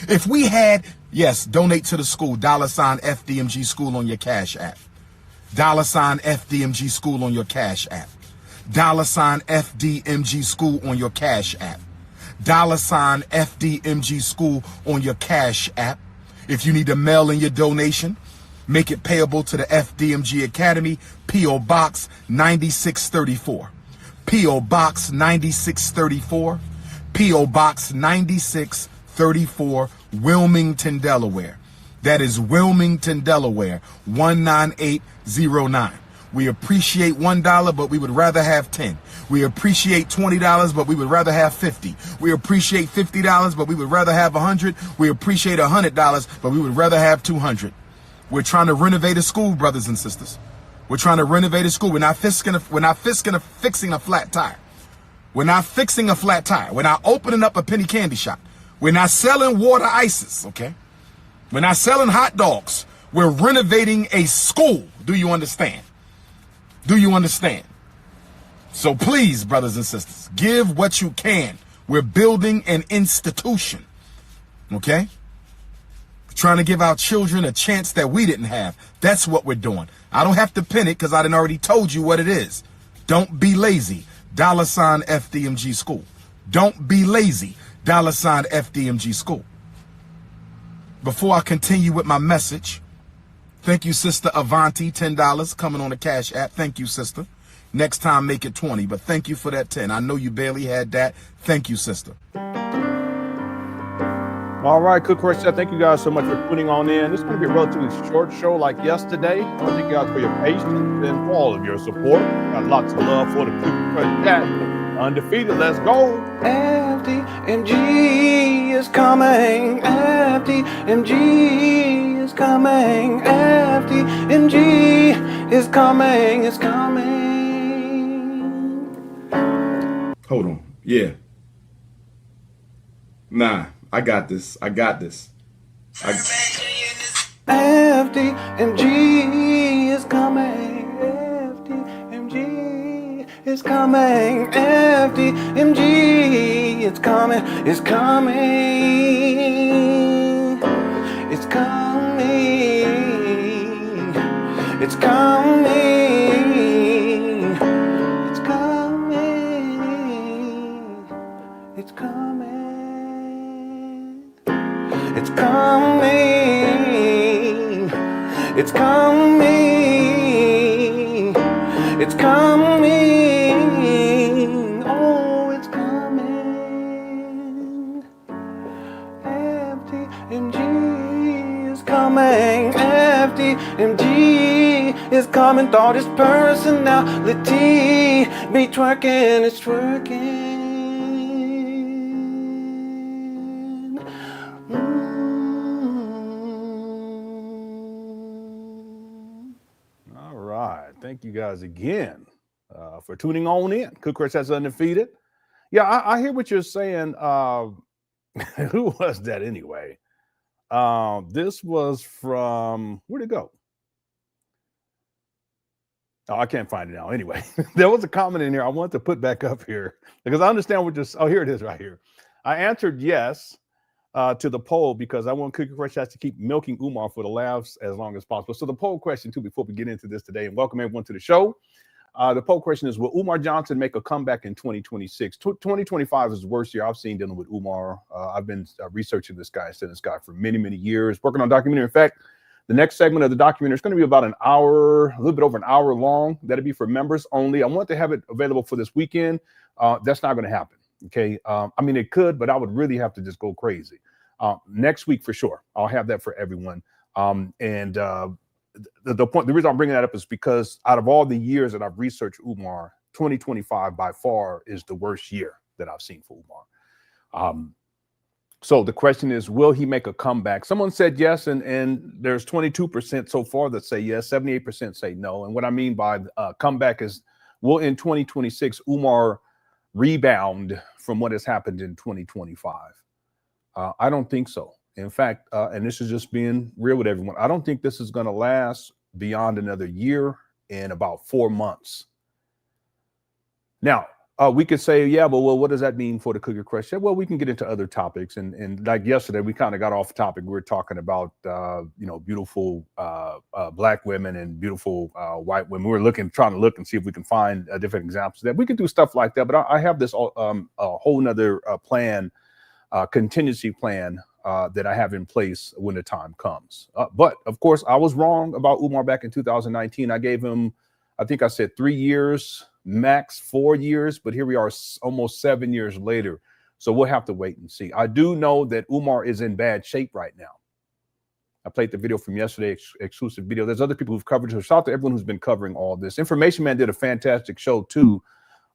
If we had, yes, donate to the school, $ FDMG school on your Cash App. $ FDMG school on your Cash App. $ FDMG school on your Cash App. $ FDMG school on your Cash App. If you need to mail in your donation, make it payable to the FDMG Academy, P.O. Box 9634. P.O. Box 9634. P.O. Box 9634, Wilmington, Delaware. That is Wilmington, Delaware, 19809. We appreciate $1, but we would rather have 10. We appreciate $20, but we would rather have 50. We appreciate $50, but we would rather have 100. We appreciate $100, but we would rather have 200. We're trying to renovate a school, brothers and sisters. We're trying to renovate a school. We're not fixing a flat tire. We're not fixing a flat tire. We're not opening up a penny candy shop. We're not selling water ices, okay? We're not selling hot dogs. We're renovating a school. Do you understand? Do you understand? So please, brothers and sisters, give what you can. We're building an institution, okay? Trying to give our children a chance that we didn't have. That's what we're doing. I don't have to pin it because I done already told you what it is. Don't be lazy. $ FDMG school. Don't be lazy. $ FDMG school. Before I continue with my message, thank you, Sister Avanti, $10 coming on the Cash App. Thank you, sister. Next time, make it 20, but thank you for that 10. I know you barely had that. Thank you, sister. All right, Cook Question, thank you guys so much for tuning on in. This is going to be a relatively short show like yesterday. I thank you guys for your patience and for all of your support. Got lots of love for the Cook Question. Undefeated, let's go. FDMG is coming. FDMG is coming. FDMG is coming. It's coming. Hold on. Yeah. Nah, I got this. I got this. FDMG is coming. FDMG is coming. FDMG is coming. It's coming. It's coming. It's coming. It's coming. It's coming. It's coming. It's coming. It's coming. Oh, it's coming. FDMG is coming. FDMG is coming. Thought his personality be twerking. It's twerking. Thank you guys again for tuning on in. Cook Chris has undefeated. Yeah, I hear what you're saying. Who was that anyway? This was from, where'd it go? Oh, I can't find it now. Anyway, there was a comment in here I want to put back up here because I understand what just, oh, here it is right here. I answered yes to the poll because I want Cookie Crush to keep milking Umar for the laughs as long as possible. So the poll question too, before we get into this today, and welcome everyone to the show. The poll question is, will Umar Johnson make a comeback in 2026? 2025 is the worst year I've seen dealing with Umar. I've been researching this guy, studying this guy for many, many years, working on documentary. In fact, the next segment of the documentary is going to be about an hour, a little bit over an hour long. That'll be for members only. I want to have it available for this weekend. That's not going to happen. Okay. I mean, it could, but I would really have to just go crazy. Next week for sure. I'll have that for everyone. The reason I'm bringing that up is because out of all the years that I've researched Umar, 2025 by far is the worst year that I've seen for Umar. So the question is, will he make a comeback? Someone said yes, and there's 22% so far that say yes, 78% say no. And what I mean by comeback is, will in 2026 Umar rebound from what has happened in 2025? I don't think so. In fact, and this is just being real with everyone, I don't think this is going to last beyond another year and about 4 months. Now, We could say, yeah, but well, what does that mean for the Cookie Crush? Well, we can get into other topics, and like yesterday, we kind of got off topic. We were talking about beautiful black women and beautiful white women. We were trying to look and see if we can find different examples of that. We can do stuff like that, but I have this a whole nother plan, contingency plan that I have in place when the time comes. But of course, I was wrong about Umar back in 2019. I gave him, I think I said 3 years. Max 4 years, but here we are almost 7 years later. So we'll have to wait and see. I do know that Umar is in bad shape right now. I played the video from yesterday, exclusive video. There's other people who've covered it. So shout out to everyone who's been covering all this. Information Man did a fantastic show too.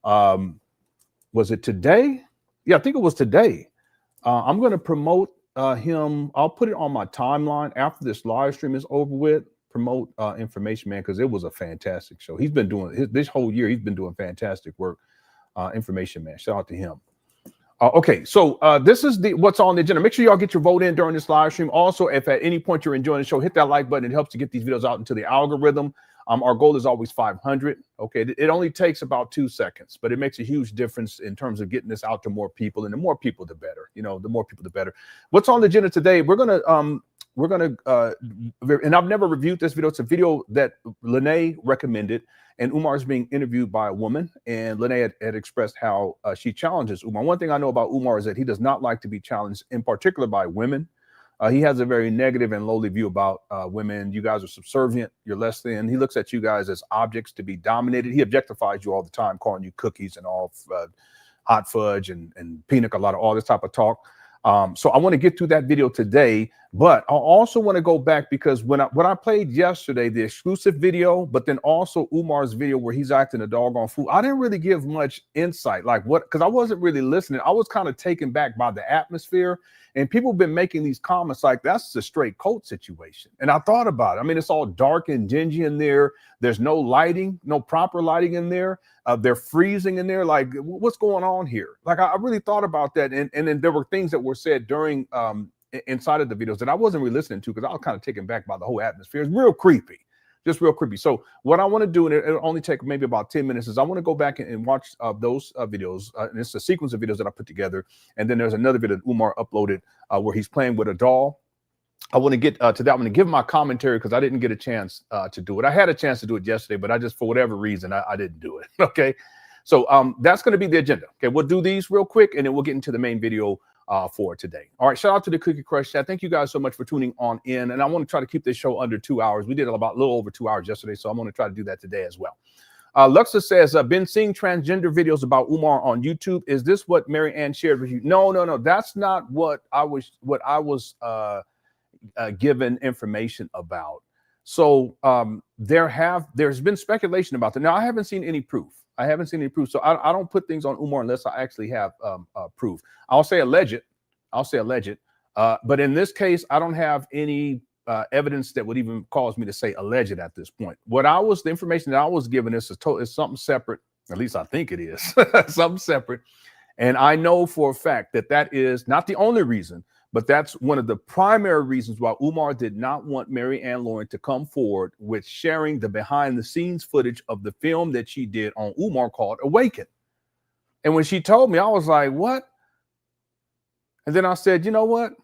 Was it today? Yeah, I think it was today. I'm going to promote him. I'll put it on my timeline after this live stream is over with. Promote Information Man, because it was a fantastic show. He's been doing this whole year. He's been doing fantastic work. Information Man, shout out to him. Okay, so this is what's on the agenda. Make sure y'all get your vote in during this live stream. Also, if at any point you're enjoying the show, hit that like button. It helps to get these videos out into the algorithm. Our goal is always 500. Okay, it only takes about 2 seconds, but it makes a huge difference in terms of getting this out to more people. And the more people, the better. You know, the more people, the better. What's on the agenda today? We're gonna and I've never reviewed this video. It's a video that Lenon recommended, and Umar is being interviewed by a woman, and Lenon had expressed how she challenges Umar. One thing I know about Umar is that he does not like to be challenged, in particular by women. He has a very negative and lowly view about women. You guys are subservient. You're less than. He looks at you guys as objects to be dominated. He objectifies you all the time, calling you cookies and all hot fudge and pina colada, all this type of talk. So I want to get through that video today, but I also want to go back because when I played yesterday, the exclusive video, but then also Umar's video where he's acting a doggone fool, I didn't really give much insight, like what, because I wasn't really listening. I was kind of taken back by the atmosphere, and people have been making these comments like that's a straight cult situation. And I thought about it. I mean, it's all dark and dingy in there. There's no lighting, no proper lighting in there. They're freezing in there. Like, what's going on here? Like, I really thought about that. And then there were things that were said during inside of the videos that I wasn't really listening to because I was kind of taken back by the whole atmosphere. It's real creepy, just real creepy. So what I want to do, and it'll only take maybe about 10 minutes, is I want to go back and watch those videos. And it's a sequence of videos that I put together. And then there's another video that Umar uploaded where he's playing with a doll. I want to get to that. I'm going to give my commentary because I didn't get a chance to do it. I had a chance to do it yesterday, but I just, for whatever reason, I didn't do it. Okay. So that's going to be the agenda. Okay. We'll do these real quick and then we'll get into the main video for today. All right. Shout out to the Cookie Crush chat. Thank you guys so much for tuning on in. And I want to try to keep this show under 2 hours. We did about a little over 2 hours yesterday. So I'm going to try to do that today as well. Luxa says, been seeing transgender videos about Umar on YouTube. Is this what Mary Ann shared with you? No. That's not what I was given information about. So there's been speculation about that. Now, I haven't seen any proof. So I don't put things on Umar unless I actually have proof. I'll say alleged. But in this case, I don't have any evidence that would even cause me to say alleged at this point. The information that I was given is something separate. At least I think it is something separate. And I know for a fact that is not the only reason, but that's one of the primary reasons why Umar did not want Mary Ann Lauren to come forward with sharing the behind the scenes footage of the film that she did on Umar called Awaken. And when she told me, I was like, what? And then I said, you know what?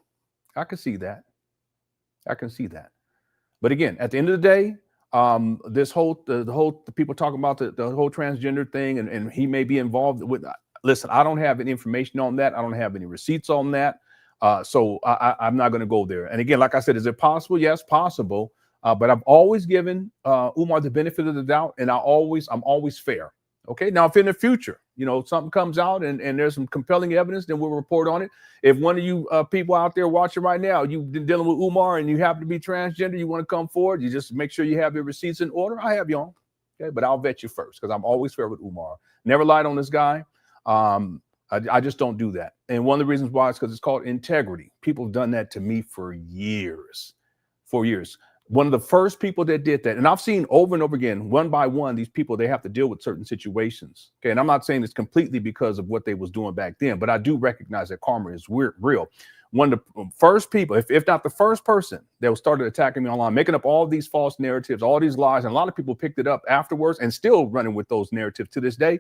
I can see that. But again, at the end of the day, this whole the people talking about the whole transgender thing and he may be involved with, listen, I don't have any information on that. I don't have any receipts on that. So I'm not going to go there. And again, like I said, is it possible? Yes, possible. But I've always given Umar the benefit of the doubt, and I'm always fair. Okay. Now, if in the future, something comes out and there's some compelling evidence, then we'll report on it. If one of you people out there watching right now, you've been dealing with Umar and you happen to be transgender, you want to come forward, you just make sure you have your receipts in order. I have you on. Okay. But I'll vet you first because I'm always fair with Umar. Never lied on this guy. I just don't do that. And one of the reasons why is because it's called integrity. People have done that to me for years. One of the first people that did that, and I've seen over and over again, one by one, these people, they have to deal with certain situations. Okay. And I'm not saying it's completely because of what they was doing back then, but I do recognize that karma is real. One of the first people, if not the first person that started attacking me online, making up all these false narratives, all these lies, and a lot of people picked it up afterwards and still running with those narratives to this day.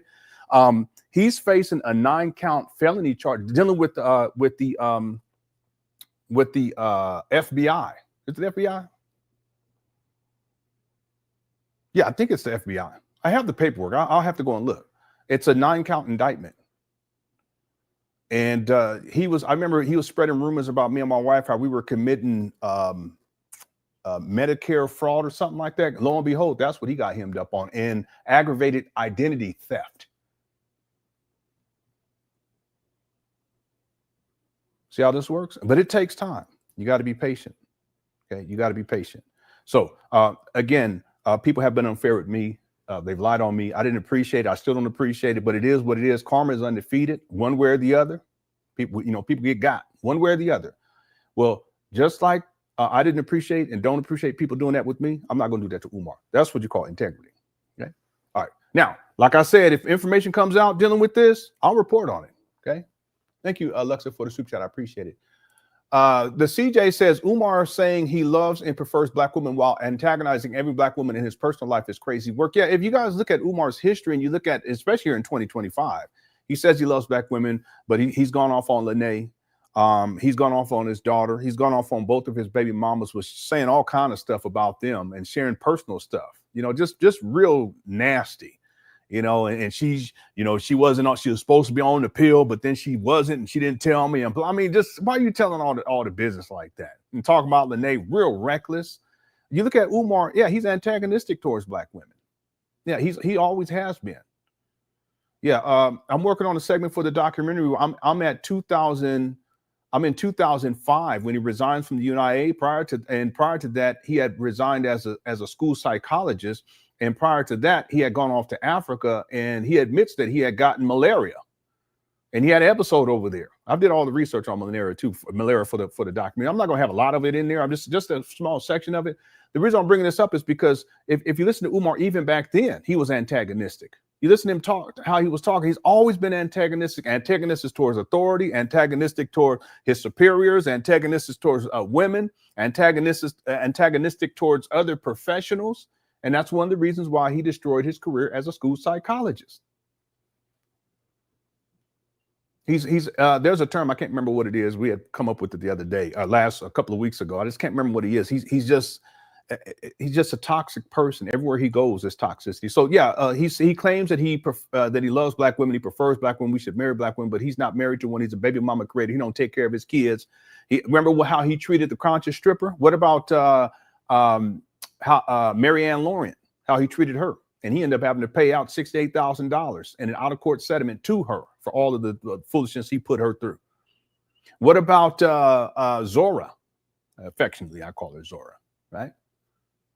He's facing a 9-count felony charge dealing with the FBI. Is it FBI? Yeah, I think it's the FBI. I have the paperwork. I'll have to go and look. It's a 9-count indictment. And I remember he was spreading rumors about me and my wife, how we were committing Medicare fraud or something like that. Lo and behold, that's what he got hemmed up on, and aggravated identity theft. See how this works? But it takes time. You got to be patient. Okay, you got to be patient. So again, people have been unfair with me. They've lied on me. I didn't appreciate it. I still don't appreciate it, but it is what it is. Karma is undefeated, one way or the other. People, people get got one way or the other. Well, just like I didn't appreciate and don't appreciate people doing that with me, I'm not going to do that to Umar. That's what you call integrity. Okay. All right. Now, like I said, if information comes out dealing with this, I'll report on it. Okay. Thank you, Alexa, for the super chat. I appreciate it. The CJ says Umar saying he loves and prefers black women while antagonizing every black woman in his personal life is crazy work. Yeah, if you guys look at Umar's history and you look at, especially here in 2025, he says he loves black women, but he's gone off on Lene. He's gone off on his daughter. He's gone off on both of his baby mamas, was saying all kind of stuff about them and sharing personal stuff, just real nasty. And she's, she wasn't, she was supposed to be on the pill, but then she wasn't, and she didn't tell me. And I mean, just why are you telling all the business like that? And talking about Lene, real reckless. You look at Umar, yeah, he's antagonistic towards black women. Yeah, he always has been. Yeah, I'm working on a segment for the documentary. I'm in 2005 when he resigned from the UNIA. Prior to that, he had resigned as a school psychologist. And prior to that, he had gone off to Africa, and he admits that he had gotten malaria, and he had an episode over there. I did all the research on malaria too, for the documentary. I'm not going to have a lot of it in there. I'm just a small section of it. The reason I'm bringing this up is because if you listen to Umar, even back then, he was antagonistic. You listen to him talk, how he was talking. He's always been antagonistic towards authority, antagonistic toward his superiors, antagonistic towards women, antagonistic towards other professionals. And that's one of the reasons why he destroyed his career as a school psychologist. There's a term, I can't remember what it is. We had come up with it the other day, a couple of weeks ago. I just can't remember what he is. He's just a toxic person. Everywhere he goes, there's toxicity. So yeah, he claims that he loves black women. He prefers black women. We should marry black women, but he's not married to one. He's a baby mama creator. He don't take care of his kids. Remember how he treated the conscious stripper? What about Marianne Laurent, how he treated her, and he ended up having to pay out $68,000 in an out-of-court settlement to her for all of the foolishness he put her through. What about Zora? Affectionately, I call her Zora, right?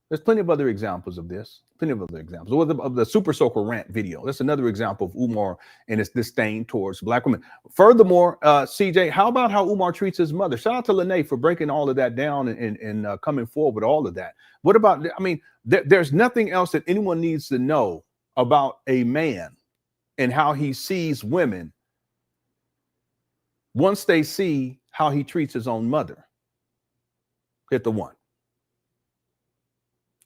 There's plenty of other examples of this. Plenty of other examples. Of the Super Soaker rant video. That's another example of Umar and his disdain towards black women. Furthermore, CJ, how about how Umar treats his mother? Shout out to Lene for breaking all of that down and coming forward with all of that. What about, I mean, there's nothing else that anyone needs to know about a man and how he sees women once they see how he treats his own mother. Hit the one.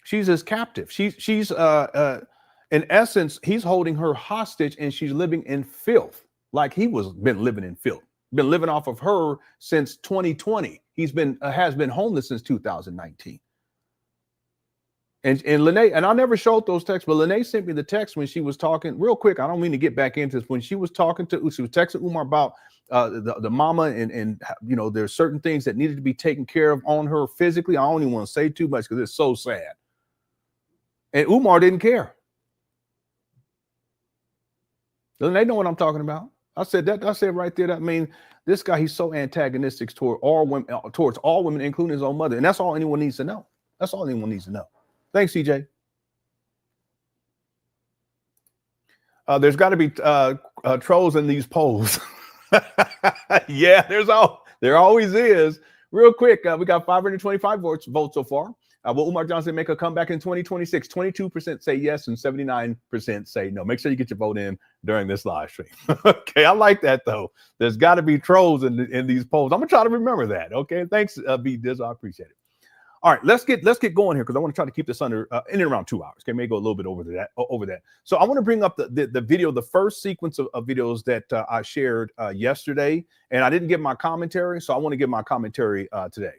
She's his captive. She's in essence, he's holding her hostage, and she's living in filth, like he been living in filth. Been living off of her since 2020. He's has been homeless since 2019. And Lene, and I never showed those texts, but Lene sent me the text when she was talking real quick. I don't mean to get back into this. When she was texting Umar about the mama and there's certain things that needed to be taken care of on her physically. I don't even want to say too much because it's so sad. And Umar didn't care. They know what I'm talking about. I said right there. I mean, this guy, he's so antagonistic towards all women, including his own mother. And that's all anyone needs to know. That's all anyone needs to know. Thanks, CJ. There's got to be trolls in these polls. Yeah, there always is. Real quick, we got 525 votes so far. Will Umar Johnson make a comeback in 2026? 22% say yes and 79% say no. Make sure you get your vote in during this live stream. Okay, I like that though. There's got to be trolls in these polls. I'm gonna try to remember that. Okay, thanks, B Diz. I appreciate it. All right, let's get going here because I want to try to keep this under in and around 2 hours. Okay, may go a little bit over that. So I want to bring up the video, the first sequence of videos that I shared yesterday, and I didn't give my commentary, so I want to give my commentary today.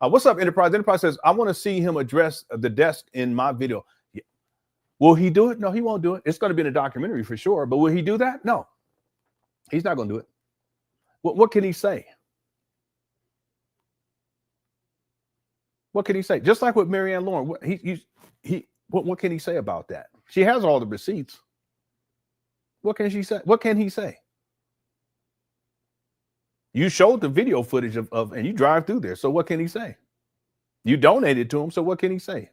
What's up, Enterprise? Enterprise says I want to see him address the desk in my video. Yeah. Will he do it? No, he won't do it. It's going to be in a documentary for sure, but will he do that? No, he's not going to do it. What can he say? What can he say? Just like with Marianne Lauren, what can he say about that? She has all the receipts. What can she say? What can he say? You showed the video footage of and you drive through there. So what can he say? You donated to him. So what can he say?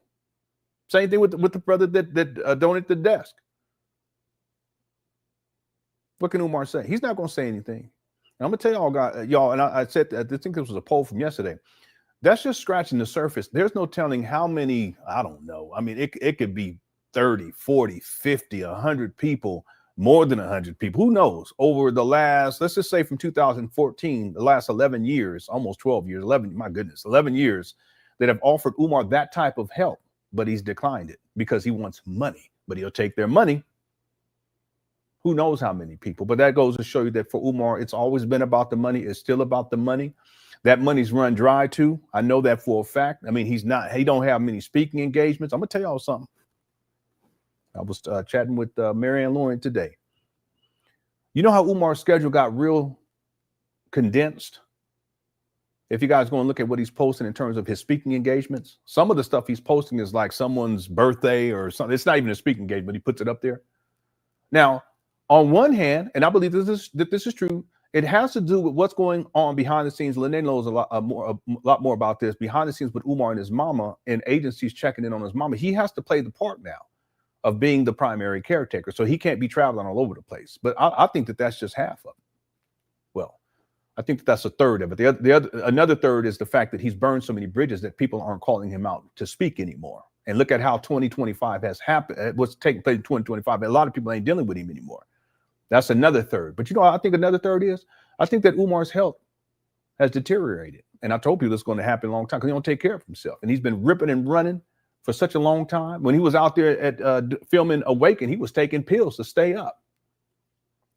Same thing with the brother that donated the desk. What can Umar say? He's not going to say anything. And I'm going to tell y'all, and I said that I think this was a poll from yesterday. That's just scratching the surface. There's no telling how many, I don't know. I mean, it could be 30, 40, 50, 100 people, more than 100 people. Who knows? Over the last, let's just say from 2014, the last 11 years, almost 12 years, 11, my goodness, 11 years that have offered Umar that type of help, but he's declined it because he wants money, but he'll take their money. Who knows how many people, but that goes to show you that for Umar, it's always been about the money. It's still about the money. That money's run dry too. I know that for a fact. I mean, he don't have many speaking engagements. I'm gonna tell y'all something. I was chatting with Marianne Lauren today. You know how Umar's schedule got real condensed? If you guys go and look at what he's posting in terms of his speaking engagements, some of the stuff he's posting is like someone's birthday or something. It's not even a speaking engagement. He puts it up there. Now, on one hand, and I believe that this is true, it has to do with what's going on behind the scenes. Lenon knows a lot more about this behind the scenes with Umar and his mama and agencies checking in on his mama. He has to play the part now of being the primary caretaker. So he can't be traveling all over the place. But I think that that's just half of it. Well, I think that that's a third of it. Another third is the fact that he's burned so many bridges that people aren't calling him out to speak anymore. And look at how 2025 has happened. What's taking place in 2025. A lot of people ain't dealing with him anymore. That's another third. But you know, I think another third is, I think that Umar's health has deteriorated. And I told people it's going to happen a long time because he don't take care of himself. And he's been ripping and running for such a long time. When he was out there at filming Awaken, he was taking pills to stay up.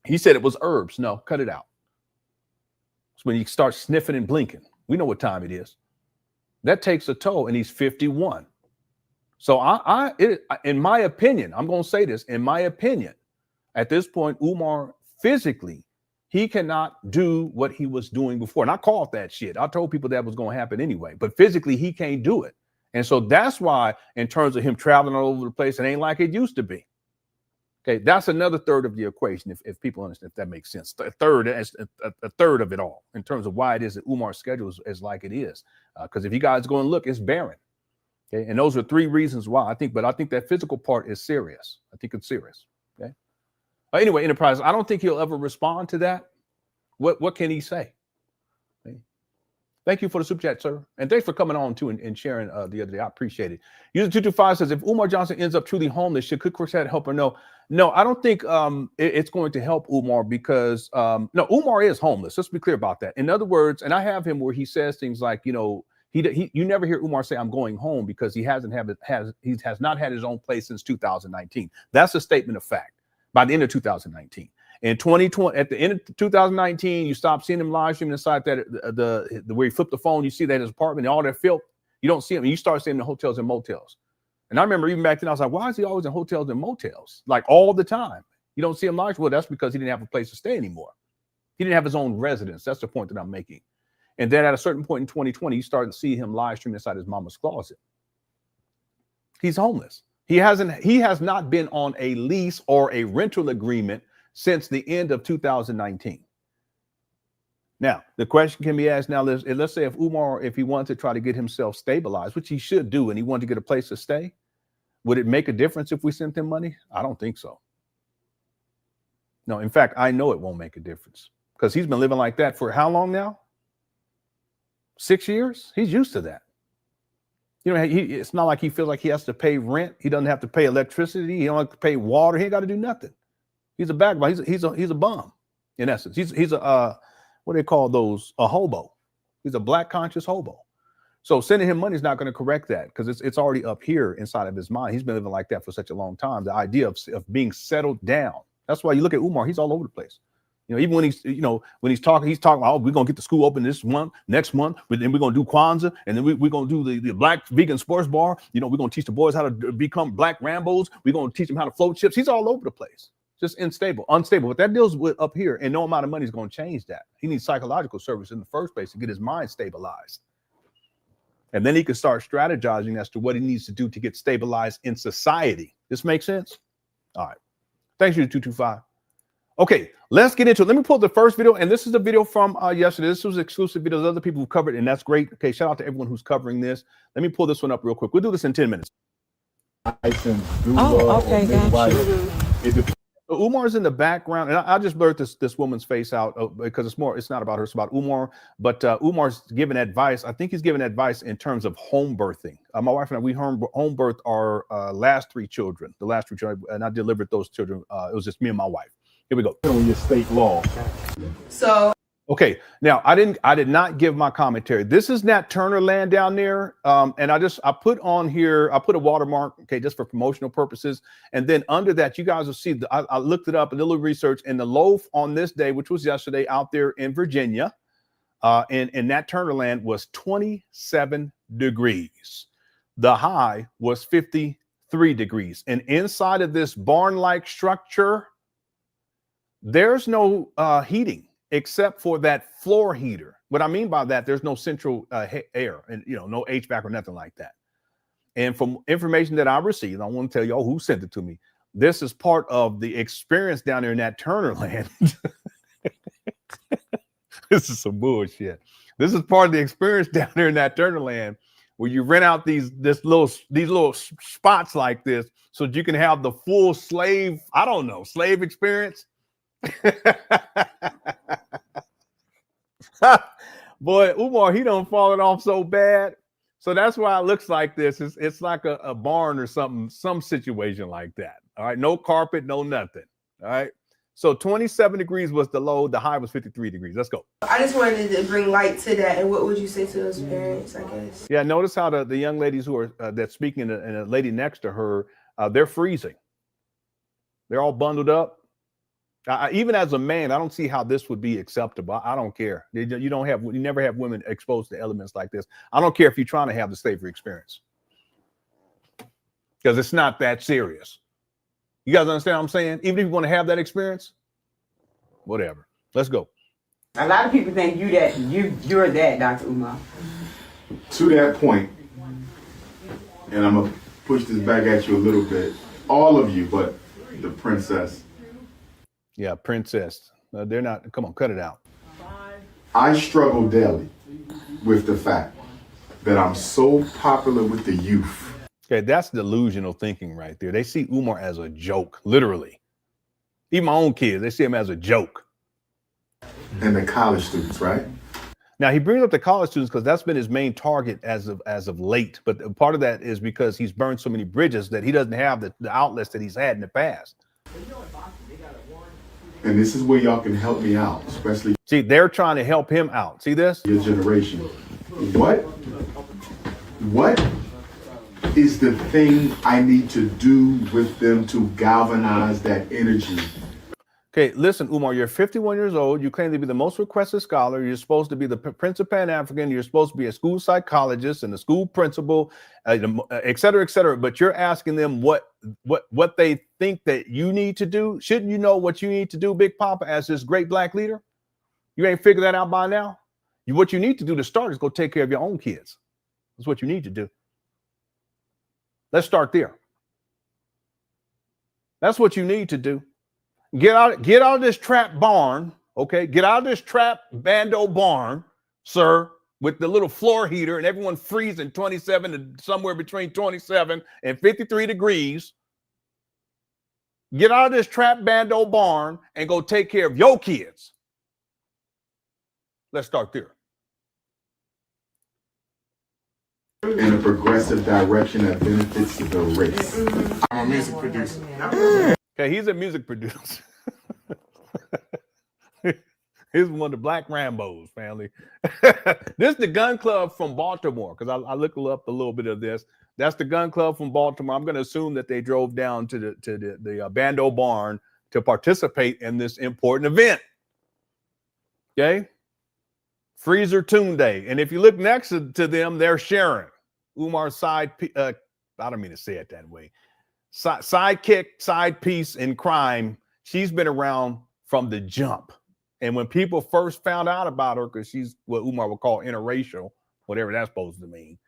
He said it was herbs. No, cut it out. It's when you start sniffing and blinking. We know what time it is. That takes a toll, and he's 51. So in my opinion, I'm going to say this, in my opinion, at this point, Umar physically, he cannot do what he was doing before. And I called that shit. I told people that was going to happen anyway, but physically he can't do it. And so that's why in terms of him traveling all over the place, it ain't like it used to be. Okay, that's another third of the equation, if people understand, if that makes sense. A third of it all in terms of why it is that Umar's schedule is like it is. Because if you guys go and look, it's barren. Okay, and those are three reasons why I think that physical part is serious. I think it's serious. Okay. Anyway, Enterprise, I don't think he'll ever respond to that. What can he say? Okay. Thank you for the super chat, sir. And thanks for coming on too and sharing the other day. I appreciate it. User 225 says, if Umar Johnson ends up truly homeless, should Cook Chat help or no? No, I don't think it's going to help Umar because no, Umar is homeless. Let's be clear about that. In other words, and I have him where he says things like, you know, you never hear Umar say I'm going home because he has not had his own place since 2019. That's a statement of fact. By the end of 2019, in 2020, at the end of 2019, you stop seeing him live streaming inside that the where he flipped the phone. You see that his apartment and all that filth. You don't see him. And you start seeing him in hotels and motels. And I remember even back then, I was like, why is he always in hotels and motels like all the time? You don't see him live. Well, that's because he didn't have a place to stay anymore. He didn't have his own residence. That's the point that I'm making. And then at a certain point in 2020, you started to see him live streaming inside his mama's closet. He's homeless. He has not been on a lease or a rental agreement since the end of 2019. Now, the question can be asked now, let's say if Umar, if he wanted to try to get himself stabilized, which he should do, and he wanted to get a place to stay, would it make a difference if we sent him money? I don't think so. No, in fact, I know it won't make a difference because he's been living like that for how long now? 6 years? He's used to that. You know, it's not like he feels like he has to pay rent. He doesn't have to pay electricity. He don't have to pay water. He ain't got to do nothing. He's a vagabond. He's a bum, in essence. He's a what do they call those? A hobo. He's a black conscious hobo. So sending him money is not going to correct that, because it's already up here inside of his mind. He's been living like that for such a long time. The idea of being settled down. That's why you look at Umar. He's all over the place. You know, even when he's talking about, oh, we're going to get the school open this month, next month, but then we're going to do Kwanzaa, and then we're going to do the Black Vegan Sports Bar. You know, we're going to teach the boys how to become Black Rambos. We're going to teach them how to float ships. He's all over the place. Just unstable. But that deals with up here, and no amount of money is going to change that. He needs psychological service in the first place to get his mind stabilized. And then he can start strategizing as to what he needs to do to get stabilized in society. This makes sense? All right. Thanks, you 225. Okay, let's get into it. Let me pull the first video, and this is the video from yesterday. This was exclusive videos. Other people who covered it, and that's great. Okay, shout out to everyone who's covering this. Let me pull this one up real quick. We'll do this in 10 minutes. Oh, okay, gotcha. Umar's in the background, and I just blurred this woman's face out because it's not about her, it's about Umar. But Umar's giving advice. I think he's giving advice in terms of home birthing. My wife and I, we home birthed our last three children, and I delivered those children. It was just me and my wife. Here we go. On your state law. So. Okay, now I did not give my commentary. This is Nat Turner land down there, and I put on here, I put a watermark, okay, just for promotional purposes, and then under that, you guys will see. I looked it up, a little research, and the low on this day, which was yesterday, out there in Virginia, in Nat Turner land, was 27 degrees. The high was 53 degrees, and inside of this barn-like structure, there's no heating, except for that floor heater. What I mean by that, there's no central air, and no HVAC or nothing like that. And from information that I received, I want to tell y'all who sent it to me. This is part of the experience down there in that Turner land. This is some bullshit. This is part of the experience down there in that Turner land, where you rent out these little spots like this, so that you can have the full slave experience. Boy, Umar, he done fallen off so bad. So that's why it looks like this. It's like a barn or something, some situation like that. All right, no carpet, no nothing. All right. So 27 degrees was the low. The high was 53 degrees. Let's go. I just wanted to bring light to that. And what would you say to those parents, I guess? Yeah, notice how the young ladies who are that's speaking and a lady next to her, they're freezing. They're all bundled up. Even as a man, I don't see how this would be acceptable. I don't care. You never have women exposed to elements like this. I don't care if you're trying to have the slavery experience, because it's not that serious. You guys understand what I'm saying? Even if you want to have that experience, whatever. Let's go. A lot of people think you're that, Dr. Umar. To that point, and I'm gonna push this back at you a little bit. All of you, but the princess. Yeah, princess. They're not. Come on, cut it out. I struggle daily with the fact that I'm so popular with the youth. Okay, that's delusional thinking right there. They see Umar as a joke, literally. Even my own kids, they see him as a joke. And the college students, right? Now, he brings up the college students because that's been his main target as of late. But part of that is because he's burned so many bridges that he doesn't have the outlets that he's had in the past. And this is where y'all can help me out, especially. See, they're trying to help him out. See this? Your generation. What is the thing I need to do with them to galvanize that energy? Okay, listen, Umar, you're 51 years old. You claim to be the most requested scholar. You're supposed to be the Prince of Pan African. You're supposed to be a school psychologist and a school principal, et cetera, but you're asking them what they think that you need to do. Shouldn't you know what you need to do, Big Papa, as this great black leader? You ain't figured that out by now? What you need to do to start is go take care of your own kids. That's what you need to do. Let's start there. That's what you need to do. Get out of this trap barn, okay? Get out of this trap bando barn, sir, with the little floor heater and everyone freezing 27 to somewhere between 27 and 53 degrees. Get out of this trap bando barn and go take care of your kids. Let's start there. In a progressive direction that benefits the race. I'm a music producer. Okay, he's a music producer. Here's one of the Black Rambos, family. This is the gun club from Baltimore, because I looked up a little bit of this. That's the gun club from Baltimore. I'm going to assume that they drove down to the Bando Barn to participate in this important event. Okay? Freezer Tune Day. And if you look next to them, they're Sharon, Umar's I don't mean to say it that way. Sidekick, side piece in crime. She's been around from the jump. And when people first found out about her, because she's what Umar would call interracial, whatever that's supposed to mean,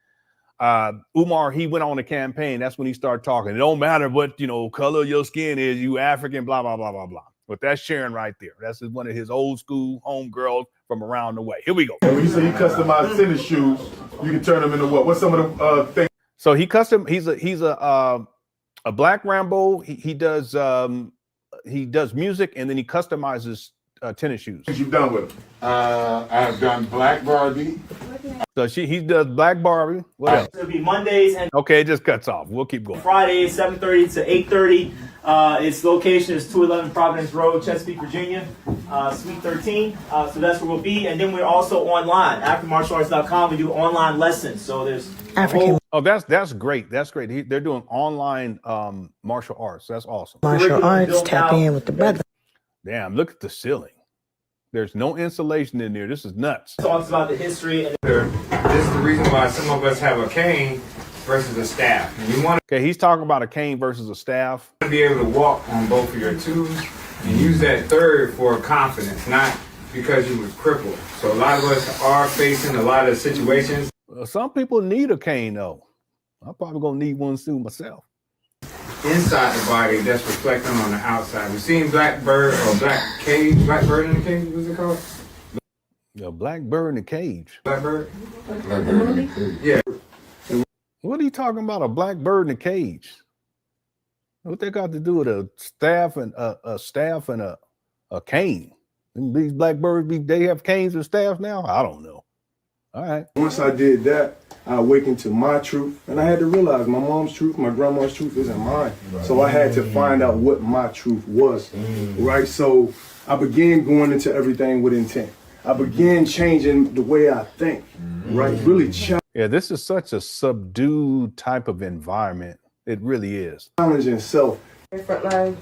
Umar, he went on a campaign. That's when he started talking. It don't matter what, color your skin is, you African, blah, blah, blah, blah, blah. But that's Sharon right there. That's one of his old school homegirls from around the way. Here we go. And when you say he customized tennis shoes, you can turn them into what? What's some of the things? So he's a Black Rambo. He does music, and then he customizes tennis shoes. You've done with them? I've done Black Barbie. So he does Black Barbie. What else? It'll be Mondays and Okay, it just cuts off. We'll keep going. Fridays, 7:30 to 8:30. Its location is 211 Providence Road, Chesapeake, Virginia, Suite 13. So that's where we'll be. And then we're also online, AfricanMartialArts.com. We do online lessons. So there's African Oh, that's great. That's great. They're doing online martial arts. That's awesome. martial arts, tap in with the brother. Damn, look at the ceiling. There's no insulation in there. This is nuts. talks about the history. And This is the reason why some of us have a cane versus a staff. And you want Okay, he's talking about a cane versus a staff. to be able to walk on both of your twos and use that third for confidence, not because you were crippled. So a lot of us are facing a lot of situations. Some people need a cane, though. I'm probably going to need one soon myself. Inside the body that's reflecting on the outside. We've seen black bird or black bird in the cage, what's it called? A black bird in the cage. Black bird? Yeah. What are you talking about? A black bird in a cage? What they got to do with a staff and a cane? And these black birds, they have canes and staffs now? I don't know. All right. Once I did that, I awakened to my truth, and I had to realize my mom's truth, my grandma's truth isn't mine. So I had to find out what my truth was, right? So I began going into everything with intent. I began changing the way I think, right? Really Yeah, this is such a subdued type of environment. It really is. challenging self. Frontline.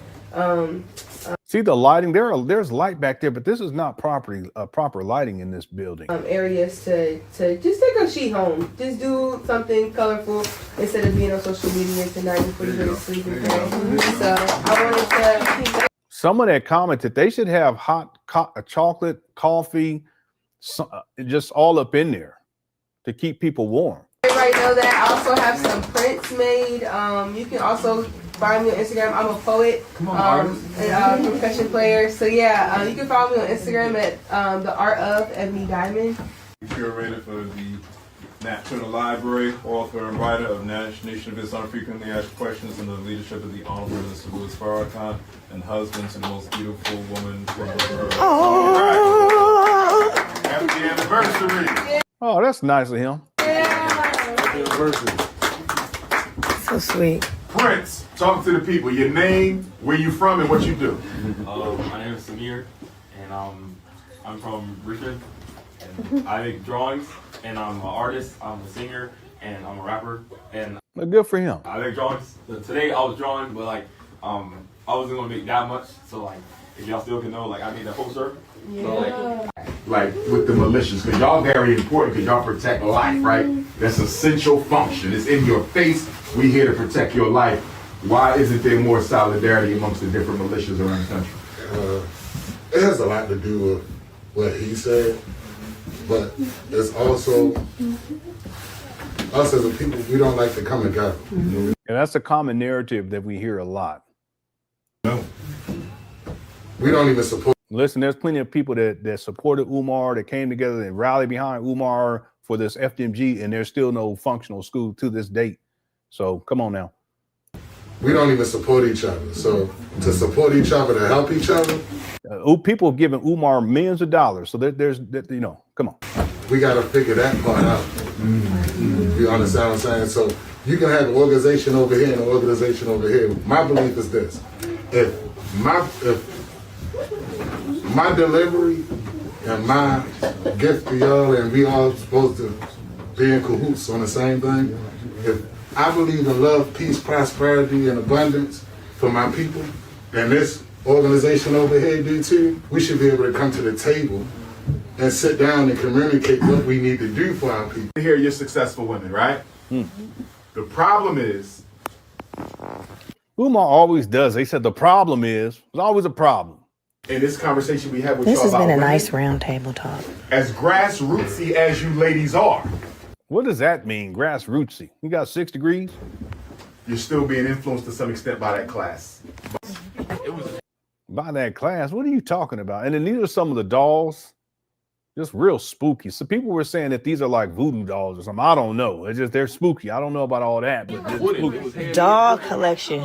See the lighting? There's light back there, but this is not proper lighting in this building. Areas to just take a sheet home. Just do something colorful instead of being on social media tonight before you go to sleep. So I wanted to keep Someone had commented they should have hot chocolate, coffee, just all up in there to keep people warm. everybody know that. I also have some prints made. You can also find me on Instagram. I'm a poet and percussion player. So yeah, you can follow me on Instagram at the Art of Ebony Diamond. Curator for the National Library, author and writer of Nation of Islam Frequently Asked Questions in the leadership of the Honorable Minister Louis Farrakhan, and husband to the most beautiful woman in the world. All right. Happy anniversary. Oh, that's nice of him. Happy anniversary. So sweet. Prince, talk to the people. Your name, where you from, and what you do. My name is Samir, and I'm from Richmond. And I make drawings, and I'm an artist, I'm a singer, and I'm a rapper. And Well, good for him. I make drawings. Today I was drawing, but I wasn't gonna make that much. So if y'all still can know, I made that poster. Yeah. So Like with the militias, because y'all very important, because y'all protect life, right? That's essential function. It's in your face. We here to protect your life. Why isn't there more solidarity amongst the different militias around the country? It has a lot to do with what he said, but it's also us as a people, we don't like to come together. And that's a common narrative that we hear a lot. No. We don't even support. Listen, there's plenty of people that supported Umar, that came together and rallied behind Umar for this FDMG, and there's still no functional school to this date. So come on now. We don't even support each other. So to support each other, to help each other. People giving Umar millions of dollars. So there's come on. We got to figure that part out. You understand what I'm saying? So you can have an organization over here and an organization over here. My belief is this. If my delivery And my gift to y'all, and we all supposed to be in cahoots on the same thing. If I believe in love, peace, prosperity, and abundance for my people, and this organization over here do too, we should be able to come to the table and sit down and communicate what we need to do for our people. Here you're successful women, right? The problem is, Umar always does. They said the problem is, there's always a problem. in this conversation we have with This y'all has about been a women, nice round table talk. as grassrootsy as you ladies are, What does that mean, grassrootsy? You got 6 degrees? you're still being influenced to some extent by that class. By that class? What are you talking about? And then these are some of the dolls. Just real spooky. So people were saying that these are like voodoo dolls or something. I don't know. It's just they're spooky. I don't know about all that, but they're spooky. Doll collection.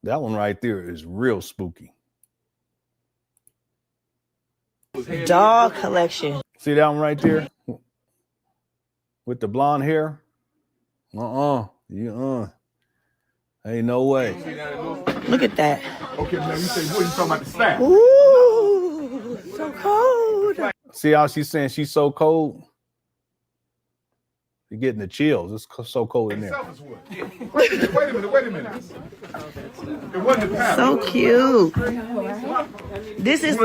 That one right there is real spooky. Doll collection. See that one right there? With the blonde hair? Ain't no way. Look at that. Okay, now you say, what are you talking about the staff? Ooh, so cold. See how she's saying she's so cold? You're getting the chills. It's so cold in there. Wait a minute. It wasn't the panel. So cute. This is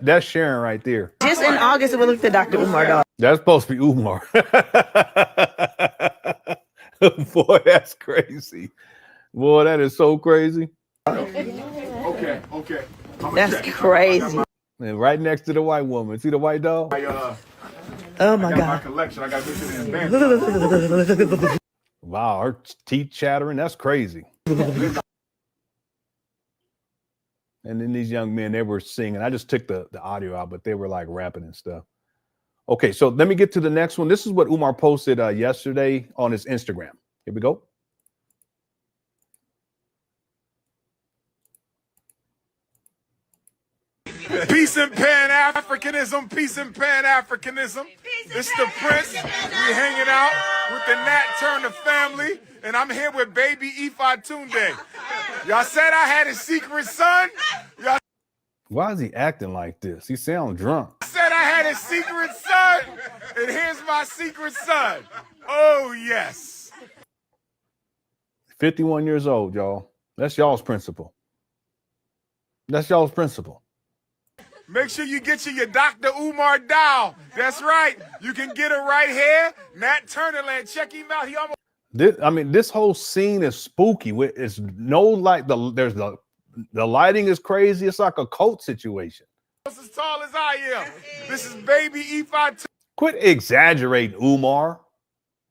That's Sharon right there. just in August. We looked at Dr. Umar doll. That's supposed to be Umar. Boy, that's crazy. Boy, that is so crazy. Okay. That's crazy. And right next to the white woman. See the white dog? Oh my My God. collection, I got this in advance. Wow, her teeth chattering. That's crazy. And then these young men, they were singing. I just took the audio out, but they were like rapping and stuff. Okay, so let me get to the next one. This is what Umar posted yesterday on his Instagram. Here we go. Peace and Pan Africanism. Peace and Pan Africanism. It's the Prince. We hanging out with the Nat Turner family, and I'm here with baby Tunde. Y'all said I had a secret son. Y'all Why is he acting like this? He sounds drunk. said I had a secret son, and here's my secret son. Oh yes. 51 years old, y'all. That's y'all's principle. That's y'all's principle. Make sure you get your Dr. Umar doll. That's right. You can get it right here. Nat Turner land. Check him out. He almost. This whole scene is spooky. It's no light. The lighting is crazy. It's like a cult situation. As tall as I am. This is baby Tunde. Quit exaggerating, Umar.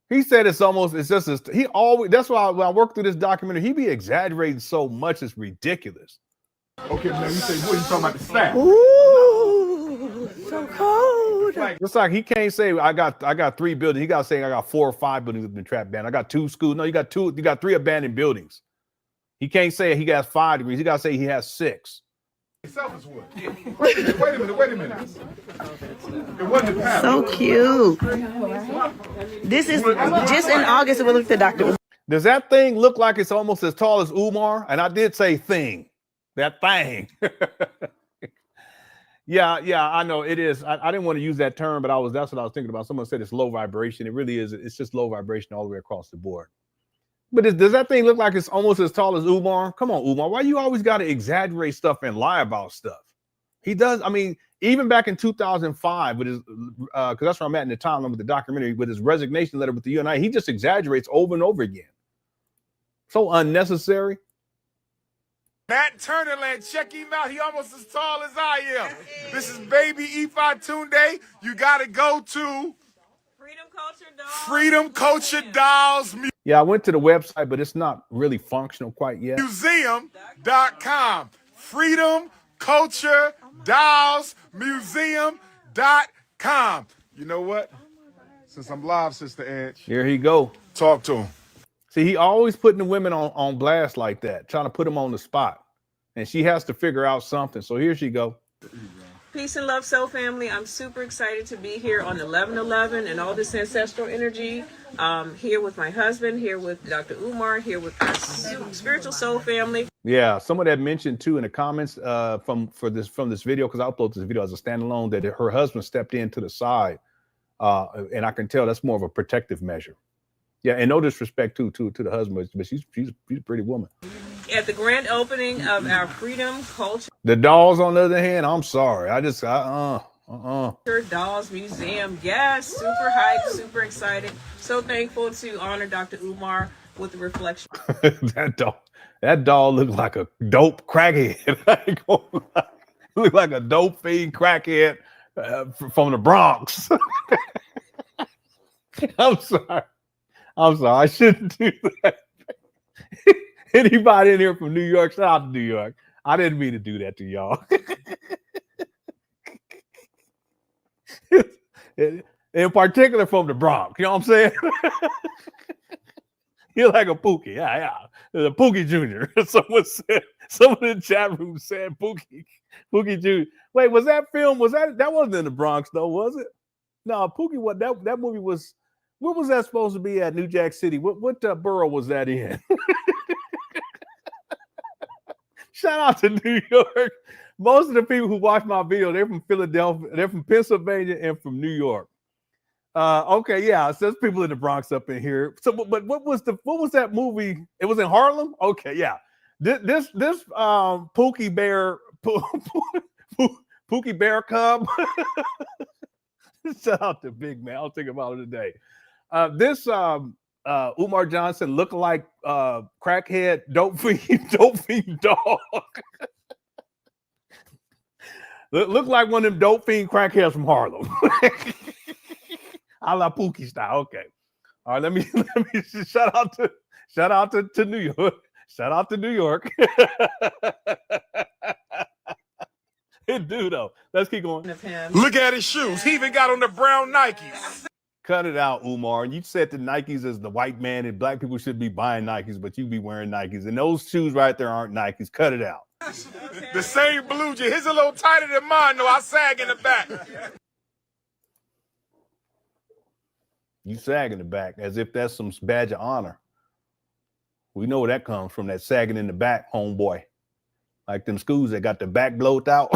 He said it's just he always. That's why when I work through this documentary, he be exaggerating so much it's ridiculous. Okay, man, you say, what are you talking about the staff? Ooh, so cold. It's like he can't say I got 3 buildings. He got to say I got 4 or 5 buildings that been trapped banned. I got 2 schools. No, you got 3 abandoned buildings. He can't say he got 5 degrees. He got to say he has 6. Selfish wood. Wait a minute. It wasn't the panel. So cute. This is just in August. We looked at Dr. Umar. Does that thing look like it's almost as tall as Umar? And I did say thing. That thing. Yeah, I know it is. I didn't want to use that term, but that's what I was thinking about. Someone said it's low vibration. It really is. It's just low vibration all the way across the board. But does that thing look like it's almost as tall as Umar? Come on, Umar. Why you always got to exaggerate stuff and lie about stuff? He does. I mean, even back in 2005, with his, because that's where I'm at in the timeline with the documentary, with his resignation letter with the UNI, he just exaggerates over and over again. So unnecessary. Nat Turner land. Check him out. He almost as tall as I am. This is baby Tunde. You got to go to Freedom Culture Dolls Yeah, I went to the website, but it's not really functional quite yet. Museum.com. Freedom Culture Dolls Museum.com. You know what? Since I'm live, Sister Edge. Here he go. Talk to him. See, he always putting the women on blast like that, trying to put them on the spot. And she has to figure out something. So here she go. Peace and love, soul family. I'm super excited to be here on 11/11 and all this ancestral energy. Here with my husband, here with Dr. Umar, here with our spiritual soul family. Yeah, someone had mentioned too in the comments from this video, because I uploaded this video as a standalone, that her husband stepped in to the side, and I can tell that's more of a protective measure. Yeah, and no disrespect to the husband, but she's a pretty woman. At the grand opening of our Freedom Culture The dolls, on the other hand, I'm sorry, Dolls Museum. Yes, super hyped, super excited. So thankful to honor Dr. Umar with the reflection. That doll looked like a dope crackhead. Looked like a dope fiend crackhead from the Bronx. I'm sorry. I shouldn't do that. Anybody in here from New York, shout out to New York. I didn't mean to do that to y'all. In particular from the Bronx, you know what I'm saying? You're like a Pookie. Yeah. The Pookie Jr. Someone in the chat room said Pookie Jr. Wait, was that film? That wasn't in the Bronx though, was it? No, Pookie, what that movie was, where was that supposed to be at? New Jack City. What borough was that in? Shout out to New York. Most of the people who watch my video, they're from Philadelphia, they're from Pennsylvania, and from New York. Okay, yeah, so there's people in the Bronx up in here. So, but what was that movie? It was in Harlem. Okay, yeah. This Pookie Bear Cub. Shout out to Big Man. I'll think about it today. This Umar Johnson lookalike crackhead dope fiend dog. Look like one of them dope fiend crackheads from Harlem. A la Pookie style. Okay. All right, let me shout out to New York. Shout out to New York. It do though. Let's keep going. Look at his shoes. He even got on the brown Nikes. Cut it out, Umar. You said the Nikes is the white man and black people should be buying Nikes, but you be wearing Nikes. And those shoes right there aren't Nikes. Cut it out. The same blue jeans. His a little tighter than mine, though. I sag in the back. You sag in the back as if that's some badge of honor. We know where that comes from, that sagging in the back, homeboy. Like them schools that got the back blowed out.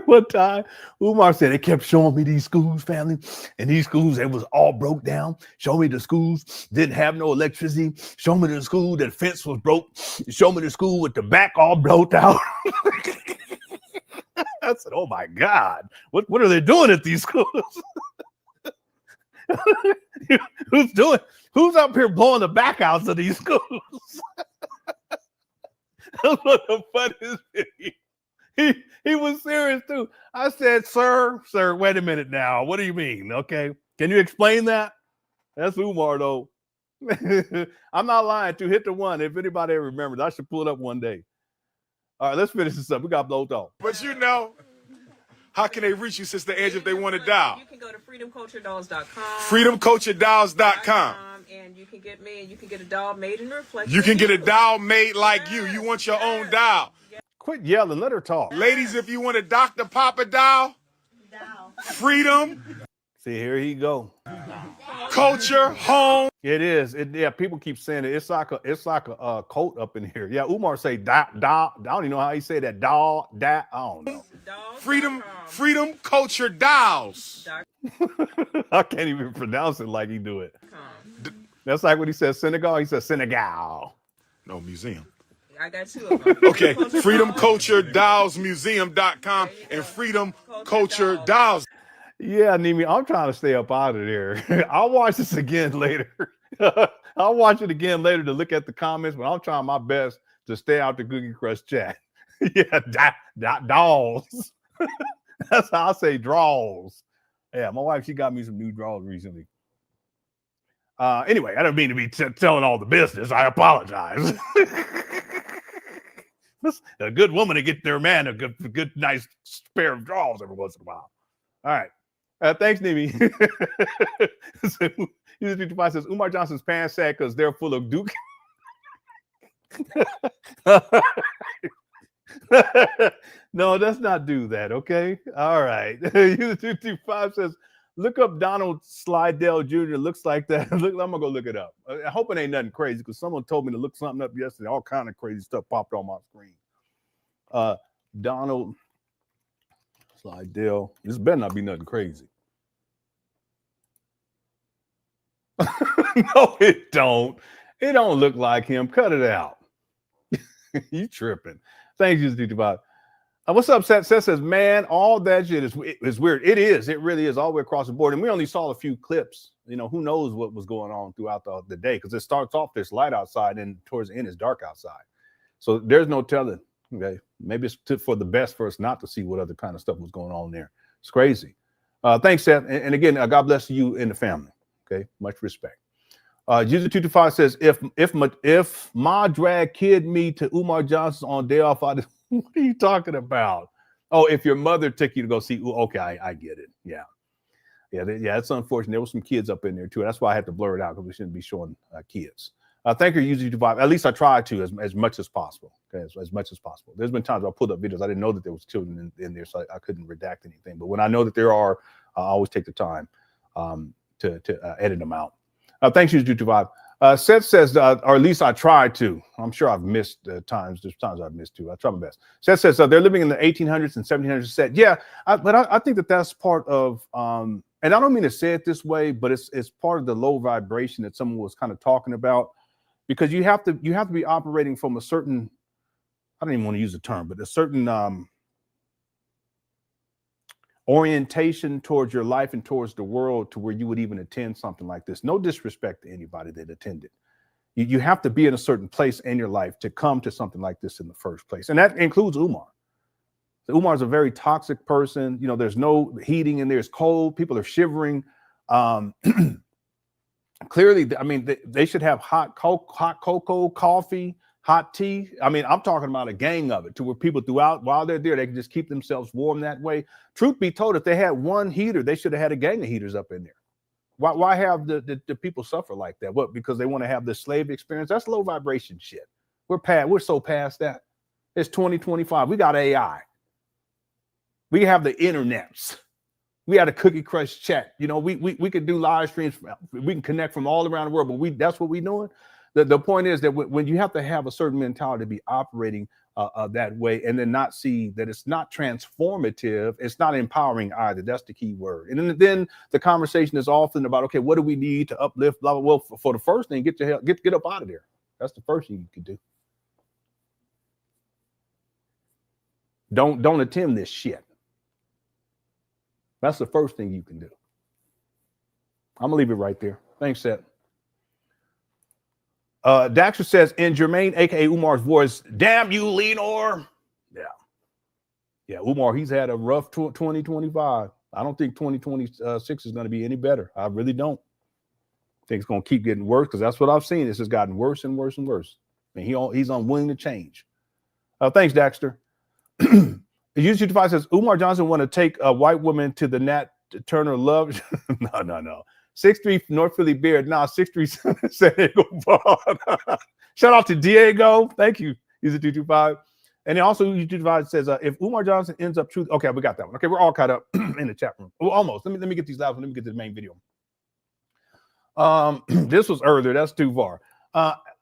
One time, Umar said they kept showing me these schools, family, and these schools, it was all broke down. Show me the schools didn't have no electricity. Show me the school that fence was broke. Show me the school with the back all blowed out. I said, oh my God, what are they doing at these schools? Who's up here blowing the back outs of these schools? That's what the funniest video. He was serious too. I said, sir, wait a minute now. What do you mean? Okay. Can you explain that? That's Umar though. I'm not lying to hit the one. If anybody ever remembers, I should pull it up one day. All right, let's finish this up. We got blowed off. But you know, how can they reach you, Sister Edge, if they want to dial? You can go to freedomculturedolls.com. Freedomculturedolls.com. And you can get me, and you can get a doll made in reflection. You can get a doll made like you. You want your own doll. Quit yelling. Let her talk. Ladies, if you want a Dr. Papa doll, Freedom. See, here he go. Culture, home. It is. Yeah, people keep saying it. It's like a coat up in here. Yeah, Umar say da. I don't even know how he say that. Da. I don't know. Freedom Culture Dolls. I can't even pronounce it like he do it. That's like when he says Senegal. He says Senegal. No, museum. I got two of them. Okay, freedomculturedolls.museum.com and Freedom Culture Dolls. Yeah, Nimi, I'm trying to stay up out of there. I'll watch this again later. I'll watch it again later to look at the comments, but I'm trying my best to stay out the Cookie Crush chat. Yeah, dolls. That's how I say draws. Yeah, my wife, she got me some new draws recently. Anyway, I don't mean to be telling all the business. I apologize. A good woman to get their man a good, nice pair of draws every once in a while. All right. Thanks, Nimi. User55 says Umar Johnson's pants sad because they're full of Duke. No, let's not do that, okay? All right. User 225 says, look up Donald Slidell Jr. Looks like that. Look, I'm gonna go look it up. I hope it ain't nothing crazy because someone told me to look something up yesterday. All kind of crazy stuff popped on my screen. Donald Slidell. This better not be nothing crazy. No, it don't. It don't look like him. Cut it out. You tripping. Thank you, Steve. What's up, Seth? Seth says, man, all that shit is weird. It is. It really is all the way across the board. And we only saw a few clips. You know, who knows what was going on throughout the day, because it starts off this light outside and towards the end it's dark outside. So there's no telling. Okay. Maybe it's for the best for us not to see what other kind of stuff was going on there. It's crazy. Thanks, Seth. And again, God bless you and the family. Okay. Much respect. User 225 says, if my drag kid me to Umar Johnson on day off, what are you talking about? Oh, if your mother took you to go see, okay, I get it. Yeah. Yeah, it's unfortunate. There were some kids up in there too. That's why I had to blur it out, because we shouldn't be showing kids. Thank you, User 225. At least I try to as much as possible. Okay, as much as possible. There's been times I pulled up videos. I didn't know that there was children in there, so I couldn't redact anything. But when I know that there are, I always take the time to edit them out. Thanks, User 225. Seth says, or at least I try to. I'm sure I've missed times. There's times I've missed too. I try my best. Seth says they're living in the 1800s and 1700s. Said, yeah, but I think that's part of, and I don't mean to say it this way, but it's part of the low vibration that someone was kind of talking about, because you have to be operating from a certain, I don't even want to use the term, but a certain orientation towards your life and towards the world to where you would even attend something like this. No disrespect to anybody that attended. You have to be in a certain place in your life to come to something like this in the first place. And that includes Umar. So Umar is a very toxic person. You know, there's no heating in there. It's cold. People are shivering. Clearly, I mean, they should have hot cocoa, coffee, hot tea. I mean, I'm talking about a gang of it, to where people throughout, while they're there, they can just keep themselves warm that way. Truth be told, if they had one heater, they should have had a gang of heaters up in there. Why have the people suffer like that? What, because they want to have this slave experience? That's low vibration shit. We're so past that. It's 2025. We got AI. We have the internets. We had a Cookie Crush chat. You know, we could do live streams. We can connect from all around the world, but that's what we're doing. The point is that when you have to have a certain mentality to be operating that way, and then not see that it's not transformative, it's not empowering either. That's the key word. And then the conversation is often about, okay, what do we need to uplift, blah, blah, blah. Well, for the first thing, get up out of there. That's the first thing you can do. Don't attempt this shit. That's the first thing you can do. I'm gonna leave it right there. Thanks, Seth. Daxter says, in Jermaine, a.k.a. Umar's voice, damn you, Lenon. Yeah, Umar, he's had a rough 2025. I don't think 2026 is going to be any better. I really don't. I think it's going to keep getting worse, because that's what I've seen. It's just gotten worse and worse and worse. And he's unwilling to change. Thanks, Daxter. YouTube Device says, Umar Johnson want to take a white woman to the Nat Turner Love. No. 6'3" North Philly Beard. Nah, 6'3" San Diego Ball. Shout out to Diego. Thank you. He's a 225. And then also YouTube Device says, if Umar Johnson ends up truth. Okay, we got that one. Okay, we're all caught up in the chat room. Well, almost. Let me get these last ones. Let me get to the main video. This was earlier. That's too far.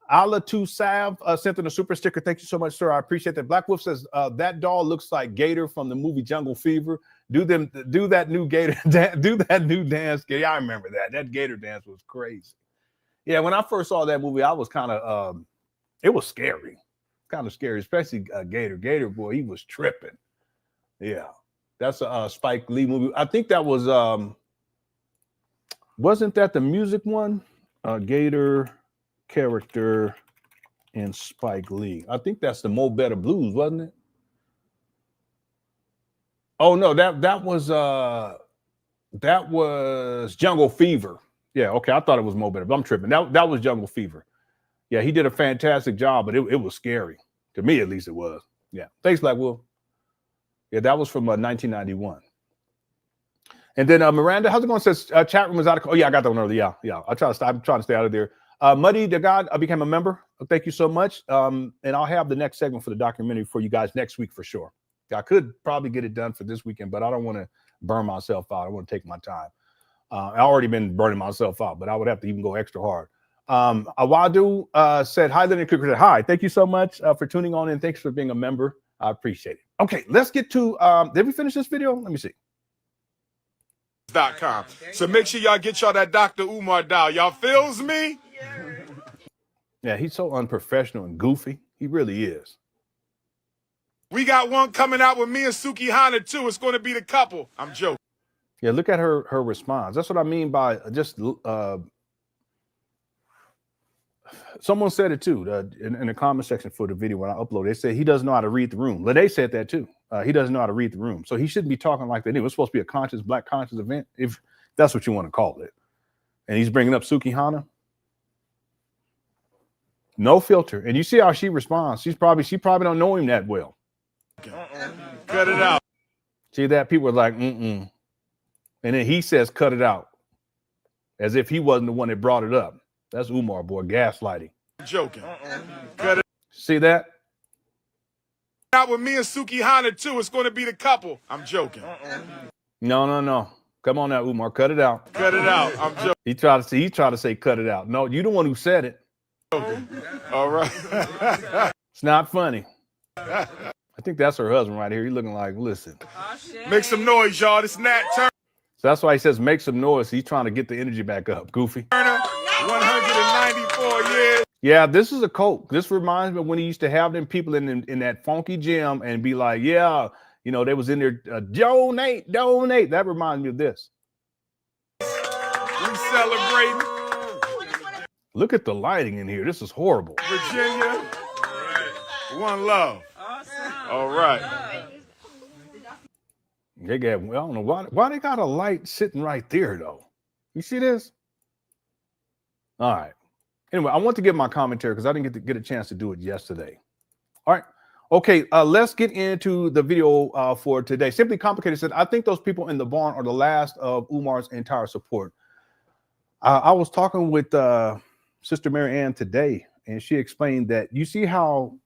Allah to Sav sent in a super sticker. Thank you so much, sir. I appreciate that. Black Wolf says that doll looks like Gator from the movie Jungle Fever. Do that new Gator do that new dance. Yeah, I remember that. That Gator dance was crazy. Yeah, when I first saw that movie, I was kind of it was scary, kind of scary, especially Gator. Gator boy, he was tripping. Yeah, that's a Spike Lee movie. I think that was wasn't that the music one? Gator character in Spike Lee. I think that's the Mo Better Blues, wasn't it? Oh no, that was Jungle Fever. Yeah, okay. I thought it was Mo Better, but I'm tripping. That was Jungle Fever. Yeah, he did a fantastic job, but it was scary. To me, at least it was. Yeah. Thanks, Black Wolf. Yeah, that was from 1991. And then Miranda, how's it going? Says chat room is out of. Oh yeah, I got that one earlier. Yeah. I'm trying to stay out of there. Muddy the God became a member. Thank you so much. And I'll have the next segment for the documentary for you guys next week for sure. I could probably get it done for this weekend, but I don't want to burn myself out. I want to take my time. I already been burning myself out, but I would have to even go extra hard. Awadu said, hi, Leonard Cooker. Hi, thank you so much for tuning on in. Thanks for being a member. I appreciate it. Okay, let's get to, did we finish this video? Let me see. .com. So make sure y'all get y'all that Dr. Umar dial. Y'all feels me? Yeah, he's so unprofessional and goofy. He really is. We got one coming out with me and Suki Hana too. It's going to be the couple. I'm joking. Yeah, look at her response. That's what I mean by just someone said it too in the comment section for the video when I uploaded. They said he doesn't know how to read the room. Lede said that too. He doesn't know how to read the room. So he shouldn't be talking like that. It was supposed to be a conscious, black conscious event, if that's what you want to call it. And he's bringing up Suki Hana. No filter. And you see how she responds. She probably don't know him that well. Cut it out. See that? People are like, mm-mm. And then he says, cut it out. As if he wasn't the one that brought it up. That's Umar, boy, gaslighting. I'm joking. Cut it. See that? Out with me and Suki Hana too. It's going to be the couple. I'm joking. No. Come on now, Umar, cut it out. Cut it out. I'm joking. He tried to say cut it out. No, you the one who said it. All right. It's not funny. I think that's her husband right here. He's looking like, listen. Make some noise, y'all. This Nat Turner. So that's why he says make some noise. He's trying to get the energy back up. Goofy. 194 years. Yeah, this is a cult. This reminds me of when he used to have them people in that funky gym and be like, yeah, you know, they was in there, donate. That reminds me of this. We celebrating. Look at the lighting in here. This is horrible. Virginia. One love. All right. They got, well, I don't know why they got a light sitting right there though. You see this? All right. Anyway, I want to give my commentary because I didn't get a chance to do it yesterday. All right. Okay, let's get into the video for today. Simply Complicated said, I think those people in the barn are the last of Umar's entire support. I was talking with Sister Mary Ann today, and she explained that you see how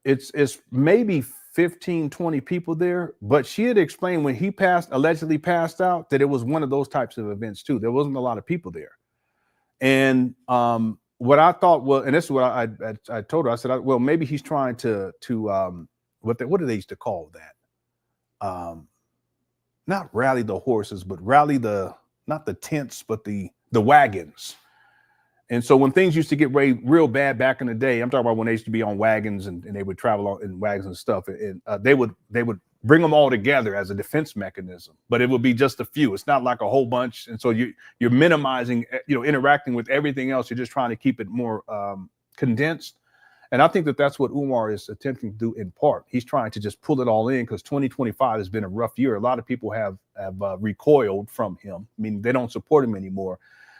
it's maybe 15, 20 people there, but she had explained when he allegedly passed out that it was one of those types of events too. There wasn't a lot of people there. And what I thought was, and this is what I told her, I said, well, maybe he's trying to what do they used to call that? Not rally the horses, but rally not the tents, but the wagons. And so when things used to get real bad back in the day, I'm talking about when they used to be on wagons and they would travel in wagons and stuff, and they would bring them all together as a defense mechanism, but it would be just a few. It's not like a whole bunch. And so you're minimizing, interacting with everything else. You're just trying to keep it more condensed. And I think that that's what Umar is attempting to do in part. He's trying to just pull it all in because 2025 has been a rough year. A lot of people have recoiled from him. I mean, they don't support him anymore.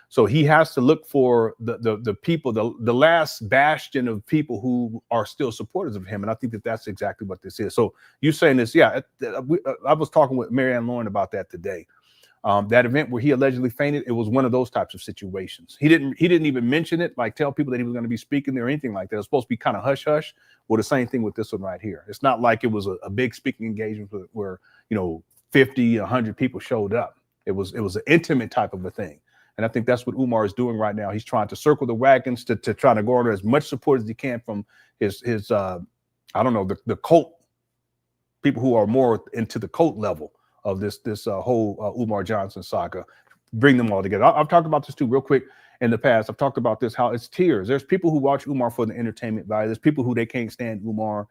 So he has to look for the people, the last bastion of people who are still supporters of him. And I think that that's exactly what this is. So you saying this, yeah, I was talking with Mary Ann Lauren about that today. That event where he allegedly fainted, it was one of those types of situations. He didn't even mention it, like tell people that he was going to be speaking there or anything like that. It was supposed to be kind of hush hush. Well, the same thing with this one right here. It's not like it was a big speaking engagement where 50, 100 people showed up. It was an intimate type of a thing. And I think that's what Umar is doing right now. He's trying to circle the wagons to try to garner as much support as he can from his I don't know, the cult people who are more into the cult level of this whole Umar Johnson saga. Bring them all together. I've talked about this too real quick in the past. I've talked about this, how it's tiers. There's people who watch Umar for the entertainment value. There's people who they can't stand Umar.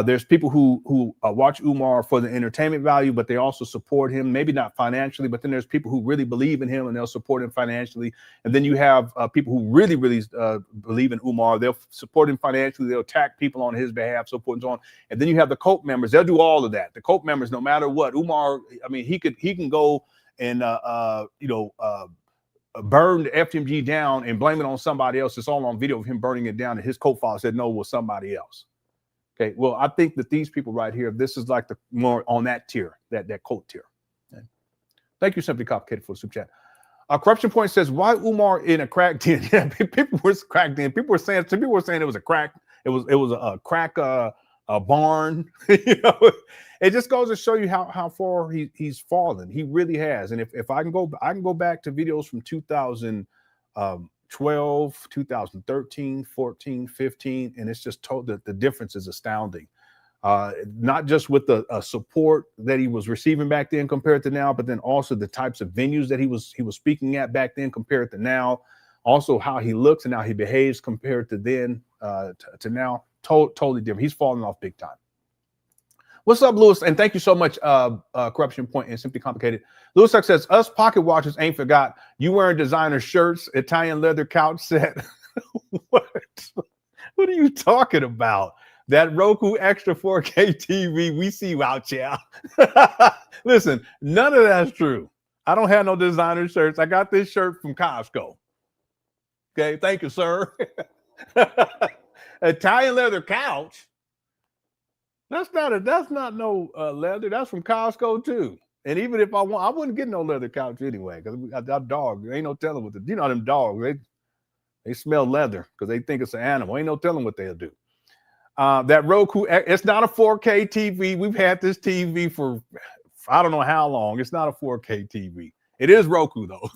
There's people who watch Umar for the entertainment value, but they also support him, maybe not financially, but then there's people who really believe in him and they'll support him financially. And then you have people who really believe in Umar. They'll support him financially. They'll attack people on his behalf, so forth and so on. And then you have the cult members. They'll do all of that. The cult members, no matter what, Umar, I mean, he can go and, burn the FDMG down and blame it on somebody else. It's all on video of him burning it down. And his co-founder said, no, it was somebody else. Okay, well, I think that these people right here, this is like the more on that tier, that cult tier. Okay. Thank you, Simply Complicated, for the super chat. Corruption Point says, why Umar in a crack den? Yeah, people were crack den. People were saying it was a crack. It was a crack a barn. You know, it just goes to show you how far he's fallen. He really has. And if I can go back to videos from 2012, 2013, 14, 15, and it's just told that the difference is astounding. Not just with the support that he was receiving back then compared to now, but then also the types of venues that he was speaking at back then compared to now. Also how he looks and how he behaves compared to then to now. Totally different. He's falling off big time. What's up, Lewis? And thank you so much, Corruption Point and Simply Complicated. Lewis Tuck says, us pocket watchers ain't forgot. You wearing designer shirts, Italian leather couch set. What are you talking about? That Roku Extra 4K TV, we see you out here. Listen, none of that's true. I don't have no designer shirts. I got this shirt from Costco. Okay, thank you, sir. Italian leather couch. That's not no leather. That's from Costco too. And even if I wouldn't get no leather couch anyway, because we got that dog. There ain't no telling what you know them dogs. They smell leather because they think it's an animal. Ain't no telling what they'll do. That Roku, it's not a 4K TV. We've had this TV for I don't know how long. It's not a 4K TV. It is Roku though.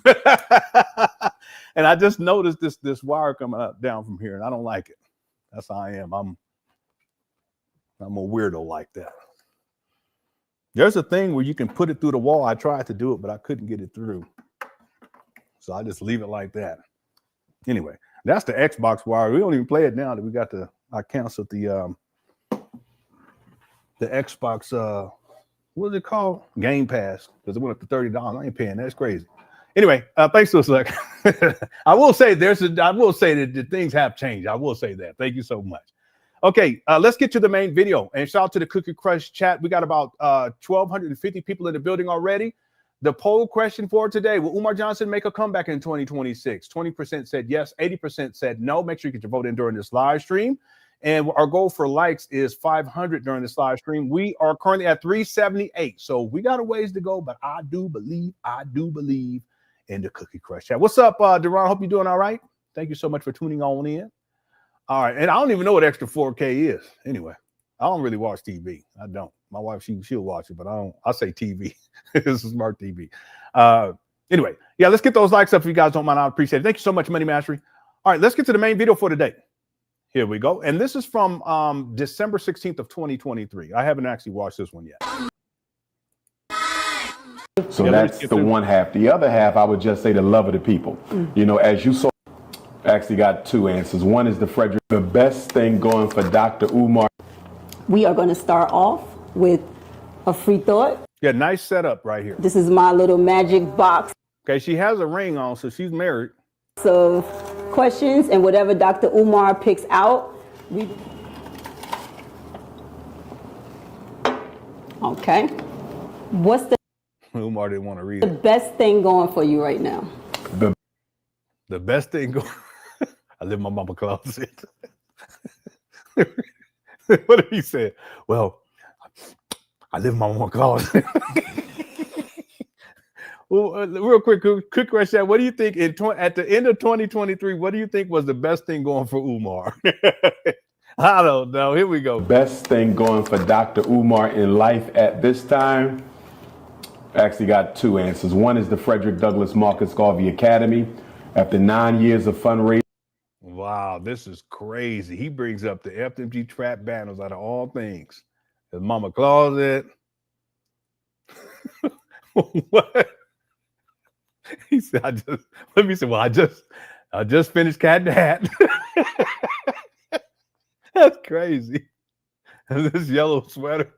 And I just noticed this wire coming up down from here, and I don't like it. That's how I am. I'm a weirdo like that. There's a thing where you can put it through the wall. I tried to do it, but I couldn't get it through. So I just leave it like that. Anyway, that's the Xbox wire. We don't even play it now that we got I canceled the Xbox what is it called? Game Pass, because it went up to $30. I ain't paying that. That's crazy. Anyway, thanks to us. I will say that things have changed. I will say that. Thank you so much. Okay, let's get to the main video. And shout out to the Cookie Crush chat. We got about 1,250 people in the building already. The poll question for today: will Umar Johnson make a comeback in 2026? 20% said yes, 80% said no. Make sure you get your vote in during this live stream. And our goal for likes is 500 during this live stream. We are currently at 378. So we got a ways to go, but I do believe in the Cookie Crush chat. What's up, Deron? Hope you're doing all right. Thank you so much for tuning on in. All right. And I don't even know what extra 4K is. Anyway, I don't really watch TV. I don't. My wife, she'll watch it, but I say TV. It's a smart TV. Anyway, yeah, let's get those likes up if you guys don't mind. I appreciate it. Thank you so much, Money Mastery. All right, let's get to the main video for today. Here we go. And this is from December 16th of 2023. I haven't actually watched this one yet. So that's the one half. The other half, I would just say the love of the people. You know, as you saw, actually got two answers. One is the best thing going for Dr. Umar. We are going to start off with a free thought. Yeah, nice setup right here. This is my little magic box. Okay, she has a ring on, so she's married. So questions, and whatever Dr. Umar picks out, okay. What's the Umar didn't want to read it. Best thing going for you right now? The best thing going. I live in my mama closet. What did he say? Well, I live in my mama closet. Well, real quick question. What do you think at the end of 2023? What do you think was the best thing going for Umar? I don't know. Here we go. Best thing going for Dr. Umar in life at this time. Actually got two answers. One is the Frederick Douglass Marcus Garvey Academy. After 9 years of fundraising. Wow, this is crazy. He brings up the FDMG trap battles out of all things. His mama closet. What? He said, I just finished Cat the Hat. That's crazy. And this yellow sweater.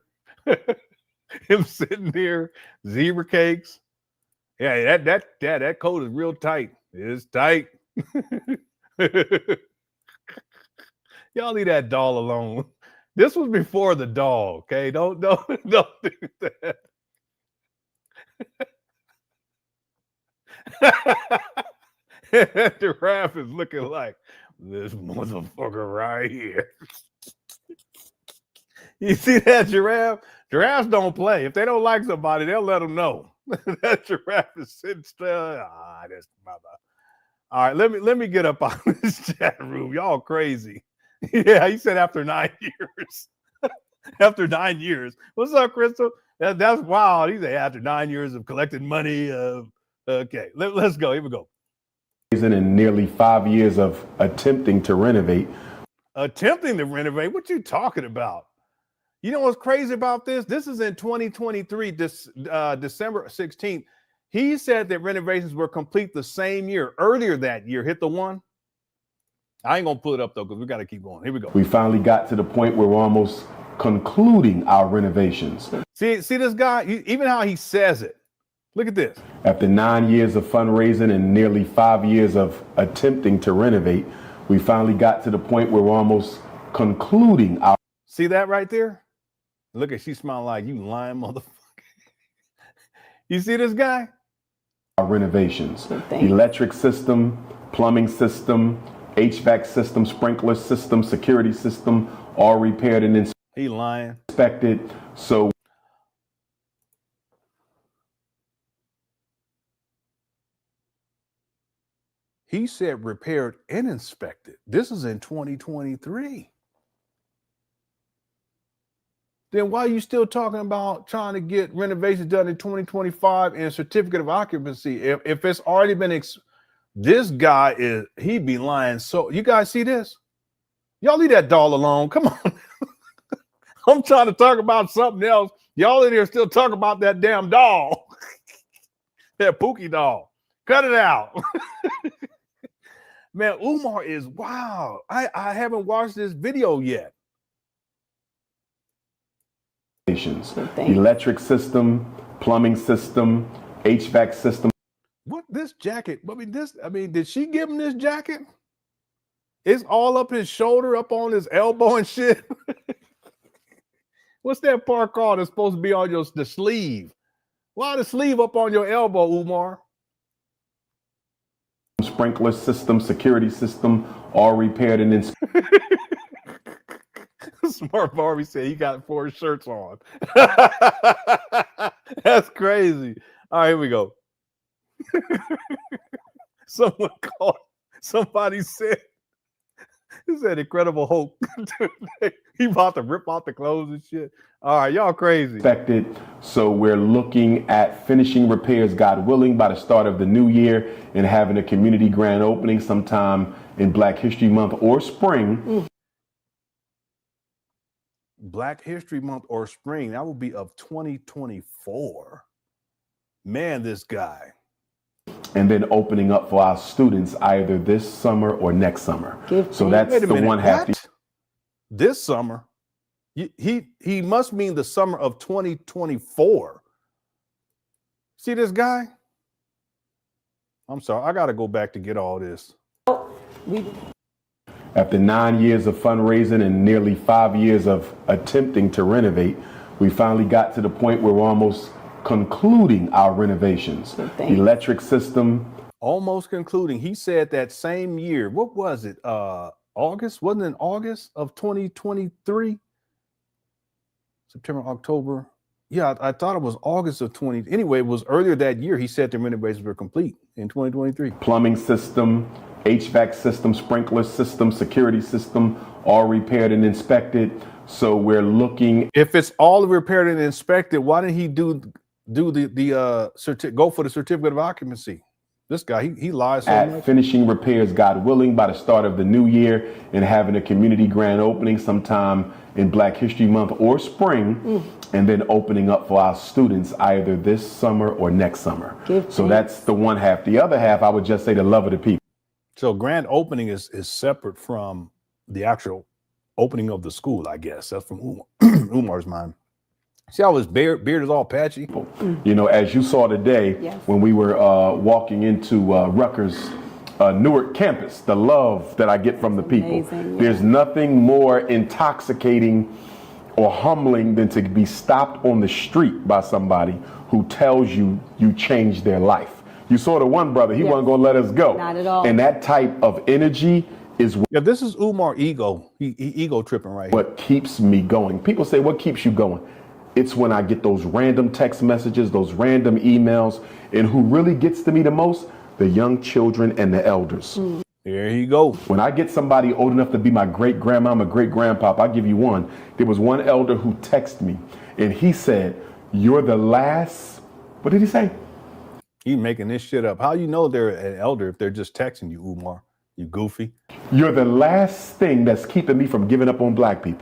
Him sitting there, zebra cakes. Yeah, that coat is real tight. It's tight. Y'all leave that doll alone. This was before the doll, okay? Don't do that. That giraffe is looking like this motherfucker right here. You see that giraffe? Giraffes don't play. If they don't like somebody, they'll let them know. That giraffe is sitting still. That's mother. All right, let me get up on this chat room. Y'all crazy. Yeah, he said after 9 years. After 9 years. What's up, Crystal? That's wild. He said after 9 years of collecting money. Okay, let's go. Here we go. In nearly 5 years of attempting to renovate. Attempting to renovate? What you talking about? You know what's crazy about this? This is in 2023, December 16th. He said that renovations were complete the same year. Earlier that year, hit the one. I ain't gonna pull it up though, because we gotta keep going. Here we go. We finally got to the point where we're almost concluding our renovations. See this guy, even how he says it. Look at this. After 9 years of fundraising and nearly 5 years of attempting to renovate, we finally got to the point where we're almost concluding our. See that right there? Look at, she smiling like, you lying motherfucker. You see this guy? Our renovations, electric system, plumbing system, HVAC system, sprinkler system, security system, all repaired and he lying. Inspected. So he said repaired and inspected. This is in 2023. Then why are you still talking about trying to get renovations done in 2025 and a certificate of occupancy? If it's already been, this guy he be lying. So you guys see this? Y'all leave that doll alone. Come on. I'm trying to talk about something else. Y'all in here still talking about that damn doll. That Pookie doll. Cut it out. Man, Umar is wow. I haven't watched this video yet. Electric system, plumbing system, HVAC system. What this jacket? I mean, did she give him this jacket? It's all up his shoulder, up on his elbow and shit. What's that part called that's supposed to be on the sleeve? Why the sleeve up on your elbow, Umar? Sprinkler system, security system, all repaired and inspected. Smart Barbie said he got 4 shirts on. That's crazy. All right, here we go. Somebody said, he said Incredible Hulk. He about to rip out the clothes and shit. All right, y'all crazy. Inspected. So we're looking at finishing repairs, God willing, by the start of the new year and having a community grand opening sometime in Black History Month or spring. Black History Month or spring, that will be of 2024. Man, this guy. And then opening up for our students either this summer or next summer. So that's the one half. This summer? He must mean the summer of 2024. See this guy? I'm sorry, I got to go back to get all this. After 9 years of fundraising and nearly 5 years of attempting to renovate, we finally got to the point where we're almost concluding our renovations. Electric system. Almost concluding. He said that same year. What was it? August? Wasn't it in August of 2023? September, October. Yeah, I thought it was August of 20. Anyway, it was earlier that year. He said the renovations were complete in 2023. Plumbing system, HVAC system, sprinkler system, security system, all repaired and inspected. So we're looking. If it's all repaired and inspected, why didn't he go for the certificate of occupancy? This guy, he lies so much. Finishing repairs, God willing, by the start of the new year and having a community grand opening sometime in Black History Month or spring, and then opening up for our students either this summer or next summer. So that's the one half. The other half, I would just say the love of the people. So grand opening is separate from the actual opening of the school, I guess. That's from Umar's mind. See how his beard is all patchy? You know, as you saw today, when we were walking into Rutgers Newark campus, the love that I get from the people. There's nothing more intoxicating or humbling than to be stopped on the street by somebody who tells you you changed their life. You saw the one brother, he wasn't going to let us go. Not at all. And that type of energy is this is Umar ego. He ego tripping right here. What keeps me going. People say, what keeps you going? It's when I get those random text messages, those random emails, and who really gets to me the most? The young children and the elders. There you go. When I get somebody old enough to be my great grandma, my great grandpop, I'll give you one. There was one elder who texted me and he said, "You're the last," what did he say? He's making this shit up. How you know they're an elder if they're just texting you, Umar? You goofy. "You're the last thing that's keeping me from giving up on black people."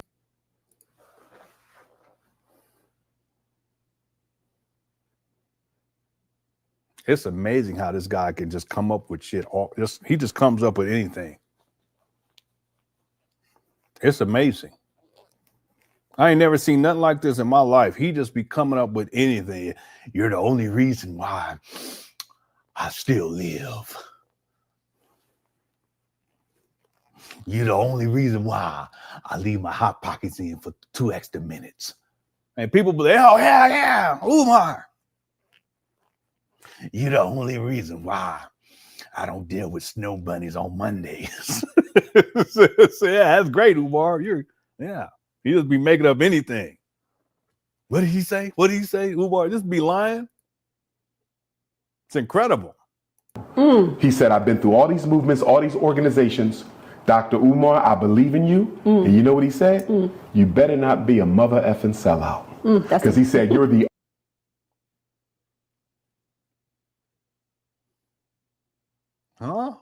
It's amazing how this guy can just come up with shit. He just comes up with anything. It's amazing. I ain't never seen nothing like this in my life. He just be coming up with anything. "You're the only reason why I still live. You're the only reason why I leave my hot pockets in for 2 extra minutes." And people be like, "Oh, yeah, Umar. You're the only reason why I don't deal with snow bunnies on Mondays." So, yeah, that's great, Umar. You just be making up anything. What did he say? What did he say, Umar? Just be lying. It's incredible. He said, "I've been through all these movements, all these organizations. Dr. Umar, I believe in you." And you know what he said? "You better not be a mother effing sellout." Because he said, "You're the..." Huh?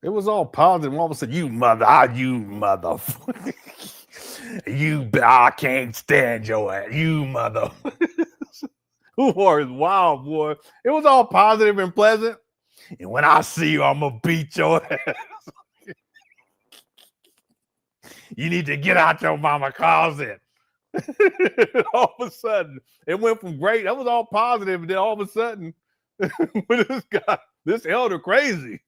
It was all positive. All of a sudden, you mother, I can't stand your ass, you mother. Umar is wild, boy. It was all positive and pleasant. "And when I see you, I'm gonna beat your ass. You need to get out your mama closet." All of a sudden, it went from great. That was all positive, and then all of a sudden, this elder crazy.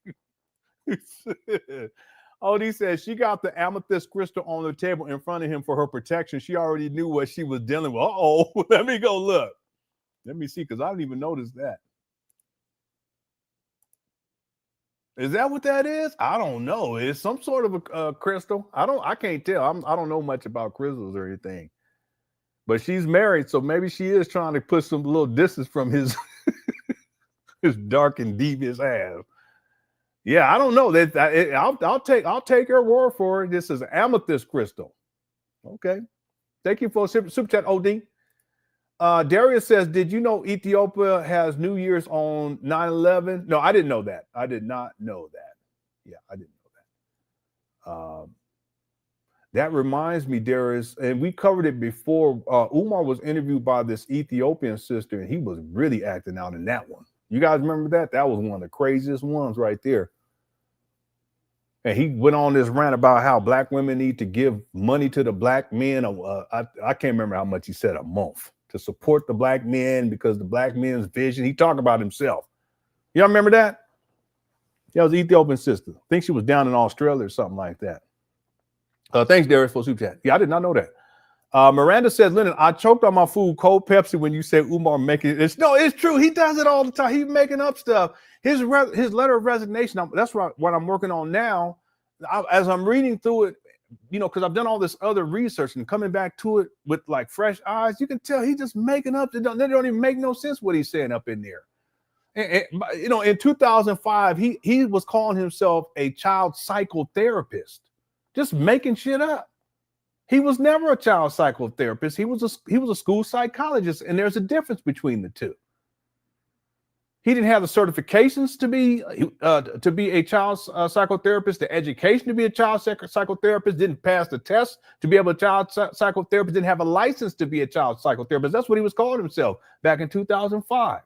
Oh, he said she got the amethyst crystal on the table in front of him for her protection. She already knew what she was dealing with. Uh-oh, let me go look. Let me see, because I didn't even notice that. Is that what that is? I don't know. It's some sort of a crystal. I can't tell. I don't know much about crystals or anything. But she's married, so maybe she is trying to put some little distance from his his dark and devious ass. Yeah, I don't know. I'll take her word for it. This is amethyst crystal. Okay. Thank you for super chat, OD. Darius says, "Did you know Ethiopia has New Year's on 9/11? No, I didn't know that. I did not know that. Yeah, I didn't know that. That reminds me, Darius, and we covered it before. Umar was interviewed by this Ethiopian sister, and he was really acting out in that one. You guys remember that? That was one of the craziest ones right there. And he went on this rant about how black women need to give money to the black men. I can't remember how much he said, a month, to support the black men because the black men's vision. He talked about himself. Y'all remember that? Yeah, it was an Ethiopian sister. I think she was down in Australia or something like that. Thanks, Darius, for super chat. Yeah, I did not know that. Miranda says, "Lenon, I choked on my food, cold Pepsi, when you said Umar making it." No, it's true. He does it all the time. He's making up stuff. His letter of resignation, that's what I'm working on now. As I'm reading through it, because I've done all this other research and coming back to it with like fresh eyes, you can tell he's just making up. They don't even make no sense what he's saying up in there. And in 2005, he was calling himself a child psychotherapist, just making shit up. He was never a child psychotherapist. He was a school psychologist, and there's a difference between the two. He didn't have the certifications to be a child psychotherapist, the education to be a child psychotherapist, didn't pass the test to be able to child psychotherapist, didn't have a license to be a child psychotherapist. That's what he was calling himself back in 2005.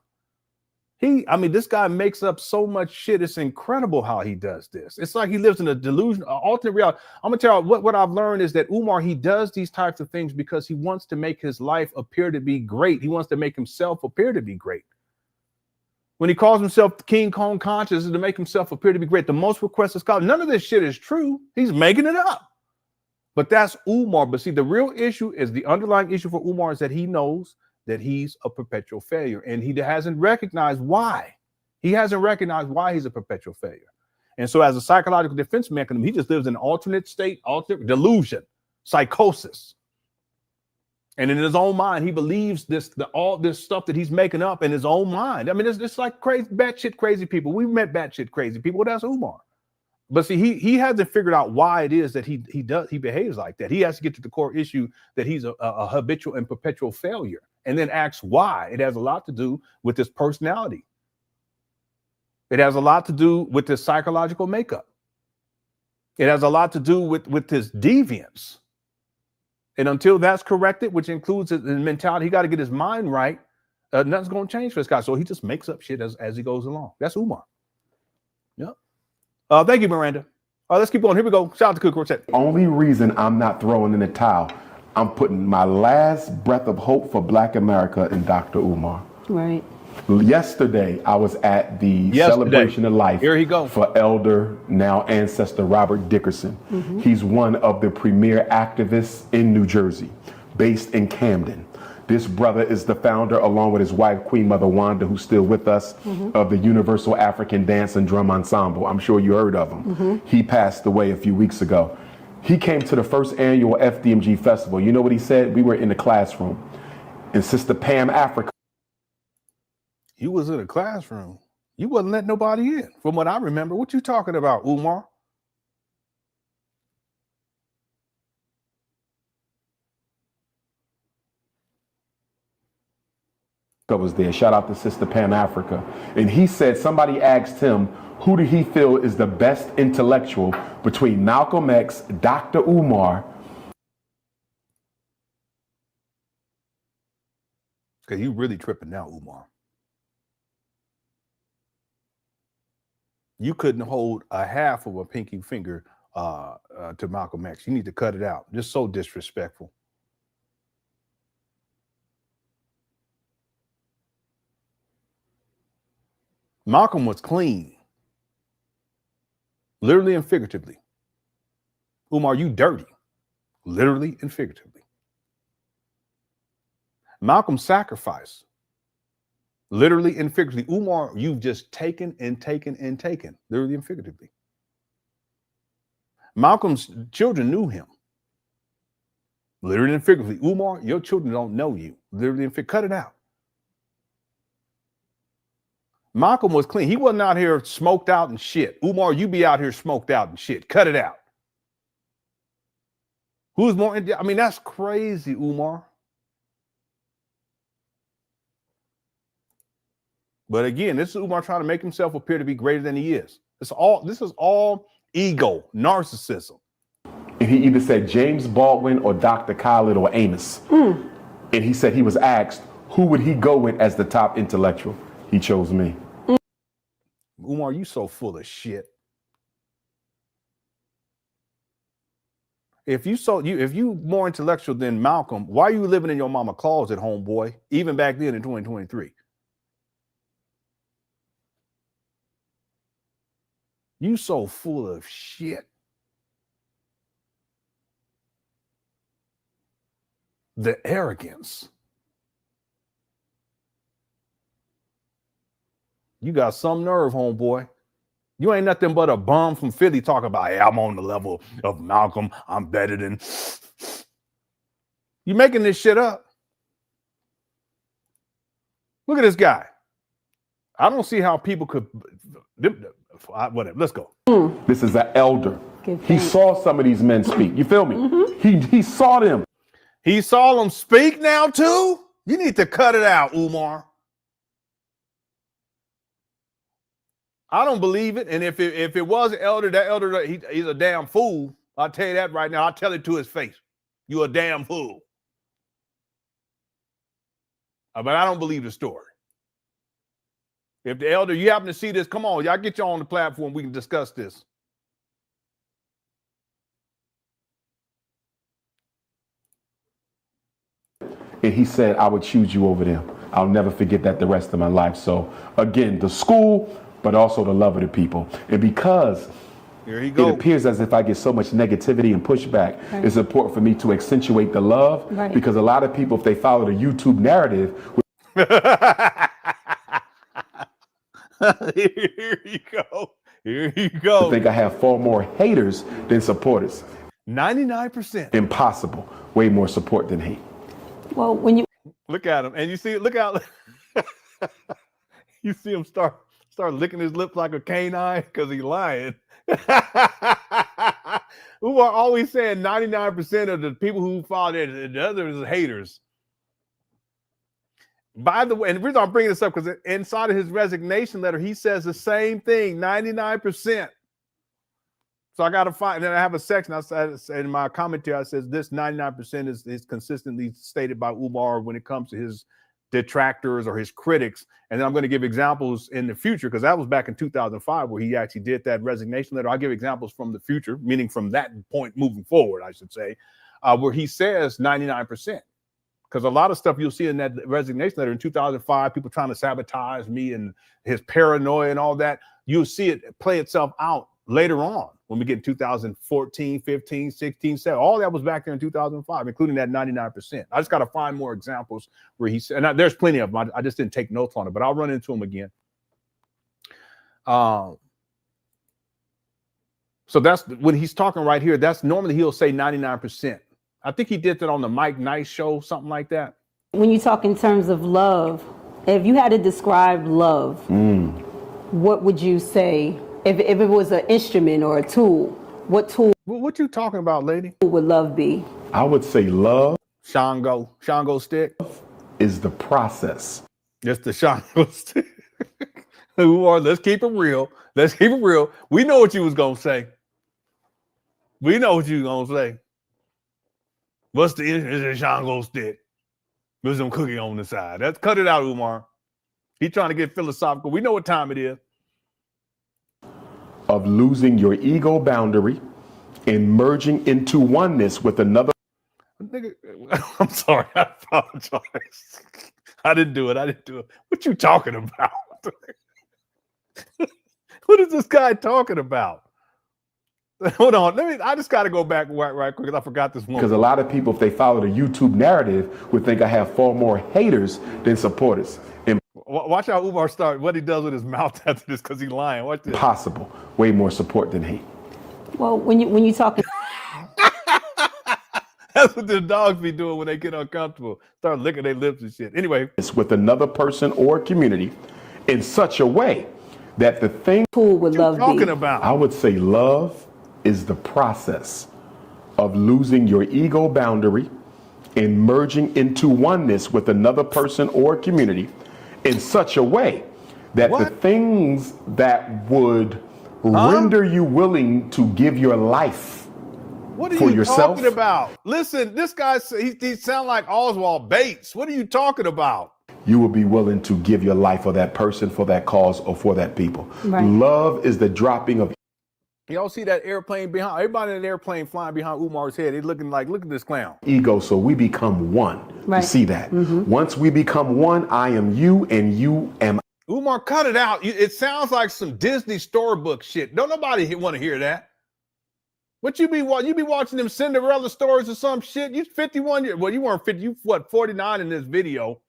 This guy makes up so much shit. It's incredible how he does this. It's like he lives in a delusion, alternate reality. I'm gonna tell you what I've learned is that Umar, he does these types of things because he wants to make his life appear to be great. He wants to make himself appear to be great. When he calls himself King Kong conscious, is to make himself appear to be great. The most requested scholar. None of this shit is true. He's making it up. But that's Umar. But see, the real issue is the underlying issue for Umar is that he knows that he's a perpetual failure, and he hasn't recognized why. He hasn't recognized why he's a perpetual failure. And so as a psychological defense mechanism, he just lives in an alternate state, alternate delusion, psychosis. And in his own mind, he believes all this stuff that he's making up in his own mind. I mean, it's like crazy, batshit crazy people. We've met batshit crazy people. That's Umar. But see, he hasn't figured out why it is that he behaves like that. He has to get to the core issue that he's a habitual and perpetual failure, and then asks why. It has a lot to do with his personality. It has a lot to do with his psychological makeup. It has a lot to do with his deviance. And until that's corrected, which includes his mentality, he got to get his mind right. Nothing's going to change for this guy. So he just makes up shit as he goes along. That's Umar. Yeah. Thank you, Miranda. All right, let's keep on. Here we go. Shout out to Cook Quartet. Only reason I'm not throwing in the towel, I'm putting my last breath of hope for Black America in Dr. Umar. Right. Yesterday, I was at the celebration of life for Elder, now ancestor Robert Dickerson. Mm-hmm. He's one of the premier activists in New Jersey, based in Camden. This brother is the founder, along with his wife, Queen Mother Wanda, who's still with us, of the Universal African Dance and Drum Ensemble. I'm sure you heard of him. He passed away a few weeks ago. He came to the first annual FDMG festival. You know what he said? We were in the classroom, and Sister Pan Africa. You was in a classroom. You wasn't letting nobody in, from what I remember. What you talking about, Umar? Was there. Shout out to Sister Pan Africa. And he said, somebody asked him, who do he feel is the best intellectual between Malcolm X, Dr. Umar? Because you really tripping now, Umar. You couldn't hold a half of a pinky finger to Malcolm X. You need to cut it out. Just so disrespectful. Malcolm was clean, literally and figuratively. Umar, you dirty, literally and figuratively. Malcolm sacrificed, literally and figuratively. Umar, you've just taken and taken and taken, literally and figuratively. Malcolm's children knew him, literally and figuratively. Umar, your children don't know you, literally and figuratively. Cut it out. Malcolm was clean. He wasn't out here smoked out and shit. Umar, you be out here smoked out and shit. Cut it out. Who's more? I mean, that's crazy, Umar. But again, this is Umar trying to make himself appear to be greater than he is. This is all ego, narcissism. And he either said James Baldwin or Dr. Khaled or Amos. And he said he was asked, who would he go with as the top intellectual? He chose me. Umar, you so full of shit. If you more intellectual than Malcolm, why are you living in your mama closet, homeboy? Even back then in 2023. You so full of shit. The arrogance. You got some nerve, homeboy. You ain't nothing but a bum from Philly talking about, hey, I'm on the level of Malcolm. I'm better than. You making this shit up. Look at this guy. I don't see how people could. Whatever. Let's go. This is an elder. He saw some of these men speak. You feel me? He saw them. He saw them speak now too? You need to cut it out, Umar. I don't believe it. And if it was an elder, that elder, he's a damn fool. I'll tell you that right now. I'll tell it to his face. You're a damn fool. But I don't believe the story. If the elder, you happen to see this, come on, y'all get you on the platform. We can discuss this. And he said, I would choose you over them. I'll never forget that the rest of my life. So again, the school, but also the love of the people. And because it appears as if I get so much negativity and pushback, it's important for me to accentuate the love, because a lot of people, if they follow the YouTube narrative, Here you go. Here you go. I think I have far more haters than supporters. 99%. Impossible. Way more support than hate. Well, when you look at him, and you see, look out, you see him start licking his lips like a canine because he's lying. Who are always saying 99% of the people who follow it, the others are haters. By the way, and the reason I'm bringing this up because inside of his resignation letter, he says the same thing, 99%. So I got to find, and then I have a section I said in my commentary, I says this 99% is consistently stated by Umar when it comes to his detractors or his critics. And then I'm going to give examples in the future because that was back in 2005 where he actually did that resignation letter. I'll give examples from the future, meaning from that point moving forward, I should say, where he says 99%. Because a lot of stuff you'll see in that resignation letter in 2005, people trying to sabotage me and his paranoia and all that, you'll see it play itself out later on when we get in 2014, 15, 16, 17. All that was back there in 2005, including that 99%. I just got to find more examples where he said, and there's plenty of them. I just didn't take notes on it, but I'll run into them again. So that's when he's talking right here. That's normally he'll say 99%. I think he did that on the Mike Nice show, something like that. When you talk in terms of love, if you had to describe love, what would you say? If it was an instrument or a tool, what tool? What you talking about, lady? Would love be? I would say love. Shango stick is the process. It's the Shango stick. Let's keep it real. Let's keep it real. We know what you was gonna say. We know what you was gonna say. What's the is a Shango stick? There's some cookie on the side. Let's cut it out, Umar. He's trying to get philosophical. We know what time it is. Of losing your ego boundary and merging into oneness with another. I'm sorry. I apologize. I didn't do it. What you talking about? What is this guy talking about? Hold on. I just got to go back right quick because I forgot this one. Because a lot of people, if they follow the YouTube narrative, would think I have far more haters than supporters. Watch how Umar starts, what he does with his mouth after this because he's lying. Watch this. Possible. Way more support than hate. Well, when you talk. That's what the dogs be doing when they get uncomfortable. Start licking their lips and shit. Anyway. It's with another person or community in such a way that the thing would love talking about. I would say love is the process of losing your ego boundary and merging into oneness with another person or community in such a way that the things that would render you willing to give your life what are for you yourself. Talking about? Listen, this guy, he sound like Oswald Bates. What are you talking about? You will be willing to give your life for that person, for that cause, or for that people. Right. Love is the dropping of. Y'all see that airplane behind? Everybody in the airplane flying behind Umar's head. He's looking like, look at this clown. Ego, so we become one. Right. You see that? Once we become one, I am you and you am. Umar, cut it out. It sounds like some Disney storybook shit. Don't nobody want to hear that. What you be watching them Cinderella stories or some shit? You 51 years. Well, you weren't 50. You what? 49 in this video.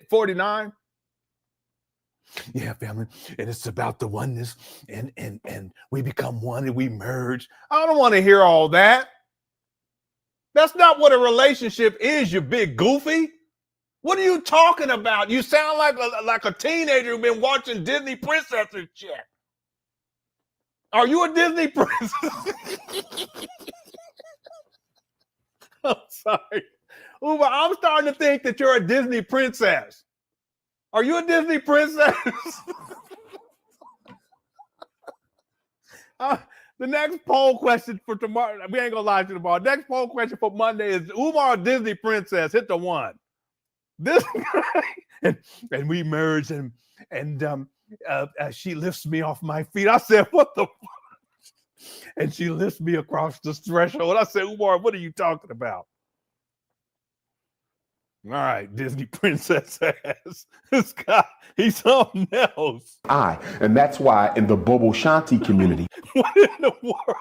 49. Yeah, family, and it's about the oneness, and we become one and we merge. I don't want to hear all that. That's not what a relationship is, you big goofy. What are you talking about? You sound like a teenager who's been watching Disney princesses shit. Are you a Disney princess? I'm sorry. Umar, I'm starting to think that you're a Disney princess. Are you a Disney princess? The next poll question for tomorrow, we ain't gonna lie to you tomorrow. Next poll question for Monday is Umar a Disney princess? Hit the 1. This guy, and we merge and she lifts me off my feet. I said, what the fuck? And she lifts me across the threshold. I said, Umar, what are you talking about? All right, Disney princess ass. This guy, he's something else. And that's why in the Bobo Shanti community. What in the world?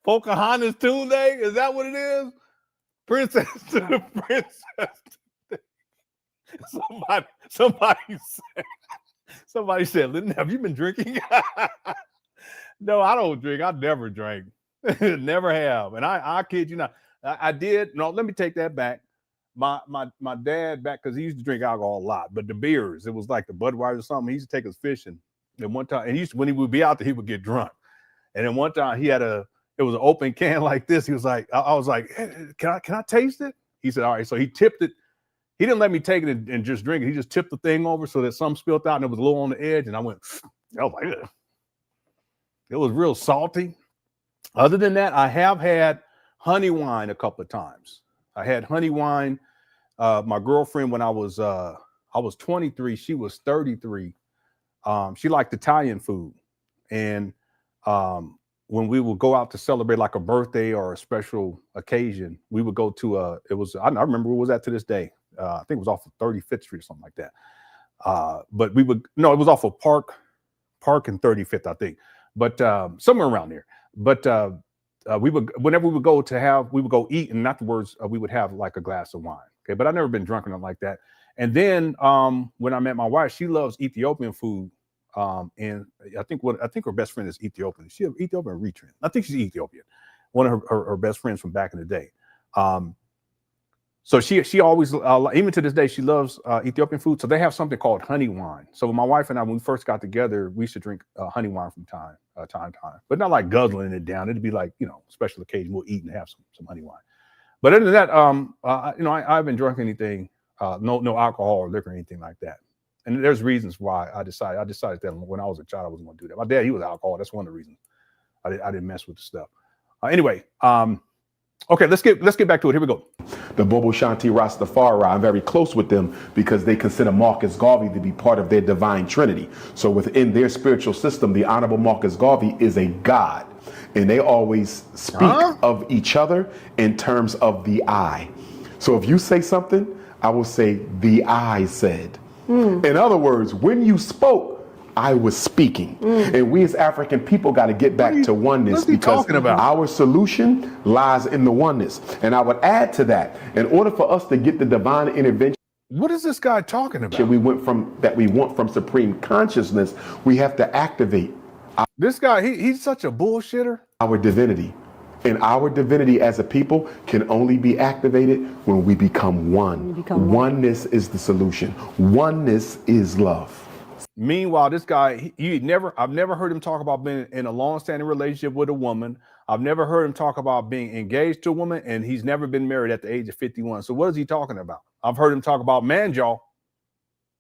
Pocahontas Tuesday? Is that what it is? Princess to the princess. Somebody said, Lenon, have you been drinking? No, I don't drink. I never drank. Never have. And I kid you not. I did. No, let me take that back. My dad back, because he used to drink alcohol a lot, but the beers, it was like the Budweiser or something. He used to take us fishing. And one time, and when he would be out there, he would get drunk. And then one time it was an open can like this. He was like, I was like, hey, can I taste it? He said, all right. So he tipped it. He didn't let me take it and just drink it. He just tipped the thing over so that some spilled out and it was a little on the edge. And I went, I was like, ugh. It was real salty. Other than that, I have had honey wine a couple of times. I had honey wine. My girlfriend, when I was 23, she was 33. She liked Italian food. And when we would go out to celebrate like a birthday or a special occasion, we would go to I remember where it was at to this day. I think it was off of 35th Street or something like that. But it was off of Park and 35th, I think. But somewhere around there. But whenever we would go eat, and afterwards we would have like a glass of wine. Okay, but I've never been drunk or nothing like that. And then when I met my wife, she loves Ethiopian food. And I think her best friend is Ethiopian. Is she Ethiopian or Eritrean? I think she's Ethiopian. One of her best friends from back in the day. So she always, even to this day, she loves Ethiopian food. So they have something called honey wine. So my wife and I, when we first got together, we used to drink honey wine from time to time, but not like guzzling it down. It'd be like, special occasion, we'll eat and have some honey wine. But other than that, I haven't drunk anything, no alcohol or liquor or anything like that. And there's reasons why I decided that when I was a child, I wasn't going to do that. My dad, he was alcoholic. That's one of the reasons I didn't mess with the stuff. Anyway, okay, let's get back to it. Here we go. The Bobo Shanti Rastafari, I'm very close with them because they consider Marcus Garvey to be part of their divine trinity. So within their spiritual system, the Honorable Marcus Garvey is a god. And they always speak of each other in terms of the I. So if you say something, I will say the I said. In other words, when you spoke, I was speaking. And we as African people got to get back to oneness because our solution lies in the oneness. And I would add to that, in order for us to get the divine intervention, what is this guy talking about? We want from supreme consciousness, we have to activate. This guy, he's such a bullshitter. Our divinity. And our divinity as a people can only be activated when we become one. Oneness is the solution. Oneness is love. Meanwhile, this guy, I've never heard him talk about being in a long-standing relationship with a woman. I've never heard him talk about being engaged to a woman, and he's never been married at the age of 51. So what is he talking about? I've heard him talk about man-jaw.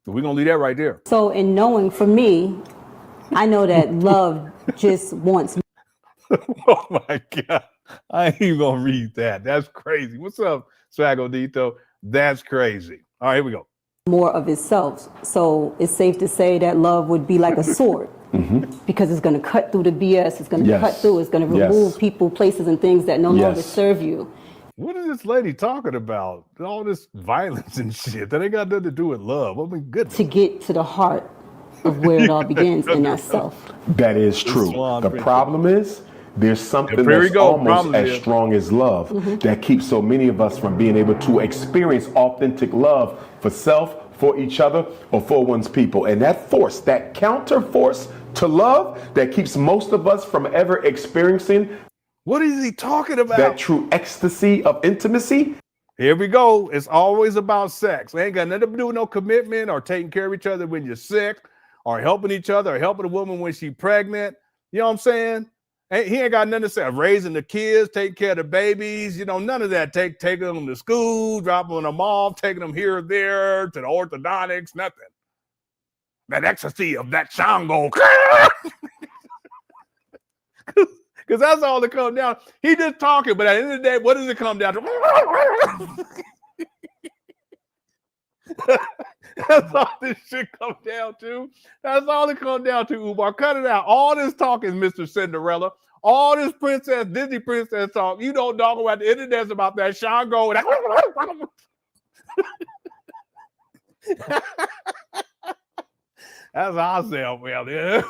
So we're going to leave that right there. So in knowing, for me, I know that love just wants. Oh my God. I ain't even going to read that. That's crazy. What's up, Swagodito? That's crazy. All right, here we go. More of itself. So it's safe to say that love would be like a sword because it's going to cut through the BS. It's going to cut through. It's going to remove people, places, and things that no longer serve you. What is this lady talking about? All this violence and shit. That ain't got nothing to do with love. I mean, goodness. To get to the heart of where it all begins in that self. That is true. The problem is, there's something that's almost as strong as love that keeps so many of us from being able to experience authentic love for self, for each other, or for one's people. And that force, that counter force to love that keeps most of us from ever experiencing. What is he talking about? That true ecstasy of intimacy. Here we go. It's always about sex. It ain't got nothing to do with no commitment or taking care of each other when you're sick or helping each other or helping a woman when she's pregnant. You know what I'm saying? He ain't got nothing to say. Raising the kids, taking care of the babies, none of that. Taking them to school, dropping them off, taking them here or there to the orthodontics, nothing. That ecstasy of that Shango. Because that's all it comes down. He just talking, but at the end of the day, what does it come down to? That's all this shit comes down to. That's all it comes down to, Umar. Cut it out. All this talk is Mr. Cinderella. All this Disney princess talk. You don't talk about the internet about that Shango. That's ourselves, man.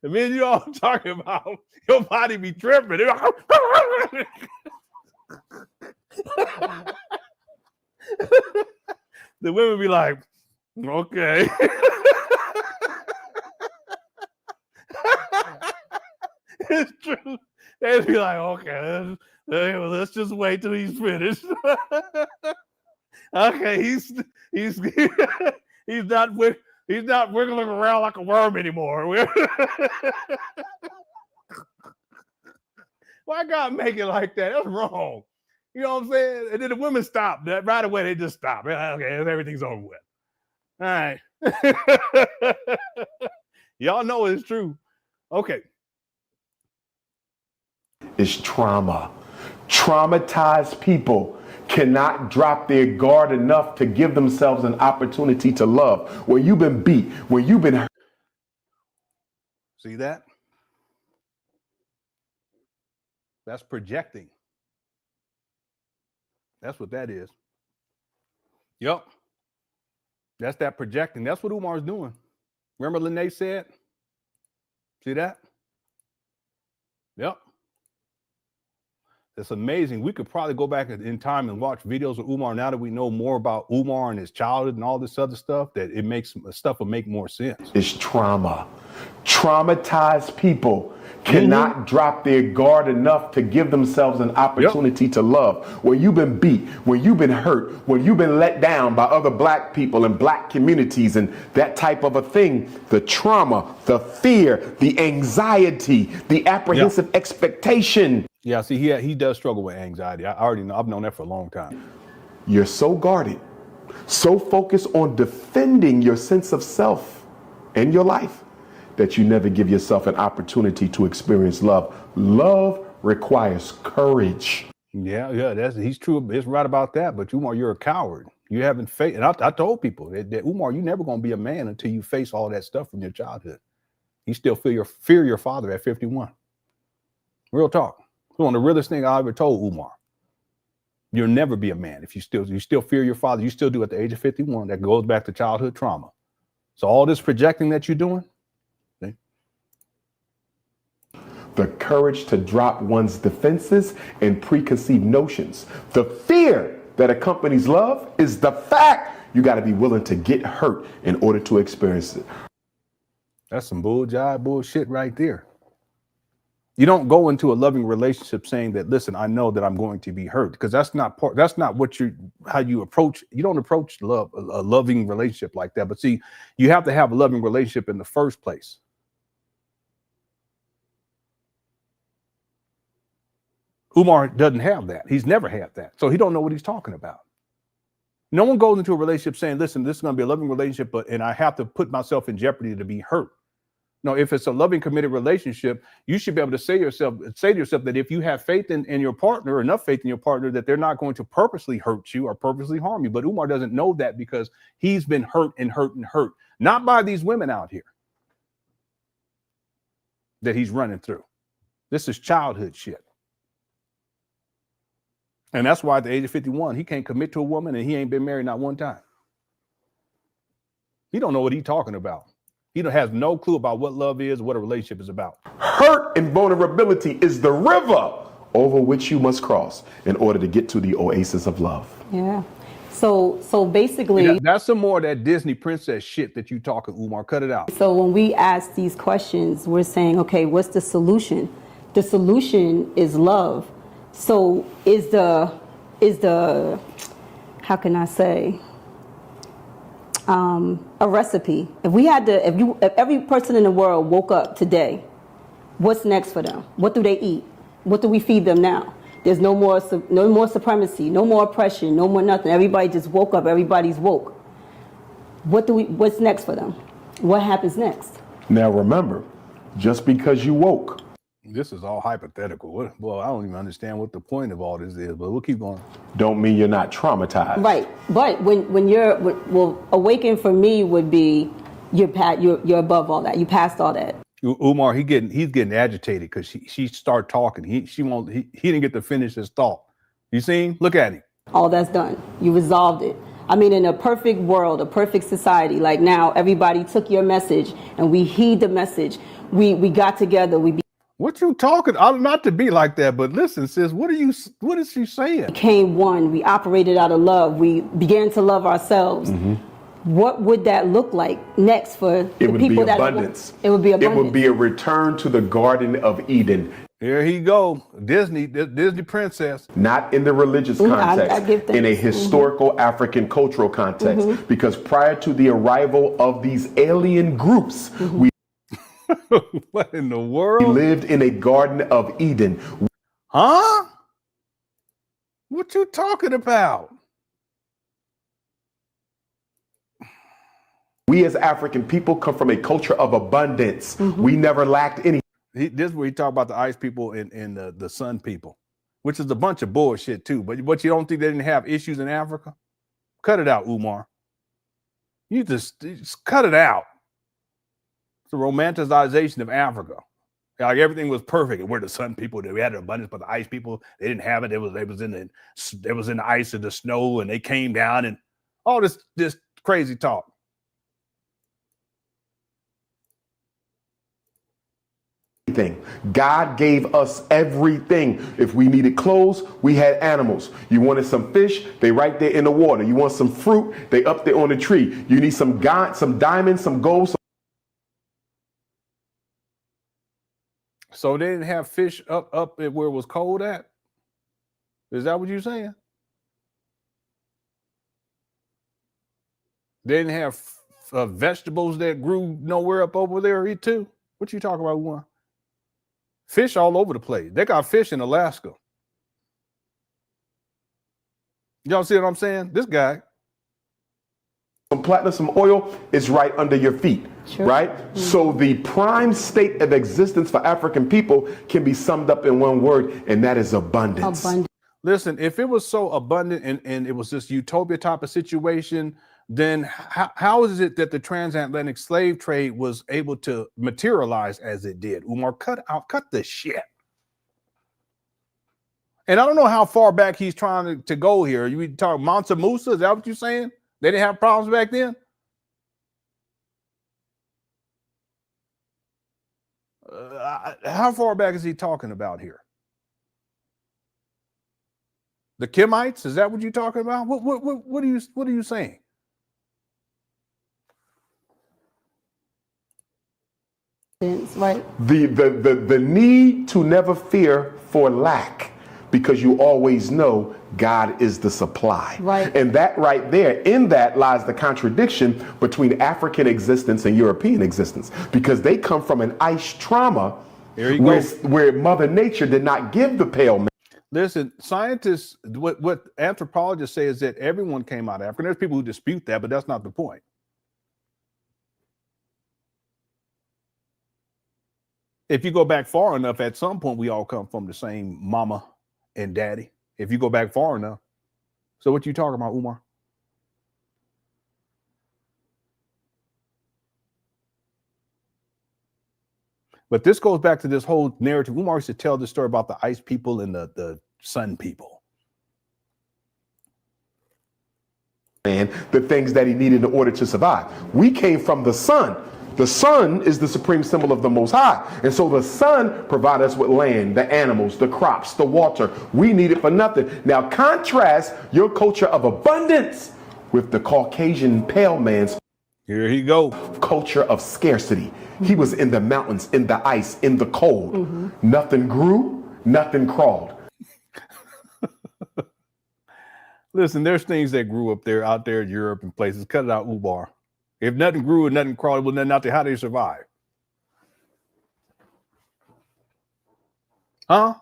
I mean, you all talking about your body be tripping. The women be like, okay. It's true. They'd be like, okay, let's just wait till he's finished. Okay, he's not wiggling around like a worm anymore. Why God make it like that? That's wrong. You know what I'm saying? And then the women stop. That right away, they just stop. Okay, everything's over with. All right. Y'all know it's true. Okay. It's trauma. Traumatized people cannot drop their guard enough to give themselves an opportunity to love. When you've been beat, when you've been hurt. See that? That's projecting. That's what that is. Yep. That's that projecting. That's what Umar's doing. Remember Lenon said? See that? Yep. It's amazing. We could probably go back in time and watch videos of Umar now that we know more about Umar and his childhood and all this other stuff, that it makes stuff will make more sense. It's trauma. Traumatized people cannot drop their guard enough to give themselves an opportunity to love. When you've been beat, when you've been hurt, when you've been let down by other black people and black communities and that type of a thing, the trauma, the fear, the anxiety, the apprehensive expectation. Yeah, see, he does struggle with anxiety. I already know. I've known that for a long time. You're so guarded, so focused on defending your sense of self and your life that you never give yourself an opportunity to experience love. Love requires courage. Yeah, he's true. It's right about that. But Umar, you're a coward. You haven't faced, and I told people that Umar, you're never going to be a man until you face all that stuff from your childhood. You still fear your father at 51. Real talk. It's one of the realest things I ever told Umar. You'll never be a man if you still fear your father. You still do at the age of 51. That goes back to childhood trauma. So all this projecting that you're doing. The courage to drop one's defenses and preconceived notions. The fear that accompanies love is the fact you got to be willing to get hurt in order to experience it. That's some bullshit right there. You don't go into a loving relationship saying that, listen, I know that I'm going to be hurt, because that's not how you approach. You don't approach a loving relationship like that. But see, you have to have a loving relationship in the first place. Umar doesn't have that. He's never had that. So he don't know what he's talking about. No one goes into a relationship saying, listen, this is going to be a loving relationship, and I have to put myself in jeopardy to be hurt. No, if it's a loving, committed relationship, you should be able to say to yourself that if you have faith in your partner, enough faith in your partner, that they're not going to purposely hurt you or purposely harm you. But Umar doesn't know that because he's been hurt and hurt and hurt, not by these women out here that he's running through. This is childhood shit. And that's why at the age of 51, he can't commit to a woman, and he ain't been married not one time. He don't know what he's talking about. He has no clue about what love is, what a relationship is about. Hurt and vulnerability is the river over which you must cross in order to get to the oasis of love. Yeah. So basically, that's some more of that Disney princess shit that you talking, Umar. Cut it out. So when we ask these questions, we're saying, okay, what's the solution? The solution is love. So is the how can I say, a recipe? If every person in the world woke up today, what's next for them? What do they eat? What do we feed them now? There's no more supremacy, no more oppression, no more nothing. Everybody just woke up. Everybody's woke. What's next for them? What happens next? Now remember, just because you woke. This is all hypothetical. Well, I don't even understand what the point of all this is, but we'll keep going. Don't mean you're not traumatized. Right. But when awaken for me would be you're above all that. You passed all that. Umar, he's getting agitated because she started talking. He didn't get to finish his thought. You see him? Look at him. All that's done. You resolved it. I mean, in a perfect world, a perfect society, like now, everybody took your message and we heed the message. We got together. What you talking? Not to be like that, but listen, sis, what is she saying? We became one. We operated out of love. We began to love ourselves. Mm-hmm. What would that look like next for the people that? Abundance. It would be abundance. It would be a return to the Garden of Eden. Here he go, Disney princess. Not in the religious context, in a historical African cultural context. Because prior to the arrival of these alien groups, we what in the world? We lived in a Garden of Eden. Huh? What you talking about? We as African people come from a culture of abundance. We never lacked any. This is where he talk about the ice people and the sun people, which is a bunch of bullshit too. But you don't think they didn't have issues in Africa? Cut it out, Umar. You just cut it out. It's a romanticization of Africa. Like everything was perfect. And we're the sun people. We had an abundance, but the ice people, they didn't have it. It was in the ice and the snow, and they came down and all this crazy talk. God gave us everything. If we needed clothes, we had animals. You wanted some fish, they right there in the water. You want some fruit, they up there on the tree. You need some diamonds, some gold. So they didn't have fish up where it was cold at? Is that what you're saying? They didn't have vegetables that grew nowhere up over there too? What you talking about, one? Fish all over the place. They got fish in Alaska. Y'all see what I'm saying? This guy. Some platinum, some oil is right under your feet, right? So the prime state of existence for African people can be summed up in one word, and that is abundance. Listen, if it was so abundant and it was this utopia type of situation, then how is it that the transatlantic slave trade was able to materialize as it did? Umar, cut the shit. And I don't know how far back he's trying to go here. You talk Mansa Musa, is that what you're saying? They didn't have problems back then? How far back is he talking about here? The Kemites, is that what you're talking about? What are you saying? Right. The need to never fear for lack, because you always know God is the supply. Right. And that right there, in that lies the contradiction between African existence and European existence, because they come from an ice trauma where Mother Nature did not give the pale man. Listen, scientists, what anthropologists say is that everyone came out of Africa. There's people who dispute that, but that's not the point. If you go back far enough, at some point, we all come from the same mama and daddy. If you go back far enough. So what you talking about, Umar? But this goes back to this whole narrative. Umar used to tell the story about the ice people and the sun people. And the things that he needed in order to survive. We came from the sun. The sun is the supreme symbol of the Most High. And so the sun provides us with land, the animals, the crops, the water. We need it for nothing. Now contrast your culture of abundance with the Caucasian pale man's here he go culture of scarcity. He was in the mountains, in the ice, in the cold. Nothing grew, nothing crawled. Listen, there's things that grew out there in Europe and places. Cut it out, Umar. If nothing grew and nothing crawled, well, nothing out there, how do they survive? Huh?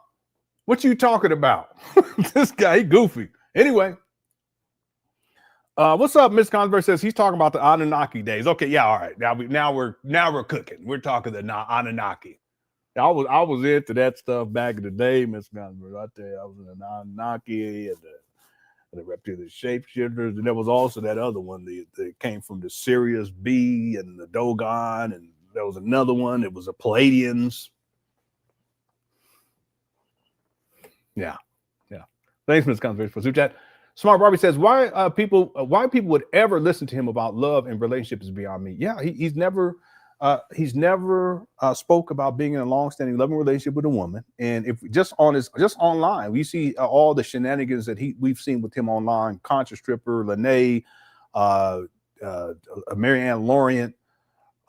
What you talking about? This guy, he goofy. Anyway, what's up? Miss Converse says he's talking about the Anunnaki days. Okay, yeah, all right. Now we're cooking. We're talking the Anunnaki. I was into that stuff back in the day, Miss Converse. I tell you, I was in the Anunnaki and the reptilian shapeshifters, and there was also that other one that came from the Sirius B and the Dogon, and there was another one. It was the Palladians. Yeah. Thanks, Ms. Conversation, for super chat. Smart Barbie says, why people would ever listen to him about love and relationships is beyond me. Yeah, he's never spoke about being in a long-standing loving relationship with a woman. And if just online, we see all the shenanigans that we've seen with him online. Conscious Stripper, Lene, Marianne Lorient,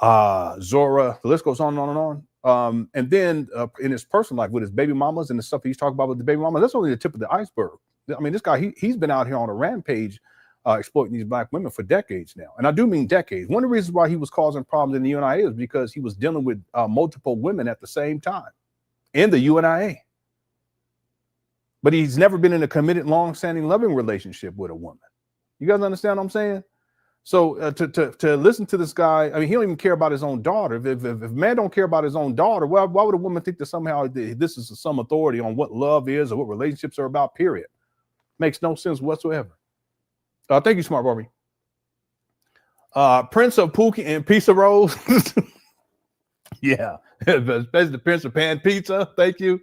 Zora. The list goes on and on and on. And then in his personal life with his baby mamas and the stuff he's talking about with the baby mamas, that's only the tip of the iceberg. I mean, this guy, he's been out here on a rampage exploiting these black women for decades now. And I do mean decades. One of the reasons why he was causing problems in the UNIA is because he was dealing with multiple women at the same time in the UNIA. But he's never been in a committed, long-standing, loving relationship with a woman. You guys understand what I'm saying? So to listen to this guy, I mean, he don't even care about his own daughter. If man don't care about his own daughter, why would a woman think that somehow this is some authority on what love is or what relationships are about, period? Makes no sense whatsoever. Thank you, Smart Barbie. Prince of Pookie and Pizza Rolls. Yeah, especially the Prince of Pan Pizza. Thank you.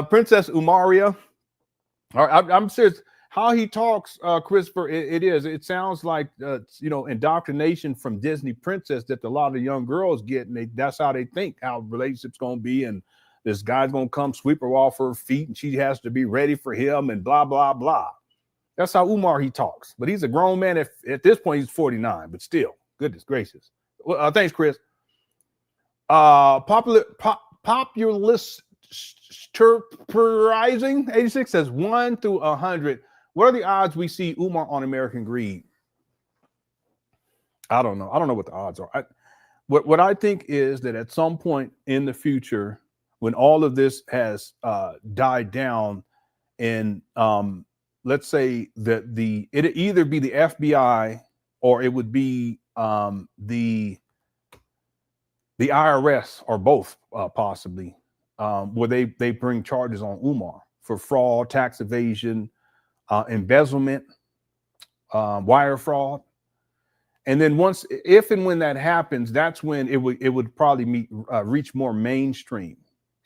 Princess Umaria. All right, I'm serious. How he talks, Christopher, it sounds like, indoctrination from Disney princess that a lot of the young girls get, and that's how they think how relationships going to be, and this guy's going to come sweep her off her feet, and she has to be ready for him, and blah, blah, blah. That's how Umar, he talks. But he's a grown man. At this point, he's 49, but still, goodness gracious. Well, thanks, Chris. Populist Terrorizing 86 says 1 through 100. What are the odds we see Umar on American Greed? I don't know. I don't know what the odds are. What I think is that at some point in the future, when all of this has died down, and let's say that it'd either be the FBI or it would be the IRS, or both possibly, where they bring charges on Umar for fraud, tax evasion, embezzlement, wire fraud. And then if and when that happens, that's when it would probably reach more mainstream.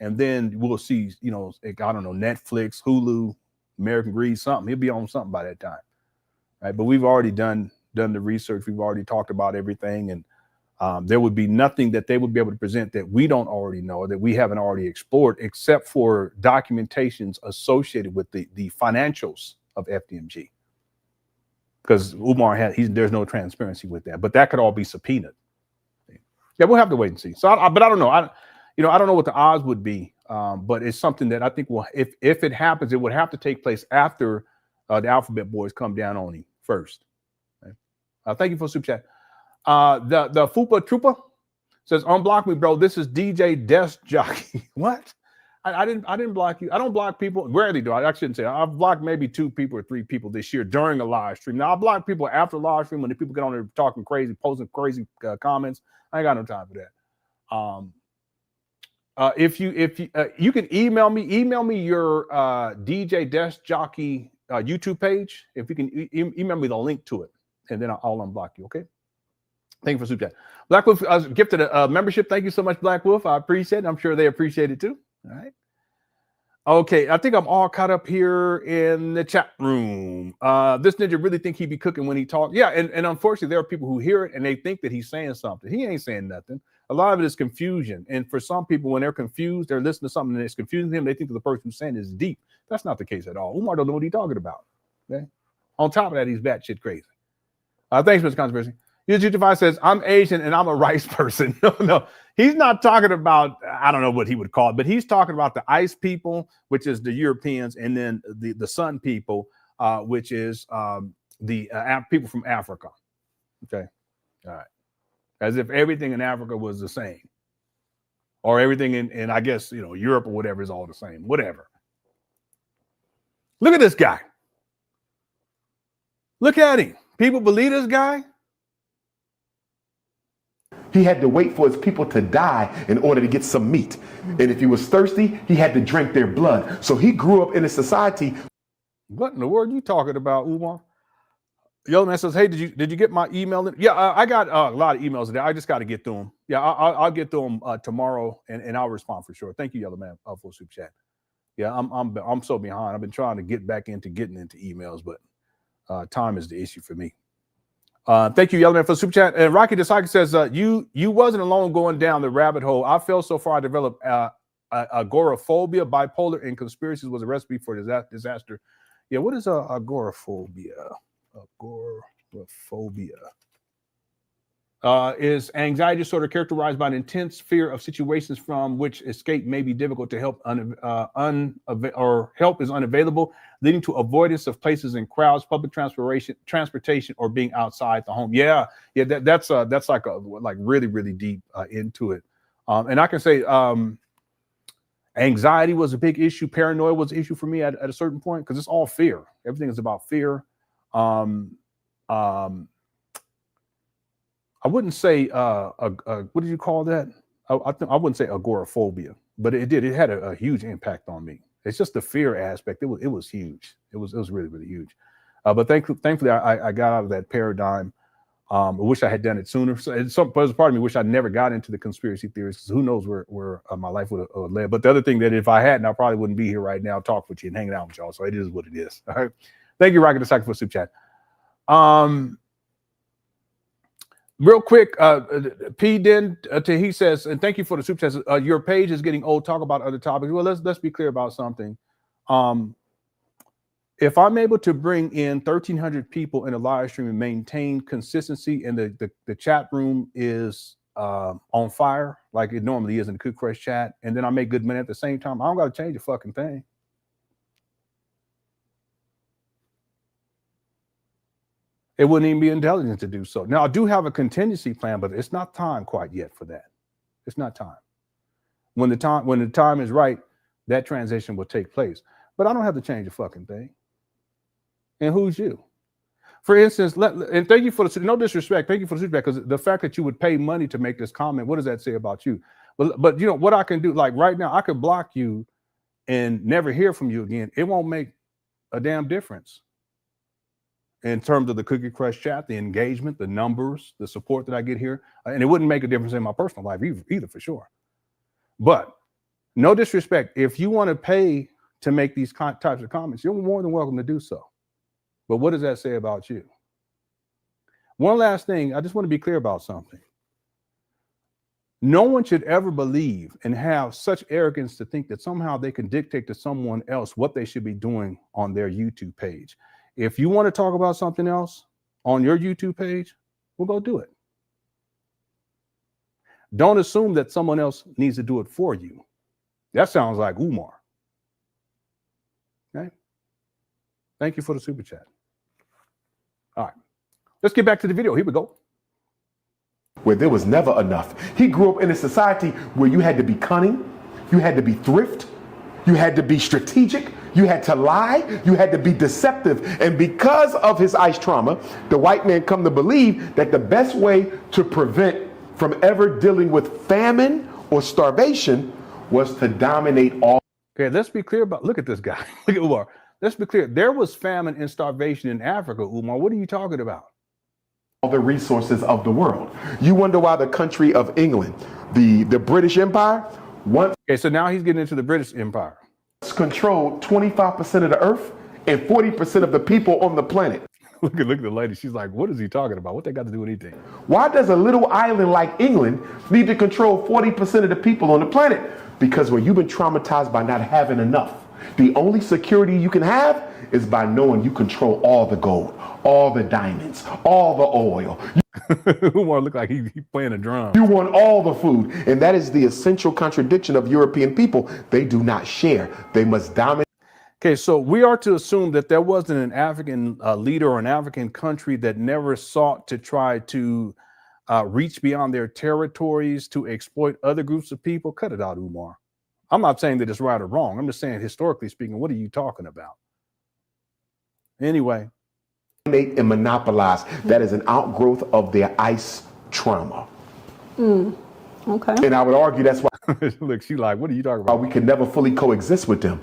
And then we'll see, I don't know, Netflix, Hulu, American Greed, something. He'll be on something by that time, right? But we've already done the research. We've already talked about everything, and there would be nothing that they would be able to present that we don't already know, that we haven't already explored, except for documentations associated with the financials of FDMG. Because Umar there's no transparency with that, but that could all be subpoenaed. Yeah, we'll have to wait and see. So, but I don't know. I don't know what the odds would be, but it's something that I think will, if it happens, it would have to take place after the Alphabet Boys come down on him first. Okay? Thank you for super chat. The Fupa Trooper says, unblock me, bro. This is DJ Desk Jockey. What? I didn't block you. I don't block people. Rarely do I shouldn't say. I've blocked maybe 2 people or 3 people this year during a live stream. Now I block people after a live stream when the people get on there talking crazy, posting crazy comments. I ain't got no time for that. If you can email me your DJ Desk Jockey YouTube page. If you can email me the link to it, and then I'll unblock you. Okay. Thank you for super chat. Black Wolf gifted a membership. Thank you so much, Black Wolf. I appreciate it. I'm sure they appreciate it too. All right. Okay, I think I'm all caught up here in the chat room. This ninja really think he be cooking when he talks. Yeah, and unfortunately, there are people who hear it and they think that he's saying something. He ain't saying nothing. A lot of it is confusion. And for some people, when they're confused, they're listening to something that's confusing them. They think that the person who's saying is deep. That's not the case at all. Umar don't know what he's talking about. Okay. On top of that, he's batshit crazy. Thanks, Mr. Controversy. YouTube says, I'm Asian and I'm a rice person. No, he's not talking about, I don't know what he would call it, but he's talking about the ice people, which is the Europeans, and then the sun people, which is the people from Africa. Okay. All right. As if everything in Africa was the same, or everything in I guess, Europe or whatever is all the same, whatever. Look at this guy. Look at him. People believe this guy. He had to wait for his people to die in order to get some meat. And if he was thirsty, he had to drink their blood. So he grew up in a society. What in the world are you talking about, Umar? Yellow Man says, hey, did you get my email? Yeah, I got a lot of emails today. I just got to get through them. Yeah, I'll get through them tomorrow, and I'll respond for sure. Thank you, Yellow Man, for super chat. Yeah, I'm so behind. I've been trying to get back into getting into emails, but time is the issue for me. Thank you, Yellow Man, for super chat. And Rocky Disaki says, you wasn't alone going down the rabbit hole. I fell so far I developed agoraphobia. Bipolar and conspiracies was a recipe for disaster. Yeah, what is agoraphobia? Agoraphobia. Is anxiety disorder characterized by an intense fear of situations from which escape may be difficult to help or help is unavailable, leading to avoidance of places in crowds, public transportation, or being outside the home. Yeah, that's like really, really deep into it. And I can say anxiety was a big issue. Paranoia was an issue for me at a certain point because it's all fear. Everything is about fear. I wouldn't say what did you call that? I wouldn't say agoraphobia, but it did. It had a huge impact on me. It's just the fear aspect. It was huge. It was really, really huge. But thankfully, I got out of that paradigm. I wish I had done it sooner. So there's a part of me wish I never got into the conspiracy theories, because who knows where my life would have led. But the other thing that if I hadn't, I probably wouldn't be here right now talking with you and hanging out with y'all. So it is what it is. All right. Thank you, Rocket the Cycle, for super chat. Real quick, P. he says, and thank you for the super chat. Your page is getting old. Talk about other topics. Well, let's be clear about something. If I'm able to bring in 1,300 people in a live stream and maintain consistency, and the chat room is on fire like it normally is in the Cook Crush chat, and then I make good money at the same time, I don't got to change a fucking thing. It wouldn't even be intelligent to do so. Now, I do have a contingency plan, but it's not time quite yet for that. It's not time. When the time is right, that transition will take place. But I don't have to change a fucking thing. And who's you? For instance, and thank you for the, no disrespect, thank you for the feedback, because the fact that you would pay money to make this comment, what does that say about you? But you know what I can do, like right now, I could block you and never hear from you again. It won't make a damn difference in terms of the Cookie Crush chat, the engagement, the numbers, the support that I get here. And it wouldn't make a difference in my personal life either, for sure. But no disrespect, if you want to pay to make these types of comments, you're more than welcome to do so. But what does that say about you? One last thing, I just want to be clear about something. No one should ever believe and have such arrogance to think that somehow they can dictate to someone else what they should be doing on their YouTube page. If you want to talk about something else on your YouTube page, we'll go do it. Don't assume that someone else needs to do it for you. That sounds like Umar. Okay? Thank you for the super chat. All right. Let's get back to the video. Here we go. Where there was never enough. He grew up in a society where you had to be cunning, you had to be thrift, you had to be strategic, you had to lie, you had to be deceptive. And because of his ICE trauma, the white man come to believe that the best way to prevent from ever dealing with famine or starvation was to dominate all. Okay, let's be clear about, look at this guy. Look at Umar. Let's be clear. There was famine and starvation in Africa, Umar. What are you talking about? All the resources of the world. You wonder why the country of England, the British Empire, once. Okay, so now he's getting into the British Empire. Controlled 25% of the earth and 40% of the people on the planet. Look at the lady. She's like, what is he talking about? What they got to do with anything? Why does a little island like England need to control 40% of the people on the planet? Because when you've been traumatized by not having enough, the only security you can have is by knowing you control all the gold, all the diamonds, all the oil. Umar look like he playing a drum. You want all the food. And that is the essential contradiction of European people. They do not share. They must dominate. Okay, so we are to assume that there wasn't an African leader or an African country that never sought to try to reach beyond their territories to exploit other groups of people. Cut it out, Umar. I'm not saying that it's right or wrong. I'm just saying, historically speaking, what are you talking about? Anyway. And monopolize. That is an outgrowth of their ICE trauma. Okay. And I would argue that's why. Look, she like, what are you talking about? We can never fully coexist with them.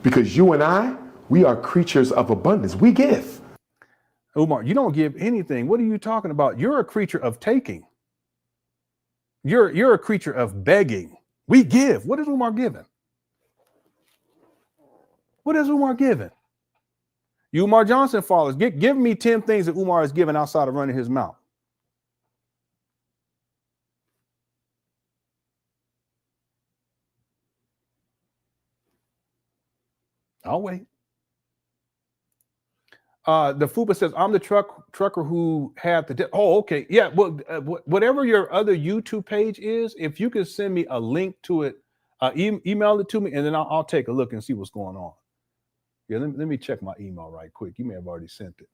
Because you and I, we are creatures of abundance. We give. Umar, you don't give anything. What are you talking about? You're a creature of taking. You're a creature of begging. We give. What is Umar giving? What is Umar giving? You Umar Johnson followers, give me 10 things that Umar is giving outside of running his mouth. I'll wait. The Fuba says, I'm the trucker who had the, oh, okay. Yeah, well, whatever your other YouTube page is, if you can send me a link to it, email it to me, and then I'll take a look and see what's going on. Yeah, let me check my email right quick. You may have already sent it.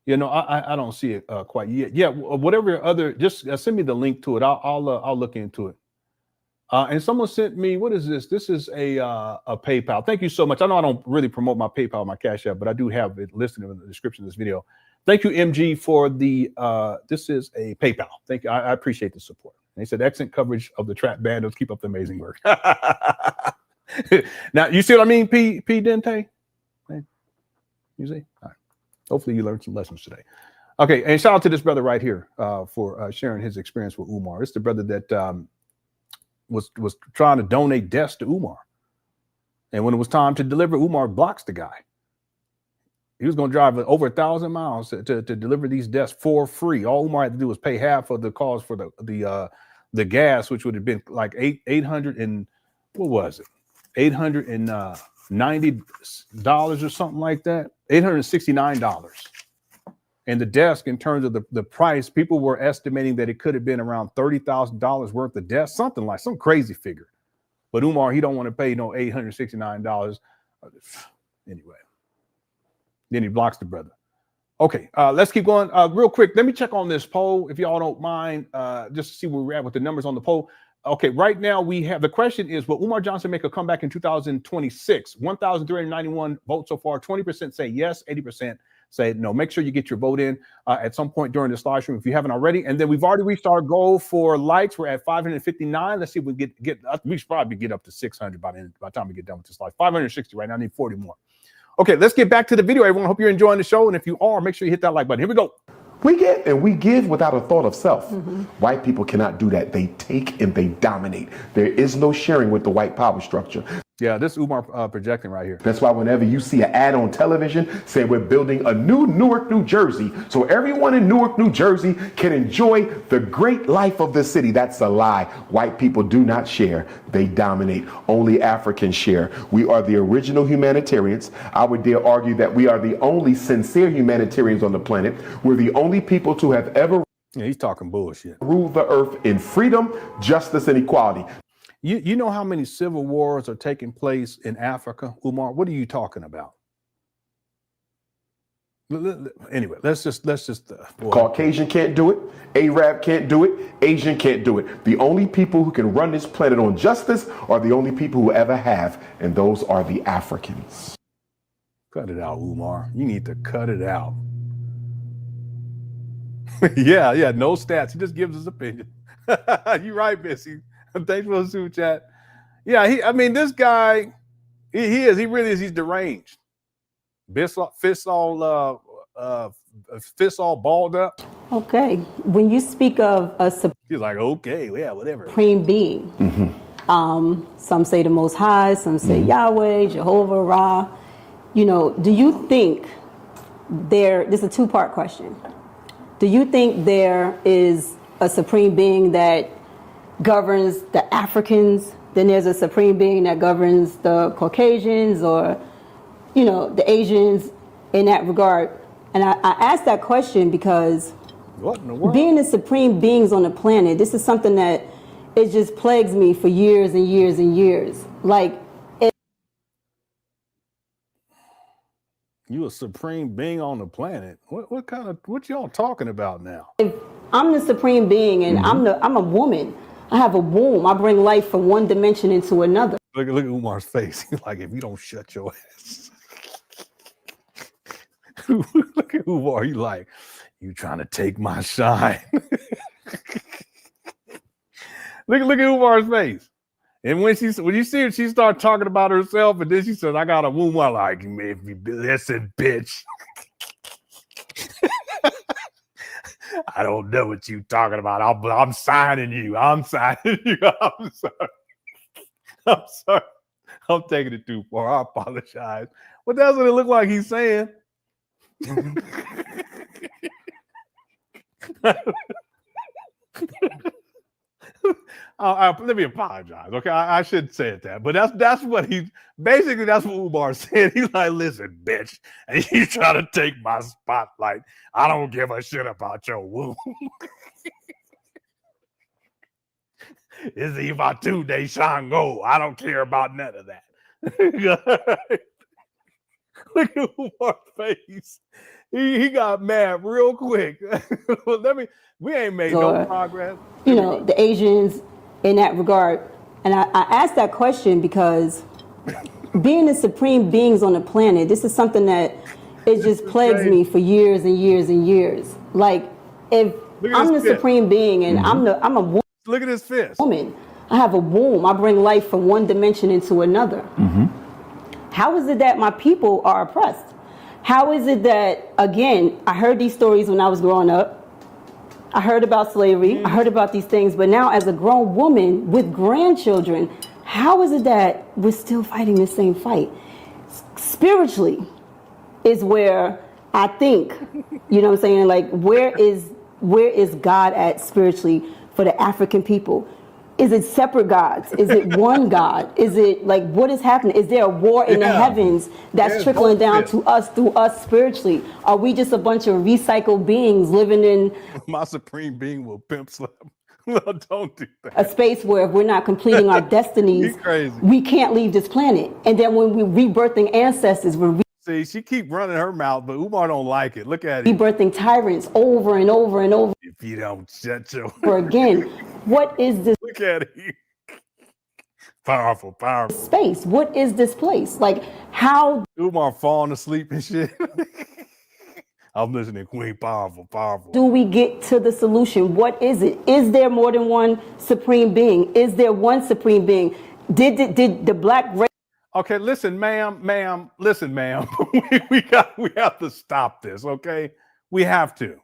You know, I don't see it quite yet. Yeah, whatever your other, just send me the link to it. I'll look into it. And someone sent me, what is this? This is a PayPal. Thank you so much. I know I don't really promote my PayPal, my Cash App, but I do have it listed in the description of this video. Thank you, MG, for the, this is a PayPal. Thank you. I appreciate the support. And they said, excellent coverage of the trap bandos. Keep up the amazing work. Now, you see what I mean, P. Dente? You see? All right. Hopefully you learned some lessons today. Okay, and shout out to this brother right here for sharing his experience with Umar. It's the brother that was trying to donate deaths to Umar. And when it was time to deliver, Umar blocks the guy. He was going to drive over 1,000 miles to deliver these deaths for free. All Umar had to do was pay half of the cost for the gas, which would have been like $800 and what was it? $890 or something like that. $869. And the desk, in terms of the price, people were estimating that it could have been around $30,000 worth of desk, something like some crazy figure. But Umar, he don't want to pay no $869. Anyway, then he blocks the brother. Okay, let's keep going. Real quick, let me check on this poll, if y'all don't mind, just to see where we're at with the numbers on the poll. Okay, right now we have, the question is, will Umar Johnson make a comeback in 2026? 1,391 votes so far. 20% say yes, 80% say no. Make sure you get your vote in at some point during this live stream if you haven't already. And then we've already reached our goal for likes. We're at 559. Let's see if we get we should probably get up to 600 by the time we get done with this live. 560 right now. I need 40 more. Okay, let's get back to the video, everyone. Hope you're enjoying the show. And if you are, make sure you hit that like button. Here we go. We get and we give without a thought of self. White people cannot do that. They take and they dominate. There is no sharing with the white power structure. Yeah, this is Umar projecting right here. That's why whenever you see an ad on television saying we're building a new Newark, New Jersey, so everyone in Newark, New Jersey can enjoy the great life of the city, that's a lie. White people do not share. They dominate. Only Africans share. We are the original humanitarians. I would dare argue that we are the only sincere humanitarians on the planet. We're the only people to have ever he's talking bullshit. Ruled the earth in freedom, justice, and equality. You know how many civil wars are taking place in Africa, Umar? What are you talking about? Anyway, let's just Caucasian can't do it, Arab can't do it, Asian can't do it. The only people who can run this planet on justice are the only people who ever have, and those are the Africans. Cut it out, Umar. You need to cut it out. yeah, no stats. He just gives his opinion. You're right, Missy. Thanks for the super chat. Yeah, I mean, this guy, he really is. He's deranged. Fists all balled up. Okay, when you speak of a he's like, okay, yeah, whatever. Supreme being, some say the Most High, some say Yahweh, Jehovah, Ra. You know, do you think this is a two-part question. Do you think there is a supreme being that governs the Africans, then there's a supreme being that governs the Caucasians or, you know, the Asians in that regard? And I asked that question because what in the world? Being the supreme beings on the planet, this is something that it just plagues me for years and years and years. Like, you a supreme being on the planet? What y'all talking about now? If I'm the supreme being and I'm a woman, I have a womb. I bring life from one dimension into another. Look at Umar's face. He's like, if you don't shut your ass. Look at Umar. He like, you trying to take my shine. look at Umar's face. And when you see her, she starts talking about herself, and then she says, I got a womb. I like, listen, bitch. I don't know what you talking about. I'm signing you. I'm signing you. I'm sorry. I'm sorry. I'm taking it too far. I apologize. But that's what it looked like he's saying. Let me apologize. Okay, I shouldn't say it that, but that's what that's what Umar said. He's like, listen, bitch, and you try to take my spotlight. I don't give a shit about your womb. It's Eva 2-day Shango. I don't care about none of that. Look at Umar's face. He got mad real quick. We ain't made no progress. You know, the Asians in that regard. And I asked that question because being the supreme beings on the planet, this is something that it just plagues me for years and years and years. Like, if I'm the supreme being and I'm a woman. Look at his fist. Woman, I have a womb. I bring life from one dimension into another. How is it that my people are oppressed? How is it that, again, I heard these stories when I was growing up. I heard about slavery. I heard about these things. But now as a grown woman with grandchildren, how is it that we're still fighting the same fight? Spiritually is where I think, you know what I'm saying? Like, where is God at spiritually for the African people? Is it separate gods? Is it one God? Is it like, what is happening? Is there a war in the heavens that's trickling down to us through us spiritually? Are we just a bunch of recycled beings living in my supreme being will pimp slap? No, don't do that. A space where if we're not completing our destinies, we can't leave this planet. And then when we're rebirthing ancestors, we're see, she keep running her mouth, but Umar don't like it. Look at it. Rebirthing tyrants over and over and over. If you don't shut your again, what is this? Look at it. Powerful. Space. What is this place? Like, how? Umar falling asleep and shit. I'm listening, Queen. Powerful. Do we get to the solution? What is it? Is there more than one supreme being? Is there one supreme being? Did the black race? Okay, listen, ma'am. Listen, ma'am. we have to stop this. Okay, we have to.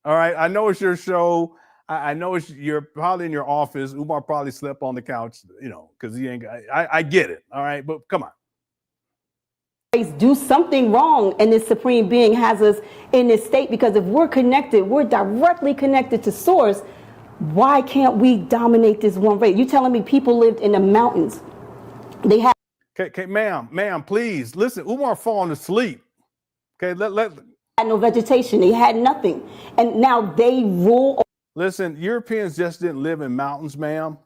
All right. I know it's your show. I know you're probably in your office. Umar probably slept on the couch, you know, because he ain't. I get it. All right, but come on. Do something wrong, and this supreme being has us in this state, because if we're connected, we're directly connected to source. Why can't we dominate this one race? You telling me people lived in the mountains? They had. Okay, ma'am, please listen. Umar falling asleep. Okay, let had no vegetation. They had nothing, and now they rule. Listen, Europeans just didn't live in mountains, ma'am.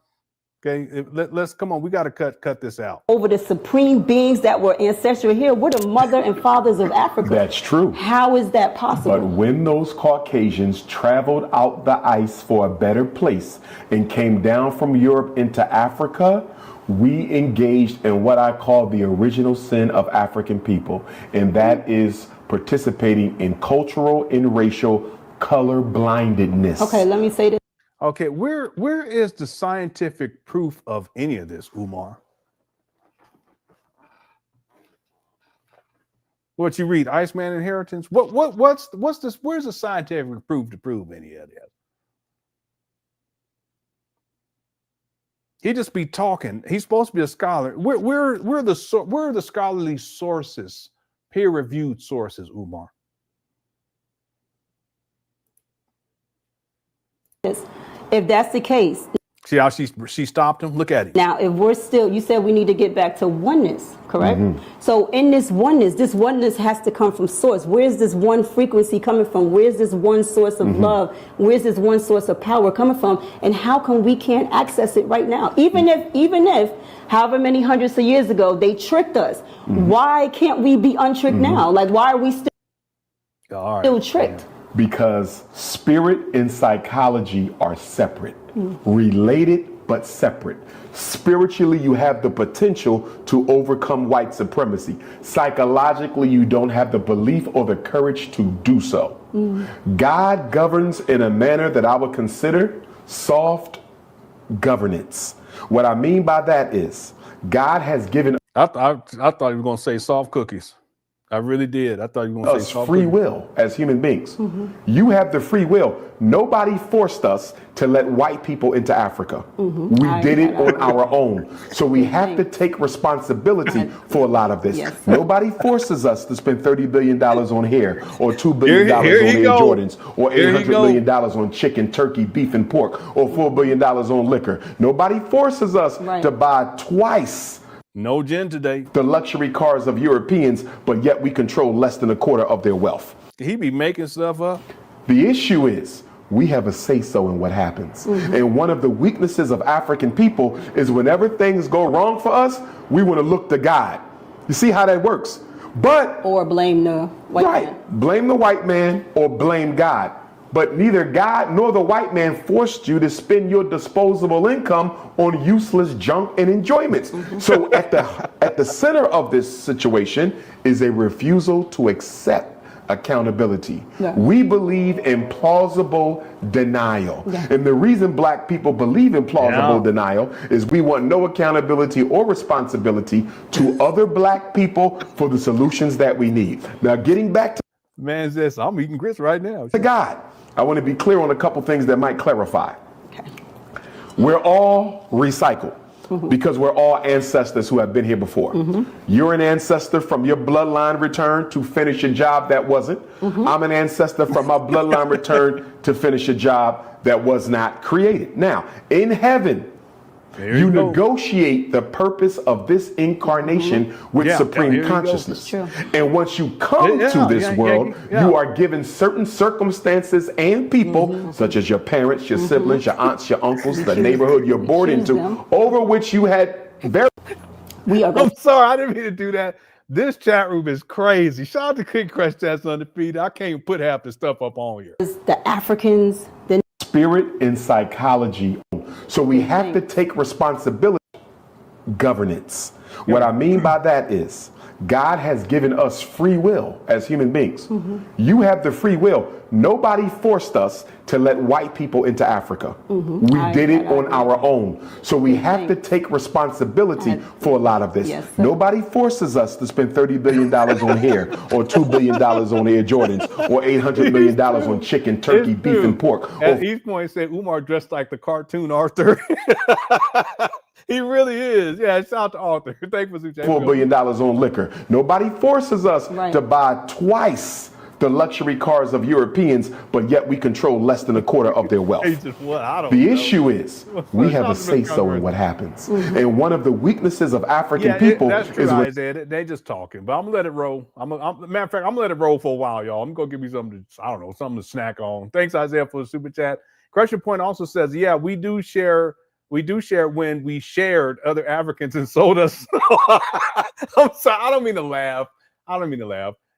Okay, let's come on. We got to cut this out. Over the supreme beings that were ancestral here. We're the mother and fathers of Africa. That's true. How is that possible? But when those Caucasians traveled out the ice for a better place and came down from Europe into Africa, we engaged in what I call the original sin of African people, and that is participating in cultural and racial color blindedness. Okay, let me say this. Okay, where is the scientific proof of any of this, Umar? What you read, Iceman Inheritance? What's this? Where's the scientific proof to prove any of this? He just be talking. He's supposed to be a scholar. Where are the scholarly sources, peer-reviewed sources, Umar? If that's the case. See how she stopped him? Look at it. Now, if we're still, you said we need to get back to oneness, correct? So in this oneness has to come from source. Where's this one frequency coming from? Where's this one source of love? Where's this one source of power coming from? And how come we can't access it right now? Even if however many hundreds of years ago they tricked us, why can't we be untricked now? Like, why are we still tricked? Because spirit and psychology are separate, related but separate. Spiritually, you have the potential to overcome white supremacy. Psychologically, you don't have the belief or the courage to do so. God governs in a manner that I would consider soft governance. What I mean by that is God has given. I thought you were going to say soft cookies. I really did. I thought you were going to say us free will as human beings. You have the free will. Nobody forced us to let white people into Africa. We did it on our own. So we have to take responsibility for a lot of this. Nobody forces us to spend $30 billion on hair, or $2 billion on Air Jordans, or $800 million on chicken, turkey, beef, and pork, or $4 billion on liquor. Nobody forces us to buy twice no gin today the luxury cars of Europeans, but yet we control less than a quarter of their wealth. He be making stuff up. The issue is we have a say-so in what happens. And one of the weaknesses of African people is whenever things go wrong for us, we want to look to God. You see how that works? Or blame the white man. Blame the white man or blame God. But neither God nor the white man forced you to spend your disposable income on useless junk and enjoyments. So at the center of this situation is a refusal to accept accountability. We believe in plausible denial. And the reason black people believe in plausible denial is we want no accountability or responsibility to other black people for the solutions that we need. Now, getting back to man says, I'm eating grits right now. To God, I want to be clear on a couple things that might clarify. We're all recycled. Because we're all ancestors who have been here before. You're an ancestor from your bloodline return to finish a job that wasn't. I'm an ancestor from my bloodline return to finish a job that was not created. Now, in heaven, you negotiate the purpose of this incarnation with supreme consciousness. And once you come to this world, you are given certain circumstances and people, such as your parents, your siblings, your aunts, your uncles, the neighborhood you're born into, over which you had very... I'm sorry, I didn't mean to do that. This chat room is crazy. Shout out to King Crush That's Undefeated. I can't even put half the stuff up on here. The Africans, the spirit and psychology. So we have to take responsibility. Governance. What I mean by that is God has given us free will as human beings. You have the free will. Nobody forced us to let white people into Africa. We did it on our own. So we have to take responsibility for a lot of this. Nobody forces us to spend $30 billion on hair, or $2 billion on Air Jordans, or $800 million on chicken, turkey, beef, and pork. At East Point said Umar dressed like the cartoon Arthur. He really is. Yeah, shout out to Arthur. Thank you for $4 billion on liquor. Nobody forces us to buy twice the luxury cars of Europeans, but yet we control less than a quarter of their wealth. The issue is we have a say-so in what happens. And one of the weaknesses of African people that's true, is Isaiah. They just talking, but I'm gonna let it roll. Matter of fact, I'm gonna let it roll for a while, y'all. I'm gonna give you something to, something to snack on. Thanks, Isaiah, for the super chat. Question Point also says, yeah, we do share when we shared other Africans and sold us. I'm sorry, I don't mean to laugh.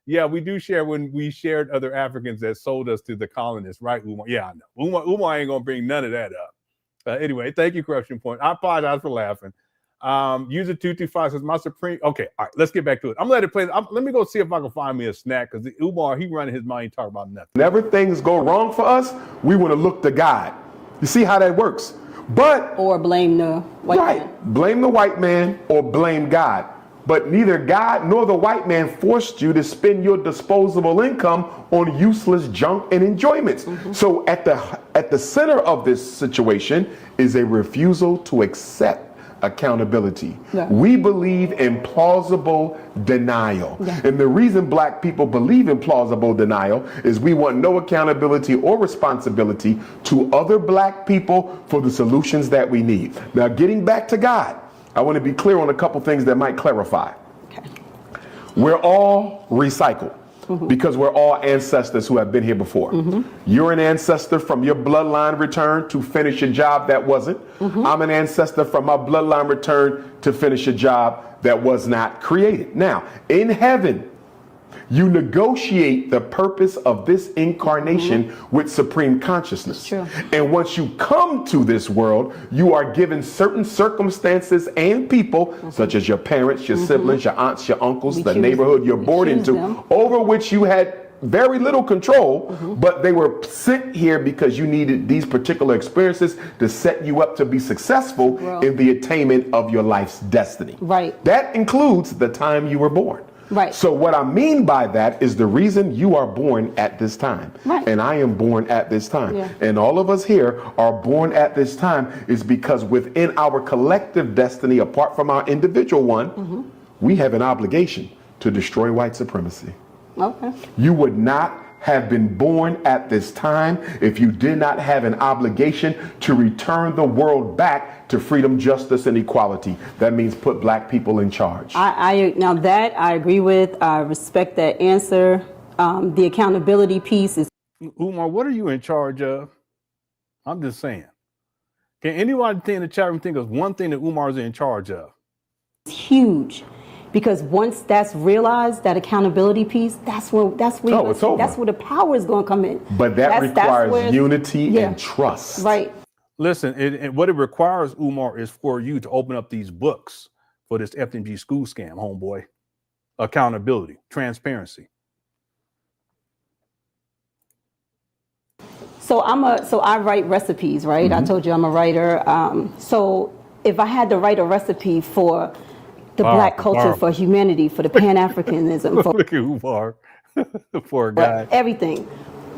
Yeah, we do share when we shared other Africans that sold us to the colonists, right, Umar? Yeah, I know. Umar ain't gonna bring none of that up. Anyway, thank you, Corruption Point. I apologize for laughing. User 225 says my supreme. Okay, all right, let's get back to it. I'm gonna let it play. Let me go see if I can find me a snack, because Umar, he running his mind, talk about nothing. Whenever things go wrong for us, we want to look to God. You see how that works? Or blame the white man. Blame the white man or blame God. But neither God nor the white man forced you to spend your disposable income on useless junk and enjoyments. So at the center of this situation is a refusal to accept accountability. We believe in plausible denial. And the reason black people believe in plausible denial is we want no accountability or responsibility to other black people for the solutions that we need. Now, getting back to God, I want to be clear on a couple things that might clarify. We're all recycled. Because we're all ancestors who have been here before. You're an ancestor from your bloodline return to finish a job that wasn't. I'm an ancestor from my bloodline return to finish a job that was not created. Now, in heaven, you negotiate the purpose of this incarnation with supreme consciousness. And once you come to this world, you are given certain circumstances and people, such as your parents, your siblings, your aunts, your uncles, the neighborhood you're born into, over which you had very little control, but they were sent here because you needed these particular experiences to set you up to be successful in the attainment of your life's destiny. That includes the time you were born. Right. So what I mean by that is the reason you are born at this time. Right. And I am born at this time. Yeah. And all of us here are born at this time is because within our collective destiny, apart from our individual one, we have an obligation to destroy white supremacy. Okay. You would not have been born at this time if you did not have an obligation to return the world back to freedom, justice, and equality. That means put black people in charge. Now that I agree with, I respect that answer. The accountability piece is. Umar, what are you in charge of? I'm just saying. Can anyone in the chat room think of one thing that Umar is in charge of? Huge. Because once that's realized, that accountability piece, that's where that's where the power is going to come in. But that requires unity and trust. Right. Listen, and what it requires, Umar, is for you to open up these books for this FDMG school scam, homeboy. Accountability, transparency. So I write recipes, right? I told you I'm a writer. So if I had to write a recipe for the black culture, for humanity, for the Pan Africanism, for look at Umar, poor guy. Everything.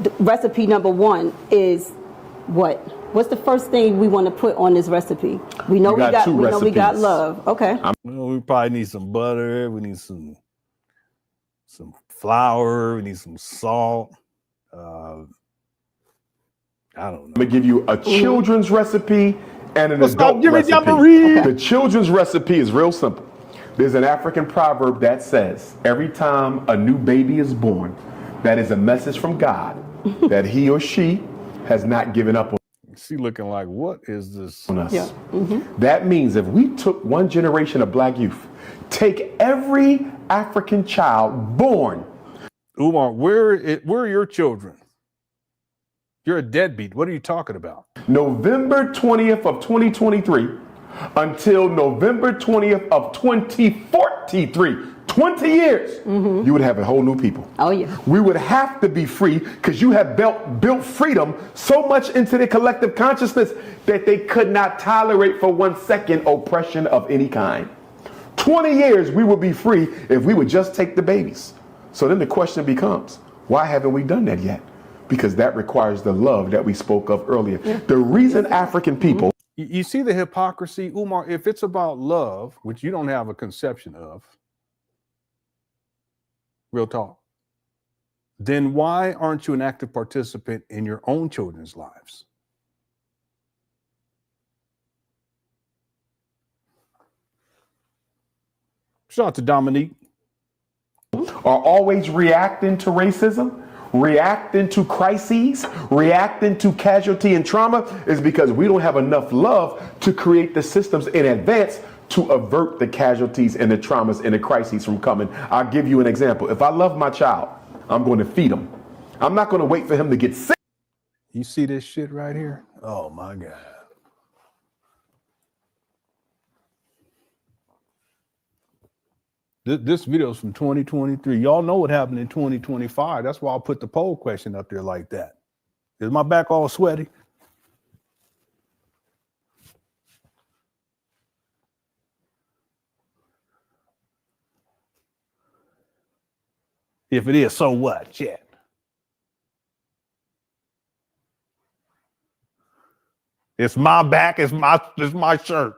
The recipe number one is what? What's the first thing we want to put on this recipe? We know we got love. Okay. We probably need some butter. We need some flour. We need some salt. I don't know. I'm gonna give you a children's recipe and an adult recipe. The children's recipe is real simple. There's an African proverb that says, every time a new baby is born, that is a message from God that he or she has not given up on. She looking like, what is this? On us. Yeah. That means if we took one generation of black youth, take every African child born. Umar, where are your children? You're a deadbeat. What are you talking about? November 20th of 2023 until November 20th of 2043, 20 years, you would have a whole new people. Oh, yeah. We would have to be free because you have built freedom so much into their collective consciousness that they could not tolerate for 1 second oppression of any kind. 20 years we would be free if we would just take the babies. So then the question becomes, why haven't we done that yet? Because that requires the love that we spoke of earlier. Yeah. The reason African people... You see the hypocrisy, Umar, if it's about love, which you don't have a conception of, real talk, then why aren't you an active participant in your own children's lives? Shout out to Dominique. Are always reacting to racism, reacting to crises, reacting to casualty and trauma is because we don't have enough love to create the systems in advance to avert the casualties and the traumas and the crises from coming. I'll give you an example. If I love my child, I'm going to feed him. I'm not going to wait for him to get sick. You see this shit right here? Oh my God. This video is from 2023. Y'all know what happened in 2025. That's why I'll put the poll question up there like that. Is my back all sweaty? If it is, so what? Chat. It's my back, it's my shirt.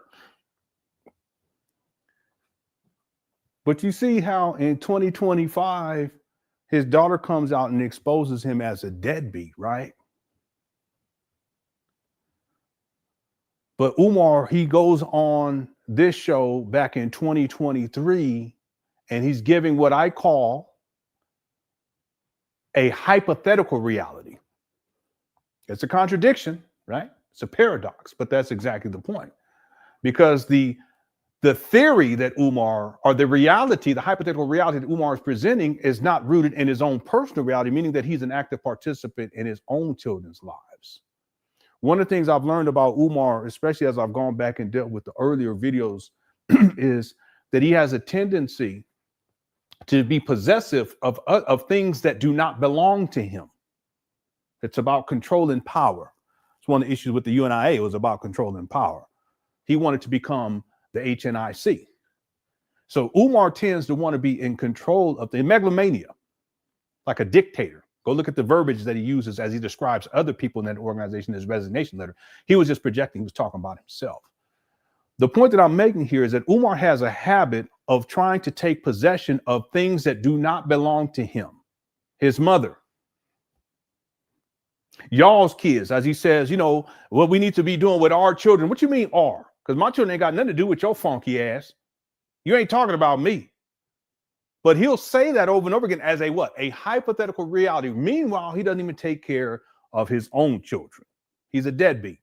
But you see how in 2025, his daughter comes out and exposes him as a deadbeat, right? But Umar, he goes on this show back in 2023, and he's giving what I call a hypothetical reality. It's a contradiction, right? It's a paradox, but that's exactly the point. Because the theory that Umar, or the reality, the hypothetical reality that Umar is presenting is not rooted in his own personal reality, meaning that he's an active participant in his own children's lives. One of the things I've learned about Umar, especially as I've gone back and dealt with the earlier videos, is that he has a tendency to be possessive of things that do not belong to him. It's about control and power. It's one of the issues with the UNIA. It was about control and power. He wanted to become the HNIC. So Umar tends to want to be in control of the megalomania, like a dictator. Go look at the verbiage that he uses as he describes other people in that organization in his resignation letter. He was just projecting, he was talking about himself. The point that I'm making here is that Umar has a habit of trying to take possession of things that do not belong to him. His mother, y'all's kids, as he says, you know, what we need to be doing with our children. What you mean our? Because my children ain't got nothing to do with your funky ass. You ain't talking about me. But he'll say that over and over again as a what? A hypothetical reality. Meanwhile, he doesn't even take care of his own children. He's a deadbeat.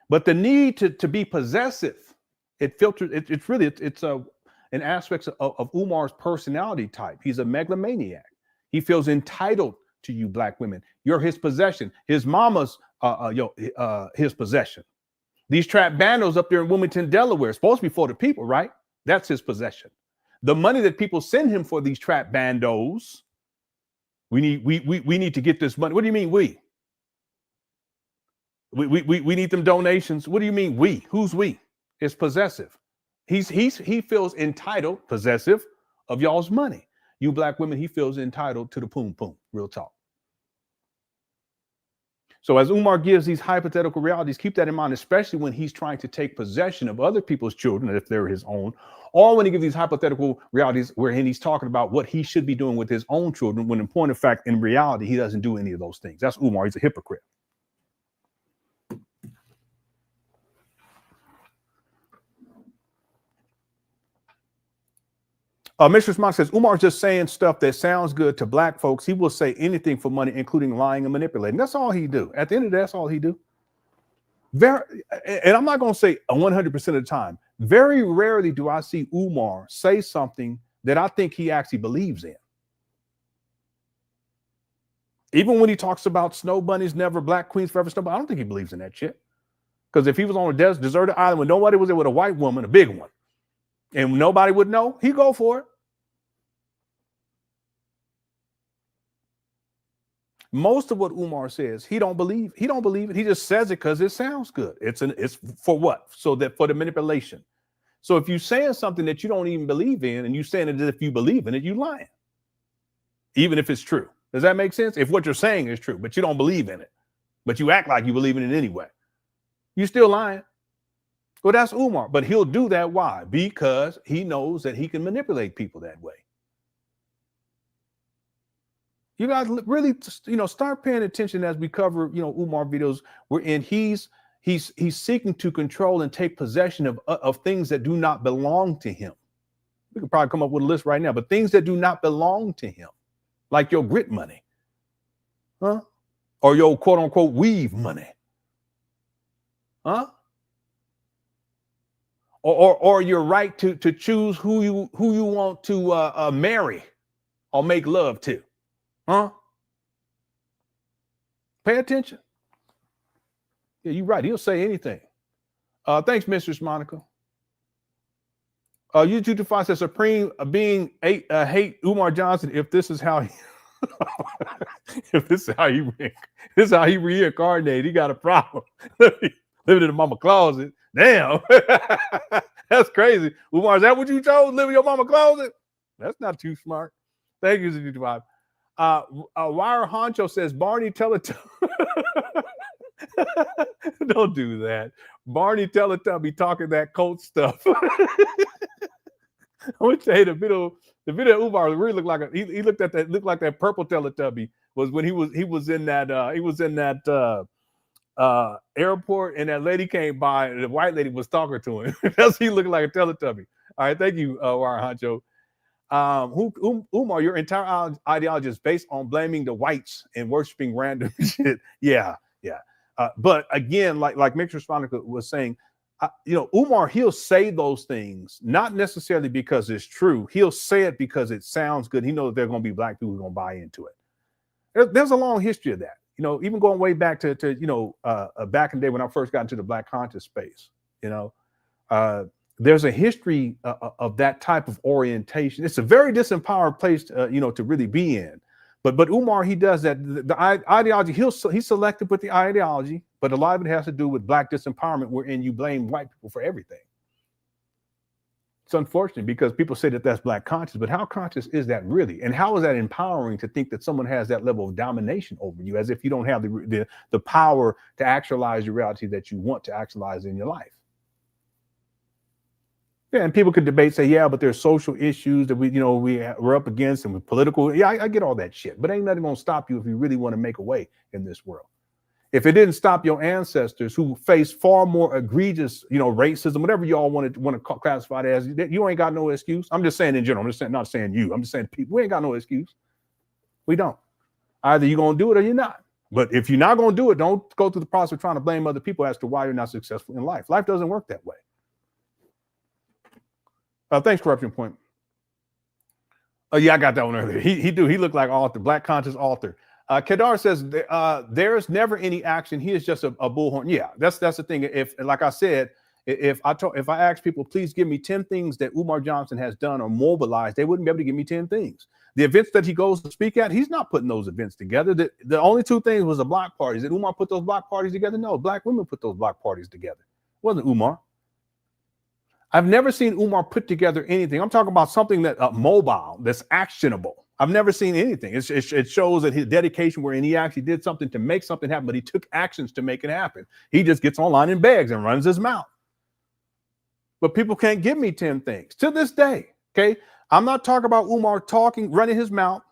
But the need to be possessive, it filters. It's really an aspect of Umar's personality type. He's a megalomaniac. He feels entitled to you, black women. You're his possession. His mama's his possession. These trap bandos up there in Wilmington, Delaware, supposed to be for the people, right? That's his possession. The money that people send him for these trap bandos, we need to get this money. What do you mean we? We need them donations. What do you mean we? Who's we? It's possessive. He feels entitled, possessive of y'all's money. You black women, he feels entitled to the poom poom. Real talk. So as Umar gives these hypothetical realities, keep that in mind, especially when he's trying to take possession of other people's children, if they're his own, or when he gives these hypothetical realities wherein he's talking about what he should be doing with his own children, when in point of fact, in reality, he doesn't do any of those things. That's Umar. He's a hypocrite. Mr. Smock says, Umar's just saying stuff that sounds good to black folks. He will say anything for money, including lying and manipulating. That's all he do. At the end of the day, that's all he do. And I'm not going to say 100% of the time. Very rarely do I see Umar say something that I think he actually believes in. Even when he talks about snow bunnies, never black queens forever snow bunnies, I don't think he believes in that shit. Because if he was on a deserted island when nobody was there with a white woman, a big one, and nobody would know, he'd go for it. Most of what Umar says, he don't believe. He don't believe it. He just says it because it sounds good. It's for what? So that for the manipulation. So if you're saying something that you don't even believe in, and you're saying it as if you believe in it, you're lying. Even if it's true. Does that make sense? If what you're saying is true, but you don't believe in it, but you act like you believe in it anyway, you're still lying. Well, that's Umar. But he'll do that. Why? Because he knows that he can manipulate people that way. You guys really, start paying attention as we cover, Umar videos wherein he's seeking to control and take possession of things that do not belong to him. We could probably come up with a list right now, but things that do not belong to him, like your grit money, huh? Or your quote unquote weave money, huh? Or your right to choose who you want to marry or make love to. Huh? Pay attention. Yeah, you're right. He'll say anything. Thanks, Mistress Monica. U225 says Supreme being hate Umar Johnson if this is how he this is how he reincarnated. He got a problem. Living in the mama closet. Damn. That's crazy. Umar, is that what you chose? Live in your mama closet? That's not too smart. Thank you, U225. Wire Honcho says Barney Teletubby. Don't do that. Barney Teletubby talking that cult stuff. I want to tell you the video of Umar really looked like he looked like that purple Teletubby was when he was in that airport and that lady came by and the white lady was talking to him. That's he looking like a Teletubby. All right, thank you, Wire Honcho. Umar, your entire ideology is based on blaming the whites and worshiping random shit. Yeah. But again, like Mr. Sponica was saying, Umar, he'll say those things, not necessarily because it's true. He'll say it because it sounds good. He knows there are going to be black people who are going to buy into it. There's a long history of that. Even going way back to back in the day when I first got into the black conscious space, there's a history of that type of orientation. It's a very disempowered place, to really be in. But Umar, he does that. The ideology, he's selective with the ideology, but a lot of it has to do with black disempowerment, wherein you blame white people for everything. It's unfortunate because people say that that's black conscious, but how conscious is that really? And how is that empowering to think that someone has that level of domination over you, as if you don't have the power to actualize the reality that you want to actualize in your life? Yeah, and people could debate, say, yeah, but there's social issues that we're up against, and with political. Yeah, I get all that shit, but ain't nothing gonna stop you if you really want to make a way in this world. If it didn't stop your ancestors who faced far more egregious, racism, whatever y'all want to classify it as, you ain't got no excuse. I'm just saying in general. I'm just saying, not saying you. I'm just saying people. We ain't got no excuse. We don't. Either you're gonna do it or you're not. But if you're not gonna do it, don't go through the process of trying to blame other people as to why you're not successful in life. Life doesn't work that way. Thanks, Corruption Point. Oh yeah, I got that one earlier. He looked like author, black conscious author. Kedar says there's never any action. He is just a bullhorn. Yeah, that's the thing. If, like I said, if I ask people, please give me 10 things that Umar Johnson has done or mobilized, they wouldn't be able to give me 10 things. The events that he goes to speak at, he's not putting those events together. The only 2 things was the block parties. Did Umar put those block parties together? No, black women put those block parties together. It wasn't Umar. I've never seen Umar put together anything. I'm talking about something that mobile, that's actionable. I've never seen anything. It shows that his dedication, wherein he actually did something to make something happen, but he took actions to make it happen. He just gets online and begs and runs his mouth. But people can't give me 10 things to this day. Okay, I'm not talking about Umar talking, running his mouth,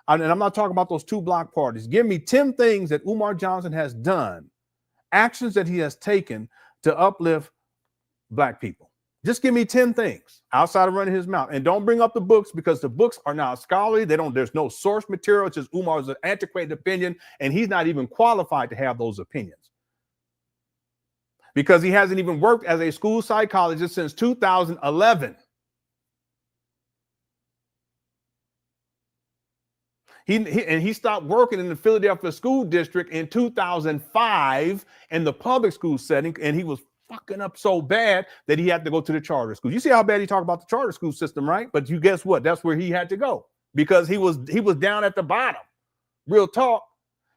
and I'm not talking about those 2 block parties. Give me 10 things that Umar Johnson has done, actions that he has taken to uplift black people. Just give me 10 things outside of running his mouth, and don't bring up the books, because the books are not scholarly. There's no source material. It's just Umar's antiquated opinion, and he's not even qualified to have those opinions because he hasn't even worked as a school psychologist since 2011. He stopped working in the Philadelphia school district in 2005 in the public school setting, and he was fucking up so bad that he had to go to the charter school. You see how bad he talked about the charter school system, right? But you guess what? That's where he had to go because he was down at the bottom. Real talk.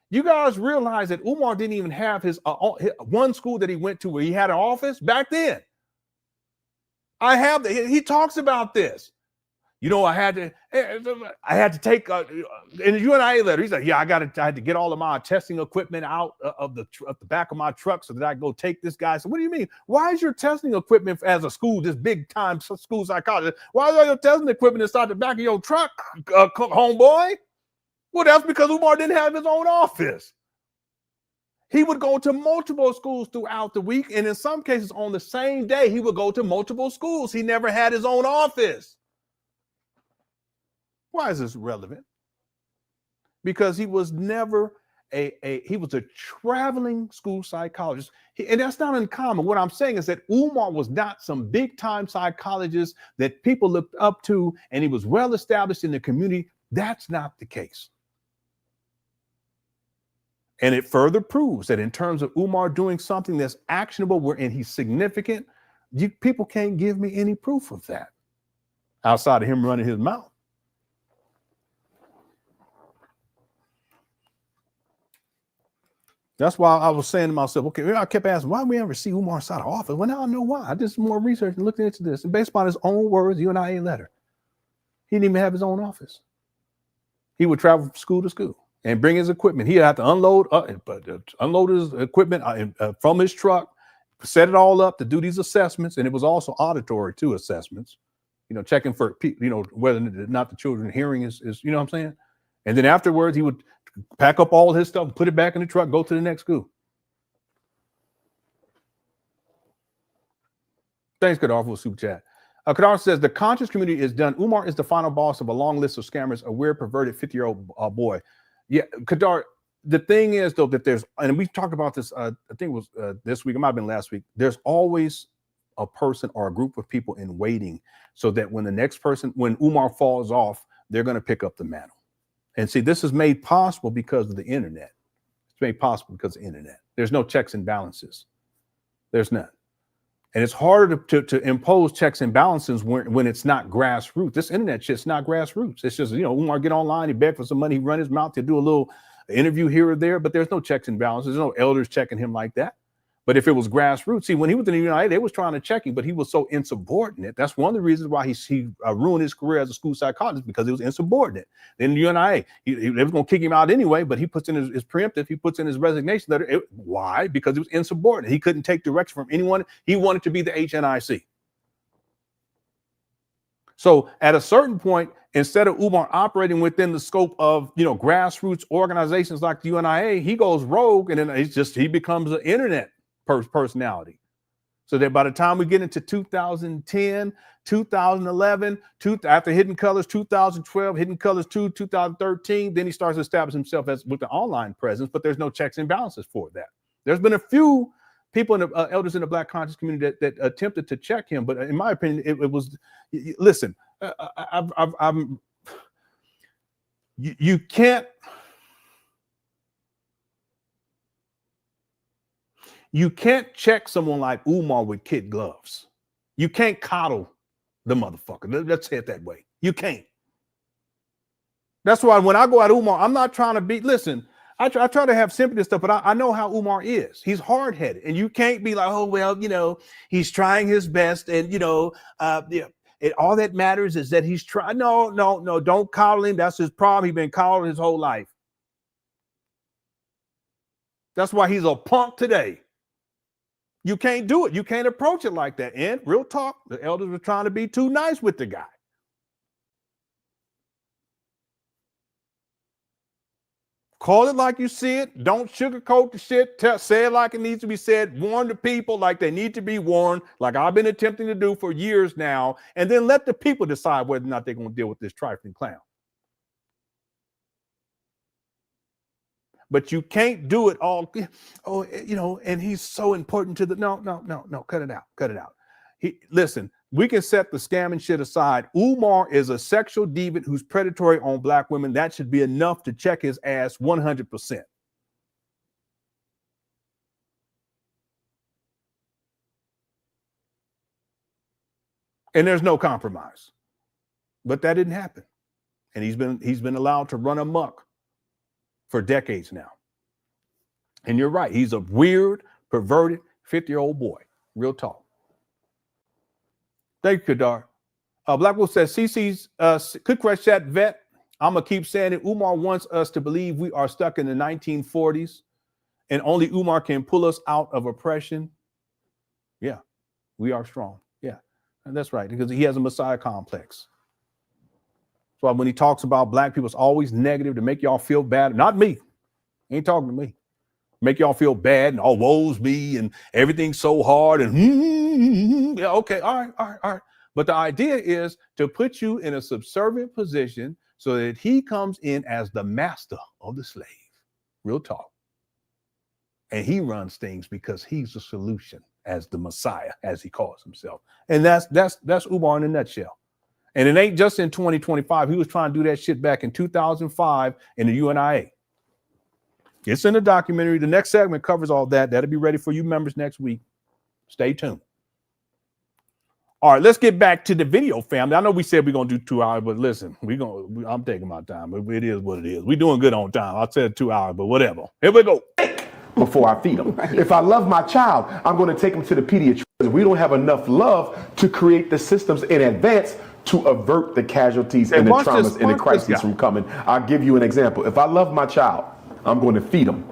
You guys realize that Umar didn't even have his one school that he went to where he had an office back then. He talks about this. I had to take in the UNIA letter. He's like, yeah, I had to get all of my testing equipment out of the back of my truck so that I go take this guy. So what do you mean? Why is your testing equipment as a school, this big time school psychologist? Why is all your testing equipment inside the back of your truck, homeboy? Well, that's because Umar didn't have his own office. He would go to multiple schools throughout the week, and in some cases on the same day, he would go to multiple schools. He never had his own office. Why is this relevant? Because he was never he was a traveling school psychologist. And that's not uncommon. What I'm saying is that Umar was not some big time psychologist that people looked up to, and he was well established in the community. That's not the case. And it further proves that in terms of Umar doing something that's actionable, wherein he's significant, people can't give me any proof of that outside of him running his mouth. That's why I was saying to myself, okay, I kept asking, why do we ever see Umar outside of office? Well, now I know why. I did some more research and looked into this. And based upon his own words, UNIA letter, he didn't even have his own office. He would travel from school to school and bring his equipment. He'd have to unload his equipment from his truck, set it all up to do these assessments. And it was also auditory too, assessments, checking for, whether or not the children hearing is, you know what I'm saying? And then afterwards, he would pack up all his stuff, put it back in the truck, go to the next school. Thanks, Kadar, for the super chat. Kadar says, the conscious community is done. Umar is the final boss of a long list of scammers, a weird, perverted 50-year-old boy. Yeah, Kadar, the thing is, though, that there's, and we talked about this, I think it was this week, it might have been last week, there's always a person or a group of people in waiting so that when the next person, when Umar falls off, they're going to pick up the mantle. And see, this is made possible because of the internet. It's made possible because of the internet. There's no checks and balances. There's none. And it's harder to impose checks and balances when it's not grassroots. This internet shit's not grassroots. It's just, Umar get online, he beg for some money, he run his mouth to do a little interview here or there, but there's no checks and balances. There's no elders checking him like that. But if it was grassroots, see, when he was in the UNIA, they was trying to check him, but he was so insubordinate. That's one of the reasons why he ruined his career as a school psychologist, because he was insubordinate. Then the UNIA, they was going to kick him out anyway, but he puts in his preemptive, he puts in his resignation letter. Why? Because he was insubordinate. He couldn't take direction from anyone. He wanted to be the HNIC. So at a certain point, instead of Umar operating within the scope of, grassroots organizations like the UNIA, he goes rogue, and then he becomes an internet personality. So that by the time we get into 2010, 2011, after Hidden Colors 2012, Hidden Colors 2, 2013, then he starts to establish himself with the online presence, but there's no checks and balances for that. There's been a few people in the elders in the Black conscious community that attempted to check him, but in my opinion, it was, listen, you can't check someone like Umar with kid gloves. You can't coddle the motherfucker. Let's say it that way. You can't. That's why when I go at Umar, I'm not trying to be, listen, I try to have sympathy and stuff, but I know how Umar is. He's hard-headed, and you can't be like, oh, well, he's trying his best, and, all that matters is that he's trying. No, don't coddle him. That's his problem. He's been coddled his whole life. That's why he's a punk today. You can't do it. You can't approach it like that. And real talk, the elders were trying to be too nice with the guy. Call it like you see it. Don't sugarcoat the shit. Say it like it needs to be said. Warn the people like they need to be warned, like I've been attempting to do for years now. And then let the people decide whether or not they're going to deal with this trifling clown. But you can't do it all. Oh, and he's so important to the, no, cut it out. Listen, we can set the scam and shit aside. Umar is a sexual deviant who's predatory on Black women. That should be enough to check his ass 100%. And there's no compromise. But that didn't happen. And he's been allowed to run amok for decades now. And you're right. He's a weird, perverted 50-year-old boy. Real talk. Thank you, Kadar. Black Wolf says, CC's could crush that vet. I'm going to keep saying it. Umar wants us to believe we are stuck in the 1940s and only Umar can pull us out of oppression. Yeah, we are strong. Yeah, and that's right, because he has a Messiah complex. So when he talks about Black people, it's always negative to make y'all feel bad. Not me. He ain't talking to me. Make y'all feel bad and woe's me and everything's so hard and yeah, okay, all right. But the idea is to put you in a subservient position so that he comes in as the master of the slave. Real talk. And he runs things because he's the solution as the Messiah, as he calls himself. And that's Umar in a nutshell. And it ain't just in 2025. He was trying to do that shit back in 2005 in the UNIA. It's in the documentary. The next segment covers all that. That'll be ready for you members next week. Stay tuned. All right, let's get back to the video, family. I know we said we're going to do 2 hours, but listen, I'm taking my time. It is what it is. We're doing good on time. I said 2 hours, but whatever. Here we go. Before I feed them. Right. If I love my child, I'm going to take them to the pediatrician. We don't have enough love to create the systems in advance to avert the casualties and the traumas and the crises from coming. I'll give you an example. If I love my child, I'm going to feed them.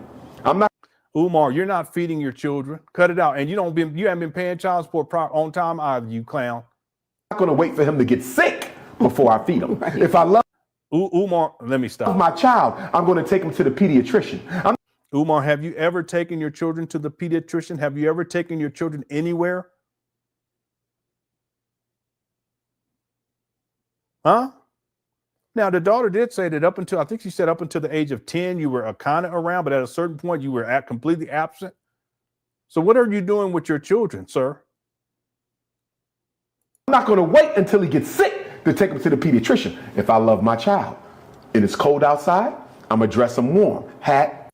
I'm not. Umar, you're not feeding your children. Cut it out. And you haven't been paying child support on time either, you clown. I'm not going to wait for him to get sick before I feed him. Right. If I love Umar, let me stop. My child, I'm going to take him to the pediatrician. Umar, have you ever taken your children to the pediatrician? Have you ever taken your children anywhere? Huh? Now, the daughter did say that up until the age of 10, you were kind of around, but at a certain point, you were completely absent. So what are you doing with your children, sir? I'm not going to wait until he gets sick to take him to the pediatrician. If I love my child and it's cold outside, I'm going to dress him warm. Hat.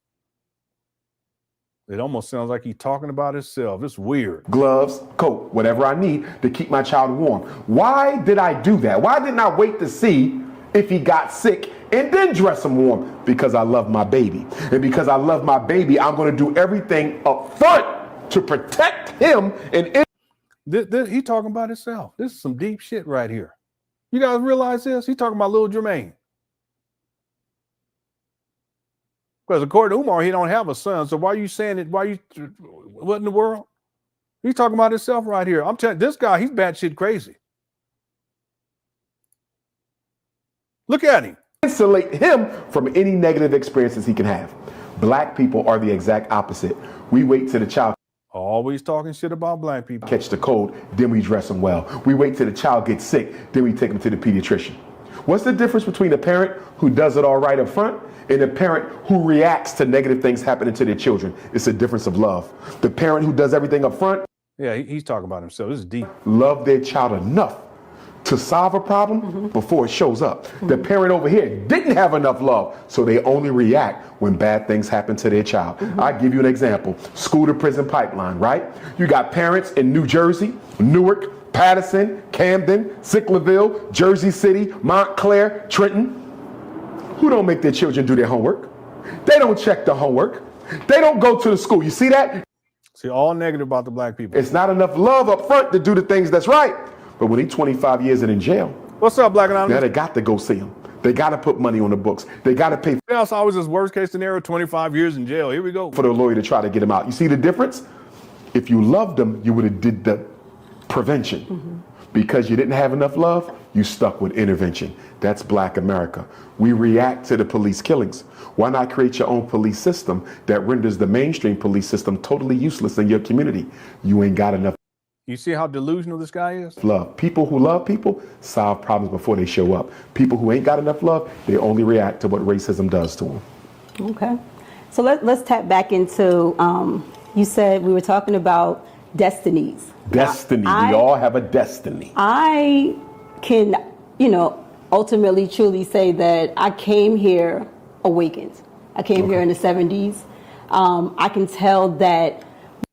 It almost sounds like he's talking about himself. It's weird. Gloves, coat, whatever I need to keep my child warm. Why did I do that? Why didn't I wait to see if he got sick and then dress him warm? Because I love my baby. And because I love my baby, I'm going to do everything up front to protect him and he talking about himself. This is some deep shit right here. You guys realize this? He talking about little Jermaine. Because according to Umar, he don't have a son. So why are you saying it? What in the world? He's talking about himself right here. I'm telling you, this guy, he's batshit crazy. Look at him. Insulate him from any negative experiences he can have. Black people are the exact opposite. We wait till the child always talking shit about black people. Catch the cold, then we dress them well. We wait till the child gets sick, then we take them to the pediatrician. What's the difference between a parent who does it all right up front and a parent who reacts to negative things happening to their children? It's a difference of love. The parent who does everything up front, yeah, he's talking about himself. This is deep. Love their child enough to solve a problem before it shows up. The parent over here didn't have enough love, so they only react when bad things happen to their child. I give you an example. School to prison pipeline, right? You got parents in New Jersey, Newark, Patterson, Camden, Sicklerville, Jersey City, Montclair, Trenton, who don't make their children do their homework. They don't check the homework. They don't go to the school. You see that? See, all negative about the black people. It's not enough love up front to do the things that's right. But when he's 25 years and in jail, what's up, Black Anonymous? Now they got to go see him. They got to put money on the books. They got to pay. That's always his worst case scenario, 25 years in jail. Here we go. For the lawyer to try to get him out. You see the difference? If you loved him, you would have did the prevention. Because you didn't have enough love, you stuck with intervention. That's Black America. We react to the police killings. Why not create your own police system that renders the mainstream police system totally useless in your community? You ain't got enough. You see how delusional this guy is? Love. People who love people solve problems before they show up. People who ain't got enough love, they only react to what racism does to them. Okay. So let's tap back into, you said we were talking about destinies. Destiny. We all have a destiny. I can, ultimately truly say that I came here awakened. I came here in the 70s. I can tell that.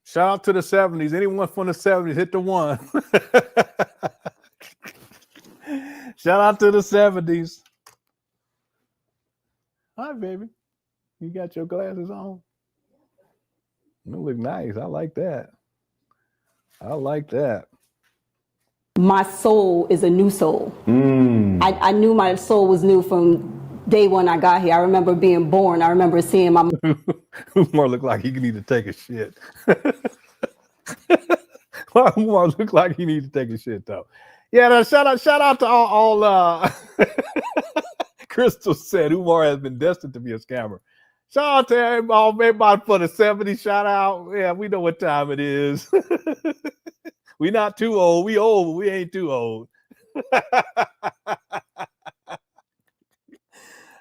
Shout out to the 70s. Anyone from the 70s, hit the one. Shout out to the 70s. Hi, baby. You got your glasses on? You look nice. I like that. I like that. My soul is a new soul. I knew my soul was new from day one I got here. I remember being born. I remember seeing my Umar looked like he need to take a shit. Umar looked like he need to take a shit though. Yeah, shout out to all Crystal said Umar has been destined to be a scammer. Shout out to everybody for the 70s. Shout out. Yeah, we know what time it is. We not too old. We old, but we ain't too old.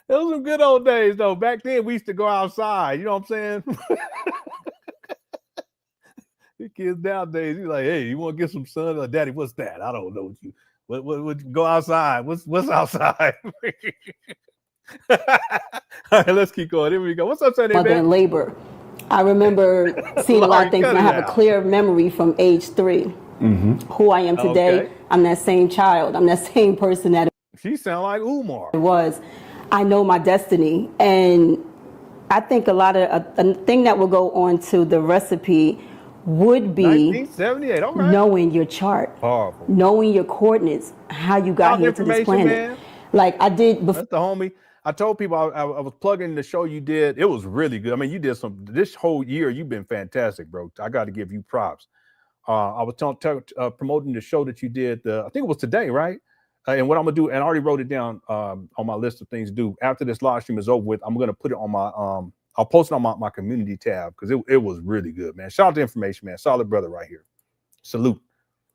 Those were good old days, though. Back then, we used to go outside. You know what I'm saying? The kids nowadays, he's like, "Hey, you want to get some sun?" Like, "Daddy, what's that? I don't know what go outside. What's outside?" All right, let's keep going. Here we go. What's up, Sunday? mother in labor. I remember seeing a lot of things, and I have a clear memory from age 3. Who I am today. Okay. I'm that same child. I'm that same person that she sound like Umar. It was. I know my destiny, and I think a lot of a thing that will go on to the recipe would be 1978. All right. Knowing your chart, powerful, knowing your coordinates, how you got here to this planet. Man. Like I did before. That's the homie. I told people I was plugging the show you did. It was really good. I mean, you did this whole year. You've been fantastic, bro. I got to give you props. I was promoting the show that you did. I think it was today, right? And what I'm gonna do, and I already wrote it down on my list of things to do. After this live stream is over with, I'm gonna put it on my I'll post it on my community tab because it was really good, man. Shout out to information, man. Solid brother right here. Salute.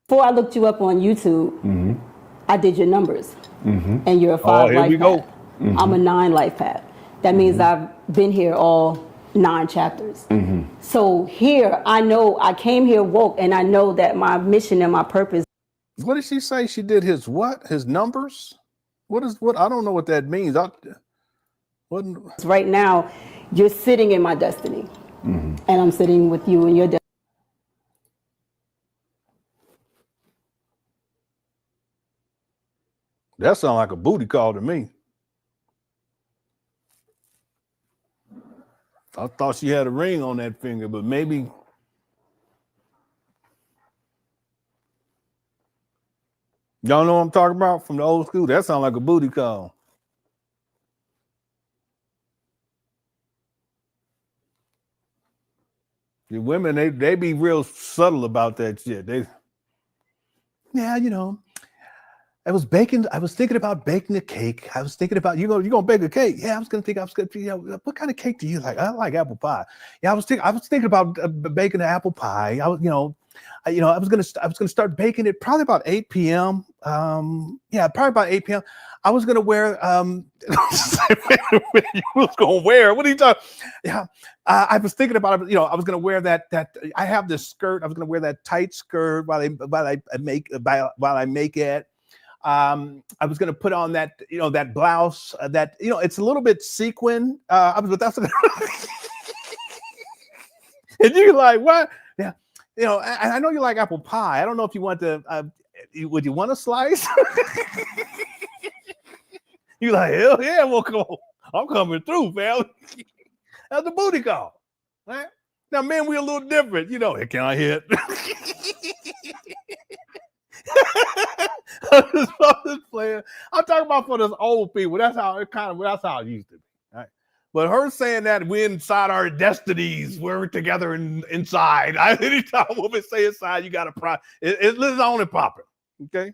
Before I looked you up on YouTube, I did your numbers, and you're a 5 here life we path. go. I'm a 9 life path. That means I've been here all 9 chapters. So here, I know I came here woke, and I know that my mission and my purpose. What did she say? She did his what? His numbers? What? I don't know what that means. Right now, you're sitting in my destiny, and I'm sitting with you in your destiny. That sounds like a booty call to me. I thought she had a ring on that finger, but maybe Y'all know what I'm talking about from the old school? That sounds like a booty call. The women, they be real subtle about that shit. Yeah, you know, I was thinking about baking a cake. I was thinking about, you're gonna bake a cake. Yeah, what kind of cake do you like? I like apple pie. Yeah, I was thinking about baking an apple pie. I was gonna start baking it probably about 8 p.m. Yeah, probably about 8 p.m. I was gonna wear you was gonna wear, what are you talking? Yeah, I was thinking about it, I was gonna wear that I have this skirt. I was gonna wear that tight skirt while I make it. I was gonna put on that, that blouse that, it's a little bit sequin. That's and you're like, what? Yeah. I know you like apple pie. I don't know if you want to, would you want a slice? You're like, hell yeah, well, come on. I'm coming through, fam. That's the booty call. Right? Now, men, we're a little different. Can I hit? I'm talking about for those old people. That's how it used to be. Right? But her saying that we're inside our destinies, we're together inside. Anytime a woman say inside, you got to it's on and popping. Okay.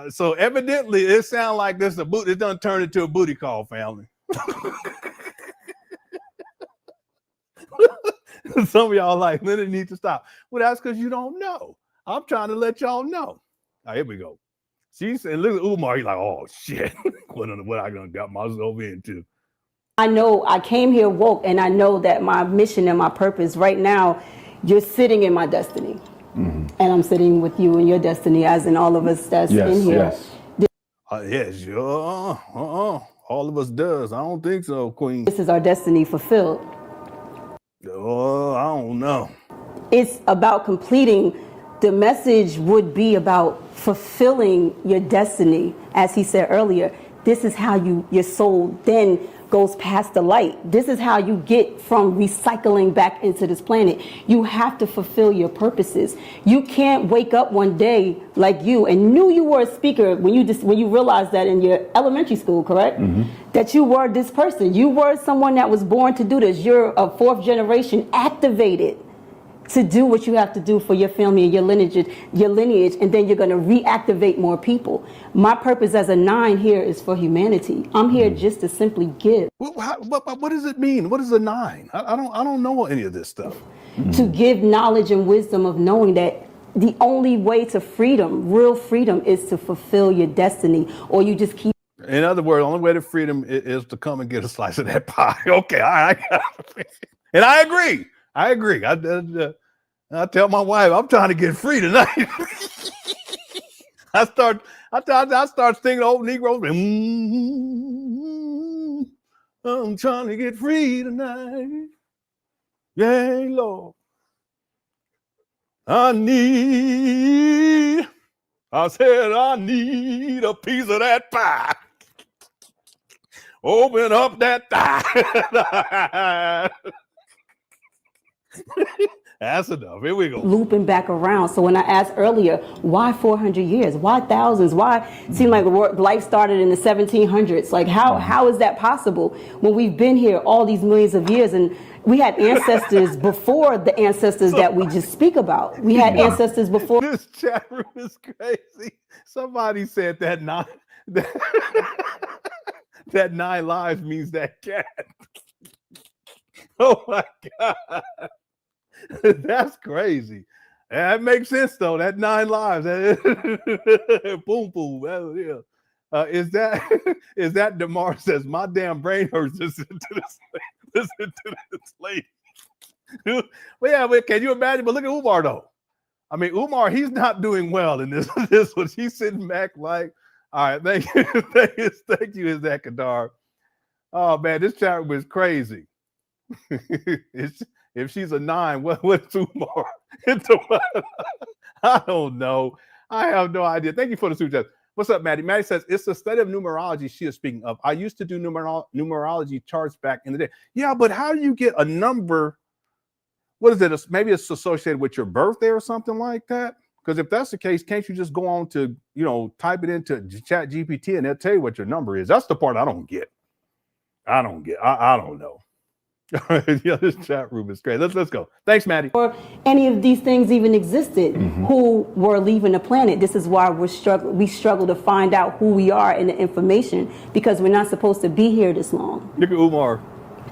So evidently it sounds like this it done turned into a booty call, family. Some of y'all like, Lenon needs to stop. Well, that's because you don't know. I'm trying to let y'all know. Here we go. She said, look at Umar. He's like, oh shit. What I gonna got myself into? I know I came here woke, and I know that my mission and my purpose right now, you're sitting in my destiny. Mm-hmm. And I'm sitting with you in your destiny, as in all of us that's in here. Yes. Yes, all of us does. I don't think so, Queen. This is our destiny fulfilled. Oh, I don't know. It's about completing. The message would be about fulfilling your destiny. As he said earlier, this is how your soul then goes past the light. This is how you get from recycling back into this planet. You have to fulfill your purposes. You can't wake up one day like you and knew you were a speaker when you realized that in your elementary school, correct? Mm-hmm. That you were this person. You were someone that was born to do this. You're a fourth generation activated to do what you have to do for your family and your lineage, and then you're going to reactivate more people. My purpose as a 9 here is for humanity. I'm here just to simply give. What does it mean? What is a 9? I don't know any of this stuff. To give knowledge and wisdom of knowing that the only way to freedom, real freedom, is to fulfill your destiny, or you just keep. In other words, the only way to freedom is to come and get a slice of that pie. Okay, and I agree. I tell my wife, I'm trying to get free tonight. I start singing old Negro. I'm trying to get free tonight. Yeah, Lord. I said I need a piece of that pie. Open up that thigh. That's enough. Here we go. Looping back around. So when I asked earlier, why 400 years? Why thousands? Why it seemed like life started in the 1700s? Like how is that possible when we've been here all these millions of years, and we had ancestors before the ancestors that we just speak about. We had ancestors before. This chat room is crazy. Somebody said that 9 lives means that cat. Oh my God. That's crazy. That makes sense though. That 9 lives. Boom, boom. Yeah. Is that DeMar says my damn brain hurts listen to this lady. Well, yeah, but can you imagine? But look at Umar though. I mean, Umar, he's not doing well in this one. He's sitting back like, all right, thank you, is that Kadar. Oh man, this chat room is crazy. If she's a 9, what's Umar? I don't know. I have no idea. Thank you for the super chat. What's up, Maddie? Maddie says, it's the study of numerology she is speaking of. I used to do numerology charts back in the day. Yeah, but how do you get a number? What is it? Maybe it's associated with your birthday or something like that? Because if that's the case, can't you just go on to, you know, type it into Chat GPT and they'll tell you what your number is? That's the part I don't get. I don't know. Yeah, this chat room is great. Let's go. Thanks, Maddie. Or any of these things even existed who were leaving the planet. This is why we struggle to find out who we are and the information, because we're not supposed to be here this long. Look at Umar.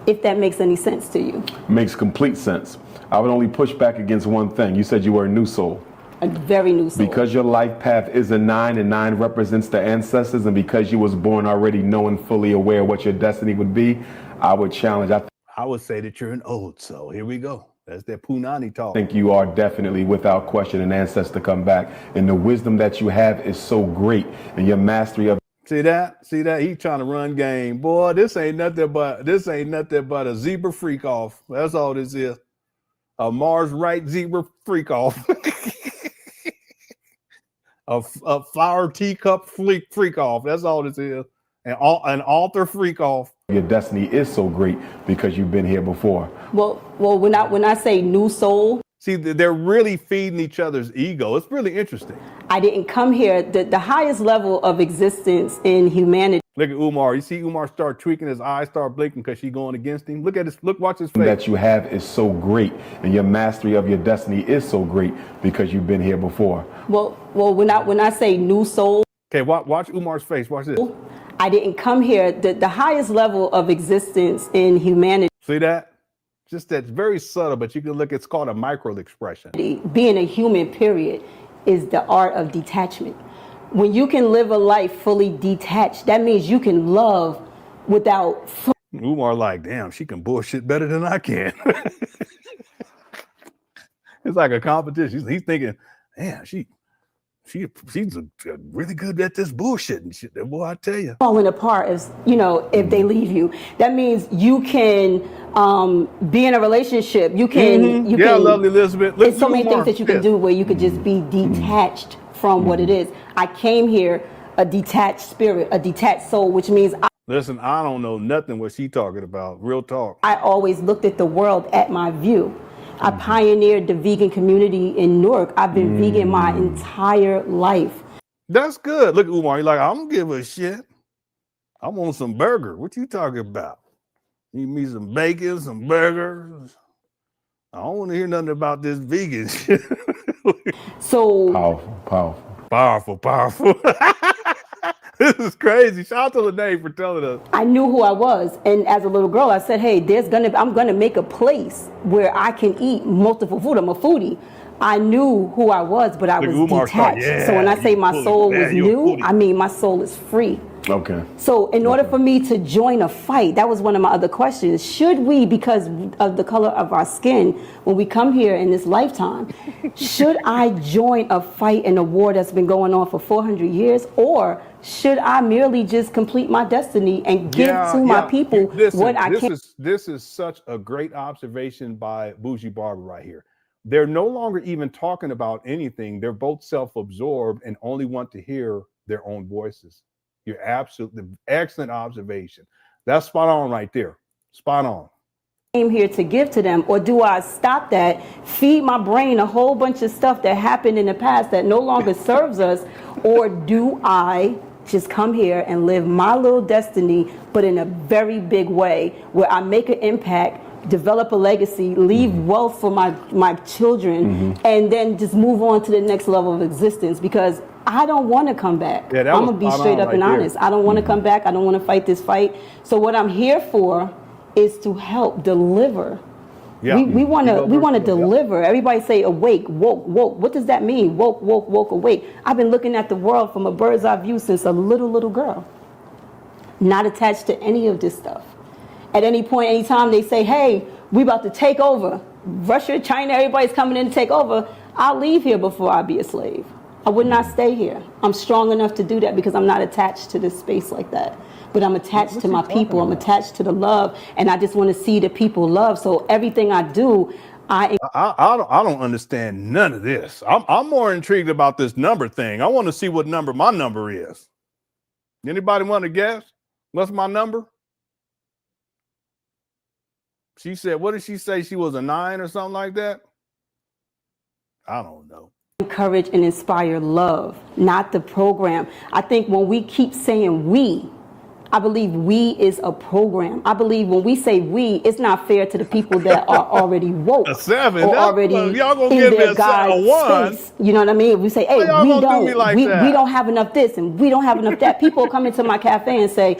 If that makes any sense to you. Makes complete sense. I would only push back against one thing. You said you were a new soul. A very new soul. Because your life path is a 9 and 9 represents the ancestors, and because you was born already knowing, fully aware what your destiny would be, I would challenge. I would say that you're an old soul. Here we go. That's that Punani talk. I think you are definitely, without question, an ancestor to come back. And the wisdom that you have is so great, and your mastery of. See that? He trying to run game. Boy, this ain't nothing but a zebra freak off. That's all this is. A Mars right zebra freak off. a flower teacup freak off. That's all this is. And an altar freak off. Your destiny is so great because you've been here before. Well, when I say new soul. See, they're really feeding each other's ego. It's really interesting. I didn't come here. The highest level of existence in humanity. Look at Umar. You see Umar start tweaking, his eyes start blinking because she's going against him. Look at this. Watch his face. That you have is so great, and your mastery of your destiny is so great because you've been here before. Well, when I say new soul. Okay, watch Umar's face. Watch this. I didn't come here. The highest level of existence in humanity. See that? Just that's very subtle, but you can look. It's called a micro expression. Being a human, period, is the art of detachment. When you can live a life fully detached, that means you can love without. Umar like, damn, she can bullshit better than I can. It's like a competition. He's thinking, damn, she's really good at this bullshit and shit. Boy, I tell you. Falling apart is, if they leave you. That means you can be in a relationship. You can. You can, lovely Elizabeth. There's so many things that you can do where you could just be detached from what it is. I came here a detached spirit, a detached soul, which means listen, I don't know nothing what she talking about. Real talk. I always looked at the world at my view. I pioneered the vegan community in Newark. I've been vegan my entire life. That's good. Look at Umar. He's like, I don't give a shit. I want some burger. What you talking about? Need me some bacon, some burgers. I don't want to hear nothing about this vegan shit. So powerful. This is crazy. Shout out to Lene for telling us. I knew who I was, and as a little girl, I said, "Hey, I'm gonna make a place where I can eat multiple food. I'm a foodie." I knew who I was, but I was detached. So when I say my soul was new, I mean my soul is free. Okay. So in order for me to join a fight, that was one of my other questions. Should we, because of the color of our skin, when we come here in this lifetime, should I join a fight in a war that's been going on for 400 years? Or should I merely just complete my destiny and give to my people what I can? This is such a great observation by Bougie Barber right here. They're no longer even talking about anything. They're both self-absorbed and only want to hear their own voices. You're absolutely excellent observation. That's spot on right there. Spot on. Came here to give to them, or do I stop that, feed my brain a whole bunch of stuff that happened in the past that no longer serves us, or do I just come here and live my little destiny, but in a very big way where I make an impact, develop a legacy, leave wealth for my children, and then just move on to the next level of existence? Because I don't want to come back. I'm going to be straight up and honest. I don't want to come back. I don't want to fight this fight. So what I'm here for is to help deliver. Yeah. We want to deliver. Everybody say awake, woke. What does that mean? Woke, awake. I've been looking at the world from a bird's eye view since a little girl. Not attached to any of this stuff. At any point, anytime they say, hey, we about to take over. Russia, China, everybody's coming in to take over. I'll leave here before I be a slave. I would not stay here. I'm strong enough to do that because I'm not attached to this space like that. But I'm attached to my people. I'm attached to the love, and I just want to see the people love. So everything I do, I don't understand none of this. I'm more intrigued about this number thing. I want to see what number my number is. Anybody want to guess? What's my number? She said, what did she say? She was a 9 or something like that? I don't know. encourage and inspire love, not the program. I think when we keep saying we, I believe we is a program. I believe when we say we, it's not fair to the people that are already woke A 7. or That's already fun. Y'all gonna in give me their a God's 1. space. You know what I mean? We say, hey, Why y'all we gonna do me don't, like we that? don't have enough this and we don't have enough that. People come into my cafe and say,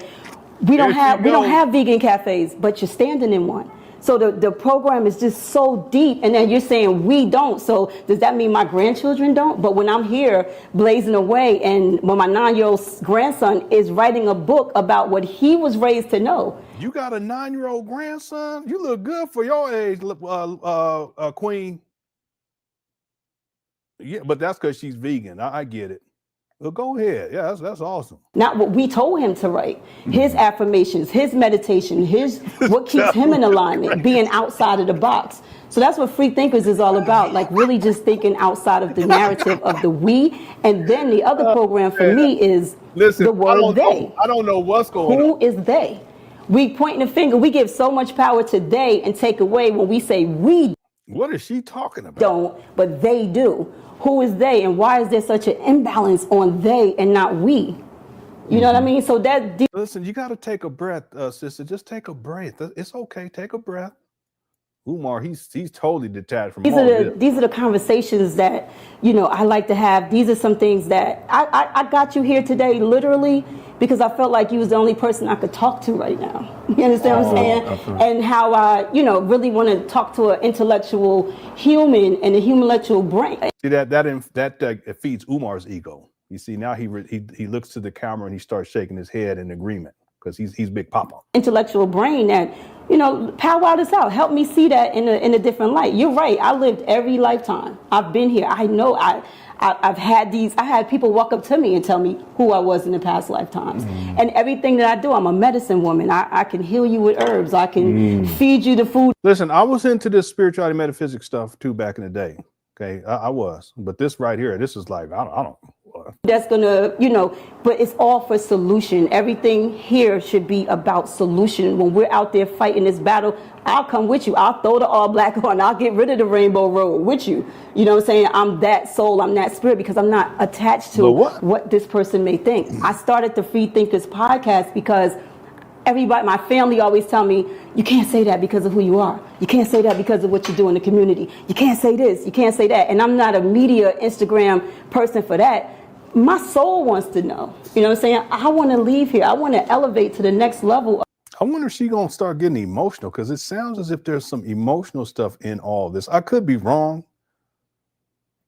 we There don't you go. have vegan cafes, but you're standing in one. So the program is just so deep, and then you're saying we don't. So does that mean my grandchildren don't? But when I'm here blazing away, and when my 9-year-old grandson is writing a book about what he was raised to know. You got a 9-year-old grandson? You look good for your age, Queen. Yeah, but that's because she's vegan. I get it. Well, go ahead. Yeah, that's awesome. Not what we told him to write. His affirmations, his meditation, what keeps him in alignment, being outside of the box. So that's what Free Thinkers is all about, like really just thinking outside of the narrative of the we. And then the other program for me is the word they. I don't know what's going on. Who is they? We pointing a finger. We give so much power to they and take away when we say we. What is she talking about? Don't, but they do. Who is they, and why is there such an imbalance on they and not we? You know what I mean? So that. Listen, you got to take a breath, sister. Just take a breath. It's okay. Take a breath. Umar, he's totally detached from all this. These are the conversations that, I like to have. These are some things that I got you here today, literally, because I felt like you was the only person I could talk to right now. You understand what I'm saying? And how I, really want to talk to an intellectual human and a intellectual brain. See that it feeds Umar's ego. You see, now he looks to the camera and he starts shaking his head in agreement because he's Big Papa. Intellectual brain that, powwow this out. Help me see that in a different light. You're right. I lived every lifetime. I've been here. I know I've had I had people walk up to me and tell me who I was in the past lifetimes. And everything that I do, I'm a medicine woman. I can heal you with herbs. I can feed you the food. Listen, I was into this spirituality metaphysics stuff too back in the day. Okay, I was. But this right here, this is like, I don't. That's gonna, but it's all for solution. Everything here should be about solution. When we're out there fighting this battle, I'll come with you. I'll throw the all black on. I'll get rid of the rainbow road with you. You know what I'm saying? I'm that soul. I'm that spirit because I'm not attached to what this person may think. I started the Free Thinkers podcast because everybody, my family always tell me, you can't say that because of who you are. You can't say that because of what you do in the community. You can't say this. You can't say that. And I'm not a media Instagram person for that. My soul wants to know. You know what I'm saying? I want to leave here. I want to elevate to the next level. I wonder if she's going to start getting emotional because it sounds as if there's some emotional stuff in all this. I could be wrong.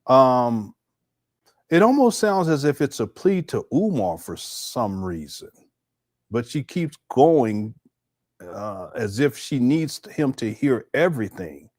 It almost sounds as if it's a plea to Umar for some reason. But she keeps going as if she needs him to hear everything.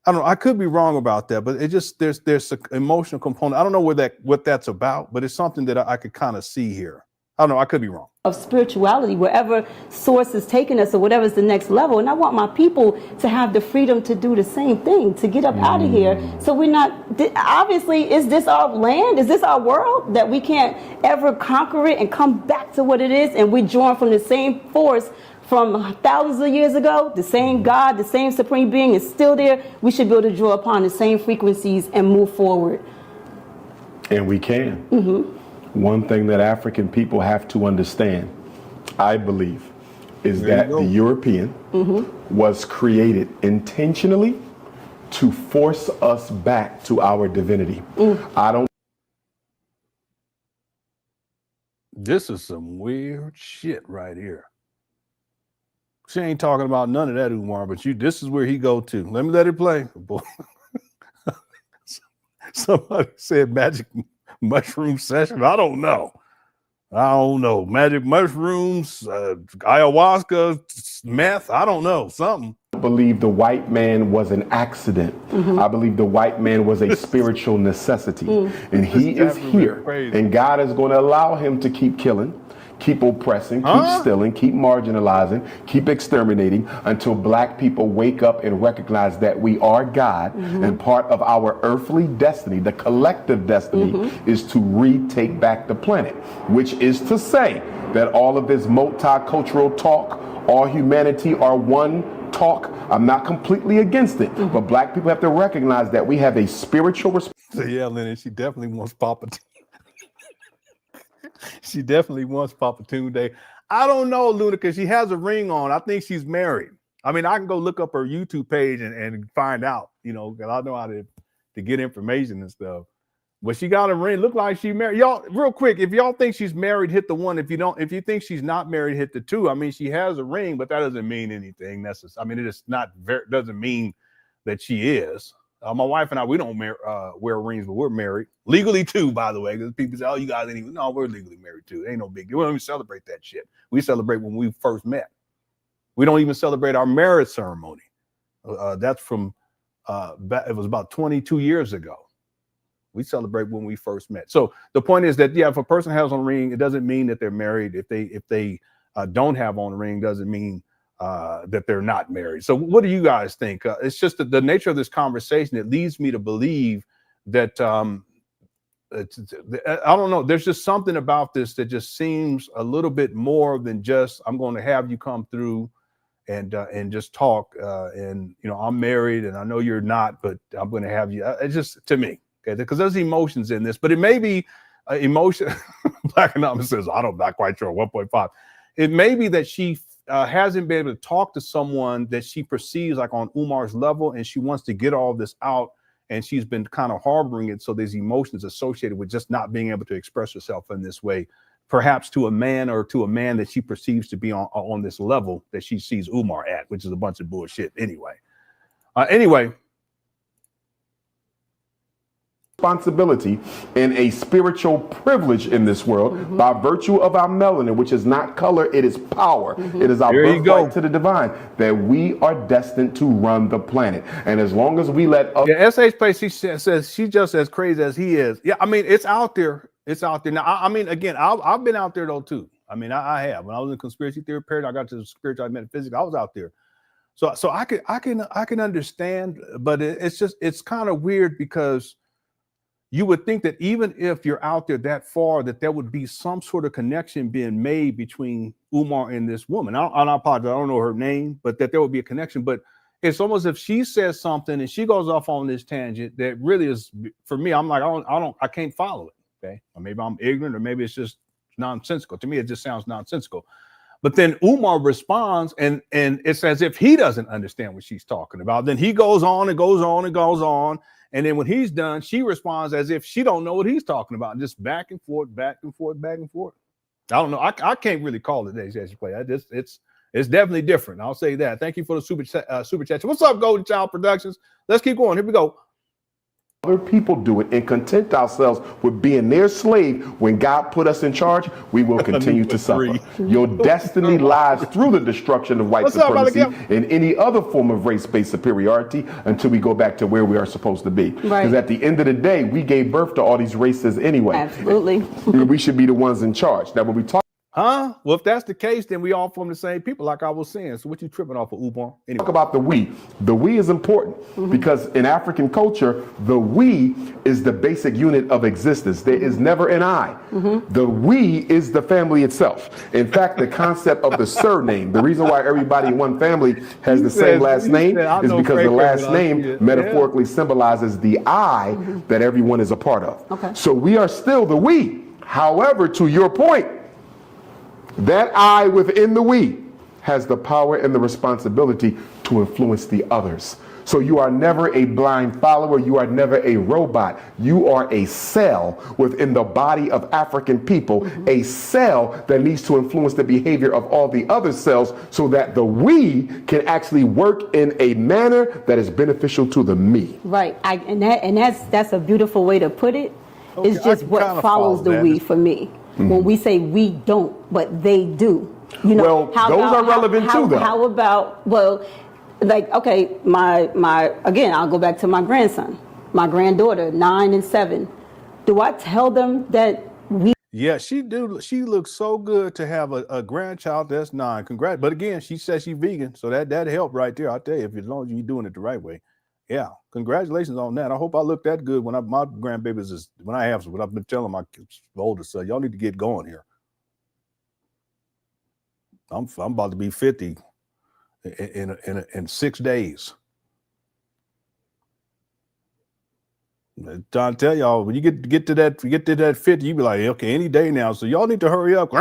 I don't know. I could be wrong about that, but it just there's an emotional component. I don't know what that's about, but it's something that I could kind of see here. I don't know. I could be wrong. Of spirituality, wherever source is taking us or whatever's the next level. And I want my people to have the freedom to do the same thing, to get up out of here. So we're not, obviously, is this our land? Is this our world that we can't ever conquer it and come back to what it is? And we join from the same force from thousands of years ago. The same God, the same supreme being is still there. We should be able to draw upon the same frequencies and move forward. And we can. One thing that African people have to understand, I believe, is that the European was created intentionally to force us back to our divinity. This is some weird shit right here. She ain't talking about none of that, Umar, but this is where he go to. Let me let it play. Somebody said magic mushroom session. I don't know. Magic mushrooms, ayahuasca, meth. I don't know. Something. I believe the white man was an accident. I believe the white man was a spiritual necessity. And he is here. And God is going to allow him to keep killing, keep oppressing, keep stealing, keep marginalizing, keep exterminating until black people wake up and recognize that we are God and part of our earthly destiny, the collective destiny, is to retake back the planet, which is to say that all of this multicultural talk, all humanity are one talk. I'm not completely against it, but black people have to recognize that we have a spiritual So yeah, Lenon, she definitely wants Papa. She definitely wants Papa Tunde. I don't know, Luna, because she has a ring on. I think she's married. I mean, I can go look up her YouTube page and find out, you know, because I know how to get information and stuff. But she got a ring. Look like she married. Y'all, real quick, if y'all think she's married, hit the 1. If you think she's not married, hit the 2. I mean, she has a ring, but that doesn't mean anything. I mean, it is not doesn't mean that she is. My wife and I, we don't wear rings, but we're married legally too, by the way. Because people say, "Oh, you guys ain't even." No, we're legally married too. It ain't no big deal. We don't even celebrate that shit. We celebrate when we first met. We don't even celebrate our marriage ceremony. That's from it was about 22 years ago. We celebrate when we first met. So the point is that, yeah, if a person has on a ring, it doesn't mean that they're married. If they don't have on a ring, doesn't mean that they're not married. So what do you guys think? It's just the nature of this conversation. It leads me to believe that I don't know. There's just something about this that just seems a little bit more than just, I'm going to have you come through and just talk. And, you know, I'm married and I know you're not, but I'm going to have you. It's just, to me, okay, because there's emotions in this, but it may be emotion. Black Anonymous says, I'm not quite sure, 1.5. It may be that she hasn't been able to talk to someone that she perceives like on Umar's level, and she wants to get all this out, and she's been kind of harboring it. So there's emotions associated with just not being able to express herself in this way, perhaps to a man or to a man that she perceives to be on this level that she sees Umar at, which is a bunch of bullshit anyway. Anyway. Responsibility and a spiritual privilege in this world by virtue of our melanin, which is not color, it is power. It is our birthright to the divine, that we are destined to run the planet. And as long as we let SH Place, she says she's just as crazy as he is. Yeah, I mean, it's out there. It's out there. Now, I mean, again, I've been out there though too. I mean, I have. When I was in conspiracy theory period, I got to the spiritual metaphysics, I was out there. So I can understand, but it's kind of weird because you would think that even if you're out there that far, that there would be some sort of connection being made between Umar and this woman. I apologize, I don't know her name, but that there would be a connection. But it's almost if she says something and she goes off on this tangent that really is, for me, I'm like, I can't follow it. Okay, or maybe I'm ignorant, or maybe it's just nonsensical. To me, it just sounds nonsensical. But then Umar responds, and it's as if he doesn't understand what she's talking about. Then he goes on and goes on and goes on. And then when he's done, she responds as if she don't know what he's talking about. Just back and forth, back and forth, back and forth. I don't know. I can't really call it JCSU play. It's definitely different. I'll say that. Thank you for the super chat. What's up, Golden Child Productions? Let's keep going. Here we go. Other people do it and content ourselves with being their slave. When God put us in charge, we will continue to suffer. Your destiny lies through the destruction of white supremacy and any other form of race-based superiority until we go back to where we are supposed to be. Because at the end of the day, we gave birth to all these races anyway. Absolutely. We should be the ones in charge. Now, when we talk. Well, if that's the case, then we all form the same people, like I was saying. So what you tripping off of, Umar? Anyway. Talk about the we. The we is important because in African culture, the we is the basic unit of existence. There is never an I. The we is the family itself. In fact, the concept of the surname, the reason why everybody in one family has the same last name is because the last name metaphorically symbolizes the I that everyone is a part of. So we are still the we. However, to your point, that I within the we has the power and the responsibility to influence the others. So you are never a blind follower. You are never a robot. You are a cell within the body of African people, a cell that needs to influence the behavior of all the other cells so that the we can actually work in a manner that is beneficial to the me. Right. That's a beautiful way to put it. It's just what follows the we for me. When we say we don't, but they do. You know, those are relevant too, though. How about, like, okay, again, I'll go back to my grandson, my granddaughter, 9 and 7. Do I tell them that we? Yeah, she do. She looks so good to have a grandchild that's 9. Congrats. But again, she says she's vegan, so that helped right there. I'll tell you, as long as you're doing it the right way. Yeah, congratulations on that. I hope I look that good when my grandbabies is when I have some. What I've been telling my oldest son, y'all need to get going here. I'm about to be 50 in 6 days. Trying to tell y'all, when you get to that 50, you be like, okay, any day now. So y'all need to hurry up.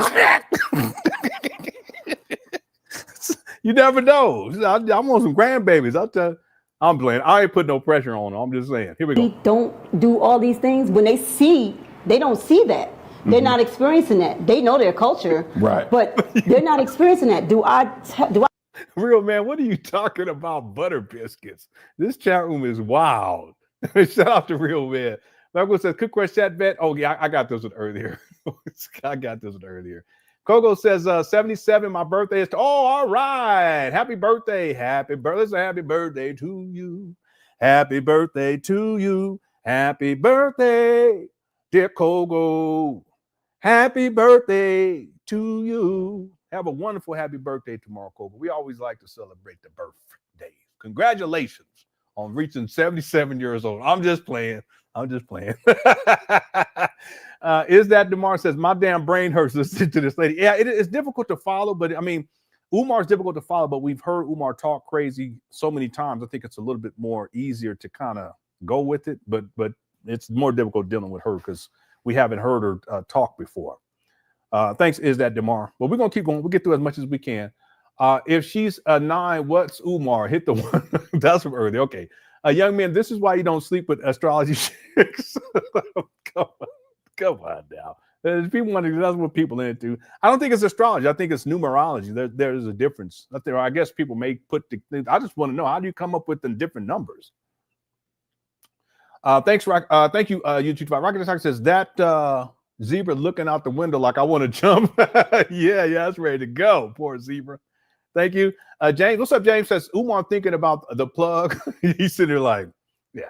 You never know. I want some grandbabies. I'm playing. I ain't put no pressure on them. I'm just saying. Here we go. We don't do all these things when they don't see that. They're not experiencing that. They know their culture, right? But they're not experiencing that. Do I? Real man, what are you talking about? Butter biscuits. This chat room is wild. Shout out to Real Man. Michael says, "Cook Crush Chat Bet." Oh yeah, I got this one earlier. Kogo says, 77. My birthday is. Oh, all right. Happy birthday. Happy birthday to you. Happy birthday to you. Happy birthday, dear Kogo. Happy birthday to you. Have a wonderful happy birthday tomorrow, Kogo. We always like to celebrate the birthdays. Congratulations on reaching 77 years old. I'm just playing. Is that DeMar says, my damn brain hurts listening to this lady. Yeah, it's difficult to follow, but I mean, Umar's difficult to follow, but we've heard Umar talk crazy so many times. I think it's a little bit more easier to kind of go with it, but it's more difficult dealing with her because we haven't heard her talk before. Thanks, Is that DeMar. But we're going to keep going. We'll get through as much as we can. If she's a 9, what's Umar? Hit the 1. That's from earlier. Okay. Young man, this is why you don't sleep with astrology chicks. Come on now. People want to, that's what people are into. I don't think it's astrology. I think it's numerology. There's a difference. I guess people may put I just want to know, how do you come up with the different numbers? Thank you, YouTube. Rocket Attack says, that zebra looking out the window like I want to jump. yeah, it's ready to go. Poor zebra. Thank you. James, what's up, James? Says, Umar thinking about the plug. He's sitting there like, yeah.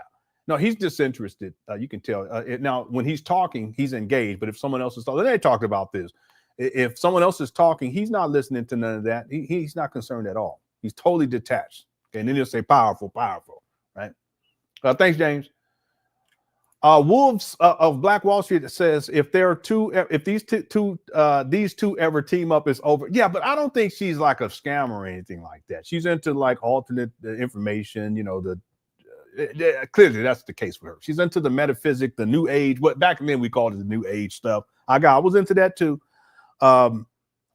No, he's disinterested. You can tell. Now, when he's talking, he's engaged. But if someone else is talking, they talked about this. If someone else is talking, he's not listening to none of that. He's not concerned at all. He's totally detached. Okay, and then he'll say powerful, right? Thanks, James. Wolves of Black Wall Street says, if these two ever team up, it's over. Yeah, but I don't think she's like a scammer or anything like that. She's into like alternate information, clearly that's the case for her. She's into the metaphysic, the new age, what back then we called it the new age stuff. I was into that too.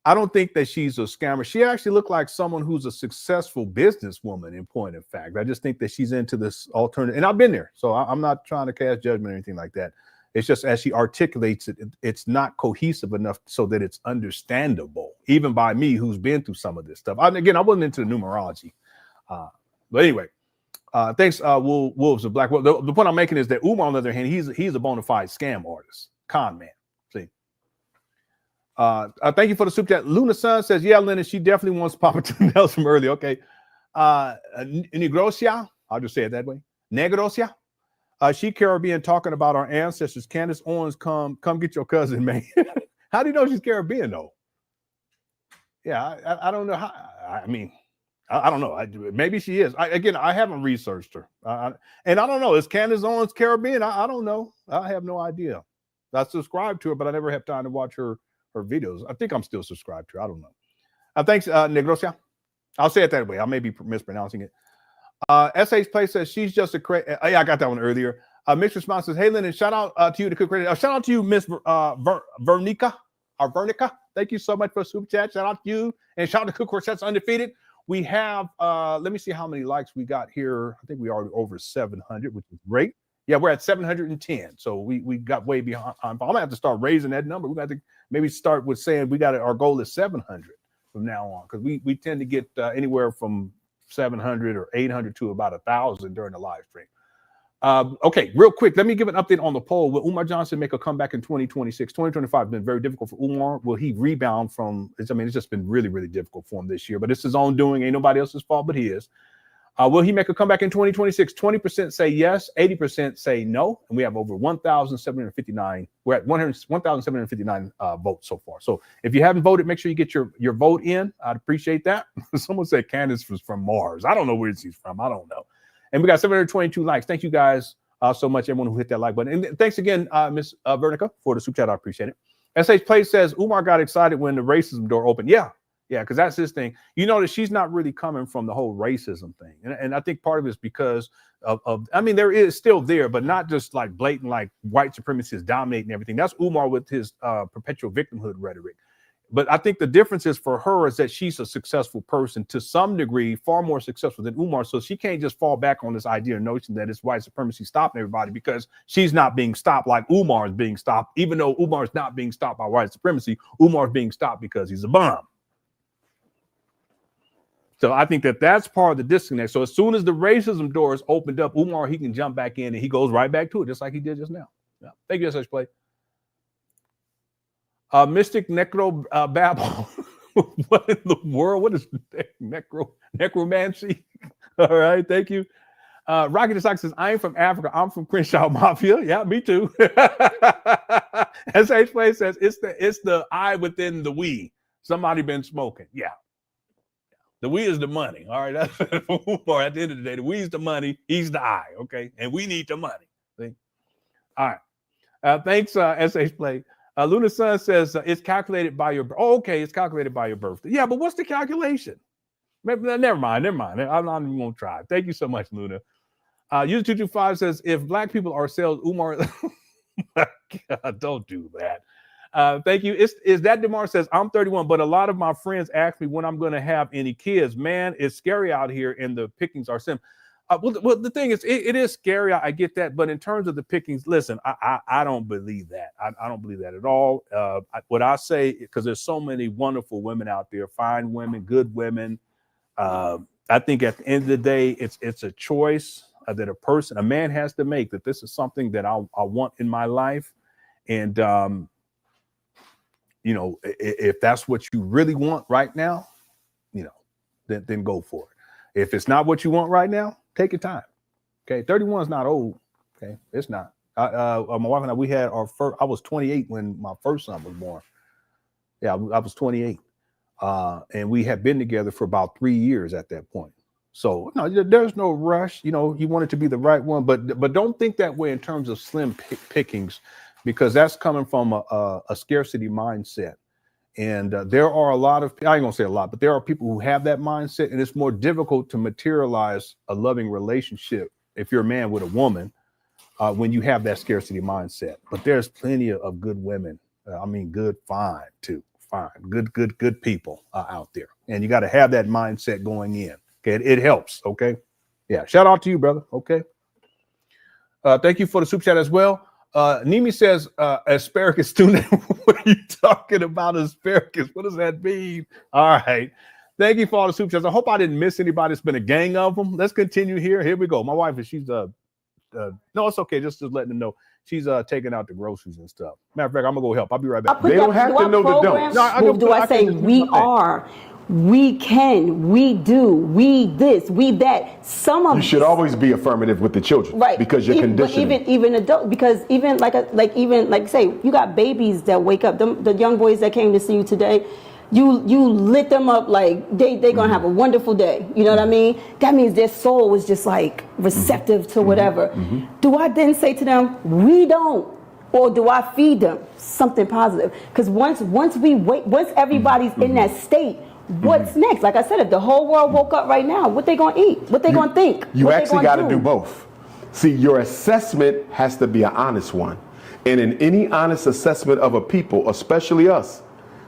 I don't think that she's a scammer. She actually looked like someone who's a successful businesswoman in point of fact. I just think that she's into this alternative, and I've been there, so I'm not trying to cast judgment or anything like that. It's just as she articulates it, it's not cohesive enough so that it's understandable, even by me who's been through some of this stuff. Again, I wasn't into the numerology. But anyway, thanks, Wolves of Black. Well, the point I'm making is that Umar, on the other hand, he's a bona fide scam artist, con man. See. Thank you for the super chat. Luna Sun says, yeah, Lenon, she definitely wants Papa to Nelson from earlier. Okay. Negrosia, I'll just say it that way. Negrosia. She Caribbean talking about our ancestors. Candace Owens, come get your cousin, man. How do you know she's Caribbean though? Yeah, I don't know how. I mean, I don't know. Maybe she is. I haven't researched her, and I don't know. Is Candace Owens Caribbean? I don't know. I have no idea. I subscribe to her, but I never have time to watch her videos. I think I'm still subscribed to her. I don't know. Thanks, Negrosia. I'll say it that way. I may be mispronouncing it. SH Play says she's just a crazy. Yeah, I got that one earlier. Mixed Response says, hey, Lenon, shout out to you to cook credit. Shout out to you, Miss Vernica. Thank you so much for super chat. Shout out to you. And shout out to Cook Quartet's Undefeated. We have, let me see how many likes we got here. I think we are over 700, which is great. Yeah, we're at 710. So we got way behind. I'm going to have to start raising that number. We're going to have to maybe start with saying our goal is 700 from now on, because we tend to get anywhere from 700 or 800 to about 1,000 during the live stream. Okay, real quick, let me give an update on the poll. Will Umar Johnson make a comeback in 2026? 2025 has been very difficult for Umar. Will he rebound from, it's just been really, really difficult for him this year, but it's his own doing. Ain't nobody else's fault but his. Will he make a comeback in 2026? 20% say yes, 80% say no, and we have over 1,759. We're at 1,759 votes so far. So if you haven't voted, make sure you get your vote in. I'd appreciate that. Someone said Candace was from Mars. I don't know where she's from. I don't know. And we got 722 likes. Thank you guys so much, everyone who hit that like button. And thanks again, Miss Vernica, for the super chat. I appreciate it. SH Play says Umar got excited when the racism door opened. Yeah, Yeah, because that's his thing. You notice she's not really coming from the whole racism thing. And I think part of it is because of I mean, there is still there, but not just like blatant, like white supremacy is dominating everything. That's Umar with his perpetual victimhood rhetoric. But I think the difference is for her is that she's a successful person to some degree, far more successful than Umar. So she can't just fall back on this idea or notion that it's white supremacy stopping everybody, because she's not being stopped like Umar is being stopped. Even though Umar is not being stopped by white supremacy, Umar is being stopped because he's a bum. So I think that that's part of the disconnect. So as soon as the racism door is opened up, Umar, he can jump back in and he goes right back to it, just like he did just now. Yeah. Thank you, SH Play. Mystic Necro Babble. What in the world? What is necromancy? All right, thank you. Rocky the Sock says, I am from Africa. I'm from Crenshaw Mafia. Yeah, me too. SH Play says, it's the I within the we. Somebody been smoking. Yeah. The we is the money. All right. That's for at the end of the day. The we is the money. He's the I. Okay. And we need the money. See? All right. Thanks, SH Play. Luna Sun says it's calculated by your. Oh, okay. It's calculated by your birthday. Yeah, but what's the calculation? Never mind. I'm not even going to try. Thank you so much, Luna. User 225 says if black people are sales, Umar. God, don't do that. Thank you. Is that DeMar says, I'm 31, but a lot of my friends ask me when I'm going to have any kids. Man, it's scary out here and the pickings are slim. Well, the thing is, it is scary. I get that. But in terms of the pickings, listen, I don't believe that. I don't believe that at all. What I say, because there's so many wonderful women out there, fine women, good women. I think at the end of the day, it's a choice that a man has to make, that this is something that I want in my life. And, you know, if that's what you really want right now, you know, then go for it. If it's not what you want right now, take your time. Okay. 31 is not old. Okay. It's not. My wife and I, we had our first, I was 28 when my first son was born. Yeah, I was 28. And we had been together for about 3 years at that point. So no, there's no rush. You know, you want it to be the right one, but don't think that way in terms of slim pickings, because that's coming from a scarcity mindset. And there are a lot of, I ain't gonna say a lot, but there are people who have that mindset, and it's more difficult to materialize a loving relationship if you're a man with a woman when you have that scarcity mindset. But there's plenty of good women. I mean, good, fine too, fine, good people out there. And you got to have that mindset going in. Okay, it helps. Okay, yeah. Shout out to you, brother. Okay. Thank you for the super chat as well. Nimi says, asparagus student. What are you talking about, asparagus? What does that mean? All right. Thank you for all the super chats. I hope I didn't miss anybody. It's been a gang of them. Let's continue here. Here we go. My wife, she's no, it's okay. Just letting them know. She's taking out the groceries and stuff. Matter of fact, I'm gonna go help. I'll be right back. They don't have to know the don't. No, I say we are. We can, we do, we this, we that. Some of you should always be affirmative with the children, right? Because you're conditioning. Even adult, because even like say you got babies that wake up. The young boys that came to see you today, you lit them up like they gonna have a wonderful day. You know what I mean? That means their soul was just like receptive to whatever. Do I then say to them, we don't? Or do I feed them something positive? Because once everybody's in that state, what's next? Like I said, if the whole world woke up right now, what they gonna eat? What they gonna think? You actually got to do both. See, your assessment has to be an honest one. And in any honest assessment of a people, especially us,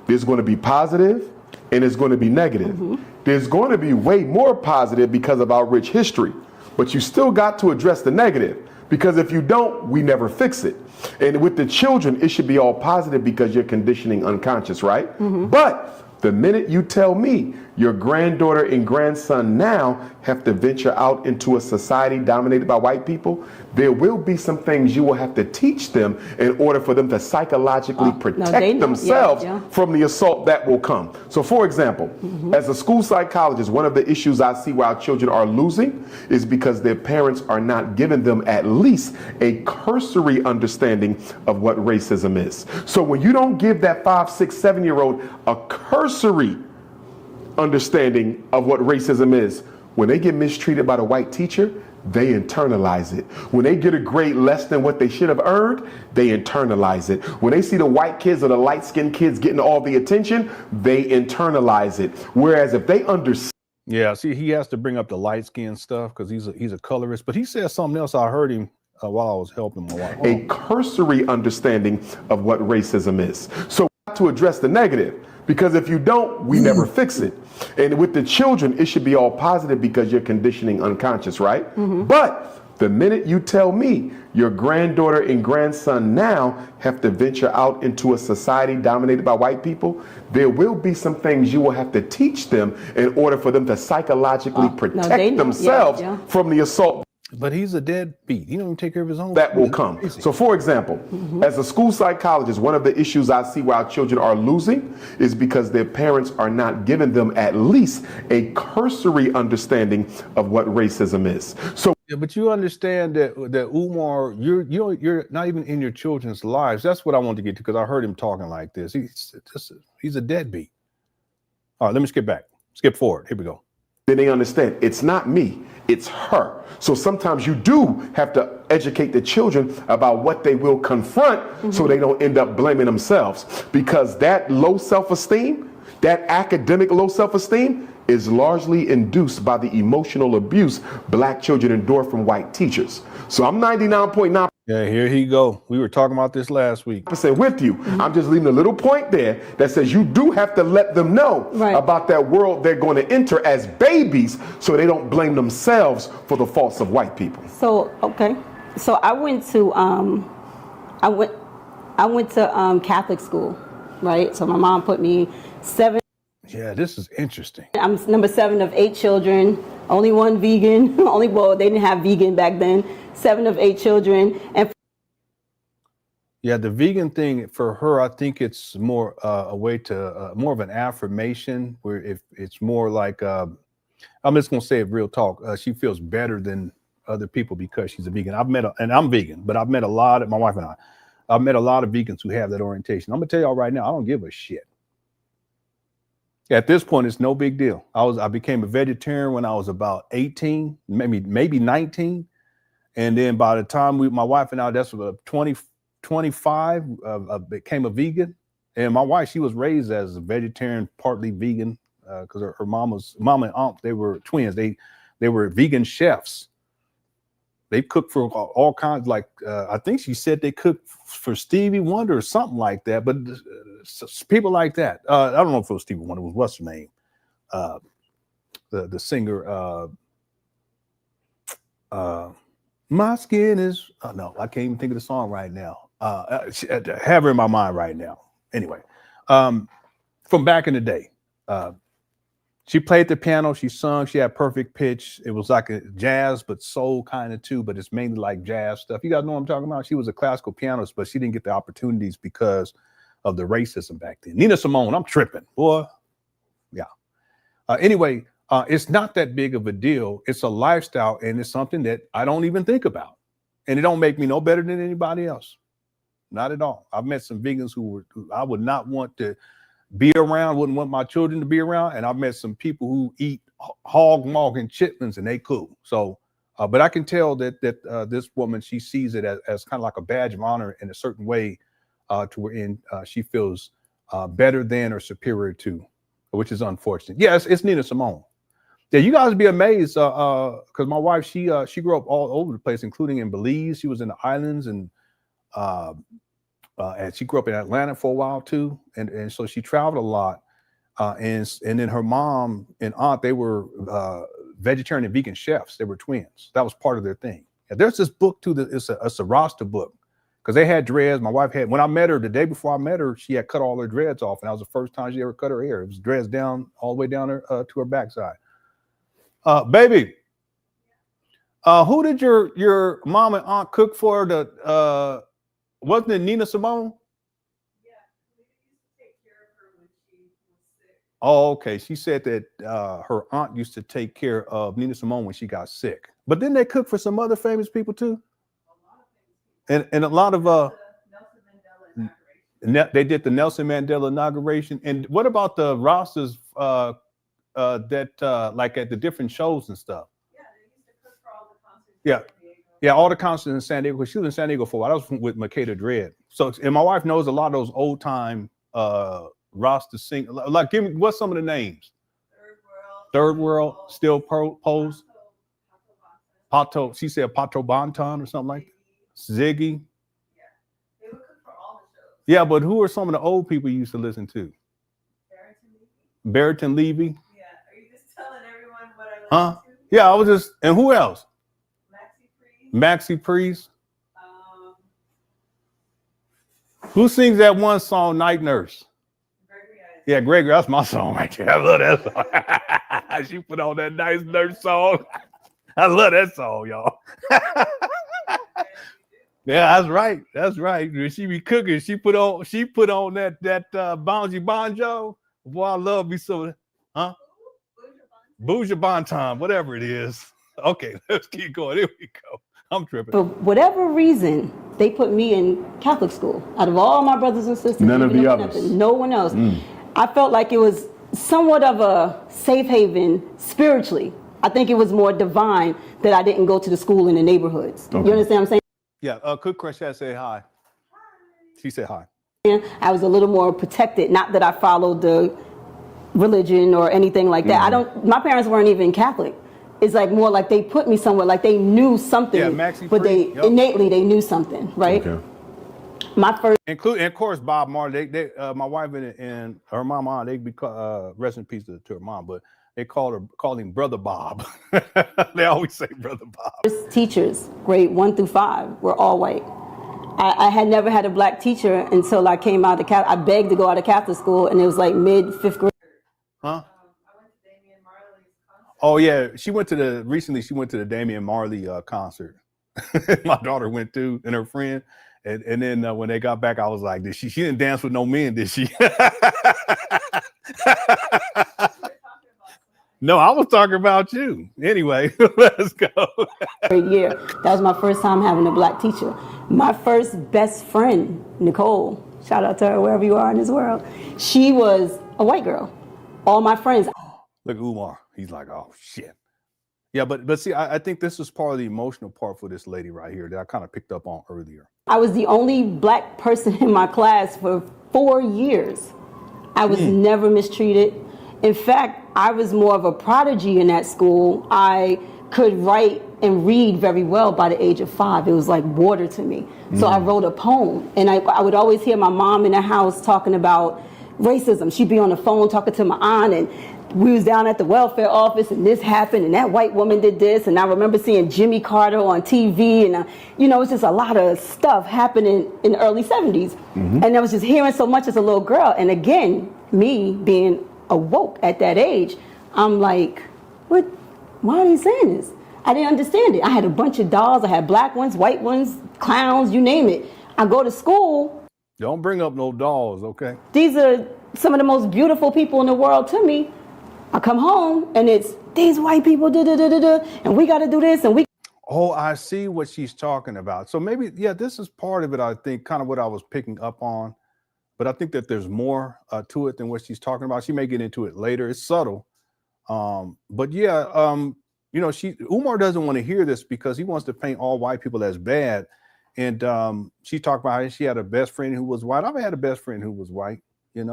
there's going to be positive and there's going to be negative. There's going to be way more positive because of our rich history. But you still got to address the negative, because if you don't, we never fix it. And with the children, it should be all positive because you're conditioning unconscious, right? But the minute you tell me your granddaughter and grandson now have to venture out into a society dominated by white people, there will be some things you will have to teach them in order for them to psychologically protect themselves from the assault that will come. So for example, as a school psychologist, one of the issues I see where our children are losing is because their parents are not giving them at least a cursory understanding of what racism is. So when you don't give that 5, 6, 7-year-old a cursory understanding of what racism is, when they get mistreated by the white teacher, they internalize it. When they get a grade less than what they should have earned, they internalize it. When they see the white kids or the light-skinned kids getting all the attention, they internalize it. Whereas if they understand. Yeah, see, he has to bring up the light skin stuff because he's a colorist. But he said something else. I heard him while I was helping my wife. A cursory understanding of what racism is. So to address the negative, because if you don't, we never fix it. And with the children, it should be all positive because you're conditioning unconscious, right? But the minute you tell me your granddaughter and grandson now have to venture out into a society dominated by white people, there will be some things you will have to teach them in order for them to psychologically protect themselves from the assault. But he's a deadbeat. He don't even take care of his own. That will come. So for example, as a school psychologist, one of the issues I see where our children are losing is because their parents are not giving them at least a cursory understanding of what racism is. So yeah, but you understand that Umar, you're not even in your children's lives. That's what I wanted to get to because I heard him talking like this. He's a deadbeat. All right, let me skip forward. Here we go. Then they understand it's not me, it's her. So sometimes you do have to educate the children about what they will confront so they don't end up blaming themselves. Because that low self-esteem, that academic low self-esteem is largely induced by the emotional abuse black children endure from white teachers. So I'm 99.9%. Yeah, here he go. We were talking about this last week. With you. I'm just leaving a little point there that says you do have to let them know about that world they're going to enter as babies so they don't blame themselves for the faults of white people. So, okay. So I went to Catholic school, right? So my mom put me 7. Yeah, this is interesting. I'm number 7 of 8 children, only one vegan, they didn't have vegan back then, 7 of 8 children. And yeah, the vegan thing for her, I think it's more a way to, more of an affirmation where if it's more like, I'm just going to say it real talk. She feels better than other people because she's a vegan. And I'm vegan, but I've met a lot of, my wife and I've met a lot of vegans who have that orientation. I'm going to tell y'all right now, I don't give a shit. At this point, it's no big deal. I became a vegetarian when I was about 18, maybe 19. And then by the time my wife and I, that's about 25, became a vegan. And my wife, she was raised as a vegetarian, partly vegan, because her mama and aunt, they were twins. They were vegan chefs. They cooked for all kinds, like I think she said they cooked for Stevie Wonder or something like that. But people like that, I don't know if it was Stevie Wonder. It was what's her name, the singer. My skin is. Oh no, I can't even think of the song right now. I have her in my mind right now. Anyway, from back in the day. She played the piano, she sung, she had perfect pitch. It was like a jazz, but soul kind of too, but it's mainly like jazz stuff. You guys know what I'm talking about? She was a classical pianist, but she didn't get the opportunities because of the racism back then. Nina Simone, I'm tripping, boy. Yeah. Anyway, it's not that big of a deal. It's a lifestyle, and it's something that I don't even think about. And it don't make me no better than anybody else. Not at all. I've met some vegans who I would not want to be around, wouldn't want my children to be around. And I've met some people who eat hog maw and chitlins and they cool. So, but I can tell that this woman, she sees it as kind of like a badge of honor in a certain way to where she feels better than or superior to, which is unfortunate. Yes, it's Nina Simone. Yeah, you guys would be amazed because my wife, she grew up all over the place, including in Belize. She was in the islands and she grew up in Atlanta for a while too, and so she traveled a lot. And then her mom and aunt, they were vegetarian and vegan chefs. They were twins. That was part of their thing. And there's this book too. It's a Rasta book because they had dreads. My wife had, when I met her, the day before I met her, she had cut all her dreads off, and that was the first time she ever cut her hair. It was dreads down all the way down to her backside. Baby, who did your mom and aunt cook for? Wasn't it Nina Simone? Yeah, we used to take care of her when she was sick. Oh, okay. She said that her aunt used to take care of Nina Simone when she got sick. But then they cook for some other famous people too. And a lot of they did the Nelson Mandela inauguration. And what about the rosters that like at the different shows and stuff? Yeah, they used to cook for all the concerts Yeah. Yeah, all the concerts in San Diego, because she was in San Diego for a while. I was with Makeda Dread. So, and my wife knows a lot of those old time roster sing. Like, give me, what's some of the names? Third World, Still Pose. Pato, she said Pato Bonton or something like that. Ziggy. Yeah, but who are some of the old people you used to listen to? Barrington Levy. Yeah, are you just telling everyone what I listen Huh? Yeah, I was just, and who else? Maxi Priest. Who sings that one song, Night Nurse? Yeah, Gregory, that's my song right there. I love that song. She put on that Night Nurse song. I love that song, y'all. Yeah, that's right. That's right. When she be cooking, she put on that Bonji Bonjo. Boy, I love me so, huh? Bougie Bonton, whatever it is. Okay, let's keep going. Here we go. I'm tripping. For whatever reason, they put me in Catholic school. Out of all my brothers and sisters, none of the others. No one else. I felt like it was somewhat of a safe haven spiritually. I think it was more divine that I didn't go to the school in the neighborhoods. Okay. You understand what I'm saying? Yeah, Cook Crush had said hi. She said hi. I was a little more protected. Not that I followed the religion or anything like that. My parents weren't even Catholic. It's like more like they put me somewhere, like they knew something, but innately they knew something, right? Okay. My first, including, of course, Bob Marley. They my wife and her mama, they be rest in peace to her mom, but they call him Brother Bob. They always say Brother Bob. First teachers, grade 1 through 5, were all white. I had never had a black teacher until I came out of Catholic. I begged to go out of Catholic school, and it was like mid-5th grade. Huh? Oh yeah, she went to the Damian Marley concert. My daughter went too, and her friend. And then when they got back, I was like, she didn't dance with no men, did she? No, I was talking about you. Anyway, let's go. Year. That was my first time having a black teacher. My first best friend, Nicole, shout out to her wherever you are in this world. She was a white girl. All my friends. Look at Umar. He's like, oh shit. Yeah, but see, I think this is part of the emotional part for this lady right here that I kind of picked up on earlier. I was the only black person in my class for 4 years. I was never mistreated. In fact, I was more of a prodigy in that school. I could write and read very well by the age of 5. It was like water to me. So I wrote a poem, and I would always hear my mom in the house talking about racism. She'd be on the phone talking to my aunt, and we was down at the welfare office, and this happened, and that white woman did this, and I remember seeing Jimmy Carter on TV, and it's just a lot of stuff happening in the early 70s. And I was just hearing so much as a little girl, and again, me being awoke at that age, I'm like, what? Why are they saying this? I didn't understand it. I had a bunch of dolls. I had black ones, white ones, clowns, you name it. I go to school. Don't bring up no dolls, okay? These are some of the most beautiful people in the world to me. I come home and it's these white people, and we got to do this, and we. Oh, I see what she's talking about. So maybe, yeah, this is part of it, I think, kind of what I was picking up on. But I think that there's more to it than what she's talking about. She may get into it later. It's subtle. But yeah, Umar doesn't want to hear this because he wants to paint all white people as bad. And she talked about how she had a best friend who was white. I've had a best friend who was white, it's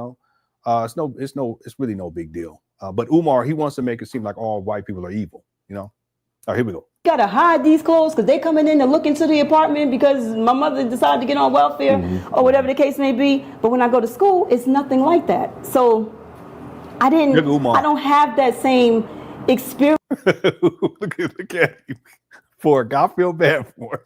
really no big deal. But Umar, he wants to make it seem like all white people are evil, All right, here we go. Gotta hide these clothes because they coming in to look into the apartment because my mother decided to get on welfare or whatever the case may be. But when I go to school, it's nothing like that. So I don't have that same experience. Look at him. I feel bad for her.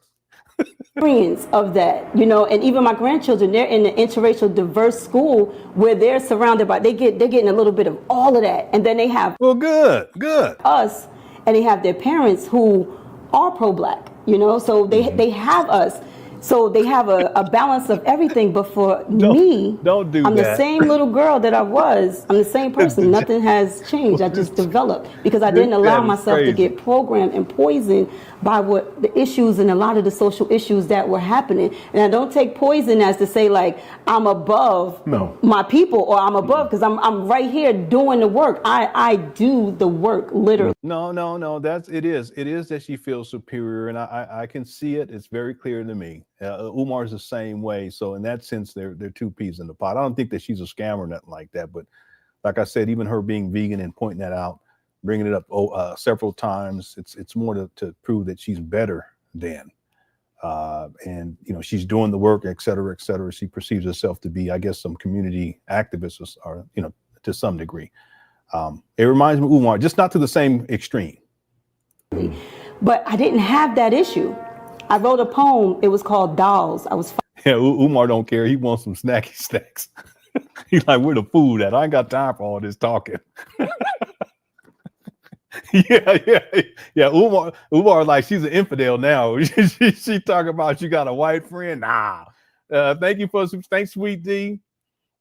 Experience of that, and even my grandchildren, they're in an interracial diverse school where they're surrounded by, they're getting a little bit of all of that. And then they have, good. Us. And they have their parents who are pro-black, so they have us. So they have a balance of everything. But for me, don't do I'm that. the same little girl that I was. I'm the same person. Nothing has changed. I just developed because I didn't allow myself to get programmed and poisoned by what the issues and a lot of the social issues that were happening. And I don't take poison as to say like I'm above my people or I'm above because I'm right here doing the work. I do the work literally. No. It is that she feels superior, and I can see it. It's very clear to me. Umar's the same way. So in that sense, they're two peas in the pot. I don't think that she's a scammer or nothing like that. But like I said, even her being vegan and pointing that out, bringing it up several times, it's more to prove that she's better than, and she's doing the work, et cetera, et cetera. She perceives herself to be, I guess, some community activist, or to some degree. It reminds me of Umar, just not to the same extreme. But I didn't have that issue. I wrote a poem. It was called Dolls. I was. Yeah, Umar don't care. He wants some snacky snacks. He's like, where the food at? I ain't got time for all this talking. Yeah. Umar, like, she's an infidel now. she talking about you got a white friend. Nah. Thank you for some. Thanks, Sweet D.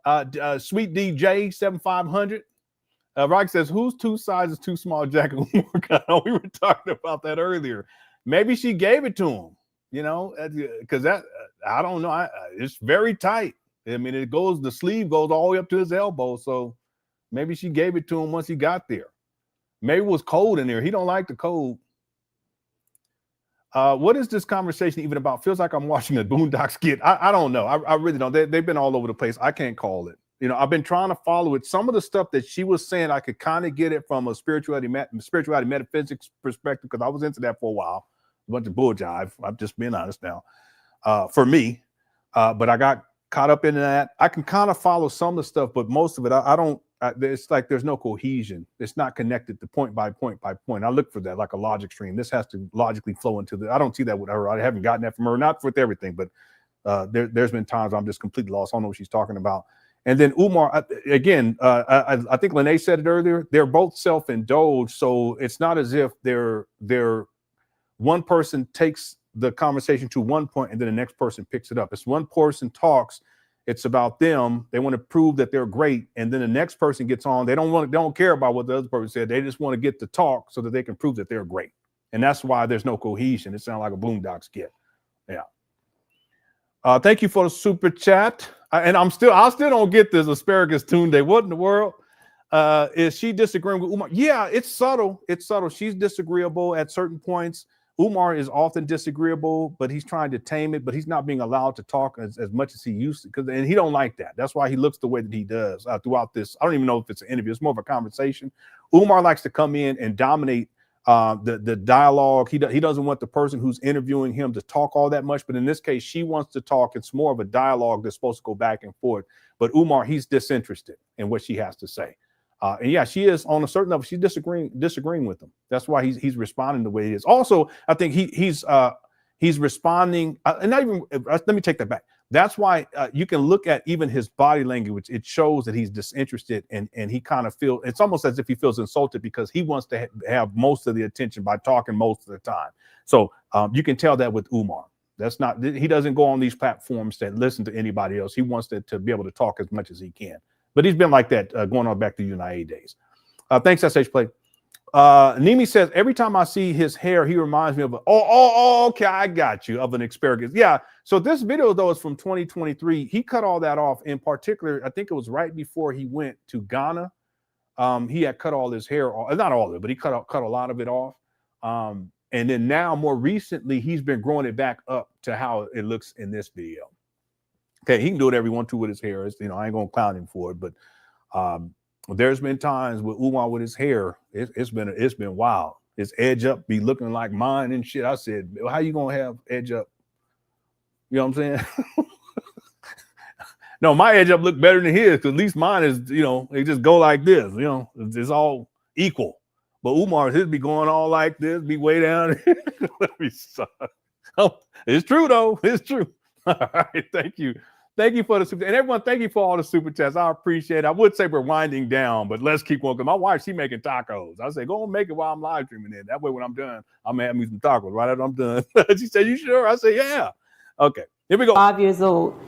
Sweet DJ 7500. Rock says, whose two sizes too small jacket Umar got on? We were talking about that earlier. Maybe she gave it to him, because that I don't know. It's very tight. I mean, the sleeve goes all the way up to his elbow. So maybe she gave it to him once he got there. Maybe it was cold in there. He don't like the cold. What is this conversation even about? Feels like I'm watching a Boondocks skit. I don't know. I really don't. They've been all over the place. I can't call it. I've been trying to follow it. Some of the stuff that she was saying, I could kind of get it from a spirituality metaphysics perspective, because I was into that for a while. A bunch of bull jive. I'm just being honest now. For me, but I got caught up in that. I can kind of follow some of the stuff, but most of it, I don't. It's like there's no cohesion. It's not connected to point by point by point. I look for that like a logic stream. This has to logically flow into the. I don't see that with her. I haven't gotten that from her. Not with everything, but there's been times I'm just completely lost. I don't know what she's talking about. And then Umar, again, I think Lene said it earlier. They're both self-indulged, so it's not as if they're one person takes the conversation to one point and then the next person picks it up. It's one person talks. It's about them. They want to prove that they're great, and then the next person gets on. They don't care about what the other person said. They just want to get to talk so that they can prove that they're great, and that's why there's no cohesion. It sounds like a Boondocks skit. Yeah. Thank you for the super chat. And I still don't get this asparagus Tunde. What in the world? Is she disagreeing with Umar? Yeah, it's subtle. It's subtle. She's disagreeable at certain points. Umar is often disagreeable, but he's trying to tame it, but he's not being allowed to talk as much as he used to, and he don't like that. That's why he looks the way that he does throughout this. I don't even know if it's an interview. It's more of a conversation. Umar likes to come in and dominate the dialogue. He doesn't want the person who's interviewing him to talk all that much, but in this case, she wants to talk. It's more of a dialogue that's supposed to go back and forth. But Umar, he's disinterested in what she has to say. And yeah, she is on a certain level. She's disagreeing with him. That's why he's responding the way he is. Also, I think he's responding. And not even. Let me take that back. That's why you can look at even his body language. It shows that he's disinterested, and he kind of feels. It's almost as if he feels insulted because he wants to have most of the attention by talking most of the time. So you can tell that with Umar. That's not. He doesn't go on these platforms to listen to anybody else. He wants to be able to talk as much as he can. But he's been like that going on back to UNIA days. Thanks, SH Play. Nimi says, every time I see his hair, he reminds me of okay, I got you, of an asparagus. Yeah, so this video, though, is from 2023. He cut all that off. In particular, I think it was right before he went to Ghana. He had cut all his hair off. Not all of it, but he cut a lot of it off. And then now, more recently, he's been growing it back up to how it looks in this video. Okay, he can do whatever he wants to with his hair. I ain't gonna clown him for it, but there's been times with Umar with his hair, it's been wild. His edge up be looking like mine and shit. I said, how you gonna have edge up? You know what I'm saying? No, my edge up look better than his, because at least mine is, they just go like this. It's all equal. But Umar's his be going all like this, be way down. Let me stop. Oh, it's true though. It's true. All right, thank you. Thank you for the super, and everyone, thank you for all the super chats. I appreciate it. I would say we're winding down, but let's keep going. Because my wife, she making tacos. I say, go and make it while I'm live streaming it. That way, when I'm done, I'm gonna have me some tacos. Right after I'm done. She said, you sure? I say, yeah. Okay. Here we go. 5 years old.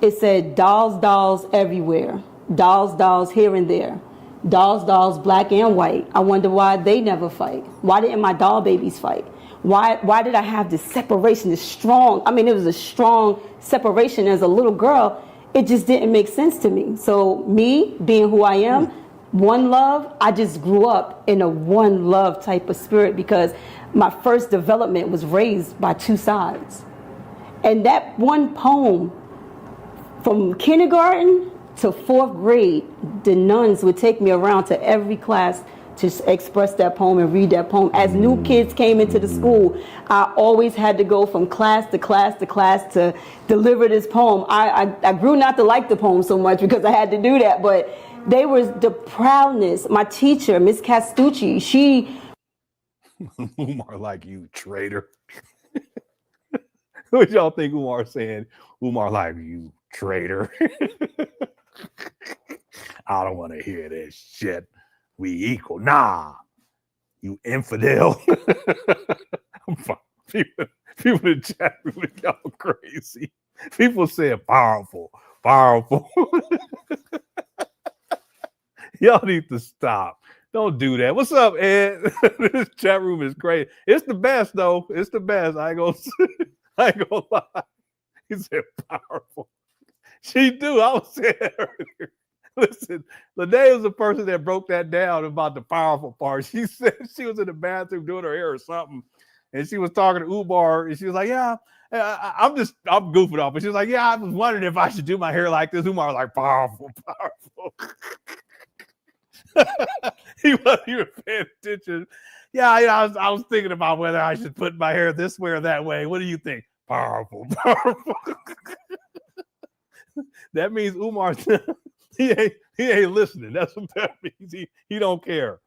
It said dolls, dolls everywhere. Dolls, dolls here and there. Dolls, dolls black and white. I wonder why they never fight. Why didn't my doll babies fight? Why did I have this separation, this strong, I mean, it was a strong separation as a little girl. It just didn't make sense to me. So me being who I am, one love, I just grew up in a one love type of spirit because my first development was raised by two sides. And that one poem, from kindergarten to 4th grade, the nuns would take me around to every class to express that poem and read that poem. As new kids came into the school, I always had to go from class to class to class to deliver this poem. I grew not to like the poem so much because I had to do that, but they were the proudness. My teacher, Miss Castucci, she... Umar like, you traitor. What y'all think Umar saying? Umar like, you traitor. I don't want to hear this shit. We equal. Nah, you infidel. People in the chat room, y'all crazy. People saying powerful, powerful. Y'all need to stop. Don't do that. What's up, Ed? This chat room is crazy. It's the best, though. It's the best. I ain't gonna lie. He said powerful. She do. I was saying earlier. Listen, Lene was the person that broke that down about the powerful part. She said she was in the bathroom doing her hair or something, and she was talking to Umar, and she was like, "Yeah, I'm goofing off." But she was like, "Yeah, I was wondering if I should do my hair like this." Umar was like, "Powerful, powerful." He wasn't even paying attention. Yeah, I was thinking about whether I should put my hair this way or that way. What do you think? Powerful, powerful. That means Umar. He ain't listening. That's what that means. He don't care.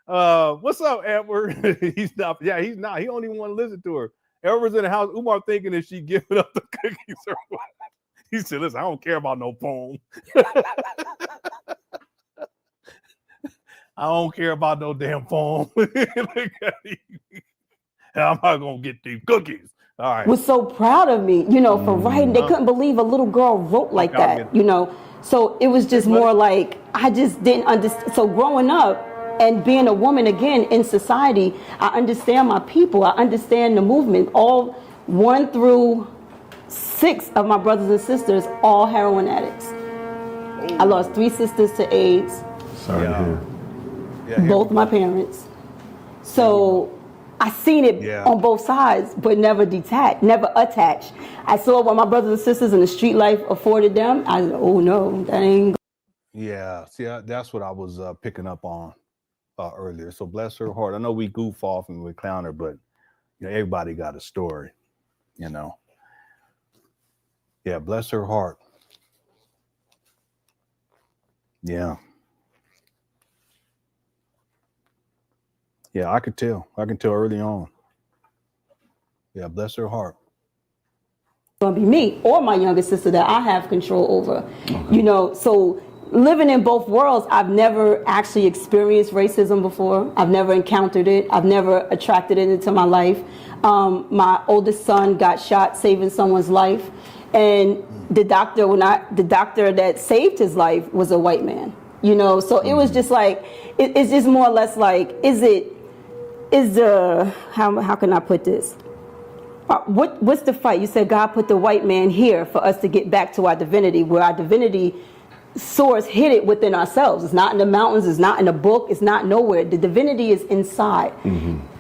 What's up, Edward? He's not. Yeah, he's not. He don't even want to listen to her. Edward's in the house. Umar thinking that she giving up the cookies or what. He said, "Listen, I don't care about no poem. I don't care about no damn poem. I'm not gonna get these cookies." All right. Was so proud of me, for writing. They couldn't believe a little girl wrote like that, So it was just more like, I just didn't understand. So growing up and being a woman again in society, I understand my people. I understand the movement. All 1 through 6 of my brothers and sisters, all heroin addicts. I lost 3 sisters to AIDS. Sorry to hear. Both my parents. So I seen it on both sides, but never detached, never attached. I saw what my brothers and sisters in the street life afforded them. I said, oh no, that ain't. Yeah, see, that's what I was picking up on earlier. So bless her heart. I know we goof off and we clown her, but everybody got a story, Yeah, bless her heart. Yeah. Yeah, I could tell. I can tell early on. Yeah, bless her heart. Gonna be me or my younger sister that I have control over. Okay. So living in both worlds, I've never actually experienced racism before. I've never encountered it. I've never attracted it into my life. My oldest son got shot saving someone's life, and the doctor that saved his life was a white man. So it was just like, it's just more or less like, how can I put this? What's the fight? You said God put the white man here for us to get back to our divinity, where our divinity source hid it within ourselves. It's not in the mountains, it's not in a book, it's not nowhere. The divinity is inside.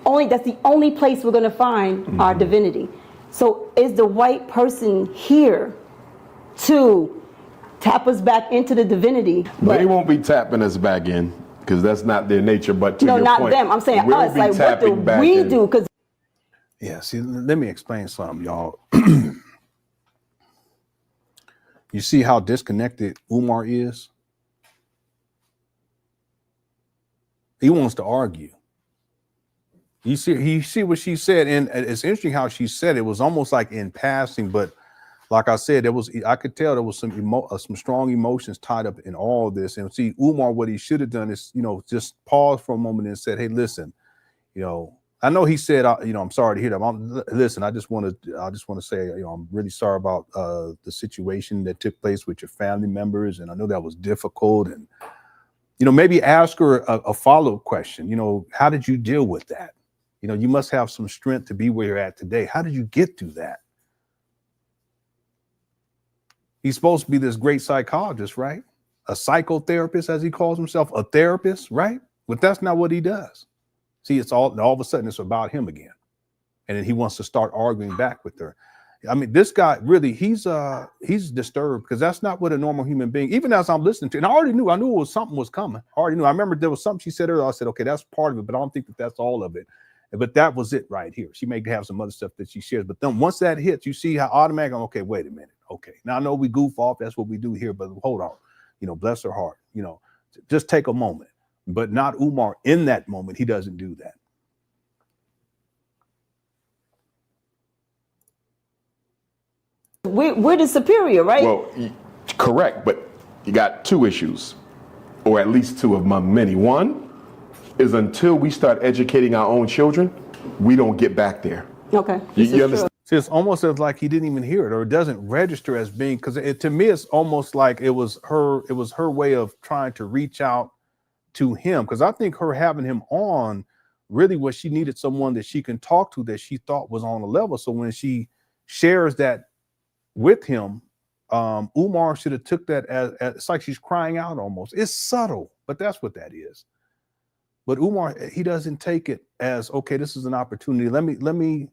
That's the only place we're gonna find our divinity. So is the white person here to tap us back into the divinity? But they won't be tapping us back in, because that's not their nature. But to your not point, them. I'm saying we'll us. be Like, what do tapping we in. do? Because Yeah, see, let me explain something, y'all. You see how disconnected Umar is? He wants to argue. You see what she said, and it's interesting how she said it. It was almost like in passing, but like I said, I could tell there was some strong emotions tied up in all this. And see, Umar, what he should have done is, just pause for a moment and said, "Hey, listen, I know he said, I'm sorry to hear that. Listen, I just want to say, I'm really sorry about the situation that took place with your family members, and I know that was difficult. And maybe ask her a follow-up question. How did you deal with that? You must have some strength to be where you're at today. How did you get through that? He's supposed to be this great psychologist, right? A psychotherapist, as he calls himself, a therapist, right? But that's not what he does. See, it's all of a sudden it's about him again. And then he wants to start arguing back with her. I mean, this guy really, he's disturbed, because that's not what a normal human being, even as I'm listening to, and I knew it was something was coming. I already knew. I remember there was something she said earlier. I said, okay, that's part of it, but I don't think that's all of it. But that was it right here. She may have some other stuff that she shares, but then once that hits, you see how automatically, okay, wait a minute. Okay. Now I know we goof off. That's what we do here, but hold on, bless her heart, just take a moment, but not Umar in that moment. He doesn't do that. We're the superior, right? Well, correct, but you got two issues, or at least two of my many. One is until we start educating our own children, we don't get back there. Okay. You understand? See, it's almost as like he didn't even hear it, or it doesn't register as being, because to me, it's almost like it was her way of trying to reach out to him. Because I think her having him on really was, she needed someone that she can talk to that she thought was on a level. So when she shares that with him, Umar should have took that as it's like she's crying out almost. It's subtle, but that's what that is. But Umar, he doesn't take it as, okay, this is an opportunity. Let me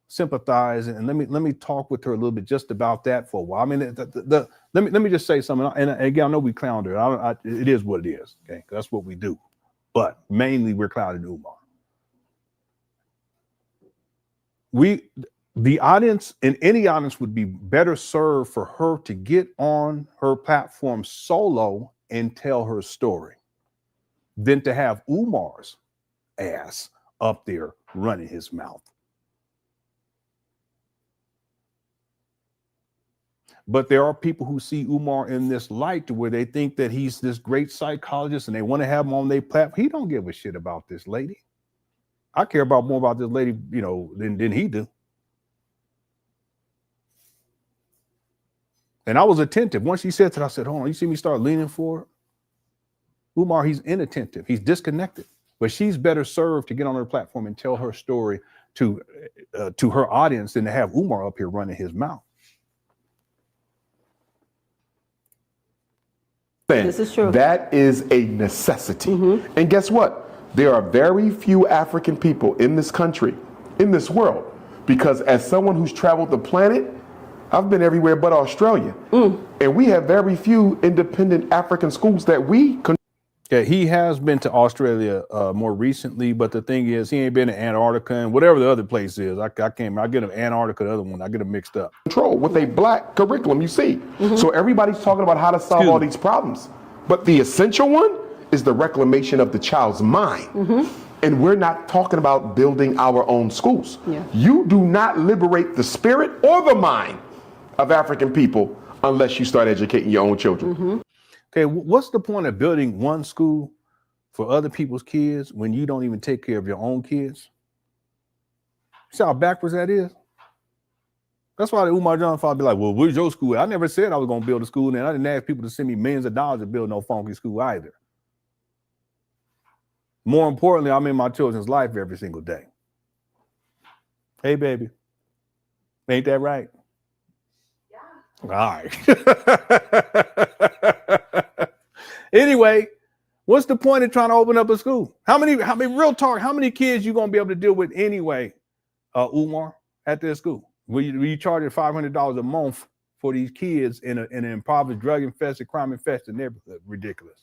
sympathize, and let me talk with her a little bit just about that for a while. I mean, let me just say something. And again, I know we clowned her. It is what it is. Okay, that's what we do. But mainly, we're clowning Umar. The audience, in any audience, would be better served for her to get on her platform solo and tell her story than to have Umar's ass up there running his mouth. But there are people who see Umar in this light to where they think that he's this great psychologist and they want to have him on their platform. He don't give a shit about this lady. I care more about this lady, than he do. And I was attentive. Once she said that, I said, hold on, you see me start leaning forward? Umar, he's inattentive. He's disconnected. But she's better served to get on her platform and tell her story to her audience than to have Umar up here running his mouth. This is true. That is a necessity. Mm-hmm. And guess what? There are very few African people in this country, in this world, because as someone who's traveled the planet, I've been everywhere but Australia. And we have very few independent African schools that we can. Yeah, he has been to Australia more recently, but the thing is, he ain't been to Antarctica and whatever the other place is. I get him Antarctica, the other one, I get them mixed up. Control with a black curriculum, you see. Mm-hmm. So everybody's talking about how to solve all these problems. But the essential one is the reclamation of the child's mind. Mm-hmm. And we're not talking about building our own schools. Yeah. You do not liberate the spirit or the mind of African people unless you start educating your own children. Mm-hmm. Okay, what's the point of building one school for other people's kids when you don't even take care of your own kids? See how backwards that is? That's why the Umar Johnson father be like, well, where's your school? I never said I was going to build a school, and I didn't ask people to send me millions of dollars to build no funky school either. More importantly, I'm in my children's life every single day. Hey, baby. Ain't that right? Yeah. All right. Anyway, what's the point of trying to open up a school? How many real talk, how many kids you going to be able to deal with anyway, Umar, at this school? Will you charge $500 a month for these kids in an impoverished, drug-infested, crime-infested neighborhood? Ridiculous.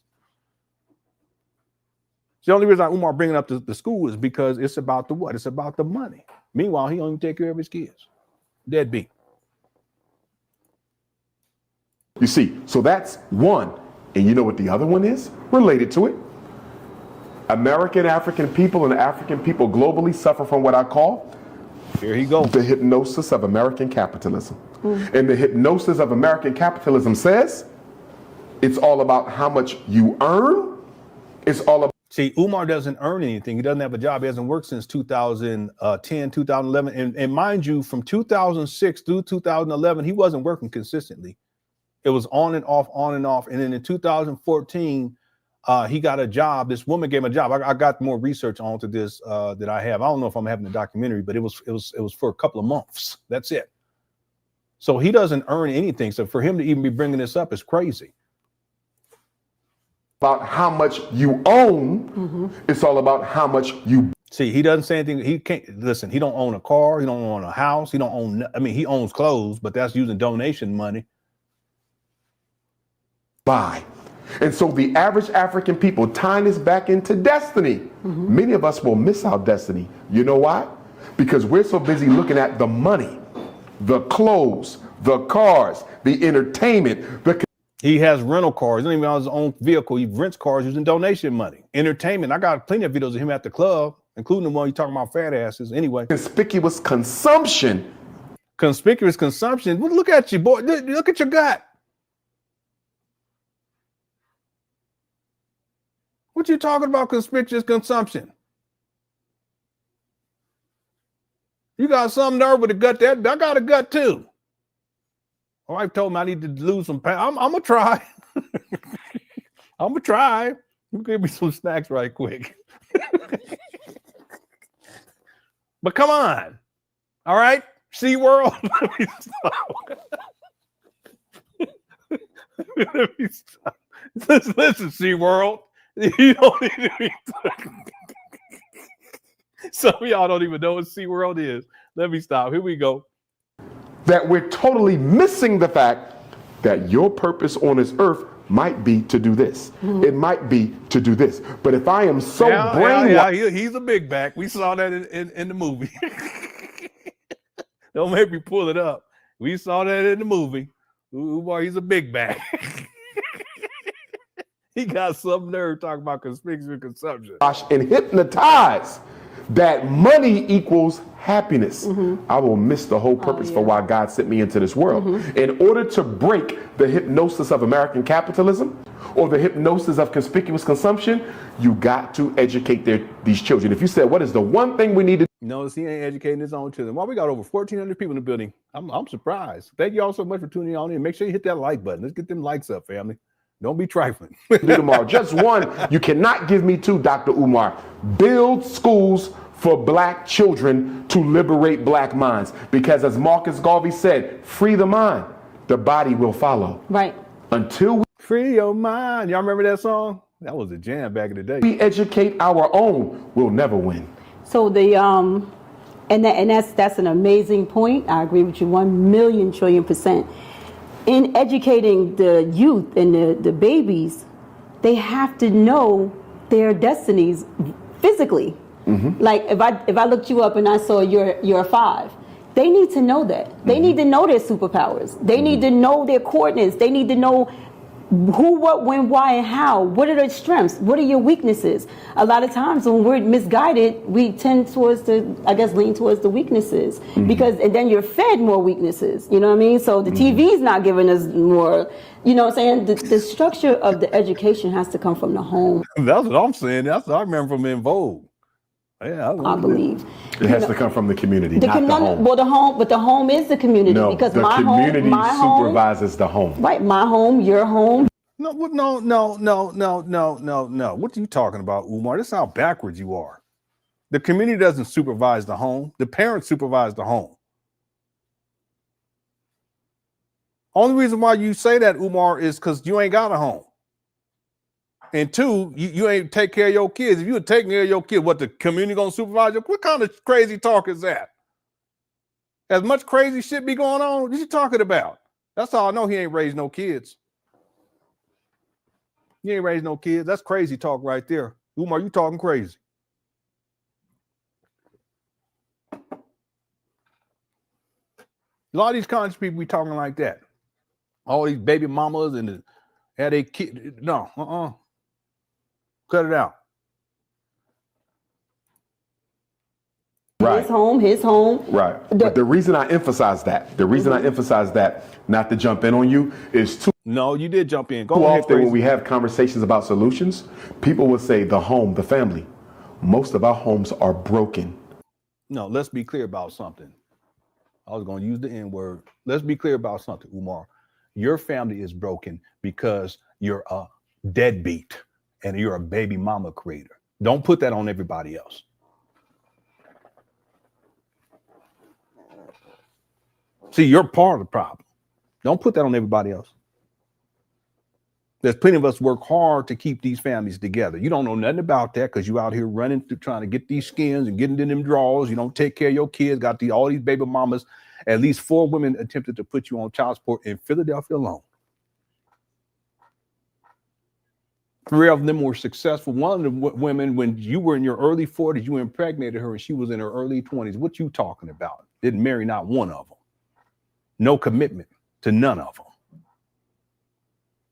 The only reason Umar bringing up the school is because it's about the what? It's about the money. Meanwhile, he don't even take care of his kids. Deadbeat. You see, so that's one. And you know what the other one is? Related to it. American African people and African people globally suffer from what I call, here he goes, the hypnosis of American capitalism. And the hypnosis of American capitalism says it's all about how much you earn. It's all about. See, Umar doesn't earn anything. He doesn't have a job. He hasn't worked since 2010, 2011. And mind you, from 2006 through 2011, he wasn't working consistently. It was on and off, on and off. And then in 2014, he got a job. This woman gave him a job. I got more research onto this that I have. I don't know if I'm having a documentary, but it was for a couple of months. That's it. So he doesn't earn anything. So for him to even be bringing this up is crazy. About how much you own, it's all about how much you see. He doesn't say anything. He can't listen. He don't own a car. He don't own a house. He don't own. I mean, he owns clothes, but that's using donation money. buy. And so the average African people, tying this back into destiny, many of us will miss our destiny. You know why? Because we're so busy looking at the money, the clothes, the cars, the entertainment, He has rental cars. He doesn't even have his own vehicle. He rents cars using donation money. Entertainment. I got plenty of videos of him at the club, including the one you talking about fat asses. Anyway. Conspicuous consumption. Conspicuous consumption. Well, look at you, boy. Look at your gut. What you talking about conspicuous consumption? You got some nerve with a gut there. I got a gut too. My wife told me I need to lose some pounds. I'm gonna try. I'm gonna try. You give me some snacks right quick. But come on. All right, SeaWorld. Let me stop. Listen, SeaWorld. You don't need to be some of y'all don't even know what SeaWorld is. Let me stop. Here we go. That we're totally missing the fact that your purpose on this earth might be to do this. It might be to do this. But if I am so brainwashed. He's a big back. We saw that in the movie. Don't make me pull it up. We saw that in the movie. Ooh, boy, he's a big back. He got some nerve talking about conspicuous consumption. And hypnotized that money equals happiness. I will miss the whole purpose for why God sent me into this world. In order to break the hypnosis of American capitalism or the hypnosis of conspicuous consumption, you got to educate these children. If you said, what is the one thing we need to Notice he ain't educating his own children. Well, we got over 1,400 people in the building. I'm surprised. Thank you all so much for tuning on in. Make sure you hit that like button. Let's get them likes up, family. Don't be trifling. do tomorrow? Just one. You cannot give me two, Dr. Umar. Build schools for black children to liberate black minds. Because as Marcus Garvey said, free the mind, the body will follow. Right. Until we free your mind. Y'all remember that song? That was a jam back in the day. We educate our own, we'll never win. So the and that's an amazing point. I agree with you 1,000,000,000,000,000%. In educating the youth and the babies, they have to know their destinies physically. Like if I looked you up and I saw you're a 5, they need to know that. They need to know their superpowers. They need to know their coordinates. They need to know who, what, when, why, and how. What are their strengths? What are your weaknesses? A lot of times when we're misguided, we tend towards lean towards the weaknesses and then you're fed more weaknesses. You know what I mean? So the TV's not giving us more. You know what I'm saying? The structure of the education has to come from the home. That's what I'm saying. That's what I remember from In Vogue. Yeah, I believe it has to come from the community, not the home. Well, but the home is the community because the community supervises the home. Right, my home, your home. No. What are you talking about, Umar? This is how backwards you are. The community doesn't supervise the home. The parents supervise the home. Only reason why you say that, Umar, is because you ain't got a home. And two, you ain't take care of your kids. If you were taking care of your kids, what, the community gonna supervise you? What kind of crazy talk is that? As much crazy shit be going on, what you talking about? That's all I know. He ain't raised no kids. He ain't raised no kids. That's crazy talk right there. Umar, you talking crazy. A lot of these conscious people be talking like that. All these baby mamas and had a kid. No, cut it out. Right. His home. Right. But the reason I emphasize that, not to jump in on you, is too No, you did jump in. Go often ahead, Crazy. when we have conversations about solutions, people will say the home, the family. Most of our homes are broken. No, let's be clear about something. I was going to use the N word. Let's be clear about something, Umar. Your family is broken because you're a deadbeat and you're a baby mama creator. Don't put that on everybody else. See, you're part of the problem. Don't put that on everybody else. There's plenty of us work hard to keep these families together. You don't know nothing about that because you out here running through trying to get these skins and getting in them draws. You don't take care of your kids. Got all these baby mamas. At least 4 women attempted to put you on child support in Philadelphia alone. 3 of them were successful. One of the women, when you were in your early 40s, you impregnated her and she was in her early 20s. What you talking about? Didn't marry not one of them. No commitment to none of them.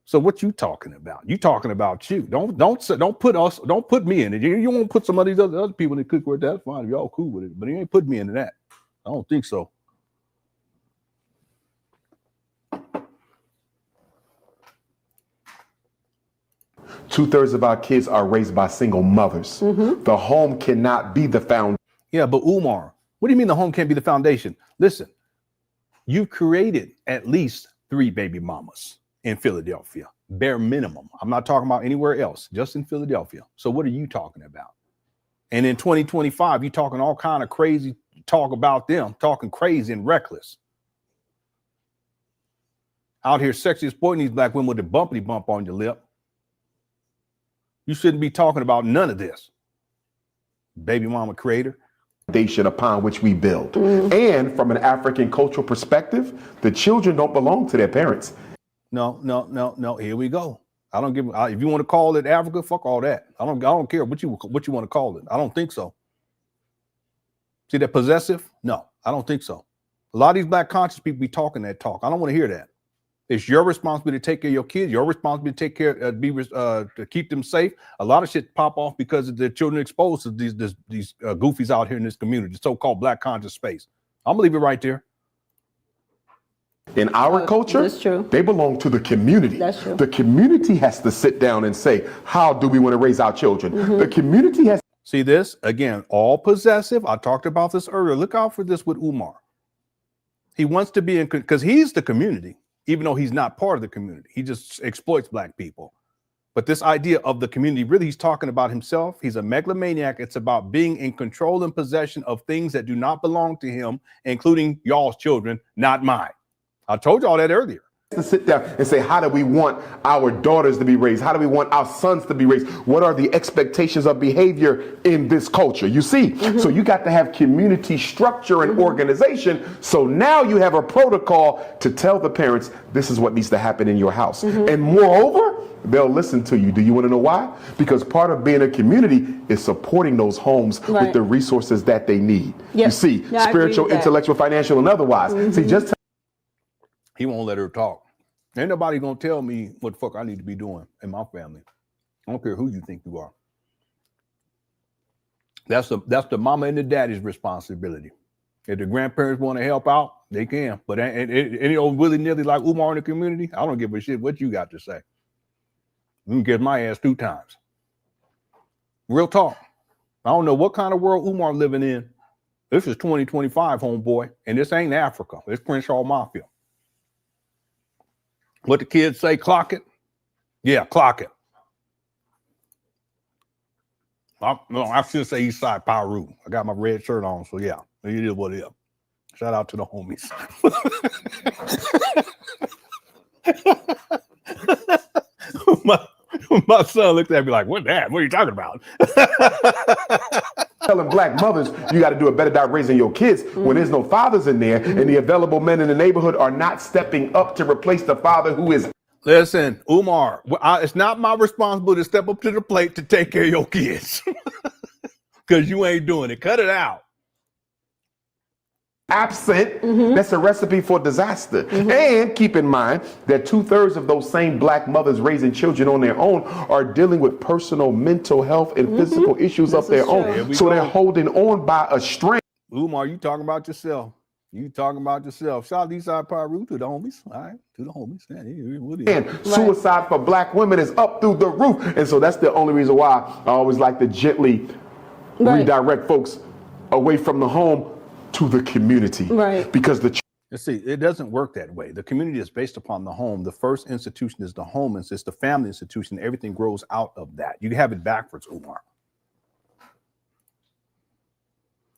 So what you talking about? You talking about you. Don't put me in it. You won't put some of these other people in the cookware. That's fine if y'all cool with it, but you ain't put me into that. I don't think so. Two-thirds of our kids are raised by single mothers. The home cannot be the foundation. Yeah, but Umar, what do you mean the home can't be the foundation? Listen, you've created at least 3 baby mamas in Philadelphia, bare minimum. I'm not talking about anywhere else, just in Philadelphia. So what are you talking about? And in 2025, you're talking all kind of crazy talk about them, talking crazy and reckless. Out here sexually exploiting these black women with a bumpity bump on your lip. You shouldn't be talking about none of this. Baby mama creator. Foundation upon which we build. And from an African cultural perspective, the children don't belong to their parents. No. Here we go. I don't give. If you want to call it Africa, fuck all that. I don't care what you want to call it. I don't think so. See that possessive? No, I don't think so. A lot of these black conscious people be talking that talk. I don't want to hear that. It's your responsibility to take care of your kids. Your responsibility to take care, to keep them safe. A lot of shit pop off because their children exposed to these goofies out here in this community, so-called black conscious space. I'm gonna leave it right there. In our culture, that's true. They belong to the community. That's true. The community has to sit down and say, how do we want to raise our children? The community has. See this? Again, all possessive. I talked about this earlier. Look out for this with Umar. He wants to be in, because he's the community, even though he's not part of the community. He just exploits black people. But this idea of the community, really, he's talking about himself. He's a megalomaniac. It's about being in control and possession of things that do not belong to him, including y'all's children, not mine. I told y'all that earlier. To sit down and say, how do we want our daughters to be raised? How do we want our sons to be raised? What are the expectations of behavior in this culture? You see, so you got to have community structure and organization. So now you have a protocol to tell the parents, this is what needs to happen in your house. And moreover, they'll listen to you. Do you want to know why? Because part of being a community is supporting those homes with the resources that they need. You see, spiritual, intellectual, financial, and otherwise. See, just he won't let her talk. Ain't nobody gonna tell me what the fuck I need to be doing in my family. I don't care who you think you are. That's the mama and the daddy's responsibility. If the grandparents want to help out, they can. But any old willy-nilly like Umar in the community, I don't give a shit what you got to say. You can get my ass 2 times. Real talk. I don't know what kind of world Umar living in. This is 2025, homeboy, and this ain't Africa. It's Crenshaw Mafia. What the kids say, clock it? Yeah, clock it. I should say Eastside Piru. I got my red shirt on, so yeah, it is what it is. Shout out to the homies. my son looked at me like, what that? What are you talking about? telling black mothers you got to do a better job raising your kids when there's no fathers in there and the available men in the neighborhood are not stepping up to replace the father who is. Listen, Umar, it's not my responsibility to step up to the plate to take care of your kids because you ain't doing it. Cut it out. Absent, that's a recipe for disaster. And keep in mind that 2/3 of those same black mothers raising children on their own are dealing with personal mental health and physical issues of their own. So they're holding on by a string. Umar, you talking about yourself. You talking about yourself. Shout out to Eastside Pyru, to the homies. All right, to the homies. Yeah, and suicide for black women is up through the roof. And so that's the only reason why I always like to gently redirect folks away from the home to the community. Right. Because the let's see, it doesn't work that way. The community is based upon the home. The first institution is the home, and it's the family institution. Everything grows out of that. You have it backwards, Umar.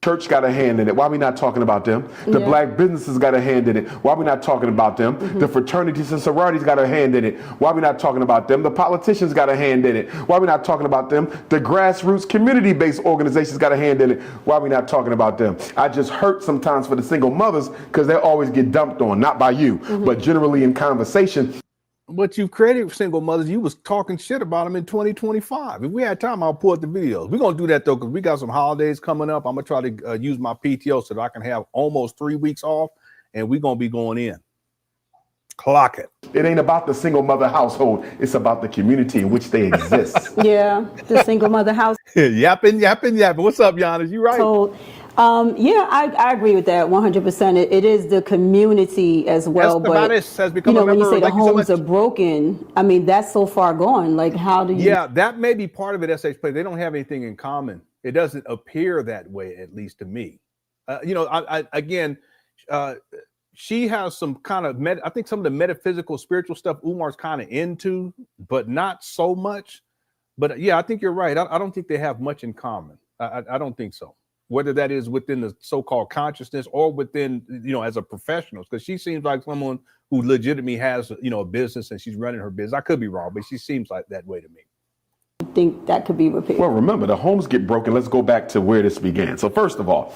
church got a hand in it. Why are we not talking about them? The black businesses got a hand in it. Why are we not talking about them? The fraternities and sororities got a hand in it. Why are we not talking about them? The politicians got a hand in it. Why are we not talking about them? The grassroots community-based organizations got a hand in it. Why are we not talking about them? I just hurt sometimes for the single mothers because they always get dumped on, not by you, but generally in conversation. But you've created single mothers. You was talking shit about them in 2025. If we had time, I'll pull up the videos. We're going to do that, though, because we got some holidays coming up. I'm going to try to use my PTO so that I can have almost 3 weeks off, and we're going to be going in. Clock it. It ain't about the single mother household. It's about the community in which they exist. The single mother house. Yapping. What's up, Giannis? You right. So, I agree with that 100%. It is the community as well. But has become when you say the homes are broken, I mean, that's so far gone. Like, how do you? Yeah, that may be part of it. SH Play. They don't have anything in common. It doesn't appear that way, at least to me. She has some kind of I think some of the metaphysical, spiritual stuff Umar's kind of into, but not so much. But yeah, I think you're right. I don't think they have much in common. I don't think so. Whether that is within the so-called consciousness or within, as a professional, because she seems like someone who legitimately has, a business and she's running her business. I could be wrong, but she seems like that way to me. I think that could be repaired. Well, remember, the homes get broken. Let's go back to where this began. So first of all,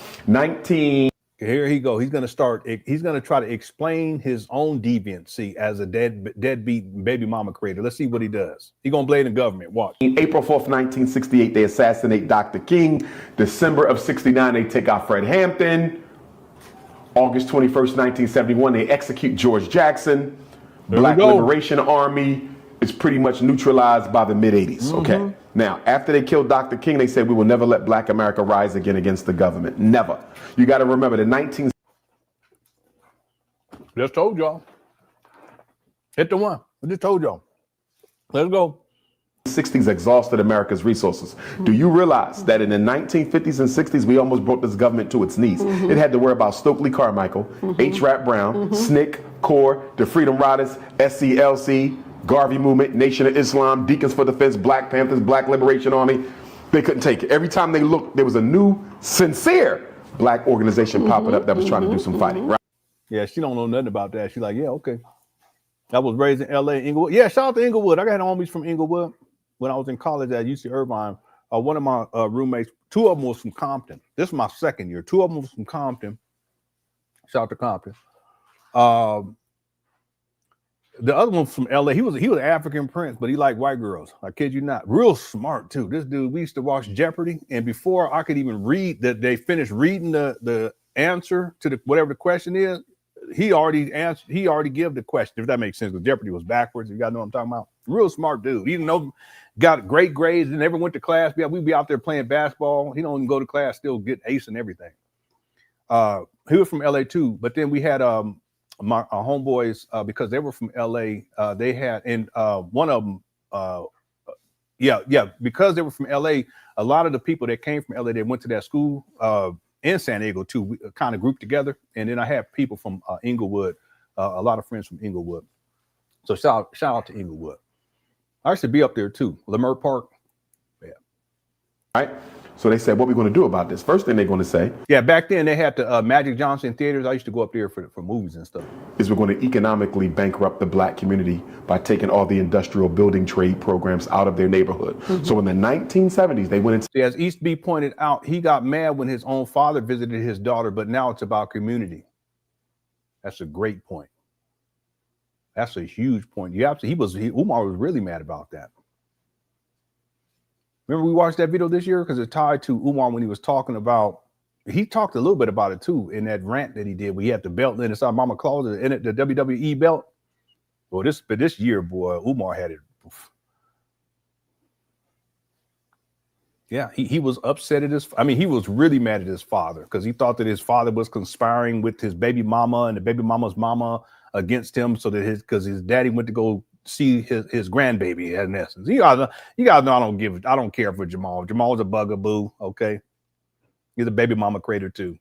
Here he go. He's going to start. He's going to try to explain his own deviancy as a deadbeat baby mama creator. Let's see what he does. He's going to blame the government. Watch. April 4th, 1968, they assassinate Dr. King. December of 69, they take out Fred Hampton. August 21st, 1971, they execute George Jackson. Black Liberation Army is pretty much neutralized by the mid-80s. Okay. Now, after they killed Dr. King, they said we will never let Black America rise again against the government. Never. You got to remember the Just told y'all. Hit the one. I just told y'all. Let's go. 1960s exhausted America's resources. Do you realize that in the 1950s and 60s, we almost brought this government to its knees? It had to worry about Stokely Carmichael, H. Rap Brown, SNCC, CORE, the Freedom Riders, SCLC, Garvey Movement, Nation of Islam, Deacons for Defense, Black Panthers, Black Liberation Army. They couldn't take it. Every time they looked, there was a new, sincere Black organization popping up that was trying to do some fighting. Right? Yeah, she don't know nothing about that. She's like, yeah, okay. I was raised in LA, Inglewood. Yeah, shout out to Inglewood. I got homies from Inglewood. When I was in college at UC Irvine, one of my roommates, two of them was from Compton. This is my second year. Two of them was from Compton. Shout out to Compton. The other one from LA, he was an African prince, but he liked white girls. I kid you not. Real smart too. This dude, we used to watch Jeopardy, and before I could even read that, they finished reading the answer to whatever the question is. He already answered. He already gave the question. If that makes sense, because Jeopardy was backwards. You guys know what I'm talking about. Real smart dude. Even though got great grades and never went to class. We'd be out there playing basketball. He don't even go to class. Still get ace and everything. He was from LA too, but then we had my homeboys, because they were from LA, they had, and one of them, because they were from LA, a lot of the people that came from LA, they went to that school in San Diego too. We kind of grouped together, and then I had people from Inglewood, a lot of friends from Inglewood. So shout out to Inglewood. I used to be up there too, Leimert Park. Yeah. Right. So they said, what are we going to do about this? First thing they're going to say. Yeah, back then they had the Magic Johnson theaters. I used to go up there for movies and stuff. Is we're going to economically bankrupt the Black community by taking all the industrial building trade programs out of their neighborhood. So in the 1970s, they went into. As East B pointed out, he got mad when his own father visited his daughter, but now it's about community. That's a great point. That's a huge point. Umar was really mad about that. Remember we watched that video this year because it's tied to Umar when he was talking about, he talked a little bit about it too in that rant that he did where he had the belt in inside Mama Claus in it, the WWE belt. Well, this year, boy, Umar had it. Yeah, he was upset at his. I mean, he was really mad at his father because he thought that his father was conspiring with his baby mama and the baby mama's mama against him, so that because his daddy went to go see his grandbaby. In essence, you guys know I don't care for Jamal. Jamal's a bugaboo. Okay, he's a baby mama creator too.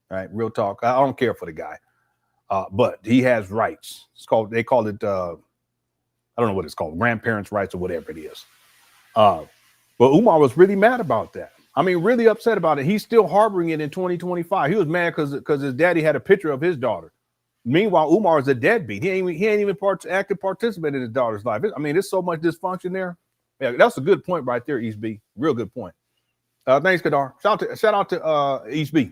Right, real talk. I don't care for the guy, but he has rights. They call it. I don't know what it's called, grandparents' rights or whatever it is. But Umar was really mad about that. I mean, really upset about it. He's still harboring it in 2025. He was mad because his daddy had a picture of his daughter. Meanwhile, Umar is a deadbeat. He ain't even active participant in his daughter's life. I mean, there's so much dysfunction there. Yeah, that's a good point right there, East B. Real good point. Thanks, Kadar. Shout out to East B.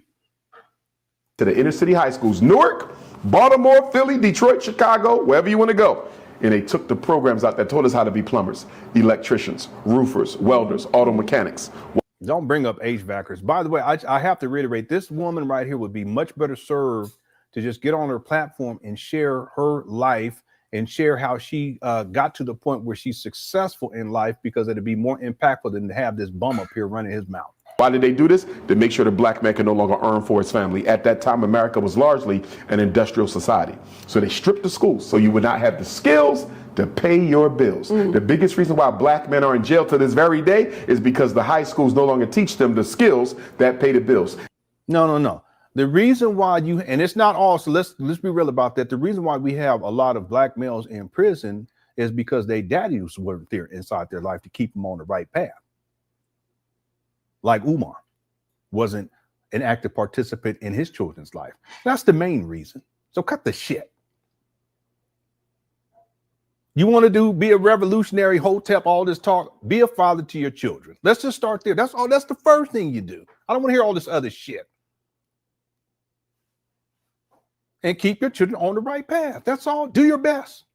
To the inner city high schools, Newark, Baltimore, Philly, Detroit, Chicago, wherever you want to go. And they took the programs out that taught us how to be plumbers, electricians, roofers, welders, auto mechanics. Don't bring up HVACers. By the way, I have to reiterate, this woman right here would be much better served to just get on her platform and share her life and share how she got to the point where she's successful in life, because it'd be more impactful than to have this bum up here running his mouth. Why did they do this? To make sure the black man can no longer earn for his family. At that time, America was largely an industrial society. So they stripped the schools so you would not have the skills to pay your bills. The biggest reason why black men are in jail to this very day is because the high schools no longer teach them the skills that pay the bills. No. The reason why and it's not all, so let's be real about that. The reason why we have a lot of black males in prison is because their daddies weren't there inside their life to keep them on the right path. Like Umar wasn't an active participant in his children's life. That's the main reason. So cut the shit. You want to be a revolutionary, hotep, all this talk, be a father to your children. Let's just start there. That's the first thing you do. I don't want to hear all this other shit. And keep your children on the right path. That's all. Do your best.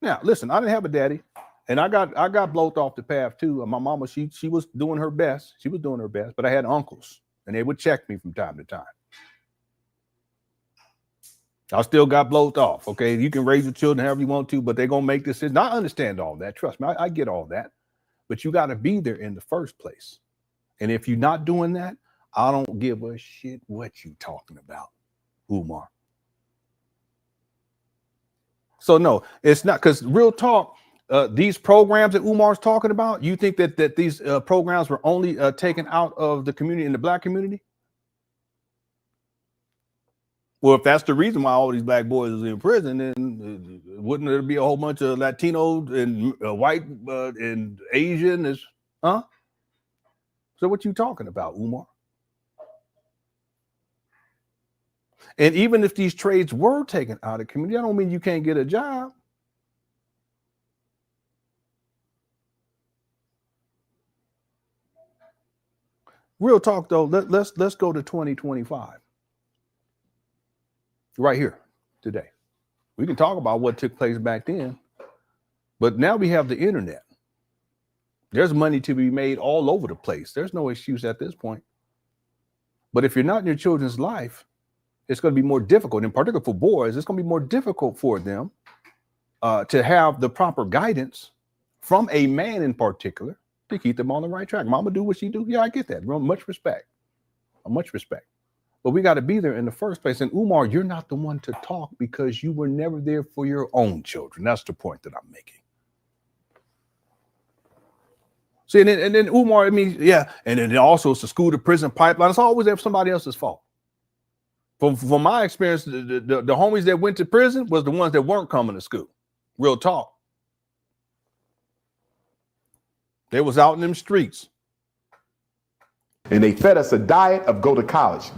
Now, listen, I didn't have a daddy. And I got blowed off the path too. My mama, she was doing her best. She was doing her best, but I had uncles and they would check me from time to time. I still got blowed off. Okay. You can raise your children however you want to, but they're going to make decisions. I understand all that. Trust me. I get all that, but you got to be there in the first place. And if you're not doing that, I don't give a shit what you talking about, Umar. So no, it's not, because real talk, these programs that Umar's talking about, you think that these programs were only taken out of the community, in the black community? Well, if that's the reason why all these black boys is in prison, then wouldn't there be a whole bunch of Latinos and white and Asian? So what you talking about, Umar? And even if these trades were taken out of the community, I don't mean you can't get a job. Real talk though, let's go to 2025. Right here today. We can talk about what took place back then, but now we have the internet. There's money to be made all over the place. There's no excuse at this point. But if you're not in your children's life, it's going to be more difficult. In particular for boys, it's going to be more difficult for them to have the proper guidance from a man in particular to keep them on the right track. Mama do what she do. Yeah, I get that. Much respect. Much respect. But we got to be there in the first place. And Umar, you're not the one to talk because you were never there for your own children. That's the point that I'm making. See, and then Umar, I mean, yeah, and then also it's the school to prison pipeline. It's always somebody else's fault. From my experience, the homies that went to prison was the ones that weren't coming to school. Real talk. They was out in them streets. And they fed us a diet of go to college.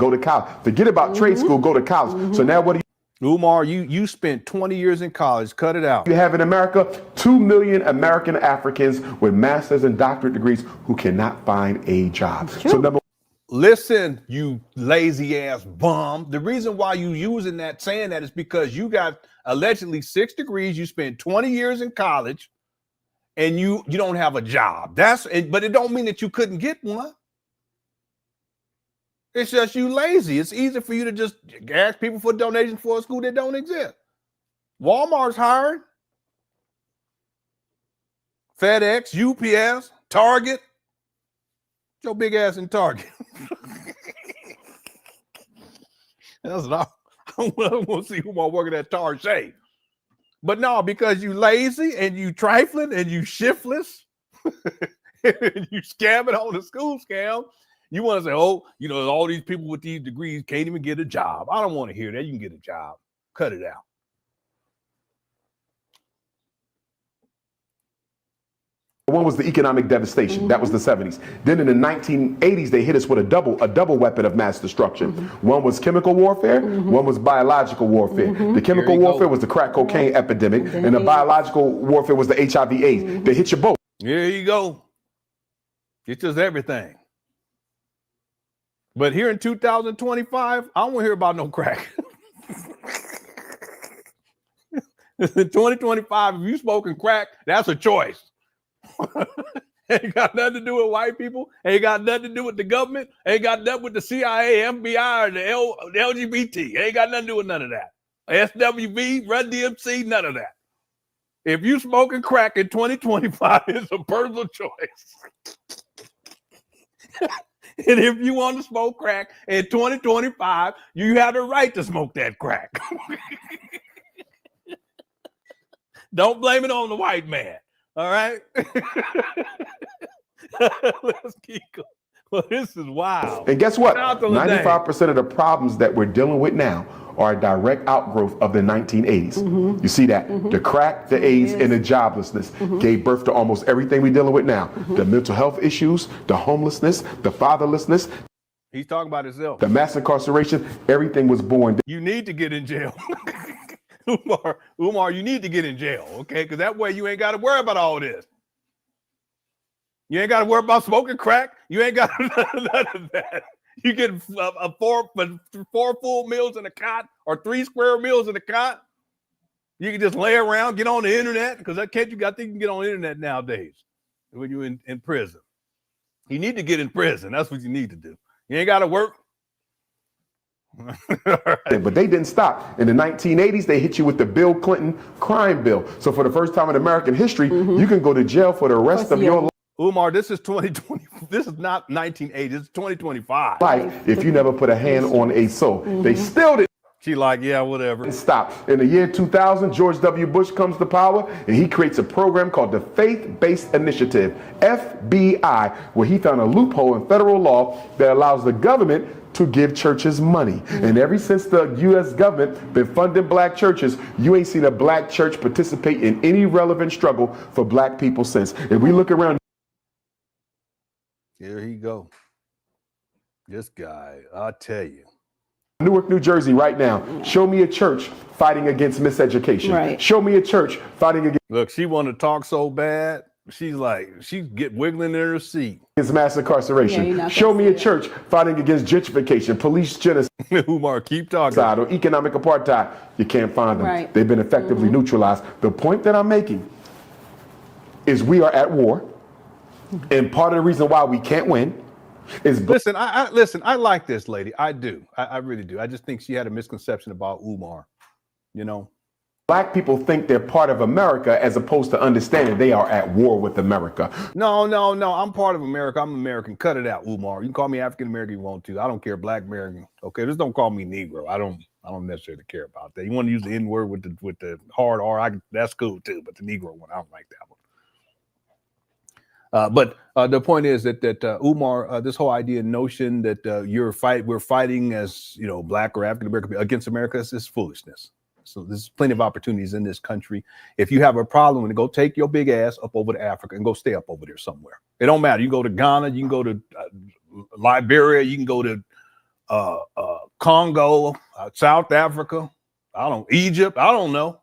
Forget about trade school, go to college. So now what do you? Umar, you spent 20 years in college. Cut it out. You have in America 2 million American Africans with master's and doctorate degrees who cannot find a job. So listen, you lazy ass bum. The reason why you saying that is because you got allegedly 6 degrees. You spent 20 years in college and you don't have a job. But it don't mean that you couldn't get one. It's just you lazy. It's easy for you to just ask people for donations for a school that don't exist. Walmart's hiring. FedEx, UPS, Target, Your big ass in Target. That's what I want to see Umar working at Target. But no, because you lazy and you trifling and you shiftless and you scamming on the school scam, you want to say, oh, you know, all these people with these degrees can't even get a job. I don't want to hear that. You can get a job. Cut it out. One was the economic devastation. That was the 70s. Then in the 1980s, they hit us with a double weapon of mass destruction. One was chemical warfare. One was biological warfare. The chemical warfare was the crack cocaine epidemic, and the biological warfare was the HIV/AIDS. They hit you both. There you go. It's just everything. But here in 2025, I don't want to hear about no crack. In 2025, if you smoking crack, that's a choice. Ain't got nothing to do with white people. Ain't got nothing to do with the government. Ain't got nothing with the CIA, FBI, or the LGBT. Ain't got nothing to do with none of that. SWV, Run DMC, none of that. If you smoking crack in 2025, it's a personal choice. And if you want to smoke crack in 2025, you have the right to smoke that crack. Don't blame it on the white man. All right. Let's keep going. Well, this is wild. And guess what? 95% of the problems that we're dealing with now are a direct outgrowth of the 1980s. You see that? The crack, the AIDS, and the joblessness gave birth to almost everything we're dealing with now. The mental health issues, the homelessness, the fatherlessness. He's talking about himself. The mass incarceration, everything was born. You need to get in jail. Umar, you need to get in jail, okay? Because that way you ain't got to worry about all this. You ain't got to worry about smoking crack. You ain't got none of that. You get four full meals in a cot or 3 square meals in a cot. You can just lay around, get on the internet, because I think you can get on the internet nowadays when you're in prison. You need to get in prison. That's what you need to do. You ain't got to work. Right. But they didn't stop. In the 1980s, they hit you with the Bill Clinton crime bill. So for the first time in American history, you can go to jail for the rest of your life. Umar, this is 2020. This is not 1980. This is 2025. If you never put a hand on a soul, they still didn't. She like, yeah, whatever. Stop. In the year 2000, George W. Bush comes to power, and he creates a program called the Faith-Based Initiative, FBI, where he found a loophole in federal law that allows the government to give churches money. And ever since the U.S. government been funding black churches, you ain't seen a black church participate in any relevant struggle for black people since. If we look around. Here he go. This guy, I'll tell you. Newark, New Jersey right now. Show me a church fighting against miseducation. Right. Show me a church fighting against. Look, she want to talk so bad. She's like, she get wiggling in her seat. Against mass incarceration. Show me a church fighting against gentrification, police genocide. Umar, keep talking. Or economic apartheid. You can't find them. Right. They've been effectively neutralized. The point that I'm making is we are at war. And part of the reason why we can't win is listen. I like this lady. I do. I really do. I just think she had a misconception about Umar. You know, black people think they're part of America as opposed to understanding they are at war with America. No. I'm part of America. I'm American. Cut it out, Umar. You can call me African American if you want to. I don't care. Black American. Okay, just don't call me Negro. I don't necessarily care about that. You want to use the N word with the hard R? That's cool too. But the Negro one, I don't like that one. But the point is that Umar, this whole idea and notion that we're fighting as, you know, black or African American against America is foolishness. So there's plenty of opportunities in this country. If you have a problem, go take your big ass up over to Africa and go stay up over there somewhere. It don't matter. You can go to Ghana, you can go to Liberia, you can go to Congo, South Africa, Egypt, I don't know.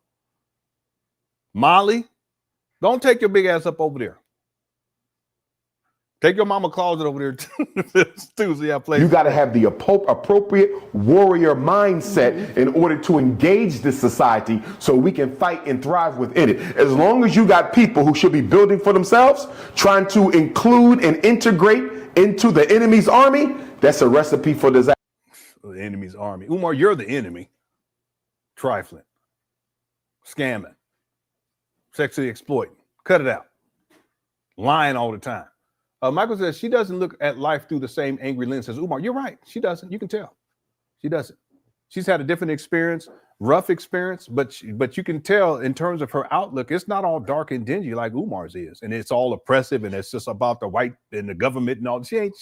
Mali. Don't take your big ass up over there. Take your mama closet over there too. You got to have the appropriate warrior mindset in order to engage this society so we can fight and thrive within it. As long as you got people who should be building for themselves, trying to include and integrate into the enemy's army, that's a recipe for disaster. The enemy's army. Umar, you're the enemy. Trifling. Scamming. Sexually exploiting. Cut it out. Lying all the time. Michael says she doesn't look at life through the same angry lens as Umar. You're right. She doesn't. You can tell. She doesn't. She's had a different experience, rough experience, but you can tell in terms of her outlook, it's not all dark and dingy like Umar's is, and it's all oppressive, and it's just about the white and the government and all. She ain't,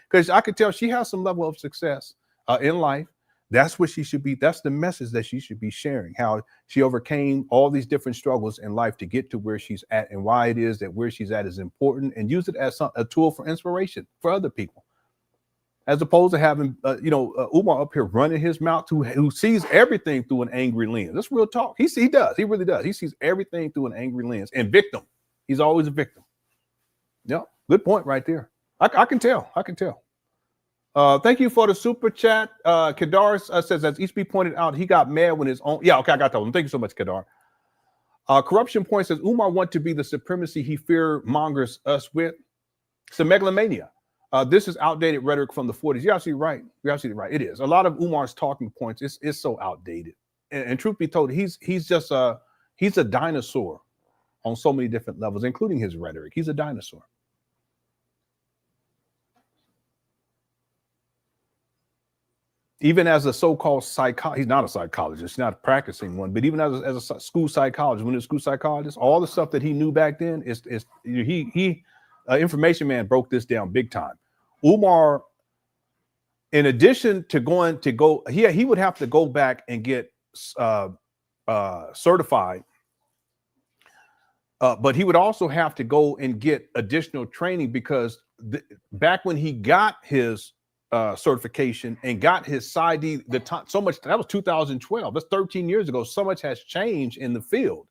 because I could tell she has some level of success in life. That's what she should be. That's the message that she should be sharing, how she overcame all these different struggles in life to get to where she's at, and why it is that where she's at is important, and use it as a tool for inspiration for other people. As opposed to having, Umar up here running his mouth, who sees everything through an angry lens. That's real talk. He does. He really does. He sees everything through an angry lens. And victim. He's always a victim. Yep. Good point right there. I can tell. I can tell. Thank you for the super chat. Kadar says, as HB pointed out, he got mad when his own. Yeah, okay, I got that one. Thank you so much, Kadar. Corruption Point says, Umar want to be the supremacy he fear mongers us with. It's a megalomania. This is outdated rhetoric from the 40s. You're absolutely right. You're absolutely right. It is. A lot of Umar's talking points is so outdated. And truth be told, he's just he's a dinosaur on so many different levels, including his rhetoric. He's a dinosaur. Even as a so-called psychologist, he's not a psychologist, not practicing one, but even as a school psychologist, when he was a school psychologist, all the stuff that he knew back then information man broke this down big time. Umar, in addition to he would have to go back and get certified, but he would also have to go and get additional training, because back when he got his certification and got his PsyD, so much, that was 2012. That's 13 years ago. So much has changed in the field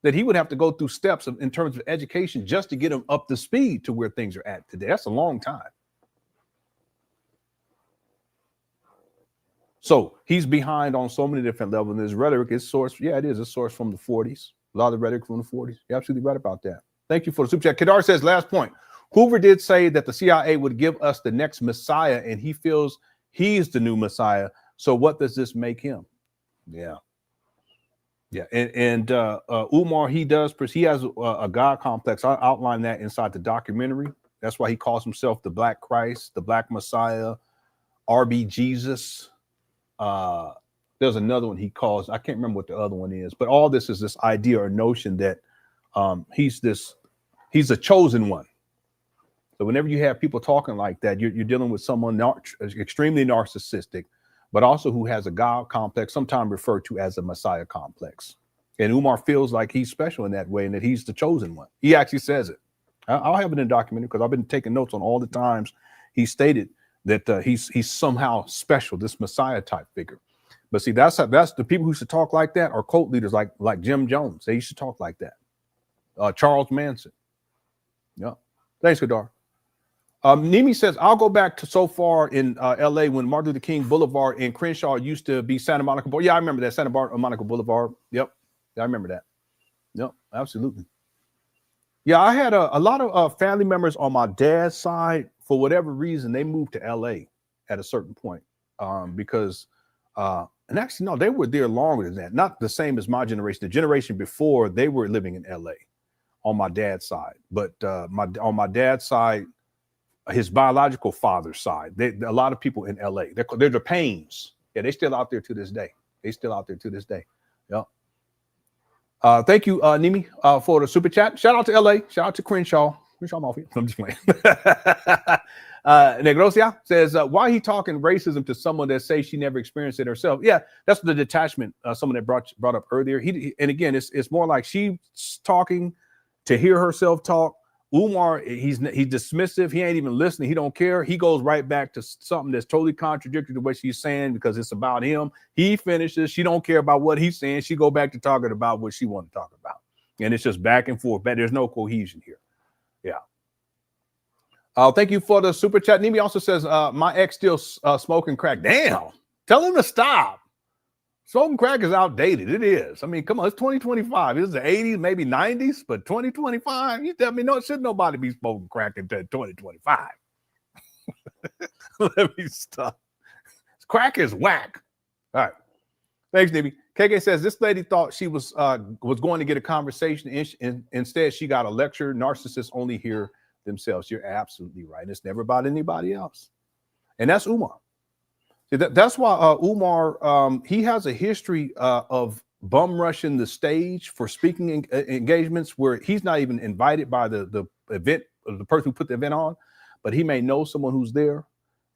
that he would have to go through steps in terms of education just to get him up to speed to where things are at today. That's a long time. So he's behind on so many different levels. And his rhetoric is sourced. Yeah, it is. It's sourced from the 40s. A lot of the rhetoric from the 40s. You're absolutely right about that. Thank you for the super chat. Kadar says, last point. Hoover did say that the CIA would give us the next Messiah, and he feels he's the new Messiah. So what does this make him? Yeah. Yeah, and Umar, he has a God complex. I outlined that inside the documentary. That's why he calls himself the Black Christ, the Black Messiah, RB Jesus. There's another one he calls, I can't remember what the other one is, but all this is this idea or notion that he's a chosen one. So whenever you have people talking like that, you're dealing with someone extremely narcissistic, but also who has a God complex, sometimes referred to as a Messiah complex. And Umar feels like he's special in that way and that he's the chosen one. He actually says it. I'll have it in a documentary because I've been taking notes on all the times he stated that he's somehow special, this Messiah type figure. But see, that's the people who used to talk like that are cult leaders like Jim Jones. They used to talk like that. Charles Manson. Yeah. Thanks, Kadar. Nimi says, I'll go back to so far in LA when Martin Luther King Boulevard in Crenshaw used to be Santa Monica Boulevard. Yeah, I remember that. Santa Monica Boulevard. Yep. Yeah, I remember that. Yep, absolutely. Yeah, I had a lot of family members on my dad's side. For whatever reason, they moved to LA at a certain point because, and actually, no, they were there longer than that. Not the same as my generation. The generation before, they were living in LA on my dad's side. But on my dad's side, his biological father's side, a lot of people in LA, they're the Paynes. Yeah, they're still out there to this day. Yep. Thank you, Nimi, for the super chat. Shout out to LA. Shout out to Crenshaw. I'm off here. I'm just playing. Negrosia says, why he talking racism to someone that says she never experienced it herself? Yeah, that's the detachment someone that brought up earlier. And again, it's more like she's talking to hear herself talk. Umar, he's dismissive. He ain't even listening. He don't care. He goes right back to something that's totally contradictory to what she's saying because it's about him. He finishes. She don't care about what he's saying. She go back to talking about what she want to talk about. And it's just back and forth. But there's no cohesion here. Yeah. Thank you for the super chat. Nimi also says, my ex still smoking crack. Damn. Tell him to stop. Smoking crack is outdated. It is. I mean, come on, it's 2025. It's the 80s, maybe 90s, but 2025, you tell me, no, should nobody be smoking crack until 2025? Let me stop. Crack is whack. All right. Thanks, Nibby. KK says, this lady thought she was going to get a conversation. Instead, she got a lecture. Narcissists only hear themselves. You're absolutely right. It's never about anybody else. And that's Umar. See, that's why Umar, he has a history of bum rushing the stage for speaking engagements where he's not even invited by the event, or the person who put the event on, but he may know someone who's there and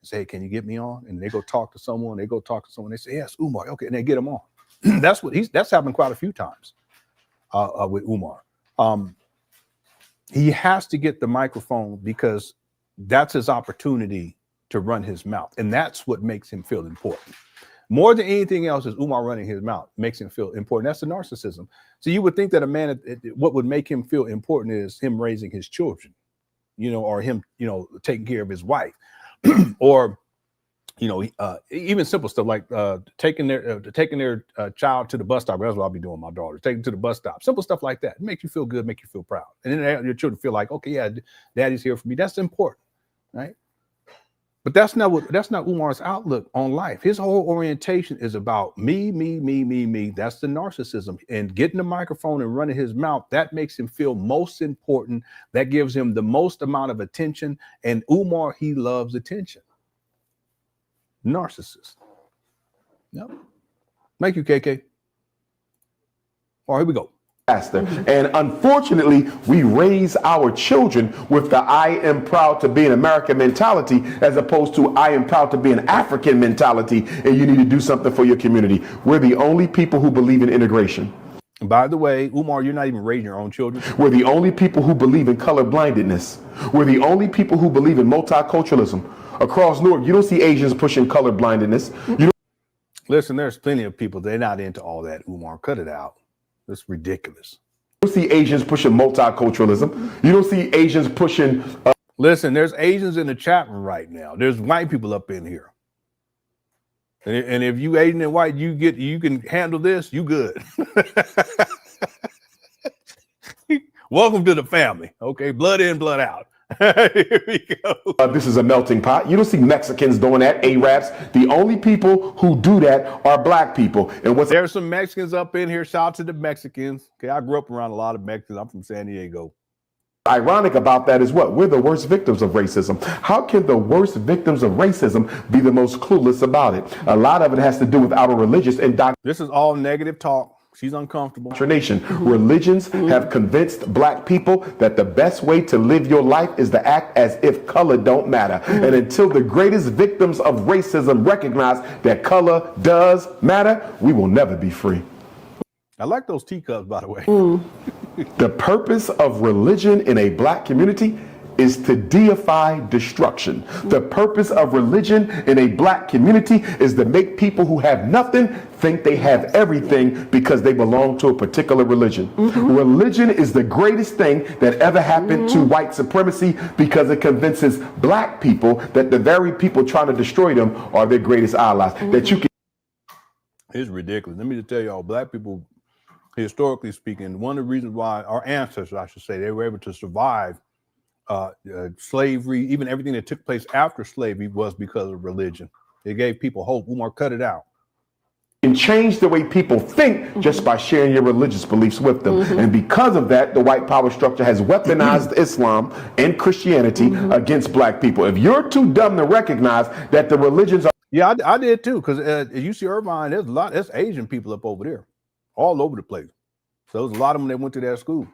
say, hey, can you get me on? And they go talk to someone, they say, yes, Umar, okay, and they get him on. That's happened quite a few times with Umar. He has to get the microphone because that's his opportunity to run his mouth. And that's what makes him feel important. More than anything else is Umar running his mouth makes him feel important. That's the narcissism. So you would think that a man, what would make him feel important is him raising his children, or him, taking care of his wife, or, even simple stuff like taking their child to the bus stop. That's what I'll be doing with my daughter, taking to the bus stop. Simple stuff like that. It makes you feel good, make you feel proud. And then your children feel like, okay, yeah, daddy's here for me. That's important, right? But that's not Umar's outlook on life. His whole orientation is about me. That's the narcissism. And getting the microphone and running his mouth, that makes him feel most important. That gives him the most amount of attention. And Umar, he loves attention. Narcissist. Yep. Thank you, KK. All right, here we go. And unfortunately, we raise our children with the I am proud to be an American mentality as opposed to I am proud to be an African mentality, and you need to do something for your community. We're the only people who believe in integration. And by the way, Umar, you're not even raising your own children. We're the only people who believe in color blindedness. We're the only people who believe in multiculturalism. Across Newark, you don't see Asians pushing color blindedness. Listen, there's plenty of people, they're not into all that, Umar. Cut it out. It's ridiculous. You don't see Asians pushing multiculturalism. You don't see Asians pushing. Listen, there's Asians in the chat room right now. There's white people up in here. And if you Asian and white, you can handle this, you good. Welcome to the family. Okay, blood in, blood out. Here we go. This is a melting pot. You don't see Mexicans doing that, Arabs. The only people who do that are black people. And there's some Mexicans up in here. Shout out to the Mexicans. Okay, I grew up around a lot of Mexicans. I'm from San Diego. Ironic about that is what? We're the worst victims of racism. How can the worst victims of racism be the most clueless about it? A lot of it has to do with our religious and This is all negative talk. She's uncomfortable. Religions have convinced black people that the best way to live your life is to act as if color don't matter. And until the greatest victims of racism recognize that color does matter, we will never be free. I like those teacups, by the way. The purpose of religion in a black community is to deify destruction. The purpose of religion in a black community is to make people who have nothing think they have everything because they belong to a particular religion. Religion is the greatest thing that ever happened to white supremacy because it convinces black people that the very people trying to destroy them are their greatest allies. That you can. It's ridiculous. Let me just tell y'all, black people, historically speaking, one of the reasons why our ancestors, I should say, they were able to survive slavery, even everything that took place after slavery, was because of religion. It gave people hope. Umar, cut it out. You can change the way people think just by sharing your religious beliefs with them. And because of that, the white power structure has weaponized Islam and Christianity against black people. If you're too dumb to recognize that the religions are... Yeah, I did too, because at UC Irvine, there's Asian people up over there, all over the place. So there's a lot of them that went to that school,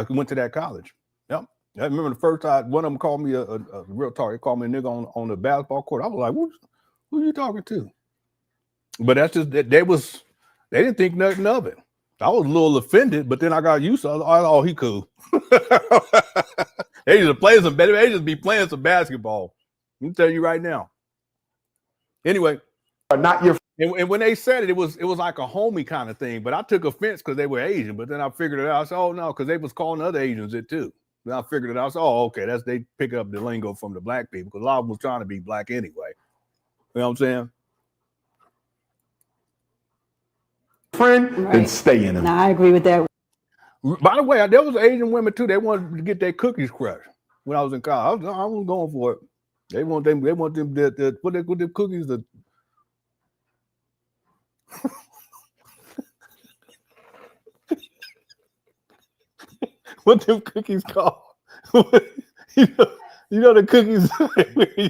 went to that college. Yep. I remember the first time one of them called me a real talk. He called me a nigga on the basketball court. I was like, who are you talking to? But that's just they didn't think nothing of it. I was a little offended, but then I got used to it. Oh, he cool. They just be playing some basketball. Let me tell you right now. Anyway, not your. And when they said it was like a homie kind of thing. But I took offense because they were Asian. But then I figured it out. I said, oh no, because they was calling other Asians it too. Then I figured it out. I said, oh, okay, they pick up the lingo from the black people because a lot of them was trying to be black anyway. You know what I'm saying? Friend, then stay in them. No, I agree with that. By the way, there was Asian women too. They wanted to get their cookies crushed when I was in college. I was going for it. They want them what the cookies the what them cookies called? You know the cookies. you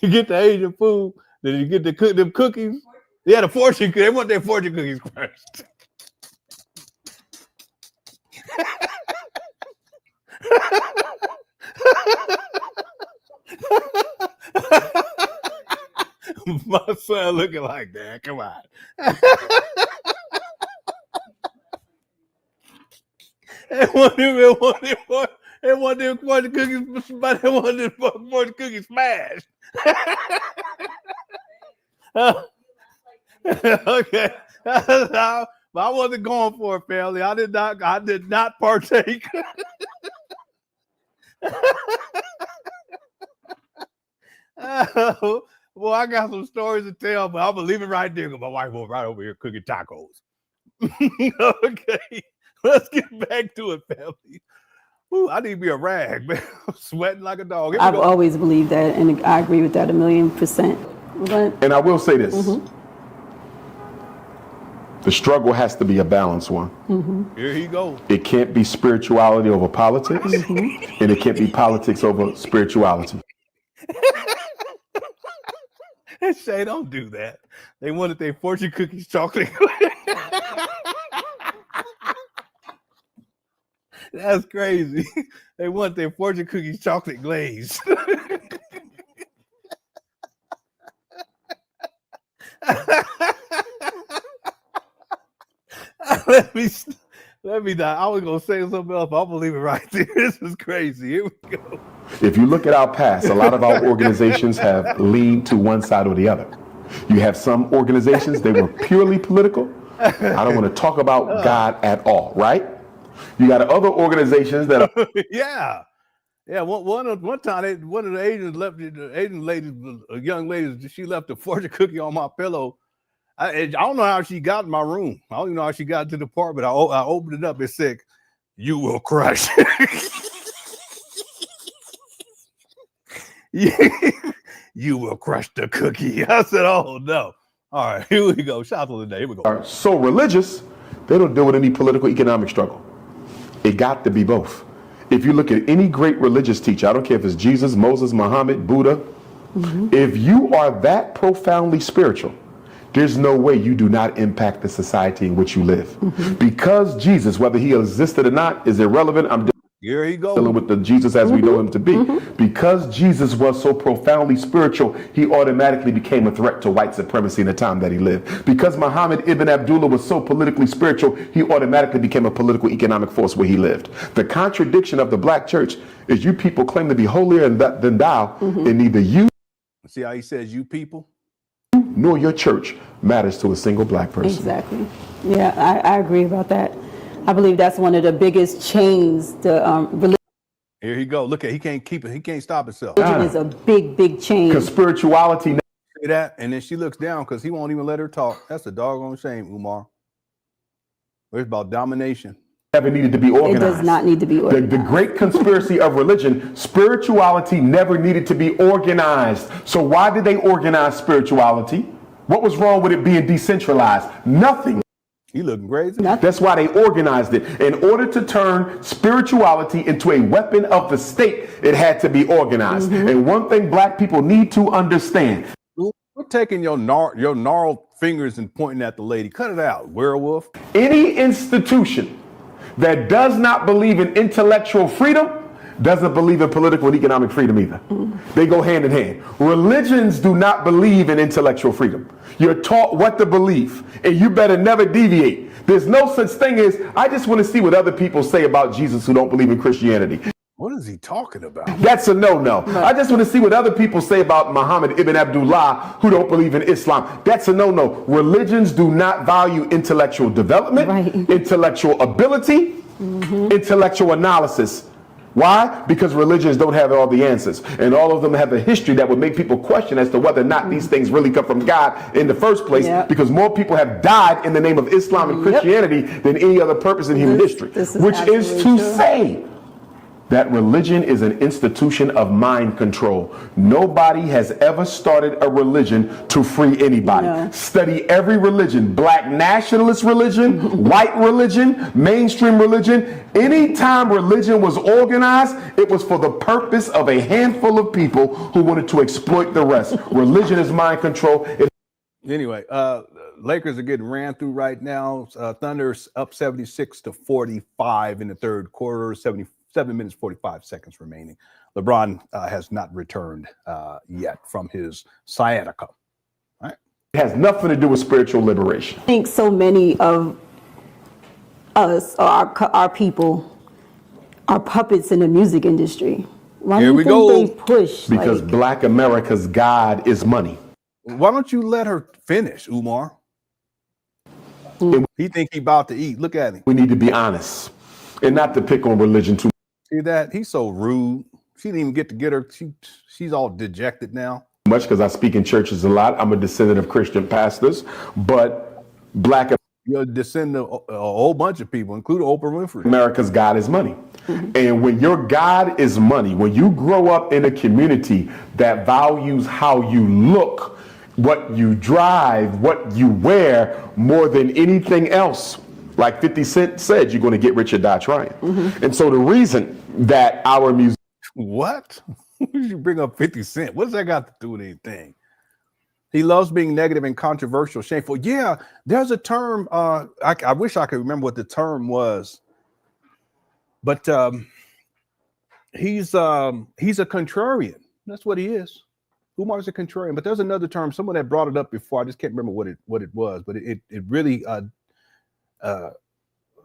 get the Asian food, then you get them cookies. Yeah, the fortune. They want their fortune cookies first. My son looking like that. Come on. They want them fortune cookies, but they want them fortune cookies smashed. Okay. But I wasn't going for it, family. I did not partake. Well, I got some stories to tell, but I'm gonna leave it right there because my wife was right over here cooking tacos. Okay, let's get back to it, family. Ooh, I need to be a rag, man. I'm sweating like a dog. I've always believed that, and I agree with that 1,000,000%. But, and I will say this. The struggle has to be a balanced one. Here he goes. It can't be spirituality over politics, and it can't be politics over spirituality. Shay, don't do that. They wanted their fortune cookies chocolate. That's crazy. They want their fortune cookies chocolate glazed. Let me die. I was gonna say something else, but I'm gonna leave it right there. This is crazy. Here we go. If you look at our past, a lot of our organizations have leaned to one side or the other. You have some organizations, they were purely political. I don't want to talk about God at all, right? You got other organizations that are yeah. One time, one of the Asians left. The Asian ladies, a young lady, she left a fortune cookie on my pillow. I don't know how she got in my room. I don't even know how she got to the apartment. I opened it up. It said, "You will crush." You will crush the cookie. I said, "Oh no!" All right, here we go. Shout out to the day. Here we go. are so religious, they don't deal with any political, economic struggle. It got to be both. If you look at any great religious teacher, I don't care if it's Jesus, Moses, Muhammad, Buddha, if you are that profoundly spiritual, there's no way you do not impact the society in which you live. Because Jesus, whether he existed or not, is irrelevant. I'm Here he goes. dealing with the Jesus as we know him to be. Because Jesus was so profoundly spiritual, he automatically became a threat to white supremacy in the time that he lived. Because Muhammad ibn Abdullah was so politically spiritual, he automatically became a political economic force where he lived. The contradiction of the black church is you people claim to be holier than thou, and neither you See how he says you people? nor your church matters to a single black person. Exactly. Yeah, I agree about that. I believe that's one of the biggest chains. The religion Here he go. Look at he can't keep it. He can't stop himself. is a big chain. Because spirituality. Say that, and then she looks down because he won't even let her talk. That's a doggone shame, Umar. It's about domination. Never needed to be organized. It does not need to be organized. The great conspiracy of religion, spirituality never needed to be organized. So why did they organize spirituality? What was wrong with it being decentralized? Nothing. You looking crazy? That's why they organized it. In order to turn spirituality into a weapon of the state, it had to be organized. And one thing black people need to understand. We're taking your gnarled fingers and pointing at the lady. Cut it out, werewolf. Any institution that does not believe in intellectual freedom doesn't believe in political and economic freedom either. They go hand in hand. Religions do not believe in intellectual freedom. You're taught what to believe, and you better never deviate. There's no such thing as, I just want to see what other people say about Jesus who don't believe in Christianity. What is he talking about? That's a no-no. I just want to see what other people say about Muhammad ibn Abdullah who don't believe in Islam. That's a no-no. Religions do not value intellectual development, intellectual ability, intellectual analysis. Why? Because religions don't have all the answers. And all of them have a history that would make people question as to whether or not these things really come from God in the first place. Because more people have died in the name of Islam and Christianity than any other purpose in human history. Which is to say that religion is an institution of mind control. Nobody has ever started a religion to free anybody. No. Study every religion, black nationalist religion, white religion, mainstream religion. Anytime religion was organized, it was for the purpose of a handful of people who wanted to exploit the rest. Religion is mind control. Anyway, Lakers are getting ran through right now. Thunder's up 76-45 in the third quarter, 77 minutes, 45 seconds remaining. LeBron has not returned yet from his sciatica. All right. It has nothing to do with spiritual liberation. I think so many of us, or our people, are puppets in the music industry. Why Here do we you go. think they push? Because black America's God is money. Why don't you let her finish, Umar? He think he about to eat. Look at him. We need to be honest and not to pick on religion too. See that? He's so rude. She didn't even get to get her. She's all dejected now. Much because I speak in churches a lot. I'm a descendant of Christian pastors, but black You're a descendant of a whole bunch of people, including Oprah Winfrey. America's God is money. And when your God is money, when you grow up in a community that values how you look, what you drive, what you wear, more than anything else, like 50 Cent said, you're going to get rich or die trying. And so the reason that our music... What? You bring up 50 Cent. What's that got to do with anything? He loves being negative and controversial, shameful. Yeah, there's a term. I wish I could remember what the term was. But he's a contrarian. That's what he is. Umar's a contrarian. But there's another term. Someone that brought it up before. I just can't remember what it was. But it really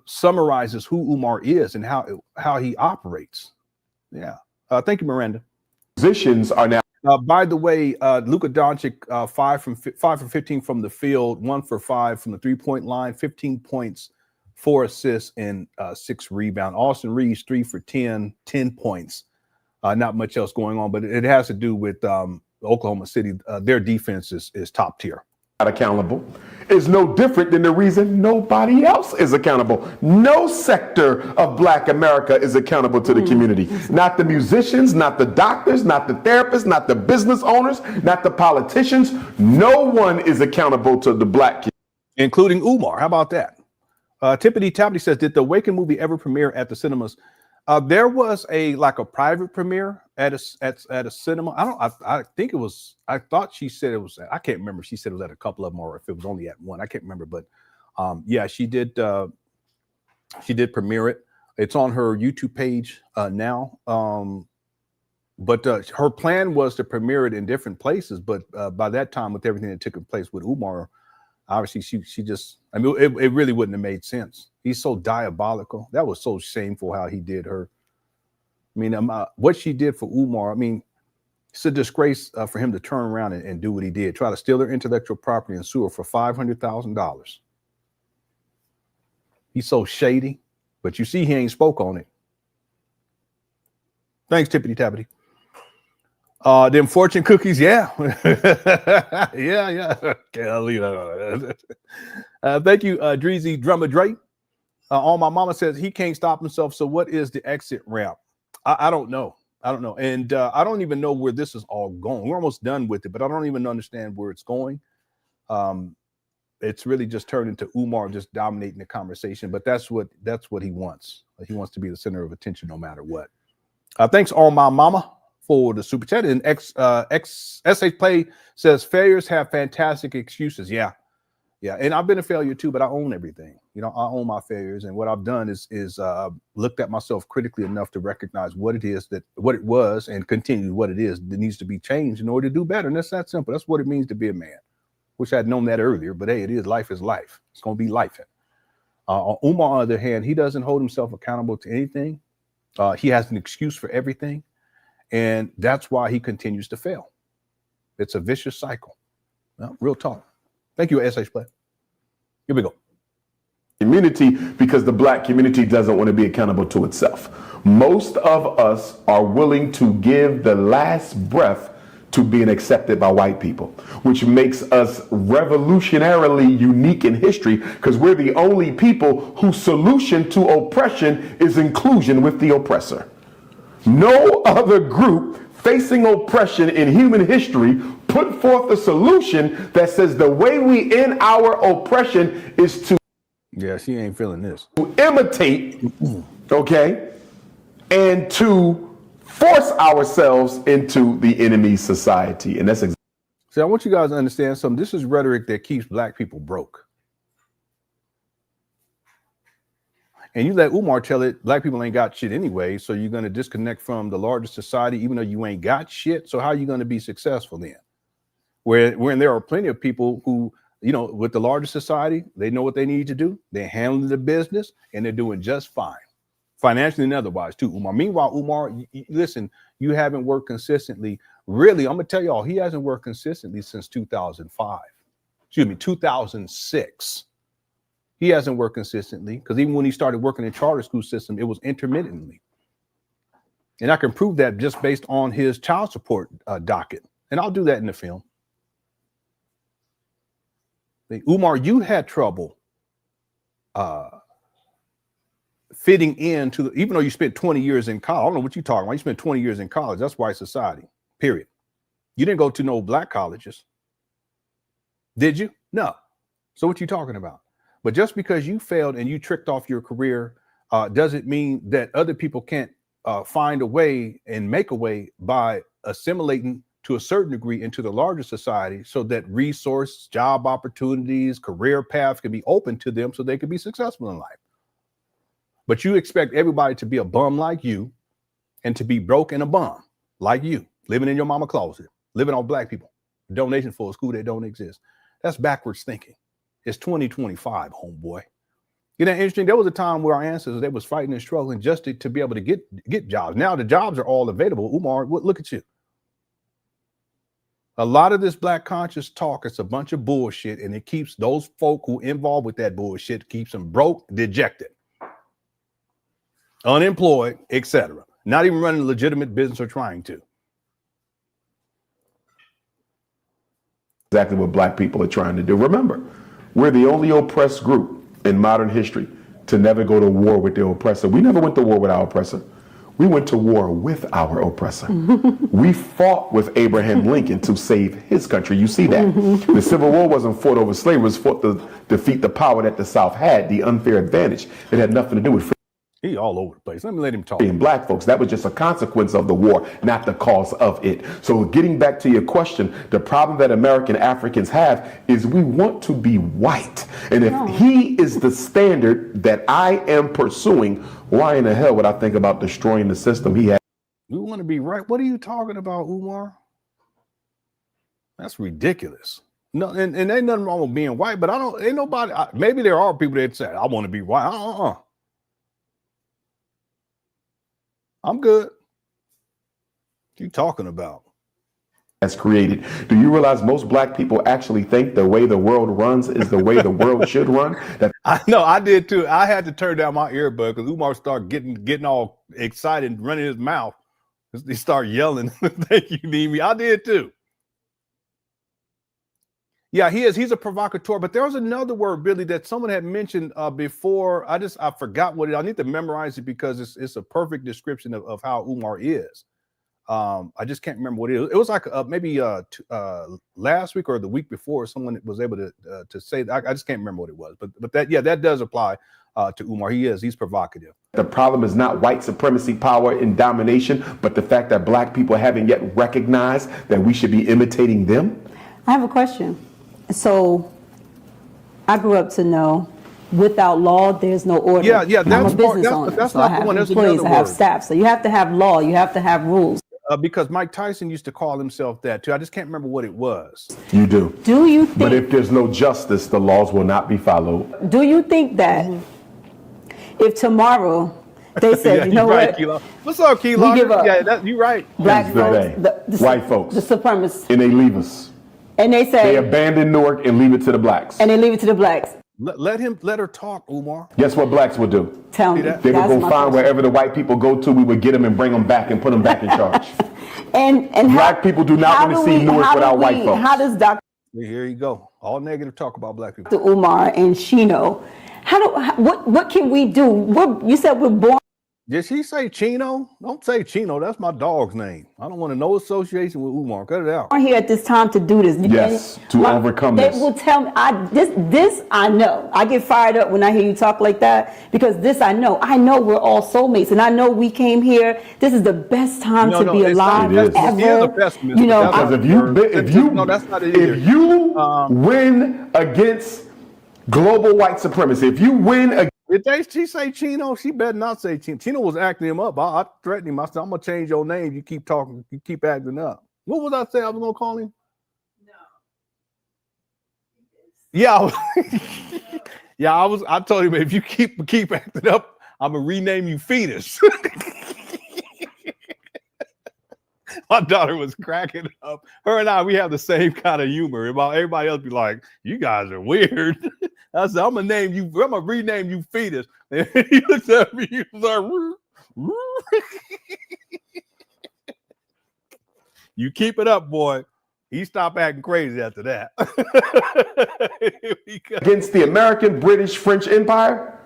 summarizes who Umar is and how he operates. Yeah. Thank you, Miranda. Musicians are now. By the way, Luka Doncic 5 for 15 from the field, 1 for 5 from the 3-point line, 15 points, 4 assists, and 6 rebounds. Austin Reeves 3 for 10, 10 points. Not much else going on, but it has to do with Oklahoma City. Their defense is top tier. Not accountable is no different than the reason nobody else is accountable. No sector of black America is accountable to the community. Not the musicians, not the doctors, not the therapists, not the business owners, not the politicians. No one is accountable to the black community. Including Umar. How about that? Tippity Tappity says, did the Awaken movie ever premiere at the cinemas? There was a private premiere at a cinema. I think it was. I thought she said it was. I can't remember. She said it was at a couple of them, or if it was only at one. I can't remember. But yeah, she did. She did premiere it. It's on her YouTube page now. But her plan was to premiere it in different places. But by that time, with everything that took place with Umar, obviously she just. I mean, it really wouldn't have made sense. He's so diabolical. That was so shameful how he did her. I mean, what she did for Umar, I mean, it's a disgrace for him to turn around and do what he did, try to steal her intellectual property and sue her for $500,000. He's so shady, but you see he ain't spoke on it. Thanks, Tippity Tappity. Them fortune cookies, yeah. yeah. Can't leave that. Thank you, Dreezy Drummer Drake. All my mama says he can't stop himself. So what is the exit ramp? I don't know. And I don't even know where this is all going. We're almost done with it, but I don't even understand where it's going. It's really just turned into Umar just dominating the conversation, but that's what he wants. He wants to be the center of attention no matter what. Thanks, all my mama, for the super chat. And SH Play says failures have fantastic excuses. Yeah. And I've been a failure too, but I own everything. You know, I own my failures, and what I've done is looked at myself critically enough to recognize what it was, and continue what it is that needs to be changed in order to do better. And that's that simple. That's what it means to be a man. Wish I'd known that earlier, but hey, it is life is life. It's gonna be life. Umar, on the other hand, he doesn't hold himself accountable to anything. He has an excuse for everything, and that's why he continues to fail. It's a vicious cycle. Well, real talk. Thank you, SH Play. Here we go. Community, because the black community doesn't want to be accountable to itself. Most of us are willing to give the last breath to being accepted by white people, which makes us revolutionarily unique in history, because we're the only people whose solution to oppression is inclusion with the oppressor. No other group facing oppression in human history put forth a solution that says the way we end our oppression is to she ain't feeling this. To imitate, okay, and to force ourselves into the enemy's society. And that's exactly. See, I want you guys to understand something. This is rhetoric that keeps black people broke. And you let Umar tell it, black people ain't got shit anyway, so you're going to disconnect from the larger society, even though you ain't got shit. So how are you going to be successful then? When there are plenty of people who, you know, with the larger society, they know what they need to do. They're handling the business, and they're doing just fine, financially and otherwise too, Umar. Meanwhile, Umar, listen, you haven't worked consistently. Really, I'm going to tell y'all, he hasn't worked consistently since 2005. Excuse me, 2006. He hasn't worked consistently because even when he started working in charter school system, it was intermittently. And I can prove that just based on his child support docket. And I'll do that in the film. Umar, you had trouble fitting into, even though you spent 20 years in college. I don't know what you're talking about. You spent 20 years in college. That's white society, period. You didn't go to no black colleges. Did you? No. So what you talking about? But just because you failed and you tricked off your career doesn't mean that other people can't find a way and make a way by assimilating to a certain degree into the larger society so that resource, job opportunities, career paths can be open to them so they can be successful in life. But you expect everybody to be a bum like you and to be broke and a bum like you, living in your mama closet, living on black people, donation for a school that don't exist. That's backwards thinking. It's 2025, homeboy. You know, interesting. There was a time where our ancestors, they was fighting and struggling just to be able to get jobs. Now the jobs are all available. Umar, look at you. A lot of this black conscious talk is a bunch of bullshit, and it keeps those folk who involved with that bullshit, keeps them broke, dejected, unemployed, etc. Not even running a legitimate business or trying to. Exactly what black people are trying to do. Remember, we're the only oppressed group in modern history to never go to war with their oppressor. We never went to war with our oppressor. We went to war with our oppressor. We fought with Abraham Lincoln to save his country. You see that. The Civil War wasn't fought over slavery. It was fought to defeat the power that the South had, the unfair advantage. It had nothing to do with freedom. He all over the place. Let me let him talk. And black folks, that was just a consequence of the war, not the cause of it. So getting back to your question, the problem that American Africans have is we want to be white. And if he is the standard that I am pursuing, why in the hell would I think about destroying the system he had? We want to be right. What are you talking about, Umar? That's ridiculous. No, and ain't nothing wrong with being white, but ain't nobody, maybe there are people that say, I want to be white. I'm good. What you talking about? That's created. Do you realize most black people actually think the way the world runs is the way the world should run? I know, I did too. I had to turn down my earbud because Umar started getting all excited and running his mouth. He started yelling, thank you, Nimi. I did too. Yeah, he's a provocateur, but there was another word, Billy, that someone had mentioned before. I forgot what it is. I need to memorize it because it's a perfect description of how Umar is. I just can't remember what it is. It was like maybe last week or the week before someone was able to say that. I just can't remember what it was, but that does apply to Umar. He's provocative. The problem is not white supremacy, power, and domination, but the fact that black people haven't yet recognized that we should be imitating them. I have a question. So I grew up to know without law, there's no order. Yeah, I'm a business owner. That's so not I have the one. That's employees, another I have word. staff. So you have to have law, you have to have rules. Because Mike Tyson used to call himself that too. I just can't remember what it was. You do. Do you think? But if there's no justice, the laws will not be followed. Do you think that if tomorrow they said, Yeah, you know right, what? Kilo. What's up, Kilo? We give up. Yeah, you're right. Black folks, White folks. the supremacists. And they leave us. And they say They abandon Newark and leave it to the blacks. and they leave it to the blacks. Let her talk, Umar. Guess what blacks would do? Tell me. They would That's go my find question. wherever the white people go to. We would get them and bring them back and put them back in charge. And black people do not want to see Newark without white folks. How does Dr. Here you go. All negative talk about black people. Umar and Shino, what can we do? You said we're born Did she say Chino? Don't say Chino. That's my dog's name. I don't want no association with Umar. Cut it out. I'm here at this time to do this. Yes, to overcome they this. will tell me. This I know. I get fired up when I hear you talk like that because this I know. I know we're all soulmates, and I know we came here. This is the best time to be alive ever. You know, because if you win against global white supremacy, if you win against Did she say Chino? She better not say Chino. Chino was acting him up. I threatened him. I said, I'm going to change your name. You keep talking. You keep acting up. What was I saying I was going to call him? No. Yeah. I told him, if you keep acting up, I'm going to rename you Fetus. My daughter was cracking up. Her and I, we have the same kind of humor. Everybody else be like, you guys are weird. I said, I'm going to rename you Fetus. And he looked at me, he was like, you keep it up, boy. He stopped acting crazy after that. against the American, British, French Empire,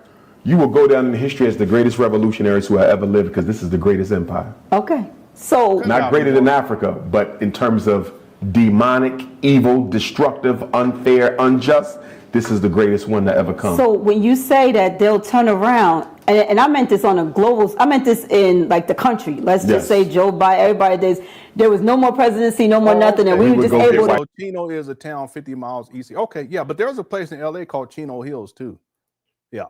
you will go down in history as the greatest revolutionaries who have ever lived because this is the greatest empire. Okay. So not greater than Africa, but in terms of demonic, evil, destructive, unfair, unjust, this is the greatest one that ever come. So when you say that they'll turn around, and I meant this on a global, I meant this in like the country. Let's just say Joe Biden, everybody, there was no more presidency, no more nothing, and we were just able to. Chino is a town 50 miles east. Okay, yeah, but there's a place in LA called Chino Hills too. Yeah.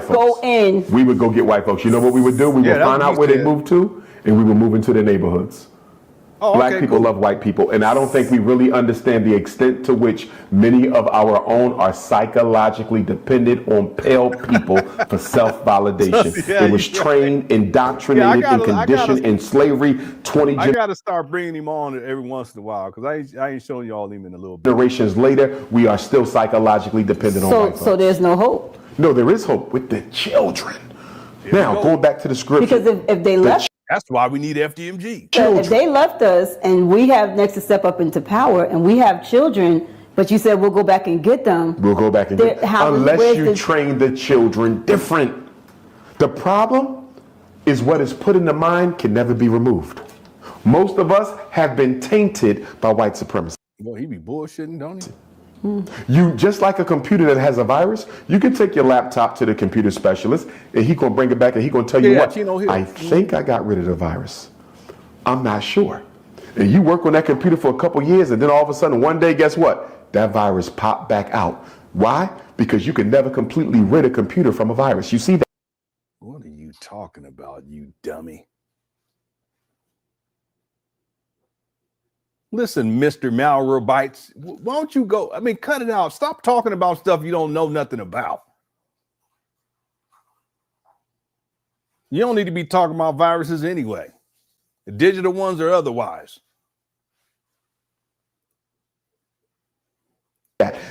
Go in. We would go get white folks. You know what we would do? We would find out where they moved to, and we would move into their neighborhoods. Black people love white people, and I don't think we really understand the extent to which many of our own are psychologically dependent on pale people for self-validation. It was trained, indoctrinated, and conditioned in slavery. I got to start bringing him on every once in a while because I ain't showing y'all him in a little bit. Generations later, we are still psychologically dependent on white folks. So there's no hope. No, there is hope with the children. Now, going back to the scripture. Because if they left. That's why we need FDMG. If they left us and we have next to step up into power and we have children, but you said we'll go back and get them. We'll go back and get them. Unless you train the children different. The problem is what is put in the mind can never be removed. Most of us have been tainted by white supremacy. Boy, he be bullshitting, don't he? You just like a computer that has a virus, you can take your laptop to the computer specialist and he gonna bring it back and he gonna tell you what, I think I got rid of the virus. I'm not sure. And you work on that computer for a couple years and then all of a sudden one day, guess what? That virus popped back out. Why? Because you can never completely rid a computer from a virus. You see that? What are you talking about, you dummy? Listen, Mr. Malwarebytes, why don't you go? I mean, cut it out. Stop talking about stuff you don't know nothing about. You don't need to be talking about viruses anyway, the digital ones or otherwise.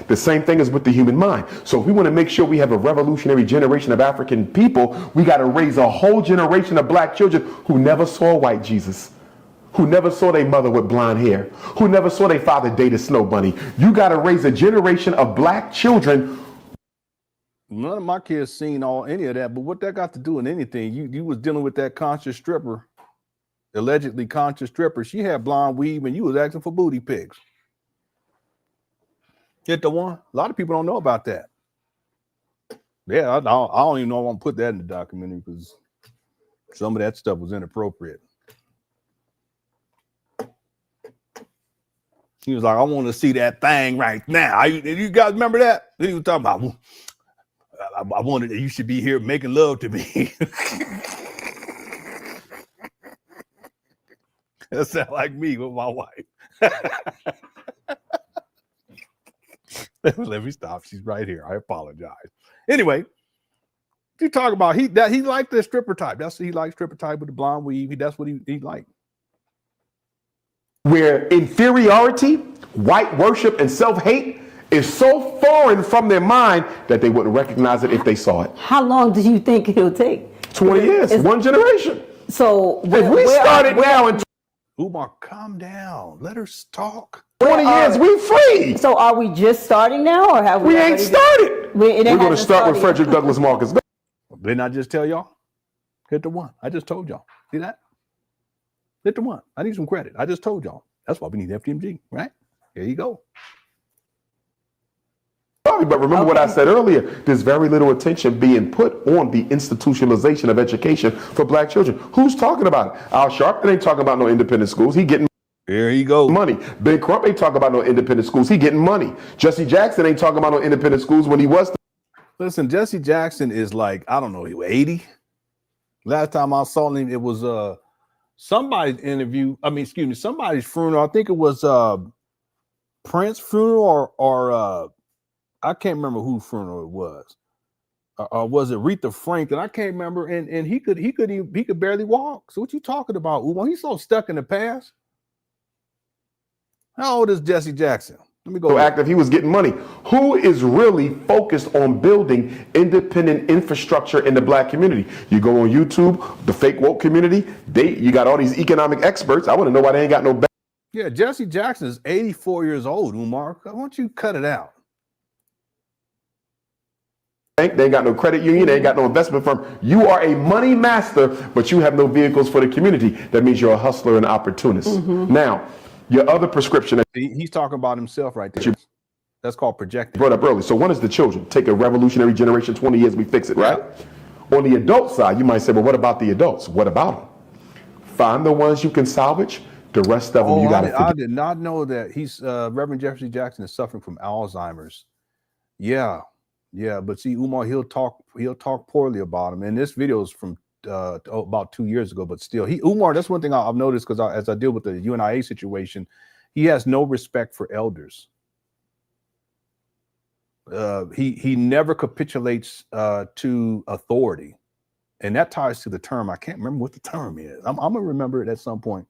The same thing is with the human mind. So if we want to make sure we have a revolutionary generation of African people, we got to raise a whole generation of black children who never saw white Jesus, who never saw their mother with blonde hair, who never saw their father date a snow bunny. You got to raise a generation of black children. None of my kids seen any of that, but what that got to do with anything? You was dealing with that conscious stripper, allegedly conscious stripper. She had blonde weave and you was asking for booty pics. Get the one? A lot of people don't know about that. Yeah, I don't even know if I want to put that in the documentary because some of that stuff was inappropriate. He was like, I want to see that thing right now. You guys remember that? Then he was talking about, I wanted that you should be here making love to me. That sounds like me with my wife. Let me stop. She's right here. I apologize. Anyway, you talk about he liked the stripper type. That's he liked stripper type with the blonde weave. That's what he liked. Where inferiority, white worship, and self-hate is so foreign from their mind that they wouldn't recognize it if they saw it. How long do you think it'll take? 20 years, one generation. So if we started now in Umar, calm down. Let her talk. 20 years, we free. So are we just starting now, or have we? We ain't started. We're going to start with Frederick Douglass Marcus. Didn't I just tell y'all? Hit the one. I just told y'all. See that? Hit the one. I need some credit. I just told y'all. That's why we need FDMG, right? There you go. But remember what I said earlier, there's very little attention being put on the institutionalization of education for black children. Who's talking about it? Al Sharpton ain't talking about no independent schools. He getting there you go. Money. Ben Crump ain't talking about no independent schools. He getting money. Jesse Jackson ain't talking about no independent schools when he was. Listen, Jesse Jackson is like, I don't know, he was 80. Last time I saw him, it was somebody's interview. I mean, excuse me, somebody's funeral. I think it was Prince's funeral or I can't remember whose funeral it was. Was it Aretha Franklin? I can't remember. And he could barely walk. So what you talking about, Umar? He's so stuck in the past. How old is Jesse Jackson? Let me go. So active, he was getting money. Who is really focused on building independent infrastructure in the black community? You go on YouTube, the fake woke community. You got all these economic experts. I want to know why they ain't got no. Yeah, Jesse Jackson is 84 years old. Umar, why don't you cut it out? They ain't got no credit union, they ain't got no investment firm. You are a money master, but you have no vehicles for the community. That means you're a hustler and opportunist. Now, your other prescription. He's talking about himself right there. That's called projecting. Brought up early. So one is the children. Take a revolutionary generation, 20 years, we fix it, right? On the adult side, you might say, well, what about the adults? What about them? Find the ones you can salvage. The rest of them, you got to I did not know that he's Reverend Jesse Jackson is suffering from Alzheimer's. Yeah, but see, Umar, he'll talk poorly about him. And this video is from about 2 years ago, but still, Umar. That's one thing I've noticed because as I deal with the UNIA situation, he has no respect for elders. He never capitulates to authority, and that ties to the term. I can't remember what the term is. I'm gonna remember it at some point.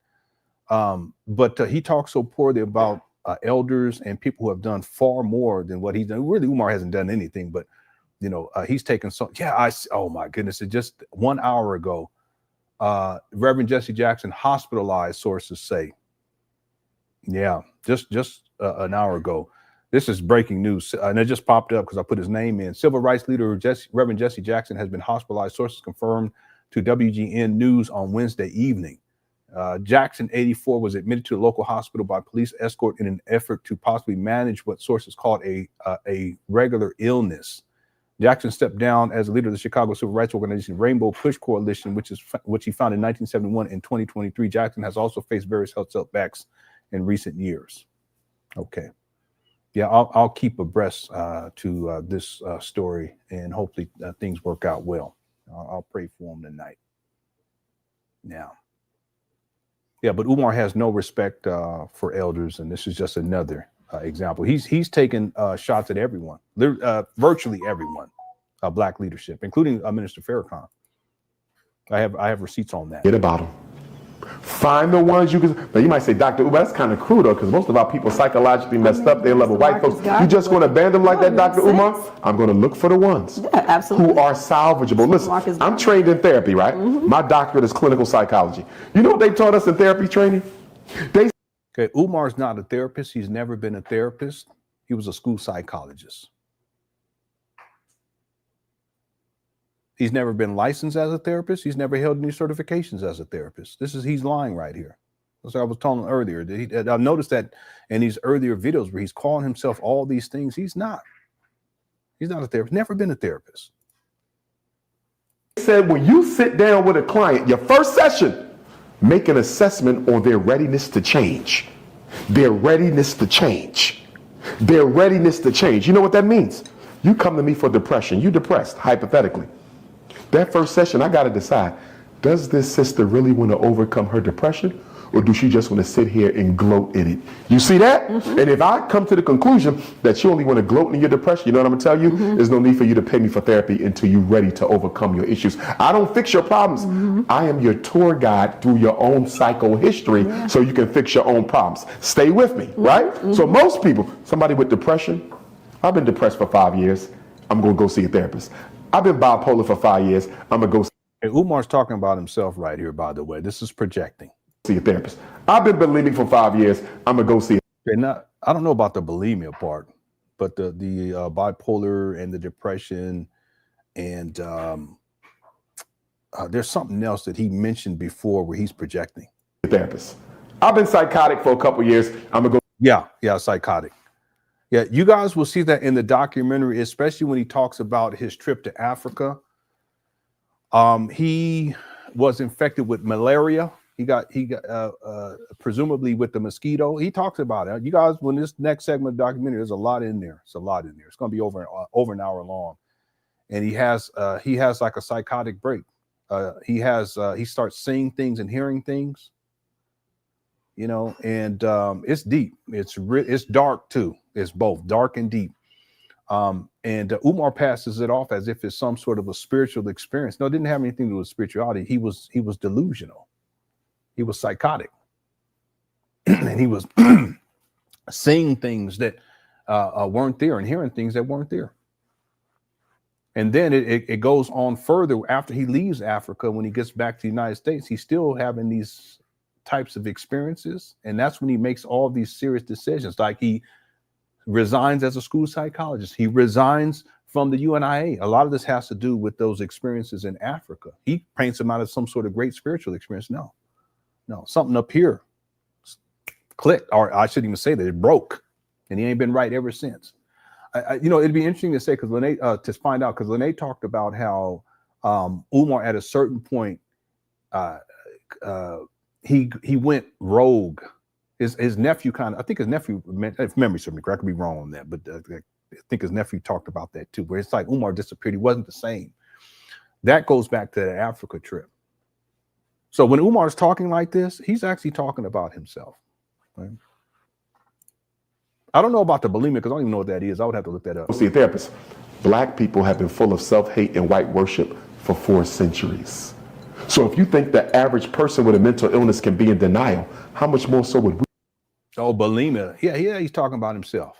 But he talks so poorly about elders and people who have done far more than what he's done. Really, Umar hasn't done anything, but you know, he's taken so. Yeah, oh my goodness! It just 1 hour ago, Reverend Jesse Jackson hospitalized. Sources say. Yeah, just an hour ago. This is breaking news, and it just popped up because I put his name in. Civil rights leader Reverend Jesse Jackson has been hospitalized. Sources confirmed to WGN News on Wednesday evening. Jackson, 84, was admitted to a local hospital by police escort in an effort to possibly manage what sources called a regular illness. Jackson stepped down as a leader of the Chicago civil rights organization Rainbow Push Coalition, which he founded in 1971. In 2023, Jackson has also faced various health setbacks in recent years. Okay. Yeah, I'll keep abreast to this story, and hopefully things work out well. I'll pray for him tonight. Now. Yeah, but Umar has no respect for elders, and this is just another example. He's taken shots at everyone, virtually everyone, black leadership, including Minister Farrakhan. I have receipts on that. Get about them. Find the ones you can. Now you might say, Dr. Umar, that's kind of crude, though, because most of our people psychologically messed up. They love white folks. You just going to ban them like that, Dr. Umar? I'm going to look for the ones who are salvageable. Listen, I'm trained in therapy, right? My doctorate is clinical psychology. You know what they taught us in therapy training? Okay, Umar's not a therapist. He's never been a therapist. He was a school psychologist. He's never been licensed as a therapist. He's never held any certifications as a therapist. He's lying right here. That's what I was telling him earlier. I've noticed that in these earlier videos where he's calling himself all these things, he's not. He's not a therapist. Never been a therapist. He said when you sit down with a client, your first session, make an assessment on their readiness to change. Their readiness to change. Their readiness to change. You know what that means? You come to me for depression. You depressed, hypothetically. That first session, I got to decide, does this sister really want to overcome her depression, or do she just want to sit here and gloat in it? You see that? And if I come to the conclusion that you only want to gloat in your depression, you know what I'm going to tell you? There's no need for you to pay me for therapy until you're ready to overcome your issues. I don't fix your problems. I am your tour guide through your own psycho history so you can fix your own problems. Stay with me, right? So most people, somebody with depression, I've been depressed for 5 years, I'm going to go see a therapist. I've been bipolar for 5 years. I'm going to go see. Hey, Umar's talking about himself right here, by the way. This is projecting. See a therapist. I've been bulimic for 5 years. I'm going to go see. I don't know about the bulimia part, but the bipolar and the depression and there's something else that he mentioned before where he's projecting. Therapist. I've been psychotic for a couple years. I'm gonna go. Yeah, psychotic. Yeah, you guys will see that in the documentary, especially when he talks about his trip to Africa. He was infected with malaria. He got presumably with the mosquito. He talks about it. You guys, when this next segment of the documentary, there's a lot in there. It's a lot in there. It's going to be over an hour long. And he has like a psychotic break. He starts seeing things and hearing things, you know, and it's deep. It's dark too. It's both dark and deep. And Umar passes it off as if it's some sort of a spiritual experience. No, it didn't have anything to do with spirituality. He was delusional. He was psychotic. And he was seeing things that weren't there and hearing things that weren't there. And then it goes on further after he leaves Africa. When he gets back to the United States, he's still having these types of experiences. And that's when he makes all these serious decisions. Like he resigns as a school psychologist. He resigns from the UNIA. A lot of this has to do with those experiences in Africa. He paints them out as some sort of great spiritual experience. No, something up here clicked, or I shouldn't even say that, it broke. And he ain't been right ever since. You know, it'd be interesting to say, because Lene, to find out, because Lene talked about how Umar at a certain point, he went rogue. His nephew I think his nephew, if memory serves me correct, I could be wrong on that, but I think his nephew talked about that too, where it's like Umar disappeared. He wasn't the same. That goes back to the Africa trip. So when Umar's talking like this, he's actually talking about himself. Right? I don't know about the bulimic because I don't even know what that is. I would have to look that up. See a therapist. Black people have been full of self-hate and white worship for 4 centuries. So if you think the average person with a mental illness can be in denial, how much more so would we? Oh, bulimia. Yeah, he's talking about himself.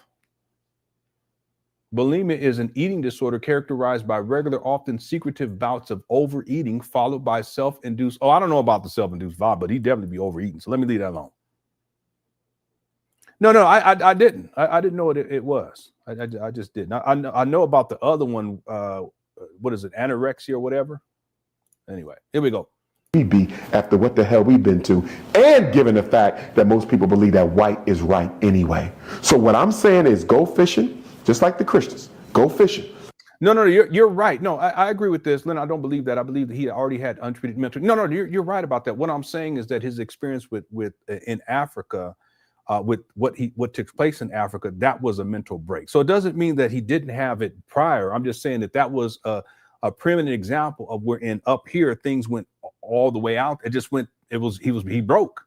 Bulimia is an eating disorder characterized by regular, often secretive bouts of overeating, followed by self-induced. Oh, I don't know about the self-induced vibe, but he'd definitely be overeating. So let me leave that alone. No, I didn't. I didn't know what it was. I just didn't. I know about the other one. What is it? Anorexia or whatever. Anyway, here we go. We be after what the hell we've been to, and given the fact that most people believe that white is right anyway. So what I'm saying is go fishing, just like the Christians. Go fishing. No, you're right. No, I agree with this. Lenon, I don't believe that. I believe that he already had untreated mental. No, you're right about that. What I'm saying is that his experience with in Africa, with what took place in Africa, that was a mental break. So it doesn't mean that he didn't have it prior. I'm just saying that was a preeminent example of where up here things went all the way out. He broke.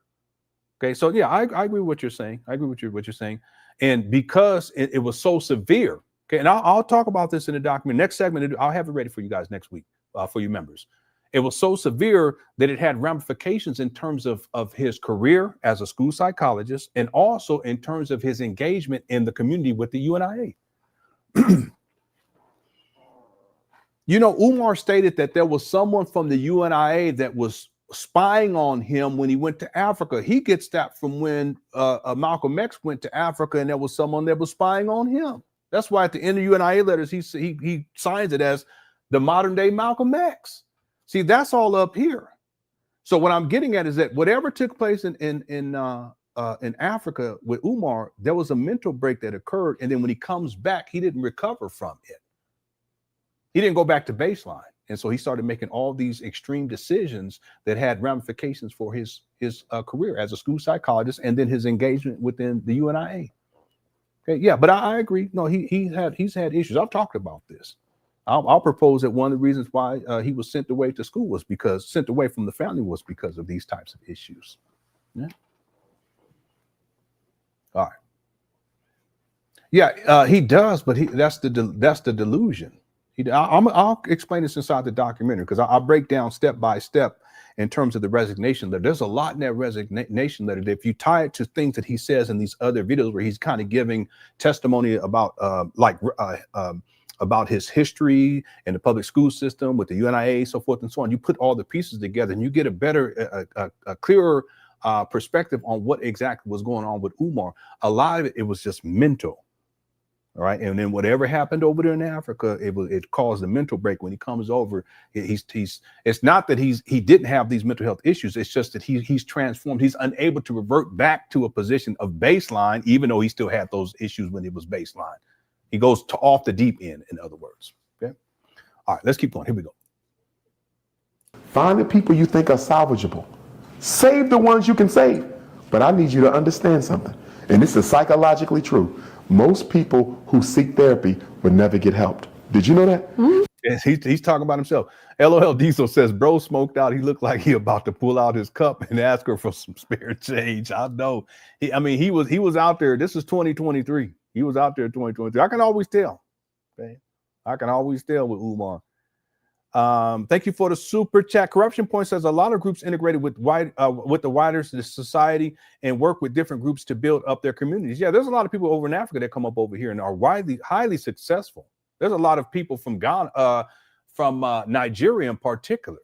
Okay, so yeah, I agree with what you're saying. I agree with what you're saying. And because it was so severe, okay, and I'll talk about this in the document. Next segment, I'll have it ready for you guys next week for you members. It was so severe that it had ramifications in terms of his career as a school psychologist, and also in terms of his engagement in the community with the UNIA. You know, Umar stated that there was someone from the UNIA that was spying on him when he went to Africa. He gets that from when Malcolm X went to Africa, and there was someone that was spying on him. That's why at the end of UNIA letters, he signs it as the modern day Malcolm X. See, that's all up here. So what I'm getting at is that whatever took place in Africa with Umar, there was a mental break that occurred, and then when he comes back, he didn't recover from it. He didn't go back to baseline. And so he started making all these extreme decisions that had ramifications for his career as a school psychologist, and then his engagement within the UNIA. Okay, yeah, but I agree. No, he's had issues. I've talked about this. I'll propose that one of the reasons why he was sent away to school sent away from the family was because of these types of issues. Yeah. All right. Yeah, he does, but that's the delusion. I'll explain this inside the documentary, because I'll break down step by step in terms of the resignation letter. There's a lot in that resignation letter that if you tie it to things that he says in these other videos where he's kind of giving testimony about about his history in the public school system with the UNIA, so forth and so on, you put all the pieces together and you get a better, a clearer perspective on what exactly was going on with Umar. A lot of it was just mental. All right. And then whatever happened over there in Africa, it caused a mental break when he comes over. It's not that he didn't have these mental health issues. It's just that he's transformed. He's unable to revert back to a position of baseline, even though he still had those issues when it was baseline. He goes off the deep end, in other words. Okay. All right, let's keep going. Here we go. Find the people you think are salvageable. Save the ones you can save. But I need you to understand something. And this is psychologically true. Most people who seek therapy would never get helped. Did you know that? Mm-hmm. Yes, he's talking about himself. LOL Diesel says, bro smoked out. He looked like he about to pull out his cup and ask her for some spare change. I know. He was out there. This is 2023. He was out there in 2023. I can always tell. Okay? I can always tell with Umar. Thank you for the super chat. Corruption Point says a lot of groups integrated with the wider society and work with different groups to build up their communities. Yeah, there's a lot of people over in Africa that come up over here and are highly successful. There's a lot of people from Ghana, from Nigeria in particular.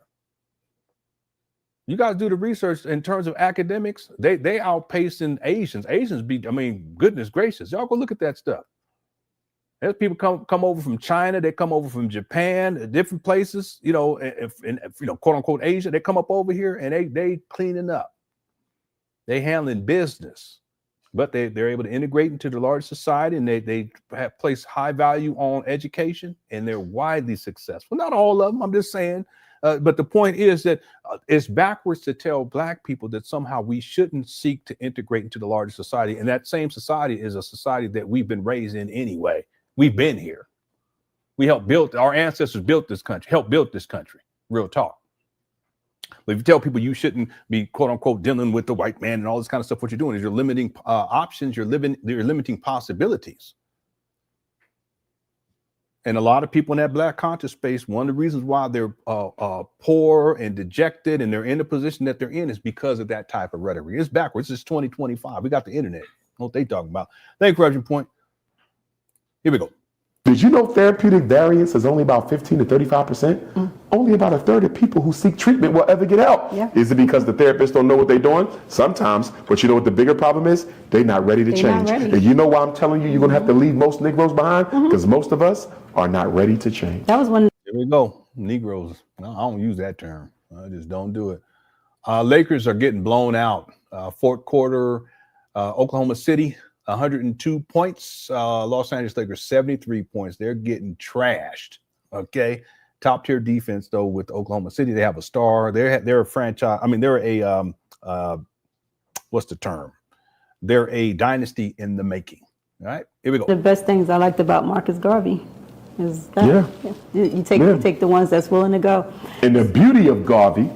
You guys do the research in terms of academics. They outpacing Asians. Asians goodness gracious. Y'all go look at that stuff. There's people come over from China, they come over from Japan, different places, quote unquote Asia. They come up over here and they cleaning up. They handling business, but they're able to integrate into the large society, and they have placed high value on education, and they're widely successful. Not all of them, I'm just saying. But the point is that it's backwards to tell Black people that somehow we shouldn't seek to integrate into the larger society. And that same society is a society that we've been raised in anyway. We've been here. We helped build, our ancestors built this country, helped build this country. Real talk. But if you tell people you shouldn't be, quote unquote, dealing with the white man and all this kind of stuff, what you're doing is you're limiting options, you're limiting possibilities. And a lot of people in that Black conscious space, one of the reasons why they're poor and dejected and they're in the position that they're in is because of that type of rhetoric. It's backwards. It's 2025. We got the internet. What they talking about. Thank you, Corruption Point. Here we go. Did you know therapeutic variance is only about 15 to 35%? Only about a third of people who seek treatment will ever get help. Yeah. Is it because the therapists don't know what they're doing? Sometimes, but you know what the bigger problem is? They're not ready to change. And you know why I'm telling you you're going to have to leave most Negroes behind? Because most of us are not ready to change. That was one. Here we go. Negroes. No, I don't use that term. I just don't do it. Lakers are getting blown out. Fourth quarter, Oklahoma City, 102 points. Los Angeles Lakers, 73 points. They're getting trashed. Okay. Top tier defense, though, with Oklahoma City. They have a star. They're a franchise. They're a, what's the term? They're a dynasty in the making. All right. Here we go. The best things I liked about Marcus Garvey is that you take the ones that's willing to go. And the beauty of Garvey,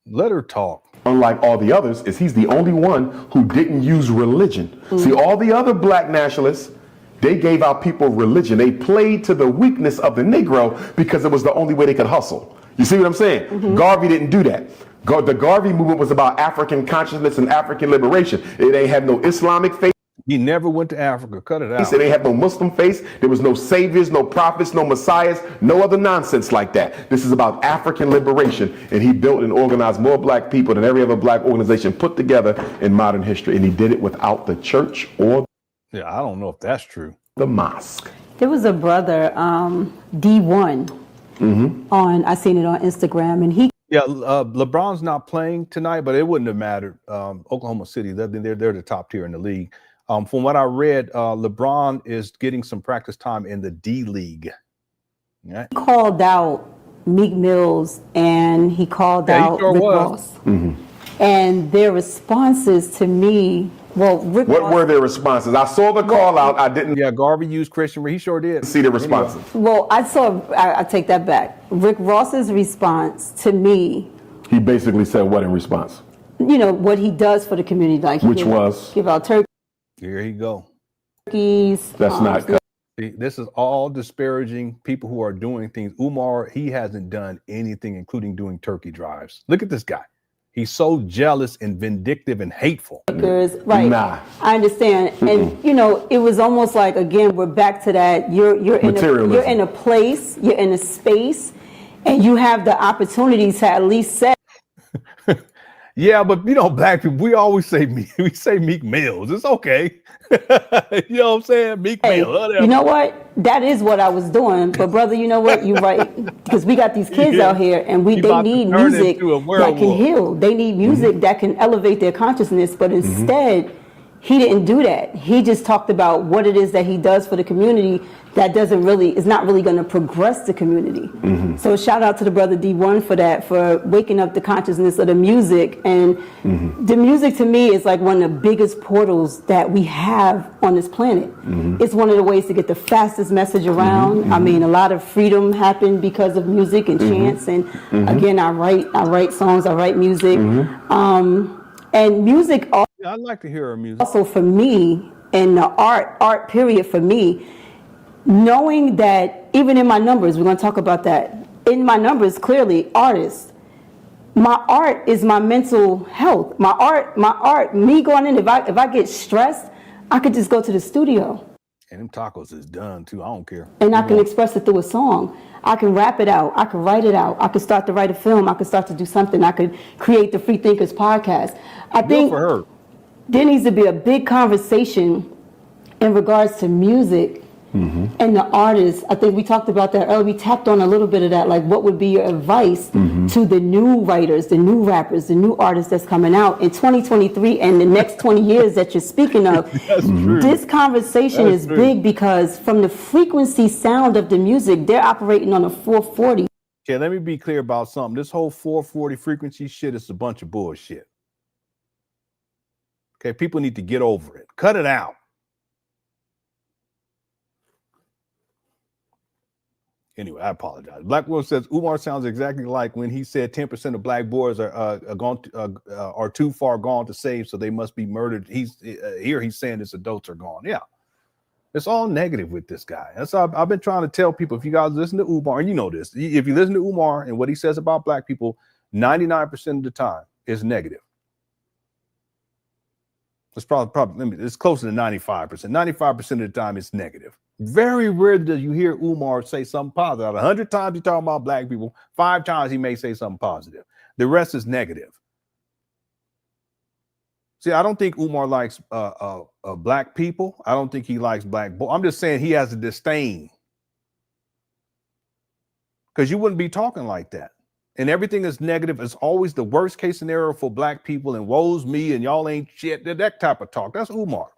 let her talk. Unlike all the others, is he's the only one who didn't use religion. See, all the other Black nationalists, they gave our people religion. They played to the weakness of the Negro because it was the only way they could hustle. You see what I'm saying? Garvey didn't do that. The Garvey movement was about African consciousness and African liberation. It ain't have no Islamic faith. He never went to Africa. Cut it out. They ain't have no Muslim faith. There was no saviors, no prophets, no messiahs, no other nonsense like that. This is about African liberation. And he built and organized more Black people than every other Black organization put together in modern history. And he did it without the church or I don't know if that's true. The mosque. There was a brother, D1, I seen it on Instagram, and he. Yeah, LeBron's not playing tonight, but it wouldn't have mattered. Oklahoma City, they're the top tier in the league. From what I read, LeBron is getting some practice time in the D League. Right? He called out Meek Mills and he called out Rick Ross. And their responses to me, what were their responses? I saw the call out. I didn't. Yeah, Garvey used Christian. He sure did. See the responses. Well, I take that back. Rick Ross's response to me. He basically said what in response? You know, what he does for the community. Like which was? Give out turkey. Here you go. Turkeys. That's not good. This is all disparaging people who are doing things. Umar, he hasn't done anything, including doing turkey drives. Look at this guy. He's so jealous and vindictive and hateful. Right. Nah. I understand. And, you know, it was almost like, again, we're back to that. You're in a place, you're in a space, and you have the opportunity to at least say. Yeah, but you know, black people, we always say we say meek males. It's okay. You know what I'm saying? Meek male. Whatever. You know what? That is what I was doing. But brother, you know what? You're right. Because we got these kids out here, and they need music that can heal. They need music that can elevate their consciousness. But instead, he didn't do that. He just talked about what it is that he does for the community that is not really going to progress the community. So shout out to the brother D1 for that, for waking up the consciousness of the music. And the music to me is like one of the biggest portals that we have on this planet. It's one of the ways to get the fastest message around. I mean, a lot of freedom happened because of music and chants. And again, I write songs, I write music. And music also, I'd like to hear her music. Also for me, and the art period for me, knowing that even in my numbers, we're going to talk about that. In my numbers, clearly, artists. My art is my mental health. My art, me going in, if I get stressed, I could just go to the studio. And them tacos is done too. I don't care. And I can express it through a song. I can rap it out. I can write it out. I could start to write a film. I could start to do something. I could create the Free Thinkers podcast. I think for her. There needs to be a big conversation in regards to music and the artists. I think we talked about that earlier. We tapped on a little bit of that, like what would be your advice to the new writers, the new rappers, the new artists that's coming out in 2023 and the next 20 years that you're speaking of. This conversation is big because from the frequency sound of the music, they're operating on a 440. Okay, let me be clear about something. This whole 440 frequency shit is a bunch of bullshit. Okay, people need to get over it. Cut it out. Anyway, I apologize. Black Will says Umar sounds exactly like when he said 10% of black boys are too far gone to save, so they must be murdered. He's saying his adults are gone. Yeah, it's all negative with this guy. That's how I've been trying to tell people. If you guys listen to Umar, and you know this, if you listen to Umar and what he says about black people, 99% of the time is negative. It's probably it's closer to 95%. 95% of the time it's negative. Very rare do you hear Umar say something positive. 100 times he's talking about black people, 5 times he may say something positive. The rest is negative. See, I don't think Umar likes black people. I don't think he likes black boys. I'm just saying he has a disdain. Because you wouldn't be talking like that. And everything is negative. It's always the worst case scenario for black people and woe's me and y'all ain't shit. That type of talk. That's Umar.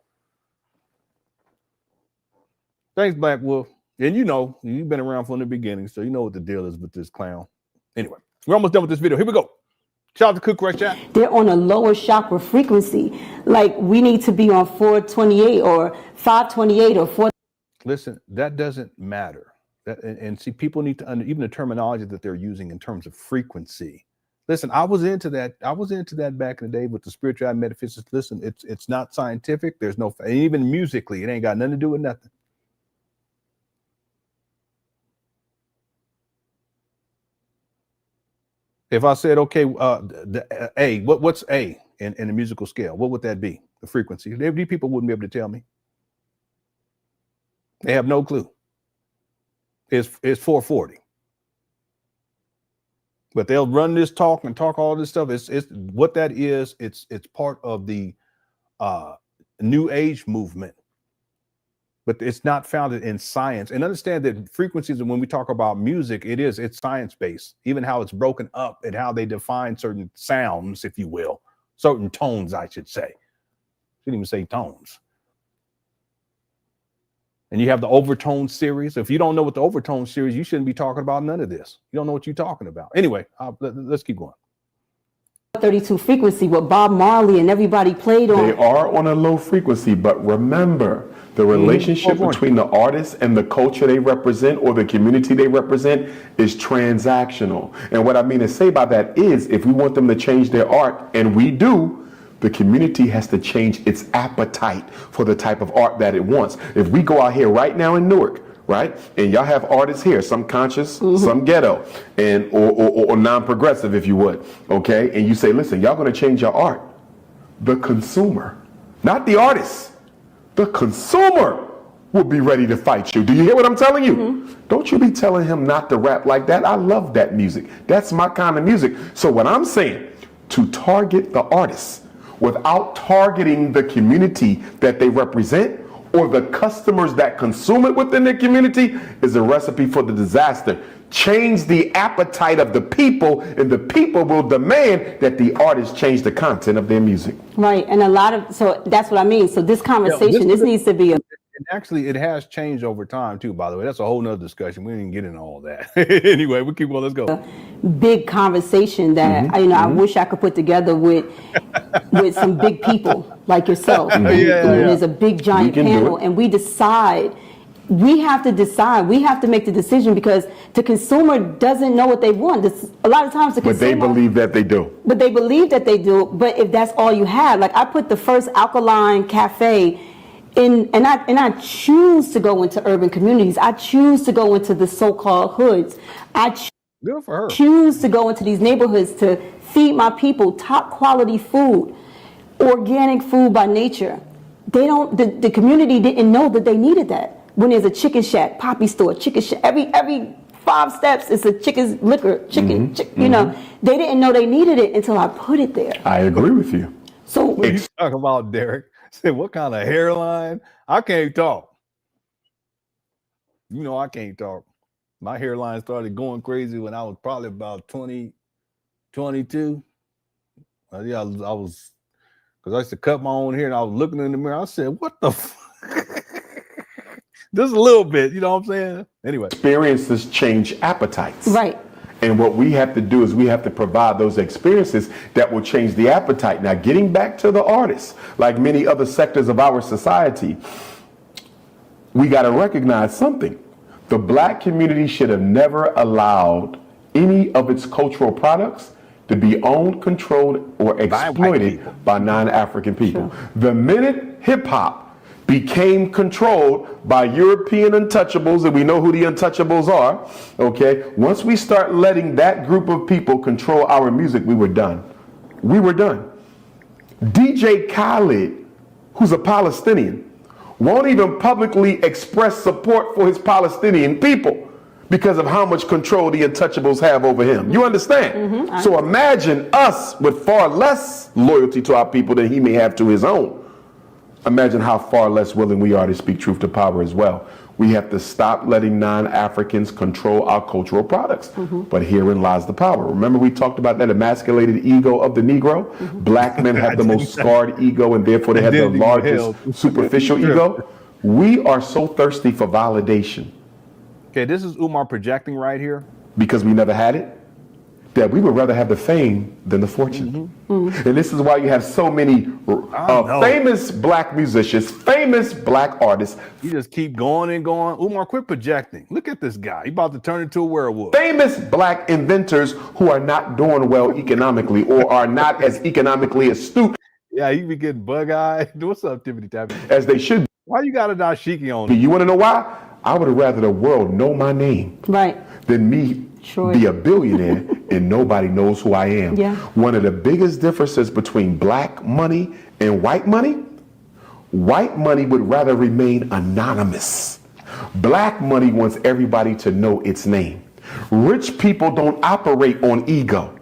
Thanks, Black Wolf. And you know, you've been around from the beginning, so you know what the deal is with this clown. Anyway, we're almost done with this video. Here we go. Shout out to Cook Correct Chat. They're on a lower chakra frequency. Like we need to be on 428 or 528 or 4. Listen, that doesn't matter. And see, people need to even the terminology that they're using in terms of frequency. Listen, I was into that. I was into that back in the day with the spiritual metaphysics. Listen, it's not scientific. There's no, and even musically, it ain't got nothing to do with nothing. If I said, okay, A, what's A in the musical scale? What would that be? The frequency. These people wouldn't be able to tell me. They have no clue. It's 440. But they'll run this talk and talk all this stuff. It's what that is. It's part of the New Age movement. But it's not founded in science. And understand that frequencies, and when we talk about music, it's science-based. Even how it's broken up and how they define certain sounds, if you will. Certain tones, I should say. Shouldn't even say tones. And you have the overtone series. If you don't know what the overtone series, you shouldn't be talking about none of this. You don't know what you're talking about. Anyway, let's keep going. 32 frequency, what Bob Marley and everybody played on. They are on a low frequency, but remember, the relationship between the artist and the culture they represent or the community they represent is transactional. And what I mean to say by that is, if we want them to change their art, and we do, the community has to change its appetite for the type of art that it wants. If we go out here right now in Newark, right, and y'all have artists here, some conscious, some ghetto, and or non-progressive, if you would, okay, and you say, listen, y'all gonna change your art. The consumer, not the artist, the consumer will be ready to fight you. Do you hear what I'm telling you? Don't you be telling him not to rap like that. I love that music. That's my kind of music. So what I'm saying, to target the artists without targeting the community that they represent or the customers that consume it within their community is a recipe for the disaster. Change the appetite of the people, and the people will demand that the artists change the content of their music. Right, and so that's what I mean. So this conversation, this needs to be actually, it has changed over time too, by the way. That's a whole nother discussion. We didn't get into all that. Anyway, we keep going. Let's go. Big conversation that I wish I could put together with some big people like yourself. There's a big giant panel, and we decide. We have to decide. We have to make the decision because the consumer doesn't know what they want. A lot of times the consumer. But they believe that they do. But they believe that they do. But if that's all you have, like I put the first alkaline cafe and I choose to go into urban communities. I choose to go into the so-called hoods. Good for her. Choose to go into these neighborhoods to feed my people top quality food, organic food by nature. The community didn't know that they needed that. When there's a chicken shack, poppy store, chicken shack, every 5 steps it's a chicken's liquor, chicken, you know, they didn't know they needed it until I put it there. I agree with you. So what you talking about, Derek? Say what kind of hairline? I can't talk. You know I can't talk. My hairline started going crazy when I was probably about 20, 22. Yeah, I was because I used to cut my own hair and I was looking in the mirror. I said, what the fuck? Just a little bit, you know what I'm saying? Anyway. Experiences change appetites. Right. And what we have to do is we have to provide those experiences that will change the appetite. Now, getting back to the artists, like many other sectors of our society, we got to recognize something. The black community should have never allowed any of its cultural products to be owned, controlled, or exploited by non-African people. Sure. The minute hip-hop became controlled by European untouchables, and we know who the untouchables are, okay? Once we start letting that group of people control our music, we were done. We were done. DJ Khaled, who's a Palestinian, won't even publicly express support for his Palestinian people because of how much control the untouchables have over him. You understand? So imagine us with far less loyalty to our people than he may have to his own. Imagine how far less willing we are to speak truth to power as well. We have to stop letting non-Africans control our cultural products. But herein lies the power. Remember we talked about that emasculated ego of the Negro? Black men have the most scarred ego and therefore they have the largest superficial ego. We are so thirsty for validation. Okay, this is Umar projecting right here. Because we never had it. That we would rather have the fame than the fortune. And this is why you have so many famous black musicians, famous black artists. You just keep going and going. Umar, quit projecting. Look at this guy. He about to turn into a werewolf. Famous black inventors who are not doing well economically or are not as economically astute. Yeah, you be getting bug-eyed. What's up, Tiffany Tabby? As they should be. Why you got a dashiki on? You want to know why? I would have rather the world know my name than me be a billionaire and nobody knows who I am. One of the biggest differences between black money and white money would rather remain anonymous. Black money wants everybody to know its name. Rich people don't operate on ego.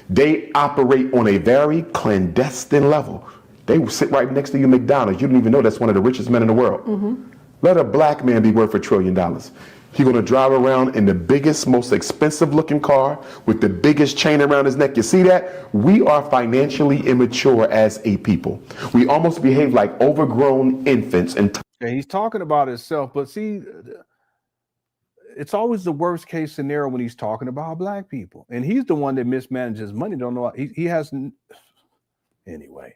They operate on a very clandestine level. They will sit right next to you at McDonald's. You don't even know that's one of the richest men in the world. Let a black man be worth $1 trillion. He's going to drive around in the biggest, most expensive looking car with the biggest chain around his neck. You see that? We are financially immature as a people. We almost behave like overgrown infants. And he's talking about himself, but see, it's always the worst case scenario when he's talking about black people. And he's the one that mismanages money. Don't know. He has. Anyway,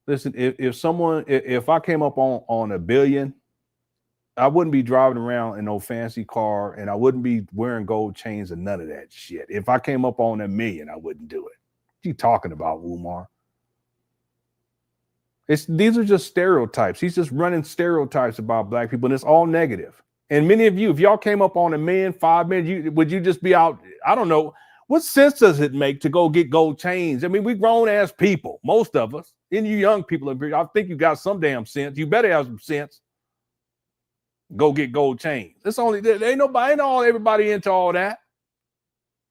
listen, if I came up on $1 billion, I wouldn't be driving around in no fancy car and I wouldn't be wearing gold chains and none of that shit. If I came up on $1 million, I wouldn't do it. What you talking about, Umar? These are just stereotypes. He's just running stereotypes about black people and it's all negative. And many of you, if y'all came up on $1 million, $5 million, would you just be out? I don't know. What sense does it make to go get gold chains? I mean, we grown ass people, most of us. And you young people, I think you got some damn sense. You better have some sense. Go get gold chains. It's only there ain't nobody, ain't all everybody into all that.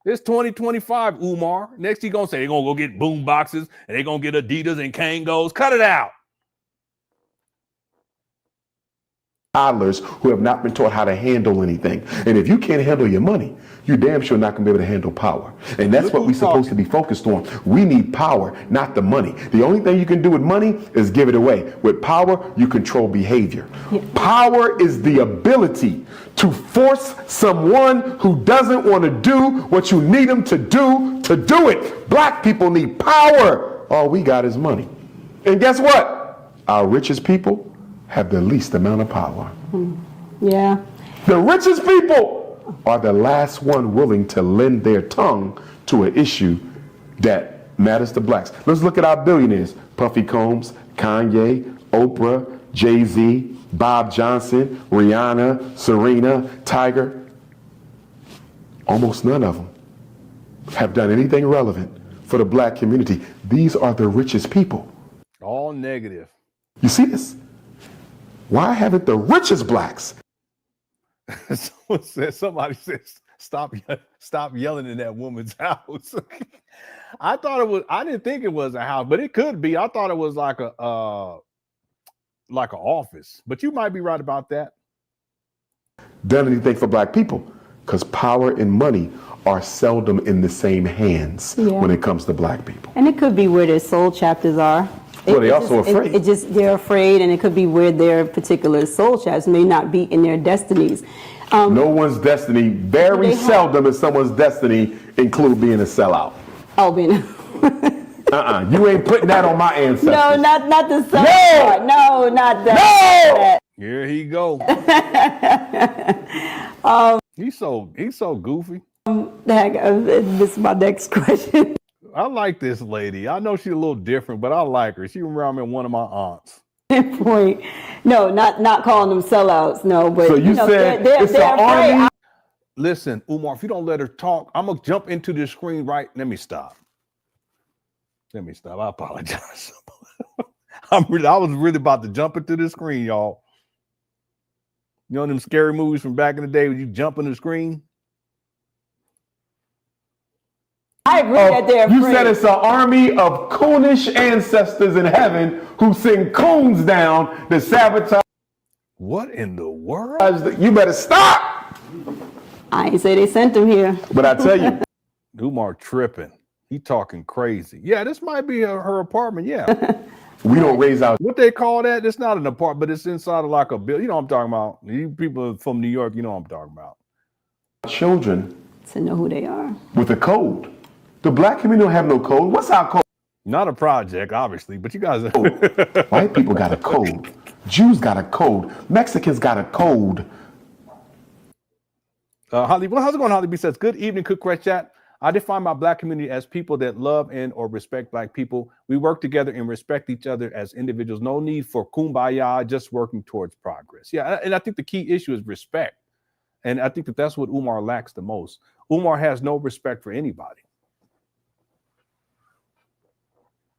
It's 2025, Umar. Next, he gonna say they're gonna go get boom boxes and they're gonna get Adidas and Kangos. Cut it out. Toddlers who have not been taught how to handle anything. And if you can't handle your money, you're damn sure not going to be able to handle power. And that's what we're supposed to be focused on. We need power, not the money. The only thing you can do with money is give it away. With power, you control behavior. Power is the ability to force someone who doesn't want to do what you need them to do it. Black people need power. All we got is money. And guess what? Our richest people have the least amount of power. Yeah. The richest people are the last one willing to lend their tongue to an issue that matters to blacks. Let's look at our billionaires. Puffy Combs, Kanye, Oprah, Jay-Z, Bob Johnson, Rihanna, Serena, Tiger. Almost none of them have done anything relevant for the black community. These are the richest people. All negative. You see this? Why haven't the richest blacks? Somebody says, stop yelling in that woman's house. I didn't think it was a house, but it could be. I thought it was like an office, but you might be right about that. Done anything for black people, because power and money are seldom in the same hands when it comes to black people. And it could be where their soul chapters are. Well, they're also afraid. They're afraid, and it could be where their particular soul chapters may not be in their destinies. No one's destiny, very seldom is someone's destiny include being a sellout. Oh, being you ain't putting that on my ancestors. No, not the sellout part. No, not that. No! Here he go. He's so goofy. This is my next question. I like this lady. I know she's a little different, but I like her. She reminded me of one of my aunts. Point. No, not calling them sellouts. No, but so you said they're it's an army. Listen, Umar, if you don't let her talk, I'm gonna jump into the screen right. Let me stop. I apologize. I was really about to jump into the screen, y'all. You know them scary movies from back in the day when you jump in the screen? I agree that they're You afraid. said it's an army of coonish ancestors in heaven who send coons down to sabotage. What in the world? You better stop. I ain't say they sent them here. But I tell you. Umar tripping. He talking crazy. Yeah, this might be her apartment. Yeah. We don't raise our. What they call that? It's not an apartment, but it's inside of like a building. You know what I'm talking about. You people from New York, you know what I'm talking about. Children. To know who they are. With a code. The black community don't have no code. What's our code? Not a project, obviously, but you guys. White people got a code. Jews got a code. Mexicans got a code. Holly, well, how's it going? Holly B says, good evening, Cook Crash Chat. I define my black community as people that love and or respect black people. We work together and respect each other as individuals. No need for kumbaya, just working towards progress. Yeah, and I think the key issue is respect. And I think that's what Umar lacks the most. Umar has no respect for anybody.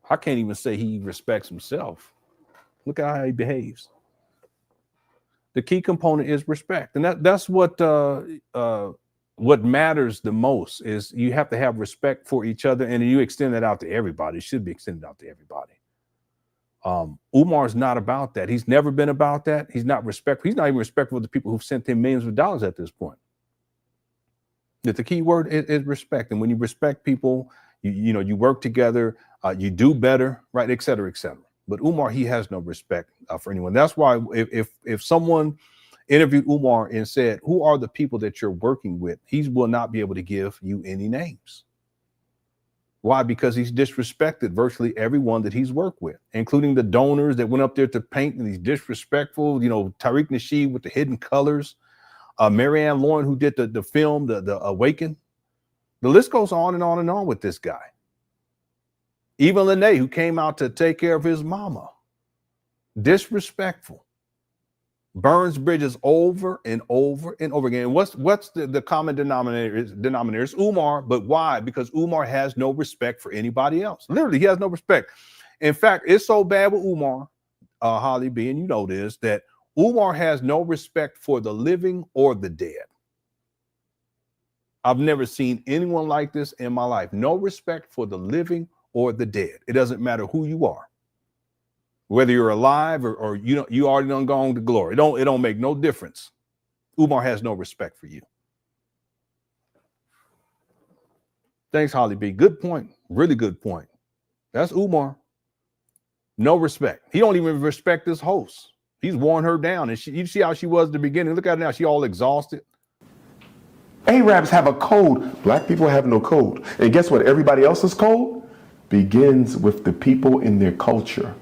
I can't even say he respects himself. Look at how he behaves. The key component is respect. And that's what matters the most is you have to have respect for each other, and you extend that out to everybody. It should be extended out to everybody. Umar's not about that. He's never been about that. He's not respectful. He's not even respectful of the people who've sent him millions of dollars at this point. That the key word is respect. And when you respect people, you work together, you do better, right, et cetera, et cetera. But Umar, he has no respect for anyone. That's why if someone interviewed Umar and said, who are the people that you're working with? He will not be able to give you any names. Why? Because he's disrespected virtually everyone that he's worked with, including the donors that went up there to paint, and he's disrespectful. Tariq Nasheed with the hidden colors, Marianne Lauren, who did the film, the Awaken. The list goes on and on and on with this guy. Even Lene, who came out to take care of his mama. Disrespectful. Burns bridges over and over and over again. What's the common denominator? It's Umar, but why? Because Umar has no respect for anybody else. Literally, he has no respect. In fact, it's so bad with Umar, Holly B, and you know this, that Umar has no respect for the living or the dead. I've never seen anyone like this in my life. No respect for the living or the dead. It doesn't matter who you are, whether you're alive or you already done gone to glory. It don't make no difference. Umar has no respect for you. Thanks, Holly B. Good point. Really good point. That's Umar. No respect. He don't even respect his host. He's worn her down. And you see how she was at the beginning. Look at her now. She all exhausted. Arabs have a code. Black people have no code. And guess what? Everybody else's code begins with the people in their culture.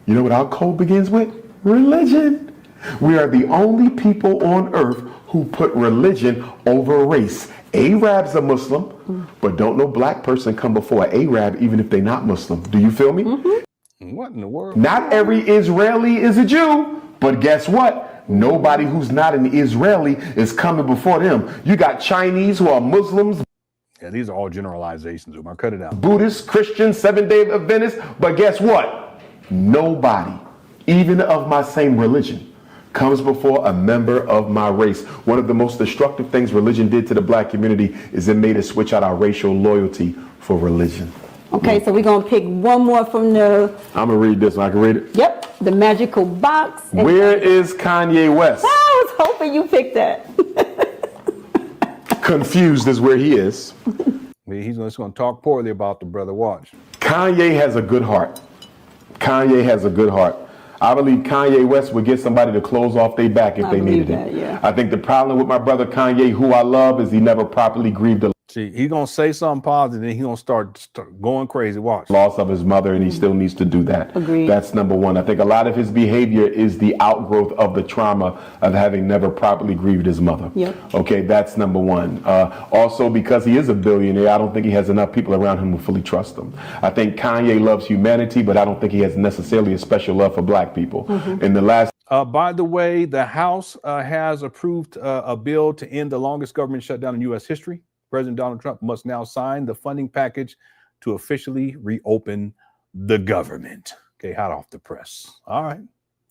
You know what our code begins with? Religion. We are the only people on earth who put religion over race. Arabs are Muslim, but don't no black person come before an Arab even if they're not Muslim. Do you feel me? What in the world? Not every Israeli is a Jew, but guess what? Nobody who's not an Israeli is coming before them. You got Chinese who are Muslims. Yeah, these are all generalizations, Umar. Cut it out. Buddhists, Christians, Seventh-day Adventists. But guess what? Nobody, even of my same religion, comes before a member of my race. One of the most destructive things religion did to the black community is it made us switch out our racial loyalty for religion. Okay, so we're going to pick one more from the... I'm going to read this one. I can read it? Yep, the magical box. Where is Kanye West? I was hoping you picked that. Confused is where he is. He's just going to talk poorly about the brother. Watch. Kanye has a good heart. Kanye has a good heart. I believe Kanye West would get somebody to close off their back if they needed it. Yeah. I think the problem with my brother Kanye, who I love, is he never properly grieved the See, he's going to say something positive, and he's going to start going crazy. Watch. Loss of his mother, and he still needs to do that. Agreed. That's number one. I think a lot of his behavior is the outgrowth of the trauma of having never properly grieved his mother. Yep. Okay, that's number one. Also, because he is a billionaire, I don't think he has enough people around him who fully trust him. I think Kanye loves humanity, but I don't think he has necessarily a special love for black people. In the last by the way, the House has approved a bill to end the longest government shutdown in U.S. history. President Donald Trump must now sign the funding package to officially reopen the government. Okay, hot off the press. All right.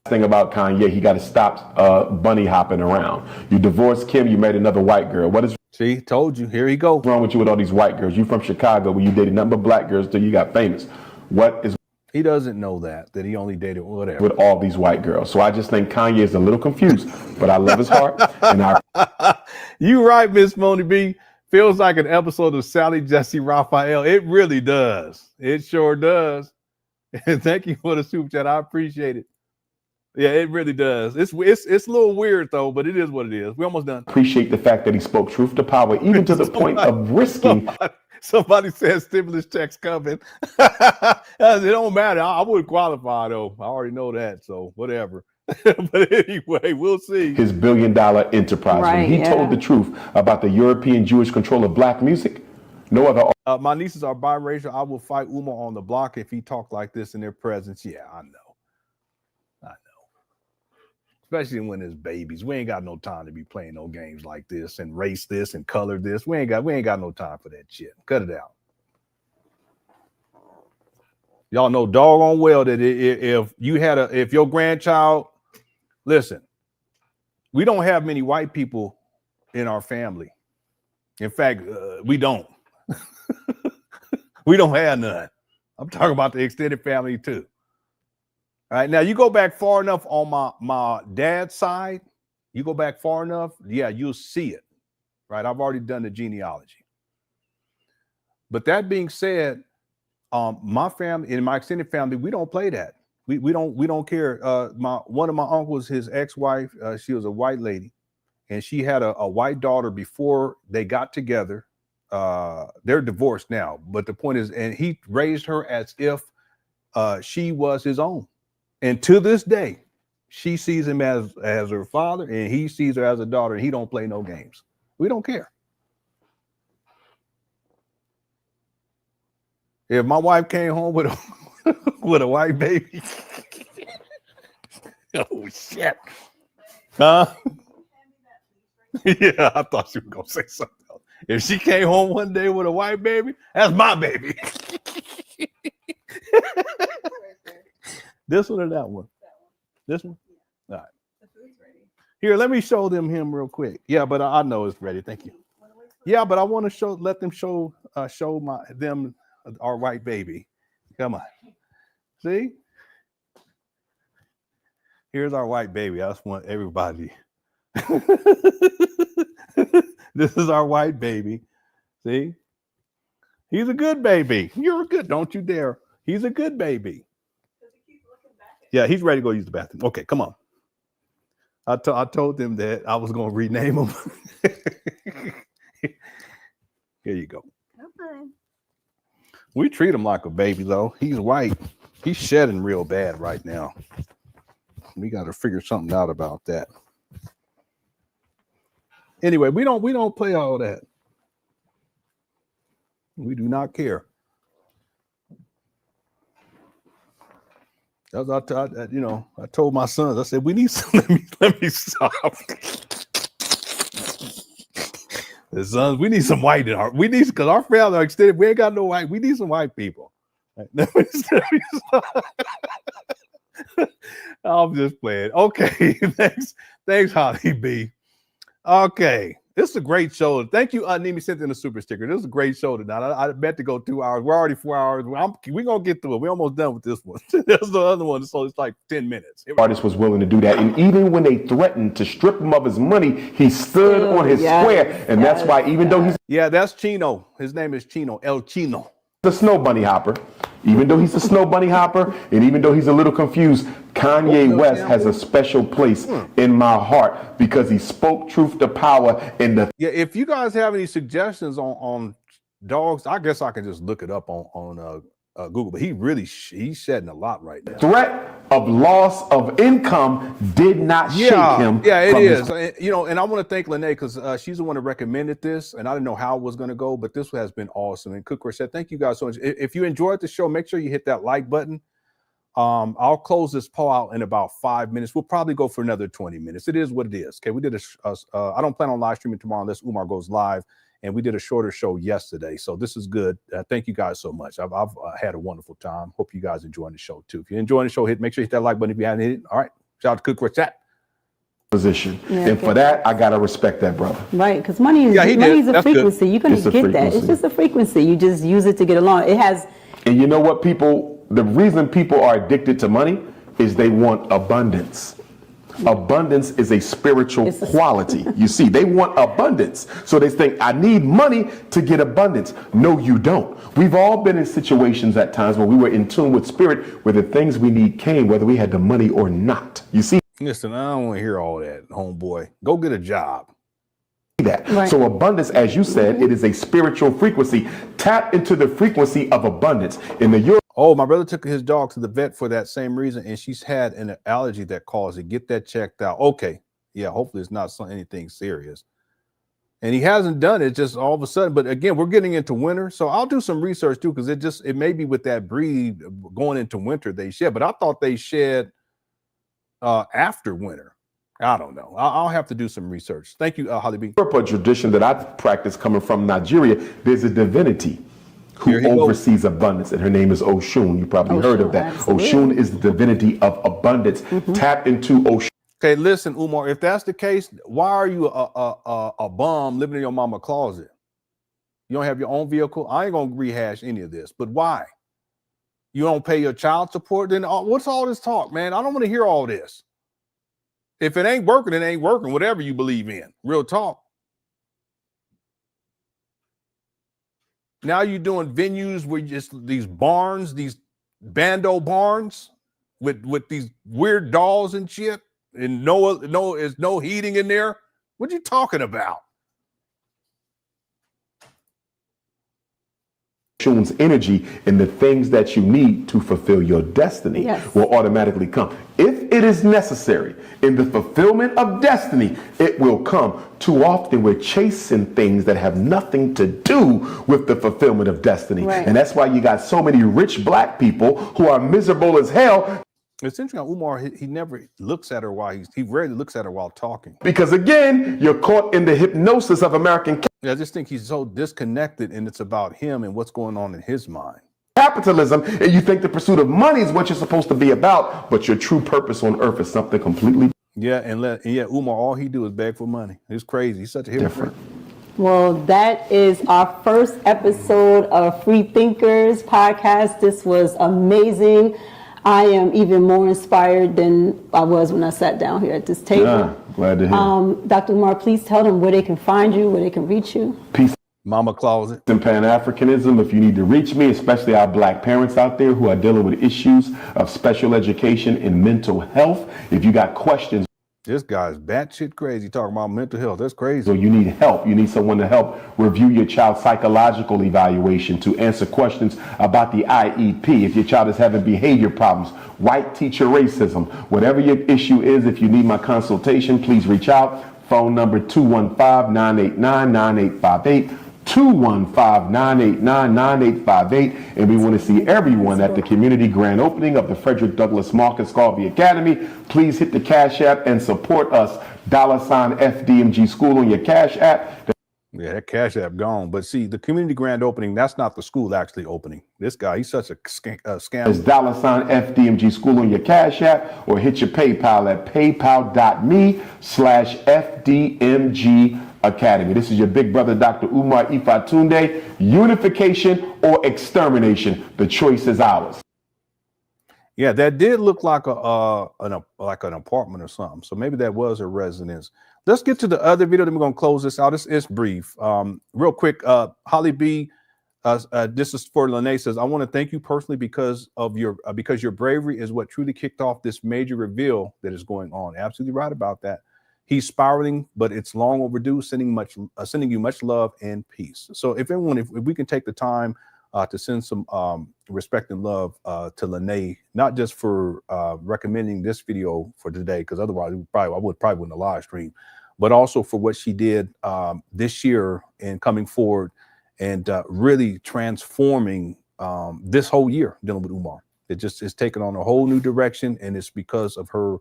Thing about Kanye, he got to stop bunny hopping around. You divorced Kim, you married another white girl. What is See, told you. Here he go. wrong with you with all these white girls? You from Chicago where you dated nothing but black girls till you got famous. What is He doesn't know that he only dated whatever. with all these white girls? So I just think Kanye is a little confused, but I love his heart. And I You right, Miss Moni B. Feels like an episode of Sally Jesse Raphael. It really does. It sure does. And thank you for the super chat. I appreciate it. Yeah, it really does. It's a little weird though, but it is what it is. We're almost done. appreciate the fact that he spoke truth to power, even to the point of risking. Somebody says stimulus checks coming. It don't matter. I wouldn't qualify though. I already know that. So whatever. But anyway, we'll see. His billion-dollar enterprise. Right, when he yeah. told the truth about the European Jewish control of black music, no other. My nieces are biracial. I will fight Umar on the block if he talked like this in their presence. Yeah, I know. Especially when it's babies. We ain't got no time to be playing no games like this and race this and color this. We ain't got no time for that shit. Cut it out. Y'all know doggone well that if your grandchild, listen, we don't have many white people in our family. In fact, we don't. We don't have none. I'm talking about the extended family too. All right, now you go back far enough on my dad's side, you go back far enough, yeah, you'll see it. Right, I've already done the genealogy. But that being said, my family, in my extended family, we don't play that. We don't care. One of my uncles, his ex-wife, she was a white lady, and she had a white daughter before they got together. They're divorced now, but the point is, and he raised her as if she was his own. And to this day, she sees him as her father, and he sees her as a daughter, and he don't play no games. We don't care. If my wife came home with a white baby, oh shit, huh? Yeah, I thought she was gonna say something else. If she came home one day with a white baby, that's my baby. This one or that one? This one? All right. Here, let me show them him real quick. Yeah, but I know it's ready. Thank you. Yeah, but I want to let them show them our white baby. Come on. See? Here's our white baby. I just want everybody. This is our white baby. See? He's a good baby. You're a good, don't you dare. He's a good baby. Yeah, he's ready to go use the bathroom. Okay, come on. I told them that I was going to rename him. Here you go. Okay. We treat him like a baby, though. He's white. He's shedding real bad right now. We got to figure something out about that. Anyway, we don't play all that. We do not care. As I told my sons, I said, we need some, let me stop. The sons, we need some white in because our family are extended. We ain't got no white. We need some white people. I'm just playing. Okay, thanks, Holly B. Okay, this is a great show. Thank you, Nimi sent in a super sticker. This is a great show tonight. I meant to go 2 hours. We're already 4 hours. We're gonna get through it. We're almost done with this one. There's the other one, so it's like 10 minutes. Artist was willing to do that, and even when they threatened to strip him of his money, he stood on his square, and that's why even though he's that's Chino. His name is Chino, El Chino. The snow bunny hopper, even though he's a snow bunny hopper, and even though he's a little confused, Kanye West has a special place in my heart because he spoke truth to power in the. Yeah, if you guys have any suggestions on dogs, I guess I can just look it up on Google. But he's shedding a lot right now. Threat of loss of income did not shake him. Yeah, it is. And I want to thank Lene because she's the one that recommended this, and I didn't know how it was going to go, but this has been awesome. And Cook said, thank you guys so much. If you enjoyed the show, make sure you hit that like button. I'll close this poll out in about 5 minutes. We'll probably go for another 20 minutes. It is what it is. Okay, we did I don't plan on live streaming tomorrow unless Umar goes live, and we did a shorter show yesterday. So this is good. Thank you guys so much. I've had a wonderful time. Hope you guys enjoying the show too. If you're enjoying the show, make sure you hit that like button if you haven't hit it. All right, shout out to Cook for chat. Position, and for that, I gotta respect that, brother. Right, because money is a frequency. Good. You're gonna get that. It's just a frequency. You just use it to get along. It has. And you know what, the reason people are addicted to money is they want abundance. Abundance is a spiritual quality. You see, they want abundance. So they think, I need money to get abundance. No, you don't. We've all been in situations at times where we were in tune with spirit, where the things we need came, whether we had the money or not. You see? Listen, I don't want to hear all that, homeboy. Go get a job. That. Right. So abundance, as you said, it is a spiritual frequency. Tap into the frequency of abundance. My brother took his dog to the vet for that same reason, and she's had an allergy that caused it. Get that checked out. Okay, yeah, hopefully it's not anything serious. And he hasn't done it just all of a sudden. But again, we're getting into winter, so I'll do some research too, because it may be with that breed going into winter they shed. But I thought they shed after winter. I don't know. I'll have to do some research. Thank you, Holly B. A tradition that I practice coming from Nigeria, there's a divinity who oversees abundance, and her name is Oshun. You probably heard of that. Absolutely. Oshun is the divinity of abundance. Tap into Oshun. Okay, listen, Umar, if that's the case, why are you a bum living in your mama's closet? You don't have your own vehicle? I ain't going to rehash any of this, but why? You don't pay your child support? Then what's all this talk, man? I don't want to hear all this. If it ain't working, it ain't working, whatever you believe in. Real talk. Now you're doing venues where just these barns, these bando barns with these weird dolls and shit, and there's no heating in there. What are you talking about? Oshun's energy and the things that you need to fulfill your destiny will automatically come. If it is necessary in the fulfillment of destiny, it will come. Too often we're chasing things that have nothing to do with the fulfillment of destiny. Right. And that's why you got so many rich black people who are miserable as hell. It's interesting, Umar, he never looks at her he rarely looks at her while talking. Because again, you're caught in the hypnosis of American. Yeah, I just think he's so disconnected, and it's about him and what's going on in his mind. Capitalism, and you think the pursuit of money is what you're supposed to be about, but your true purpose on earth is something completely Umar, all he do is beg for money. It's crazy. He's such a hypocrite. Well, that is our first episode of Free Thinkers podcast. This was amazing. I am even more inspired than I was when I sat down here at this table. Yeah, glad to hear. Dr. Umar, please tell them where they can find you, where they can reach you. Peace. Mama Closet. In Pan Africanism, if you need to reach me, especially our black parents out there who are dealing with issues of special education and mental health, if you got questions. This guy's batshit crazy talking about mental health. That's crazy. So you need help. You need someone to help review your child's psychological evaluation, to answer questions about the IEP. If your child is having behavior problems, white teacher racism, whatever your issue is, if you need my consultation, please reach out. Phone number 215-989-9858. 215-989-9858, and we want to see everyone at the community grand opening of the Frederick Douglass Marcus Garvey Academy. Please hit the Cash App and support us. $sign FDMG School on your Cash App. Yeah, that Cash App gone. But see, the community grand opening, that's not the school actually opening. This guy, he's such a scam. It's $sign FDMG School on your Cash App, or hit your PayPal at paypal.me/FDMG Academy. This is your big brother, Dr. Umar Ifatunde. Unification or extermination, the choice is ours. Yeah, that did look like an apartment or something. So maybe that was a residence. Let's get to the other video. Then we're gonna close this out. It's brief. Real quick. Holly B. This is for Lene. Says, I want to thank you personally because your bravery is what truly kicked off this major reveal that is going on. Absolutely right about that. He's spiraling, but it's long overdue. Sending you much love and peace. So if we can take the time to send some respect and love to Lene, not just for recommending this video for today, because otherwise I probably wouldn't have live stream, but also for what she did this year and coming forward and really transforming this whole year dealing with Umar. It just is taken on a whole new direction, and it's because of her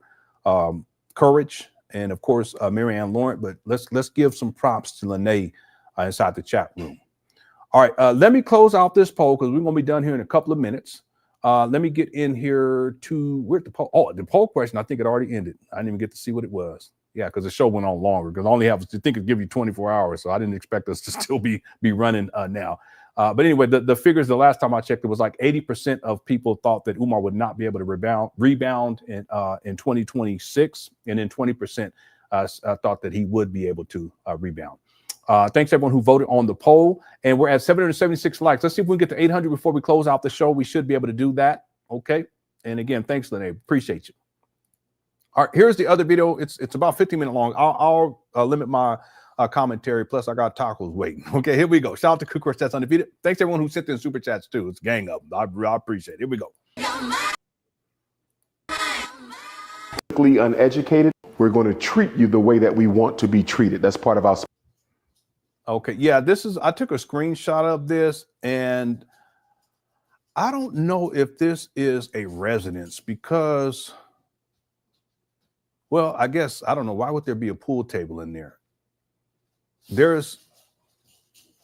courage. And of course, Marianne Laurent, but let's give some props to Lene inside the chat room. All right, let me close out this poll because we're going to be done here in a couple of minutes. Let me get in here to where's the poll? Oh, the poll question, I think it already ended. I didn't even get to see what it was. Yeah, because the show went on longer because I only have to think it give you 24 hours. So I didn't expect us to still be running now. But anyway, the figures the last time I checked, it was like 80% of people thought that Umar would not be able to rebound in 2026, and then 20% thought that he would be able to rebound. Thanks everyone who voted on the poll, and we're at 776 likes. Let's see if we can get to 800 before we close out the show. We should be able to do that. Okay. And again, thanks, Lene. Appreciate you. All right, here's the other video. It's about 15 minutes long. I'll limit my commentary. Plus, I got tacos waiting. Okay, here we go. Shout out to Cook Rush That's Undefeated. Thanks everyone who sent in super chats too. It's a gang of them. I appreciate it. Here we go. Uneducated, we're going to treat you the way that we want to be treated. That's part of our. Okay, yeah, I took a screenshot of this, and I don't know if this is a residence because, well, I guess, I don't know. Why would there be a pool table in there? It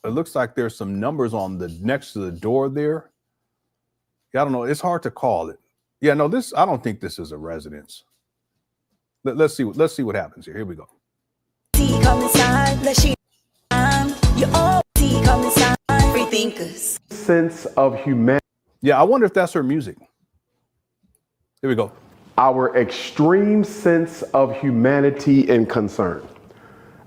looks like there's some numbers on next to the door there. Yeah, I don't know. It's hard to call it. Yeah, no, I don't think this is a residence. Let's see what happens here. Here we go. Sense of humanity. Yeah, I wonder if that's her music. Here we go. Our extreme sense of humanity and concern.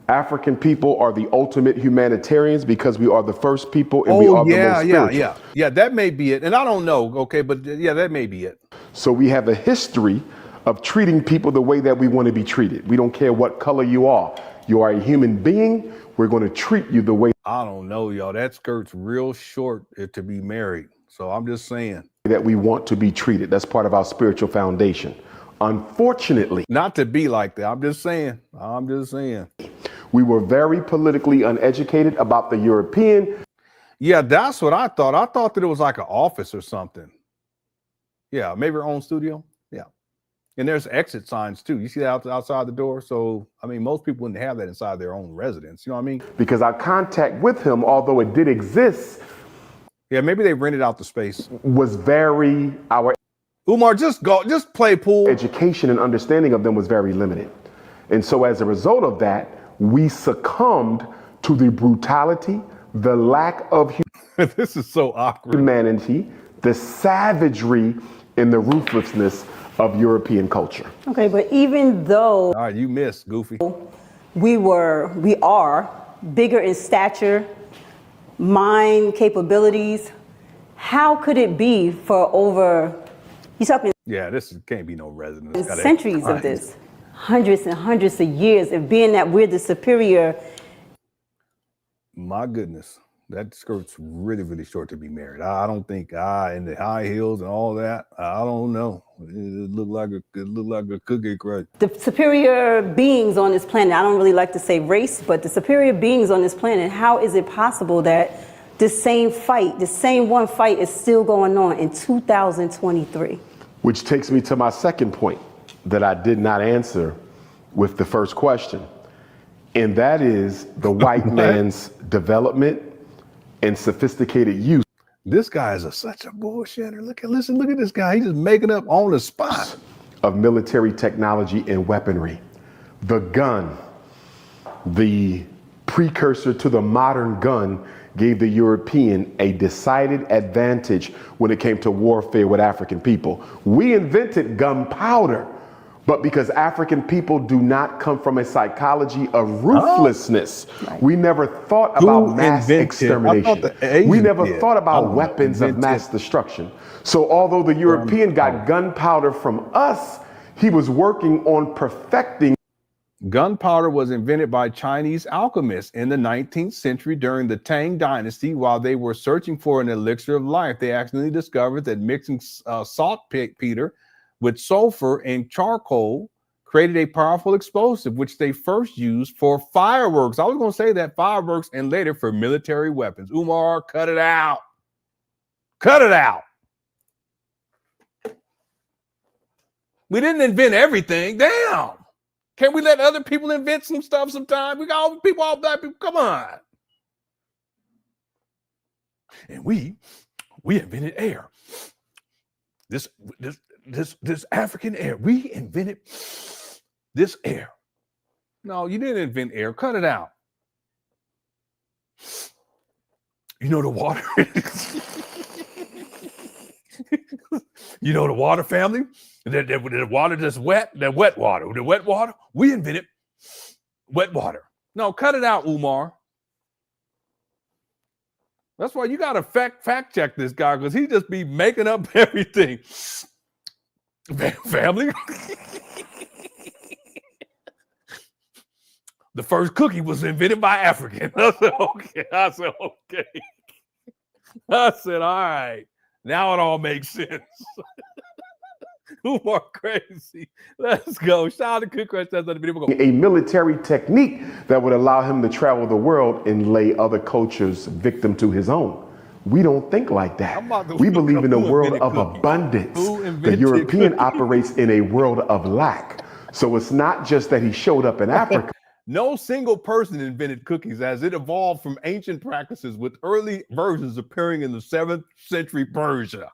African people are the ultimate humanitarians because we are the first people and we are the most spiritual. Yeah, that may be it. And I don't know, okay, but yeah, that may be it. So we have a history of treating people the way that we want to be treated. We don't care what color you are. You are a human being. We're going to treat you the way. I don't know, y'all. That skirt's real short to be married. So I'm just saying. That we want to be treated. That's part of our spiritual foundation. Unfortunately. Not to be like that. I'm just saying. We were very politically uneducated about the European. Yeah, that's what I thought. I thought that it was like an office or something. Yeah, maybe her own studio. Yeah. And there's exit signs too. You see that outside the door? So, I mean, most people wouldn't have that inside their own residence. You know what I mean? Because our contact with him, although it did exist. Yeah, maybe they rented out the space. Was very, Umar, just play pool. Education and understanding of them was very limited. And so as a result of that, we succumbed to the brutality, the lack of this is so awkward. Humanity, the savagery, and the ruthlessness of European culture. Okay, but even though all right, you missed, Goofy. we are bigger in stature, mind capabilities, how could it be for over, you're talking Yeah, can't be no resonance. centuries of this, hundreds and hundreds of years of being that we're the superior. My goodness, that skirt's really, really short to be married. I don't think in the high heels and all that. I don't know. It looked like a cookie crunch. The superior beings on this planet, I don't really like to say race, but the superior beings on this planet, how is it possible that this same fight, the same one fight is still going on in 2023? Which takes me to my second point that I did not answer with the first question. And that is the white man's development and sophisticated use. This guy is such a bullshitter. Listen at this guy. He's just making up on the spot. Of military technology and weaponry. The gun, the precursor to the modern gun, gave the European a decided advantage when it came to warfare with African people. We invented gunpowder, but because African people do not come from a psychology of ruthlessness, we never thought about mass extermination. We never thought about weapons of mass destruction. So although the European got gunpowder from us, he was working on perfecting. Gunpowder was invented by Chinese alchemists in the 19th century during the Tang Dynasty. While they were searching for an elixir of life, they accidentally discovered that mixing saltpeter with sulfur and charcoal created a powerful explosive, which they first used for fireworks. I was going to say that fireworks and later for military weapons. Umar, cut it out. Cut it out. We didn't invent everything. Damn. Can we let other people invent some stuff sometime? We got all people, all black people. Come on. And we invented air. This African air. We invented this air. No, you didn't invent air. Cut it out. You know the water. You know the water family? The water that's wet, that wet water. The wet water, we invented wet water. No, cut it out, Umar. That's why you got to fact check this guy, because he just be making up everything. Family. The first cookie was invented by African. I said, okay. I said, all right. Now it all makes sense. Umar crazy. Let's go. Shout out to Cook Crush. That's the video. A military technique that would allow him to travel the world and lay other cultures victim to his own. We don't think like that. We believe in a world of abundance. The European operates in a world of lack. So it's not just that he showed up in Africa. No single person invented cookies, as it evolved from ancient practices, with early versions appearing in the 7th century Persia.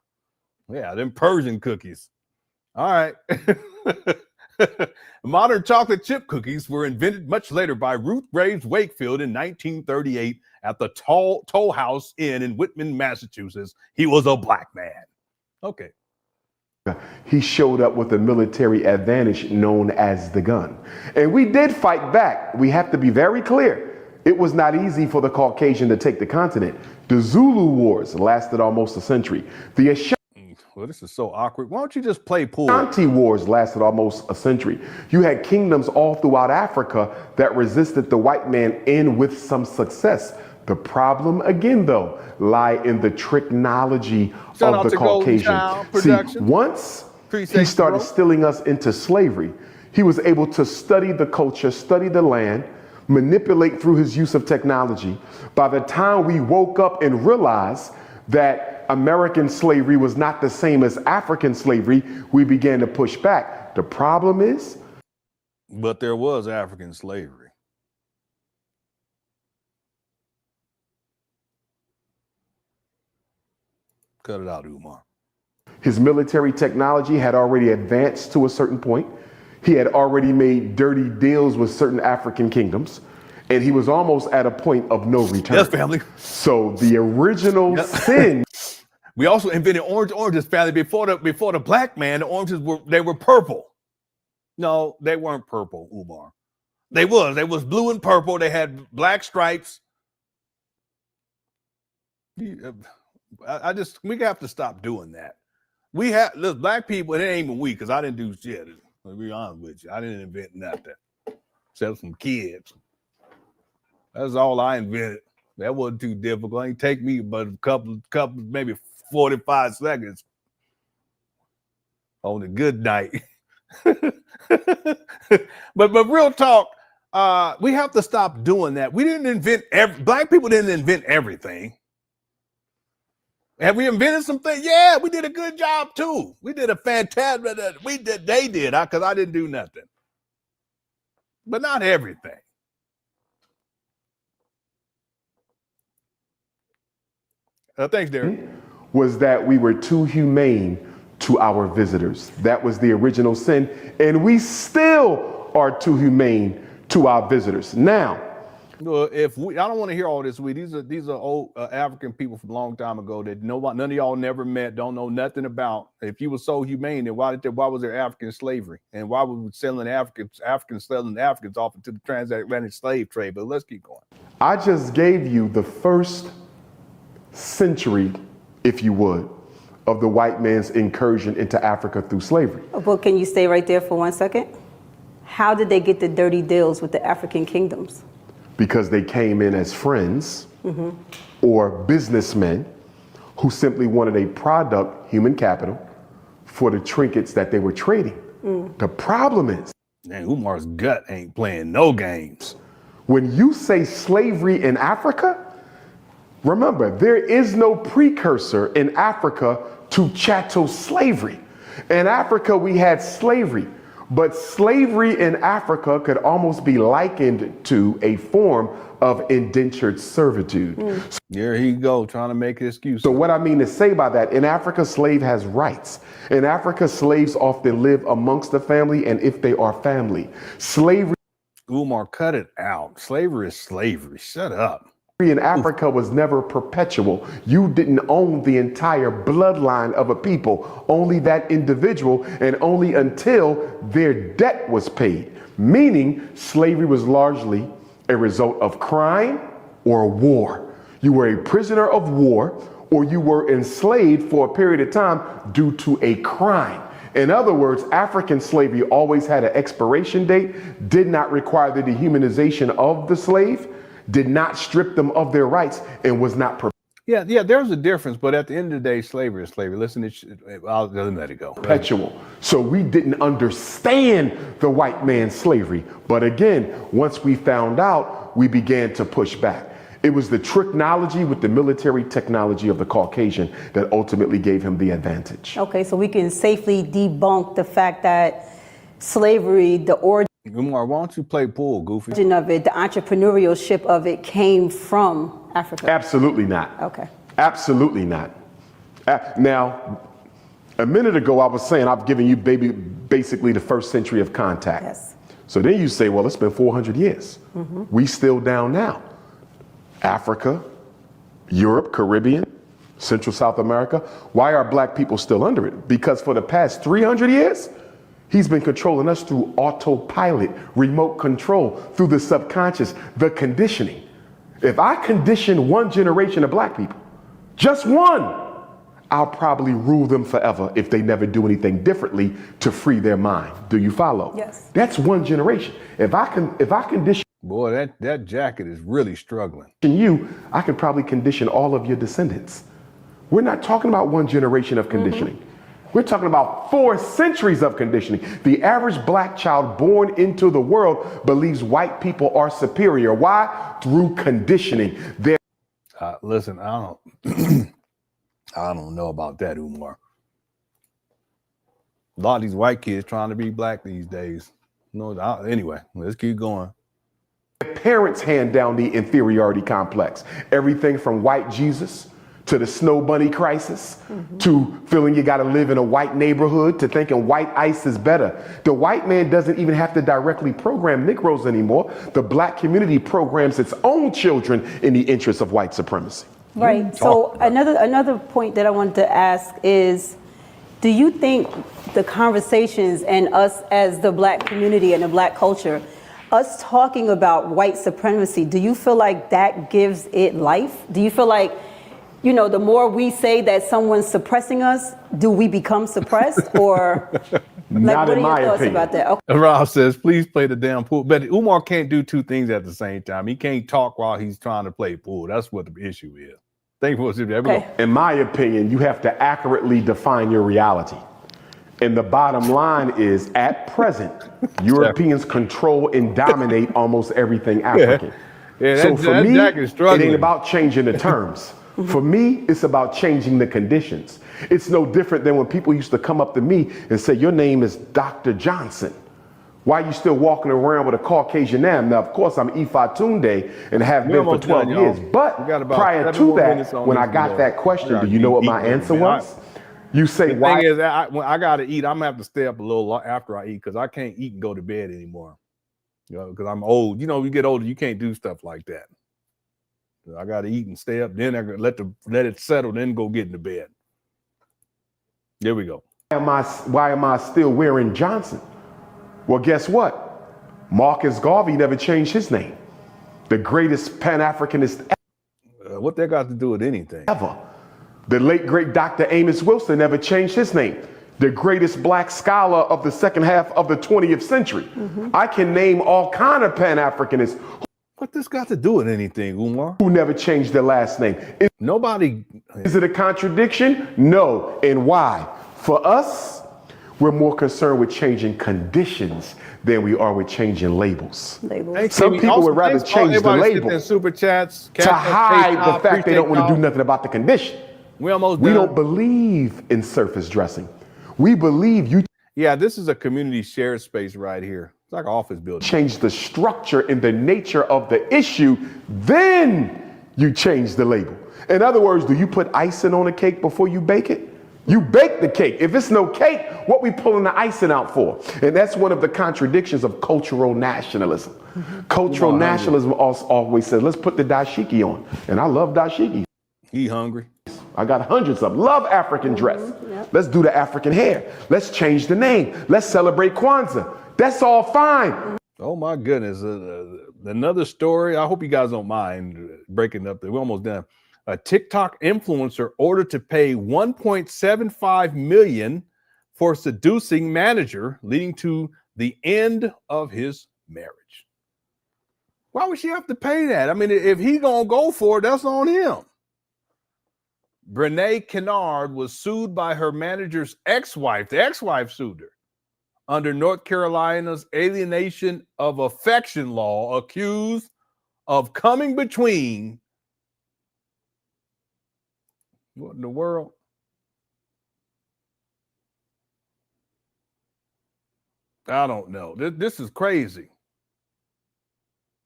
Yeah, them Persian cookies. All right. Modern chocolate chip cookies were invented much later by Ruth Graves Wakefield in 1938 at the Toll House Inn in Whitman, Massachusetts. He was a black man. Okay. He showed up with a military advantage known as the gun. And we did fight back. We have to be very clear. It was not easy for the Caucasian to take the continent. The Zulu Wars lasted almost a century. The Well, this is so awkward. Why don't you just play pool? Ashanti Wars lasted almost a century. You had kingdoms all throughout Africa that resisted the white man, and with some success. The problem, again, though, lie in the technology of the Caucasian. See, once he started stealing us into slavery, he was able to study the culture, study the land, manipulate through his use of technology. By the time we woke up and realized that American slavery was not the same as African slavery, we began to push back. The problem is? But there was African slavery. Cut it out, Umar. His military technology had already advanced to a certain point. He had already made dirty deals with certain African kingdoms. And he was almost at a point of no return. Yes, family. So the original sin. We also invented oranges, family. Before the black man, the oranges were purple. No, they weren't purple, Umar. They was blue and purple. They had black stripes. We have to stop doing that. Look, black people, it ain't even we, because I didn't do shit. To be honest with you, I didn't invent nothing. Except some kids. That's all I invented. That wasn't too difficult. It ain't take me but a couple, maybe 45 seconds on a good night. but real talk, we have to stop doing that. We didn't invent black people didn't invent everything. Have we invented some things? Yeah, we did a good job too. We did a fantastic. They did, because I didn't do nothing. But not everything. Thanks, Derek. Was that we were too humane to our visitors. That was the original sin, and we still are too humane to our visitors. Now, well, I don't want to hear all this. These are old African people from a long time ago that none of y'all never met, don't know nothing about. If you were so humane, then why was there African slavery, and why were we selling Africans selling Africans off into the transatlantic slave trade? But let's keep going. I just gave you the first century, if you would, of the white man's incursion into Africa through slavery. Well, can you stay right there for 1 second? How did they get the dirty deals with the African kingdoms? Because they came in as friends or businessmen who simply wanted a product, human capital, for the trinkets that they were trading. The problem is, man, Umar's gut ain't playing no games. When you say slavery in Africa, remember, there is no precursor in Africa to chattel slavery. In Africa, we had slavery, but slavery in Africa could almost be likened to a form of indentured servitude. There he go, trying to make an excuse. So what I mean to say by that, in Africa, slave has rights. In Africa, slaves often live amongst the family, and if they are family, slavery. Umar, cut it out. Slavery is slavery. Shut up. In Africa was never perpetual. You didn't own the entire bloodline of a people, only that individual, and only until their debt was paid. Meaning slavery was largely a result of crime or war. You were a prisoner of war, or you were enslaved for a period of time due to a crime. In other words, African slavery always had an expiration date, did not require the dehumanization of the slave, did not strip them of their rights, and was not. Yeah, there's a difference, but at the end of the day, slavery is slavery. Listen, I'll let it go. Perpetual. So we didn't understand the white man's slavery. But again, once we found out, we began to push back. It was the technology with the military technology of the Caucasian that ultimately gave him the advantage. Okay, so we can safely debunk the fact that slavery, the origin Umar, why don't you play pool, Goofy? of it, the entrepreneurship of it came from Africa? Absolutely not. Okay. Absolutely not. Now, a minute ago, I was saying I've given you basically the first century of contact. Yes. So then you say, well, it's been 400 years. We still down now. Africa, Europe, Caribbean, Central South America. Why are black people still under it? Because for the past 300 years, he's been controlling us through autopilot, remote control, through the subconscious, the conditioning. If I condition one generation of black people, just one, I'll probably rule them forever if they never do anything differently to free their mind. Do you follow? Yes. That's one generation. If I condition. Boy, that jacket is really struggling. You, I could probably condition all of your descendants. We're not talking about one generation of conditioning. We're talking about 4 centuries of conditioning. The average black child born into the world believes white people are superior. Why? Through conditioning. Listen, I don't know about that, Umar. A lot of these white kids trying to be black these days. Anyway, let's keep going. Parents hand down the inferiority complex. Everything from white Jesus to the snow bunny crisis, to feeling you got to live in a white neighborhood, to thinking white ICE is better. The white man doesn't even have to directly program Negroes anymore. The black community programs its own children in the interest of white supremacy. Right. So another point that I wanted to ask is, do you think the conversations and us as the black community and the black culture, us talking about white supremacy, do you feel like that gives it life? Do you feel like, you know, the more we say that someone's suppressing us, do we become suppressed? Or Not what in are my your thoughts opinion. about that? Okay. Rob says, please play the damn pool. But Umar can't do two things at the same time. He can't talk while he's trying to play pool. That's what the issue is. Thank you for listening. In my opinion, you have to accurately define your reality. And the bottom line is, at present, Europeans control and dominate almost everything African. So for me, it ain't about changing the terms. For me, it's about changing the conditions. It's no different than when people used to come up to me and say, your name is Dr. Johnson. Why are you still walking around with a Caucasian name? Now, of course, I'm Ifa Tunde and have been for 12 years. But prior to that, when I got that question, do you know what my answer was? You say, the why? thing is, when I got to eat, I'm going to have to stay up a little after I eat because I can't eat and go to bed anymore. You know, because I'm old. You know, you get older, you can't do stuff like that. I got to eat and stay up. Then I let it settle. Then go get into bed. There we go. Why am I still wearing Johnson? Well, guess what? Marcus Garvey never changed his name. The greatest Pan-Africanist ever. What that got to do with anything? Ever. The late, great Dr. Amos Wilson never changed his name. The greatest black scholar of the second half of the 20th century. I can name all kind of Pan-Africanists. What this got to do with anything, Umar? Who never changed their last name. Nobody. Is it a contradiction? No. And why? For us, we're more concerned with changing conditions than we are with changing labels. Some people would rather change the label super chats, to hide the fact they don't want to do nothing about the condition. We almost We done. don't believe in surface dressing. We believe you Yeah, this is a community shared space right here. It's like an office building. change the structure and the nature of the issue, then you change the label. In other words, do you put icing on a cake before you bake it? You bake the cake. If it's no cake, what we pulling the icing out for? And that's one of the contradictions of cultural nationalism. Cultural nationalism always says, let's put the dashiki on. And I love dashiki. He hungry. I got hundreds of them. Love African dress. Let's do the African hair. Let's change the name. Let's celebrate Kwanzaa. That's all fine. Oh my goodness. Another story. I hope you guys don't mind breaking up. We're almost done. A TikTok influencer ordered to pay $1.75 million for seducing manager, leading to the end of his marriage. Why would she have to pay that? I mean, if he gonna go for it, that's on him. Brene Kennard was sued by her manager's ex-wife. The ex-wife sued her under North Carolina's alienation of affection law, accused of coming between. What in the world? I don't know. This is crazy.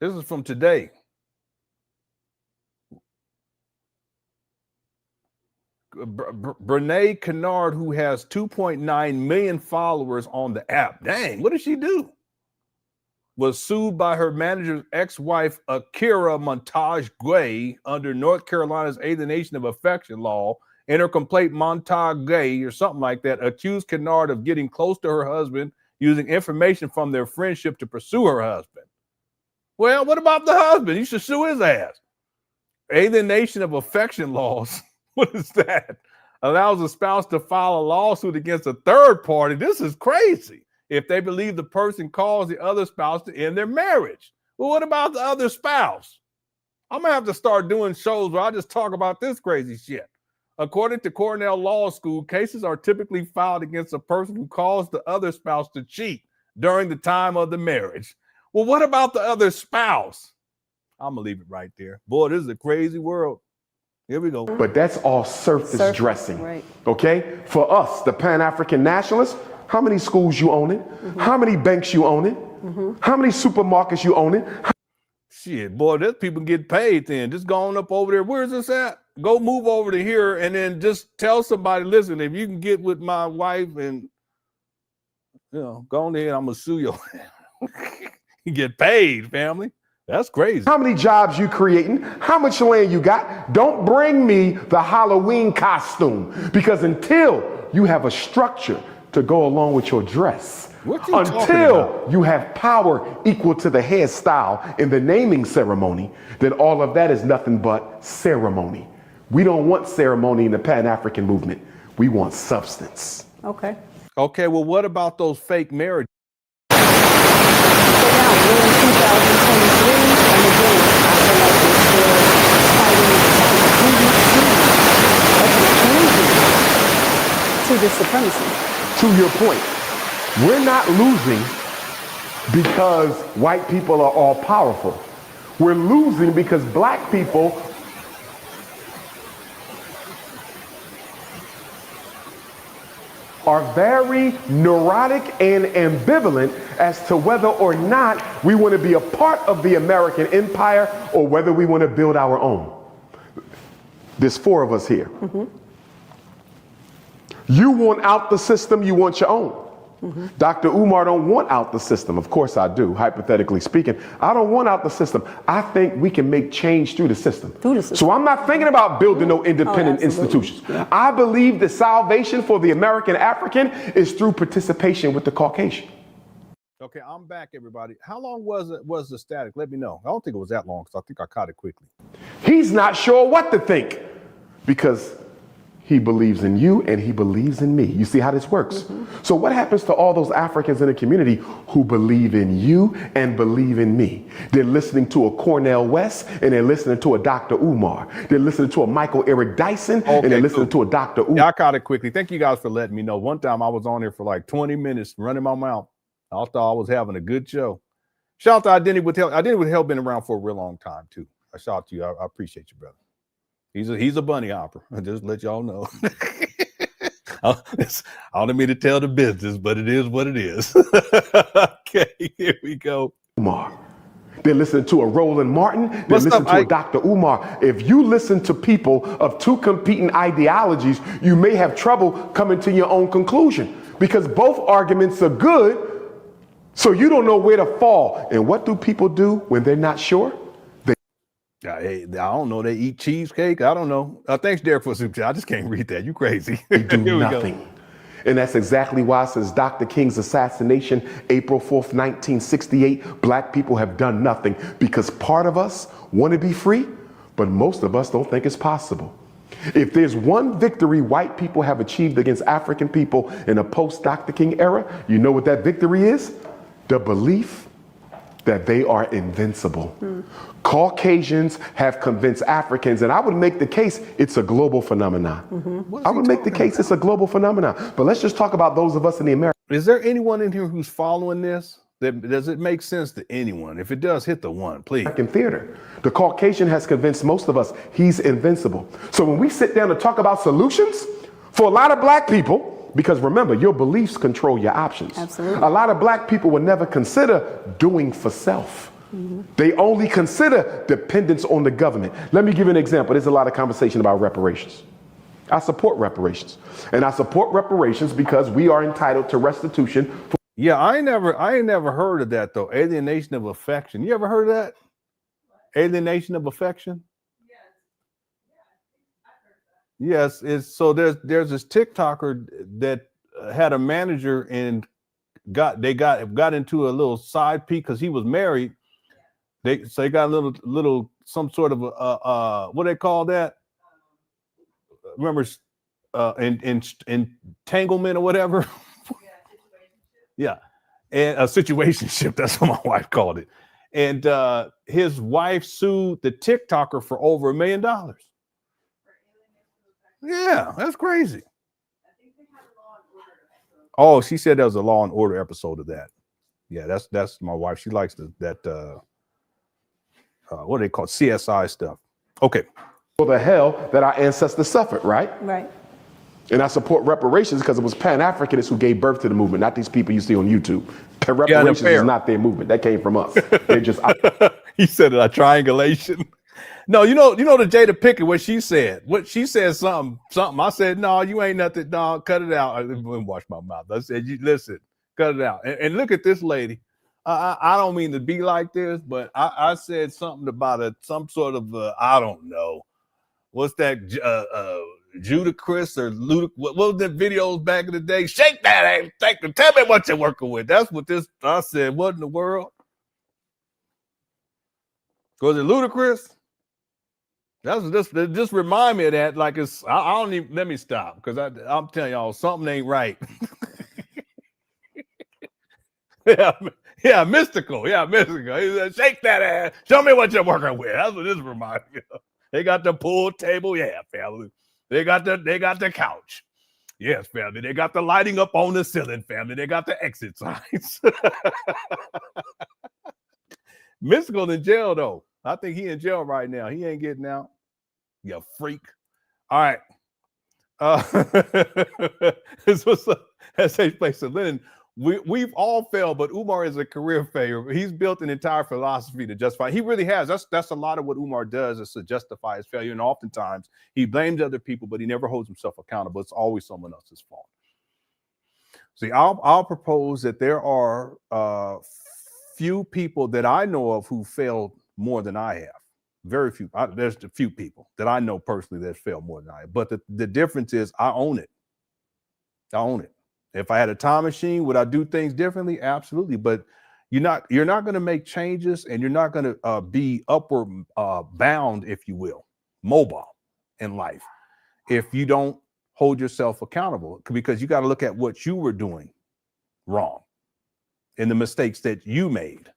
This is from today. Brene Kennard, who has 2.9 million followers on the app. Dang, what did she do? Was sued by her manager's ex-wife, Akira Montage Gay, under North Carolina's alienation of affection law. In her complaint, Montage Gay, or something like that, accused Kennard of getting close to her husband using information from their friendship to pursue her husband. Well, what about the husband? You should sue his ass. Alienation of affection laws. What is that? Allows a spouse to file a lawsuit against a third party. This is crazy. If they believe the person caused the other spouse to end their marriage. Well, what about the other spouse? I'm going to have to start doing shows where I just talk about this crazy shit. According to Cornell Law School, cases are typically filed against a person who caused the other spouse to cheat during the time of the marriage. Well, what about the other spouse? I'm going to leave it right there. Boy, this is a crazy world. Here we go. But that's all surface dressing. Right. Okay? For us, the Pan-African nationalists, how many schools you owning? How many banks you owning? How many supermarkets you owning? Shit, boy, there's people get paid then. Just going up over there. Where's this at? go move over to here and then just tell somebody, listen, if you can get with my wife and, go on ahead, I'm going to sue you. You get paid, family. That's crazy. How many jobs you creating? How much land you got? Don't bring me the Halloween costume, because until you have a structure to go along with your dress, until you have power equal to the hairstyle in the naming ceremony, then all of that is nothing but ceremony. We don't want ceremony in the Pan-African movement. We want substance. Okay. Okay, well, what about those fake marriages? To this supremacy. To your point, we're not losing because white people are all powerful. We're losing because black people are very neurotic and ambivalent as to whether or not we want to be a part of the American empire or whether we want to build our own. There's 4 of us here. Mm-hmm. You want out the system, you want your own. Mm-hmm. Dr. Umar don't want out the system. Of course I do, hypothetically speaking. I don't want out the system. I think we can make change through the system. So I'm not thinking about building no independent institutions. Yeah. I believe the salvation for the American African is through participation with the Caucasian. Okay, I'm back, everybody. How long was the static? Let me know. I don't think it was that long, because I think I caught it quickly. He's not sure what to think because he believes in you and he believes in me. You see how this works? Mm-hmm. So what happens to all those Africans in the community who believe in you and believe in me? They're listening to a Cornel West and they're listening to a Dr. Umar. They're listening to a Michael Eric Dyson and they're listening to a Dr. Umar. Yeah, I caught it quickly. Thank you guys for letting me know. One time I was on here for like 20 minutes running my mouth. I thought I was having a good show. Shout out to Identity with Hell. Identity with Hell been around for a real long time too. I shout out to you. I appreciate you, brother. He's a bunny hopper. I just let y'all know. I don't mean to tell the business, but it is what it is. Okay, here we go. Umar. They're listening to a Roland Martin. They're listening to a Dr. Umar. If you listen to people of 2 competing ideologies, you may have trouble coming to your own conclusion because both arguments are good. So you don't know where to fall. And what do people do when they're not sure? I don't know. They eat cheesecake. I don't know. Thanks, Derek, for super chat. I just can't read that. You crazy. They do nothing. And that's exactly why since Dr. King's assassination, April 4th, 1968, black people have done nothing because part of us want to be free, but most of us don't think it's possible. If there's one victory white people have achieved against African people in a post-Dr. King era, you know what that victory is? The belief that they are invincible. Caucasians have convinced Africans, and I would make the case it's a global phenomenon. I would make the case it's a global phenomenon. But let's just talk about those of us in the American. Is there anyone in here who's following this? Does it make sense to anyone? If it does, hit the 1, please. American theater. The Caucasian has convinced most of us he's invincible. So when we sit down to talk about solutions, for a lot of black people, because remember, your beliefs control your options. Absolutely. A lot of black people would never consider doing for self. They only consider dependence on the government. Let me give you an example. There's a lot of conversation about reparations. I support reparations. And I support reparations because we are entitled to restitution. Yeah, I ain't never heard of that though. Alienation of affection. You ever heard of that? Alienation of affection? Yes, it's so there's this TikToker that had a manager and got into a little side peek because he was married. They got a little some sort of what they call that? Remember entanglement or whatever? Yeah. And a situationship, that's what my wife called it. And his wife sued the TikToker for over $1 million. Yeah, that's crazy. Oh, she said there was a Law and Order episode of that. Yeah, that's my wife. She likes that what do they call it? CSI stuff. Okay. For the hell that our ancestors suffered, right? Right. And I support reparations because it was Pan Africanists who gave birth to the movement, not these people you see on YouTube. Reparations is not their movement. That came from us. They're just. He said it, a triangulation. No, you know the Jada Pickett, what she said. What she said something. I said, no, you ain't nothing, dog. Cut it out. I didn't wash my mouth. I said, you listen, cut it out. And look at this lady. I don't mean to be like this, but I said something about some sort of I don't know. What's that? Judicrous or Ludic? What was the videos back in the day? Shake that ass. Tell me what you're working with. That's what this. I said. What in the world? Was it ludicrous? That's just remind me of that. Like it's. I don't even. Let me stop because I'm telling y'all something ain't right. Yeah, mystical. Yeah, mystical. He said, shake that ass. Show me what you're working with. That's what this reminds me of. They got the pool table. Yeah, family. They got the couch. Yes, family. They got the lighting up on the ceiling, family. They got the exit signs. Mystical in jail, though. I think he in jail right now. He ain't getting out. You freak. All right. This was as a place of Lenon. We've all failed, but Umar is a career failure. He's built an entire philosophy to justify. He really has. That's a lot of what Umar does is to justify his failure. And oftentimes he blames other people, but he never holds himself accountable. It's always someone else's fault. See, I'll propose that there are few people that I know of who failed more than I have. Very few. There's a few people that I know personally that failed more than I have. But the difference is I own it. I own it. If I had a time machine, would I do things differently? Absolutely. But you're not going to make changes, and you're not going to be upward bound, if you will, mobile in life, if you don't hold yourself accountable, because you got to look at what you were doing wrong and the mistakes that you made.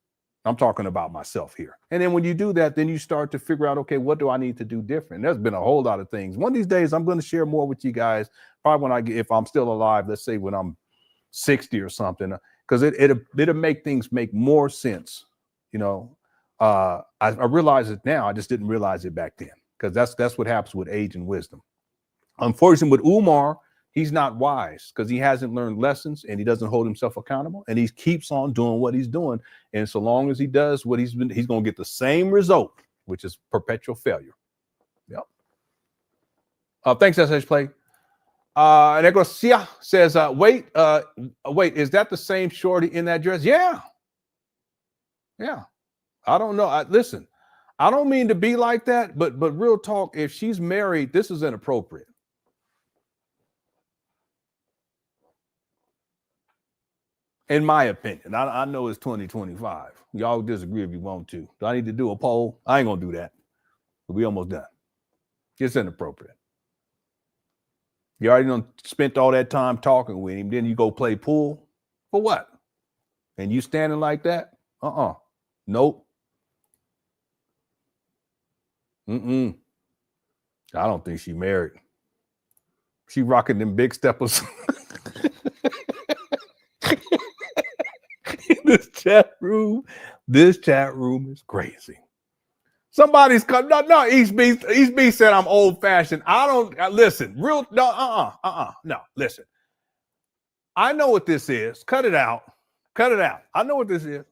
I'm talking about myself here. And then when you do that, then you start to figure out, okay, what do I need to do different? There's been a whole lot of things. One of these days, I'm going to share more with you guys, probably if I'm still alive, let's say when I'm 60 or something, because it'll make things make more sense. You know, I realize it now. I just didn't realize it back then, because that's what happens with age and wisdom. Unfortunately, with Umar, he's not wise because he hasn't learned lessons, and he doesn't hold himself accountable, and he keeps on doing what he's doing. And so long as he does what he's going to get the same result, which is perpetual failure. Yep. Thanks, SH Play. Negocia says, wait, is that the same shorty in that dress? Yeah. I don't know. Listen, I don't mean to be like that, but real talk, if she's married, this is inappropriate. In my opinion. I know it's 2025. Y'all disagree if you want to. Do I need to do a poll? I ain't gonna do that. We almost done. It's inappropriate. You already done spent all that time talking with him. Then you go play pool. For what? And you standing like that? Nope. I don't think she married. She rocking them big steppers. This chat room is crazy. Somebody's come. No, East B said I'm old fashioned. I don't listen. No, listen. I know what this is. Cut it out. I know what this is.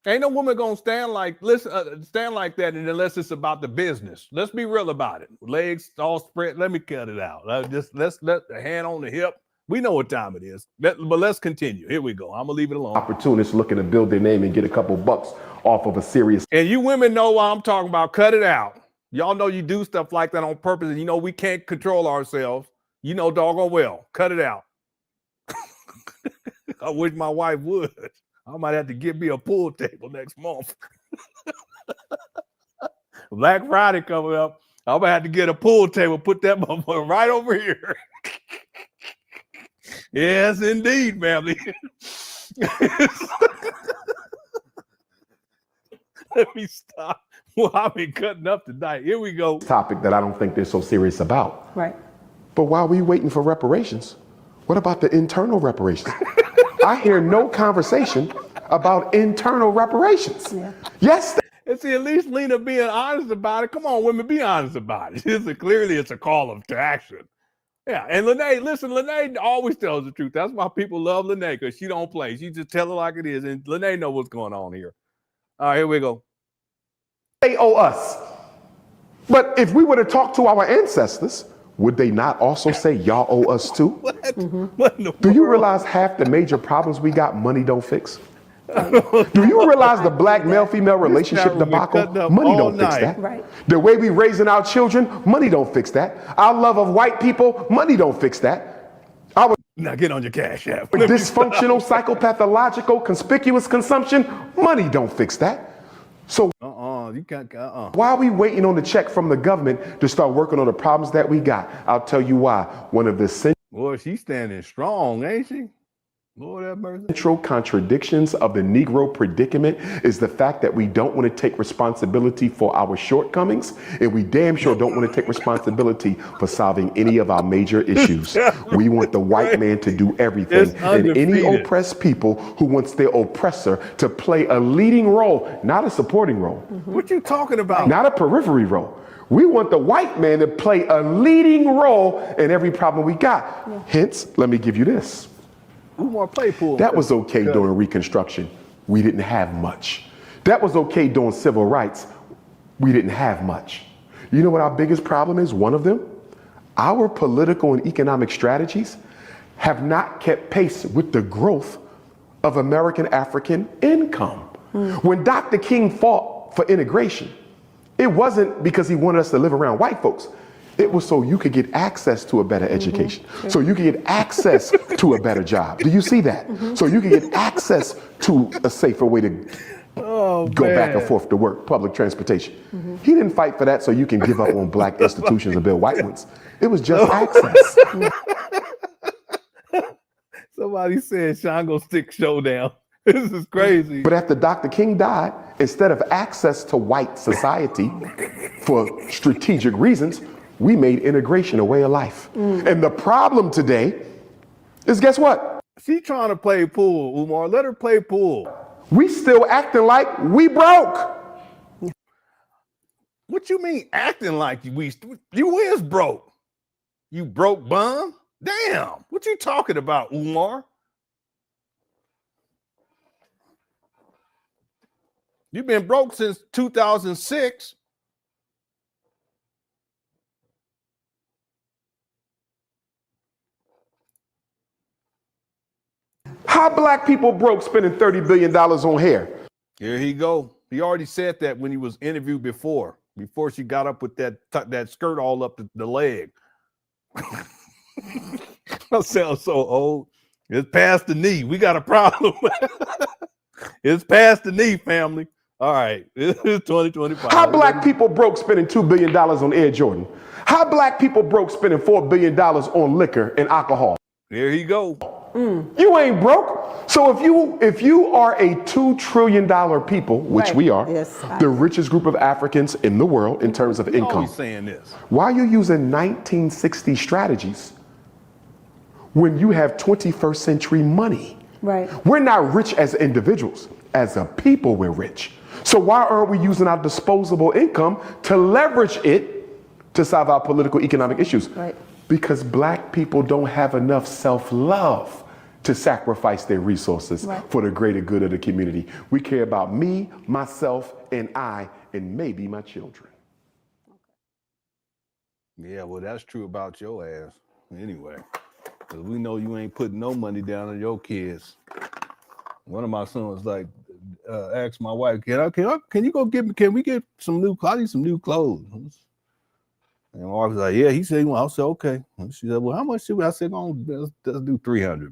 Ain't no woman gonna stand like that unless it's about the business. Let's be real about it. Legs all spread. Let me cut it out. Let's let the hand on the hip. We know what time it is, but let's continue. Here we go. I'm gonna leave it alone. Opportunists looking to build their name and get a couple bucks off of a serious. And you women know what I'm talking about. Cut it out. Y'all know you do stuff like that on purpose, and you know we can't control ourselves. You know doggone well. Cut it out. I wish my wife would. I might have to give me a pool table next month. Black Friday coming up. I'm gonna have to get a pool table. Put that motherfucker right over here. Yes, indeed, family. Let me stop. Well, I've been cutting up tonight. Here we go. Topic that I don't think they're so serious about. Right. But while we waiting for reparations, what about the internal reparations? I hear no conversation about internal reparations. Yeah. Yes. And see, at least Lena being honest about it. Come on, women, be honest about it. Clearly, it's a call to action. Yeah, and Lene always tells the truth. That's why people love Lene, because she don't play. She just tell it like it is, and Lene know what's going on here. All right, here we go. they owe us. But if we were to talk to our ancestors, would they not also say y'all owe us too? What in the Do you world? realize half the major problems we got, money don't fix? Do you realize the black male-female relationship debacle? Money don't fix that. Right. The way we raising our children, money don't fix that. Our love of white people, money don't fix that. Our Now get on your Cash App. dysfunctional, psychopathological, conspicuous consumption, money don't fix that. So you can't. why are we waiting on the check from the government to start working on the problems that we got? I'll tell you why. One of the Boy, she's standing strong, ain't she? Lord have mercy. central contradictions of the Negro predicament is the fact that we don't want to take responsibility for our shortcomings, and we damn sure don't want to take responsibility for solving any of our major issues. We want the white man to do everything, and any oppressed people who wants their oppressor to play a leading role, not a supporting role. What you talking about? Not a periphery role. We want the white man to play a leading role in every problem we got. Hence, let me give you this. Umar, play pool. That was okay during Reconstruction. We didn't have much. That was okay during civil rights. We didn't have much. You know what our biggest problem is? One of them? Our political and economic strategies have not kept pace with the growth of American African income. When Dr. King fought for integration, it wasn't because he wanted us to live around white folks. It was so you could get access to a better education, so you could get access to a better job. Do you see that? So you could get access to a safer way to go back and forth to work, public transportation. He didn't fight for that so you can give up on black institutions and build white ones. It was just access. Somebody said Shango Stick Showdown. This is crazy. But after Dr. King died, instead of access to white society for strategic reasons, we made integration a way of life. And the problem today is, guess what? She trying to play pool, Umar. Let her play pool. We still acting like we broke. What you mean acting like you is broke? You broke bum? Damn. What you talking about, Umar? You've been broke since 2006. How black people broke spending $30 billion on hair? Here he go. He already said that when he was interviewed before she got up with that skirt all up the leg. I sound so old. It's past the knee. We got a problem. It's past the knee, family. All right, it's 2025. How black people broke spending $2 billion on Air Jordan? How black people broke spending $4 billion on liquor and alcohol? There he go. You ain't broke. So if you are a $2 trillion people, which we are, the richest group of Africans in the world in terms of income, Always saying this. why are you using 1960 strategies when you have 21st century money? Right. We're not rich as individuals. As a people, we're rich. So why aren't we using our disposable income to leverage it to solve our political, economic issues? Right. Because black people don't have enough self-love to sacrifice their resources for the greater good of the community. We care about me, myself, and I, and maybe my children. Yeah, well, that's true about your ass. Anyway, because we know you ain't putting no money down on your kids. One of my sons like asked my wife, can you go can we get some new clothes? I need some new clothes. And my wife was like, yeah. He said, well, I said, okay. And she said, well, how much should we? I said, let's do $300.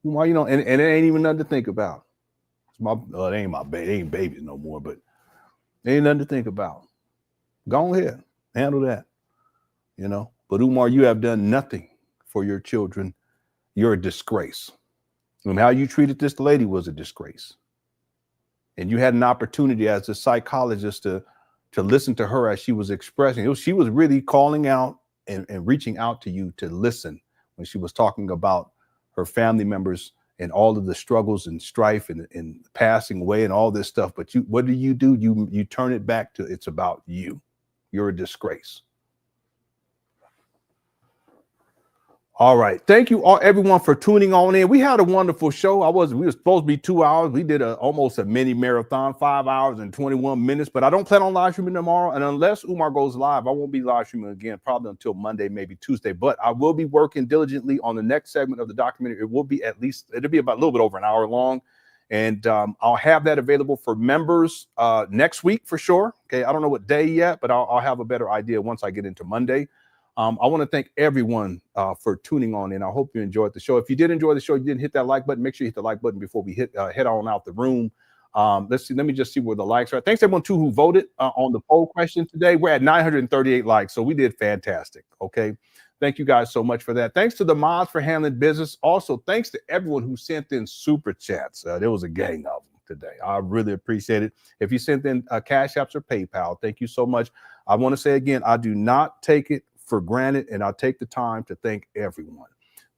Well, you know, and it ain't even nothing to think about. It ain't my baby, it ain't babies no more, but it ain't nothing to think about. Go ahead, handle that. You know, but Umar, you have done nothing for your children. You're a disgrace. And how you treated this lady was a disgrace. And you had an opportunity as a psychologist to listen to her as she was expressing. She was really calling out and reaching out to you to listen when she was talking about her family members and all of the struggles and strife and passing away and all this stuff. But what do? You turn it back to it's about you. You're a disgrace. All right. Thank you all, everyone, for tuning on in. We had a wonderful show. We were supposed to be 2 hours. We did almost a mini marathon, 5 hours and 21 minutes, but I don't plan on live streaming tomorrow. And unless Umar goes live, I won't be live streaming again, probably until Monday, maybe Tuesday, but I will be working diligently on the next segment of the documentary. It will be it'll be about a little bit over an hour long. And I'll have that available for members next week for sure. Okay. I don't know what day yet, but I'll have a better idea once I get into Monday. I want to thank everyone for tuning on in. I hope you enjoyed the show. If you did enjoy the show, you didn't hit that like button, make sure you hit the like button before we head on out the room. Let's see. Let me just see where the likes are. Thanks everyone too who voted on the poll question today. We're at 938 likes, so we did fantastic. Okay. Thank you guys so much for that. Thanks to the mods for handling business. Also, thanks to everyone who sent in super chats. There was a gang of them today. I really appreciate it. If you sent in Cash Apps or PayPal, thank you so much. I want to say again, I do not take it for granted, and I'll take the time to thank everyone.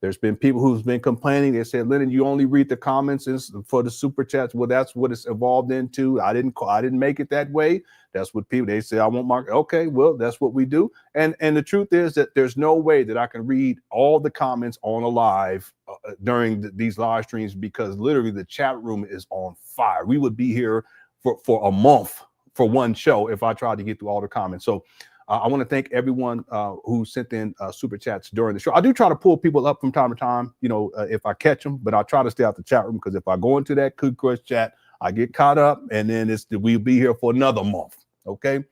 There's been people who's been complaining. They said, Lenon, you only read the comments for the super chats. Well, that's what it's evolved into. I didn't make it that way. That's what they say. I won't mark. Okay, well, that's what we do. And the truth is that there's no way that I can read all the comments on a live during these live streams, because literally the chat room is on fire. We would be here for a month for one show if I tried to get through all the comments. So I want to thank everyone who sent in super chats during the show. I do try to pull people up from time to time, if I catch them, but I try to stay out the chat room, because if I go into that Cook Crush chat, I get caught up, and then we'll be here for another month. Okay.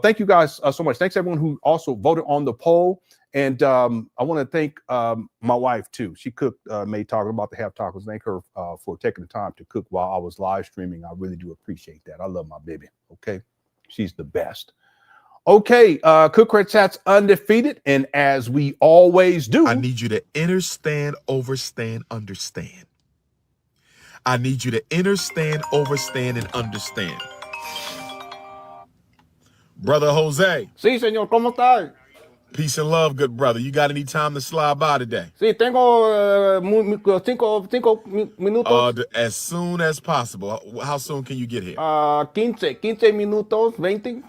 Thank you guys so much. Thanks everyone who also voted on the poll. And I want to thank my wife too. She cooked, made tacos, about to have tacos. Thank her for taking the time to cook while I was live streaming. I really do appreciate that. I love my baby. Okay. She's the best. Okay, Cook Crush Chat's undefeated, and as we always do, I need you to understand, overstand, understand. I need you to understand, overstand, and understand. Brother Jose. Sí, señor, ¿cómo está? Peace and love, good brother. You got any time to slide by today? Sí, tengo 5 minutos. As soon as possible. How soon can you get here? 15 minutos, 20.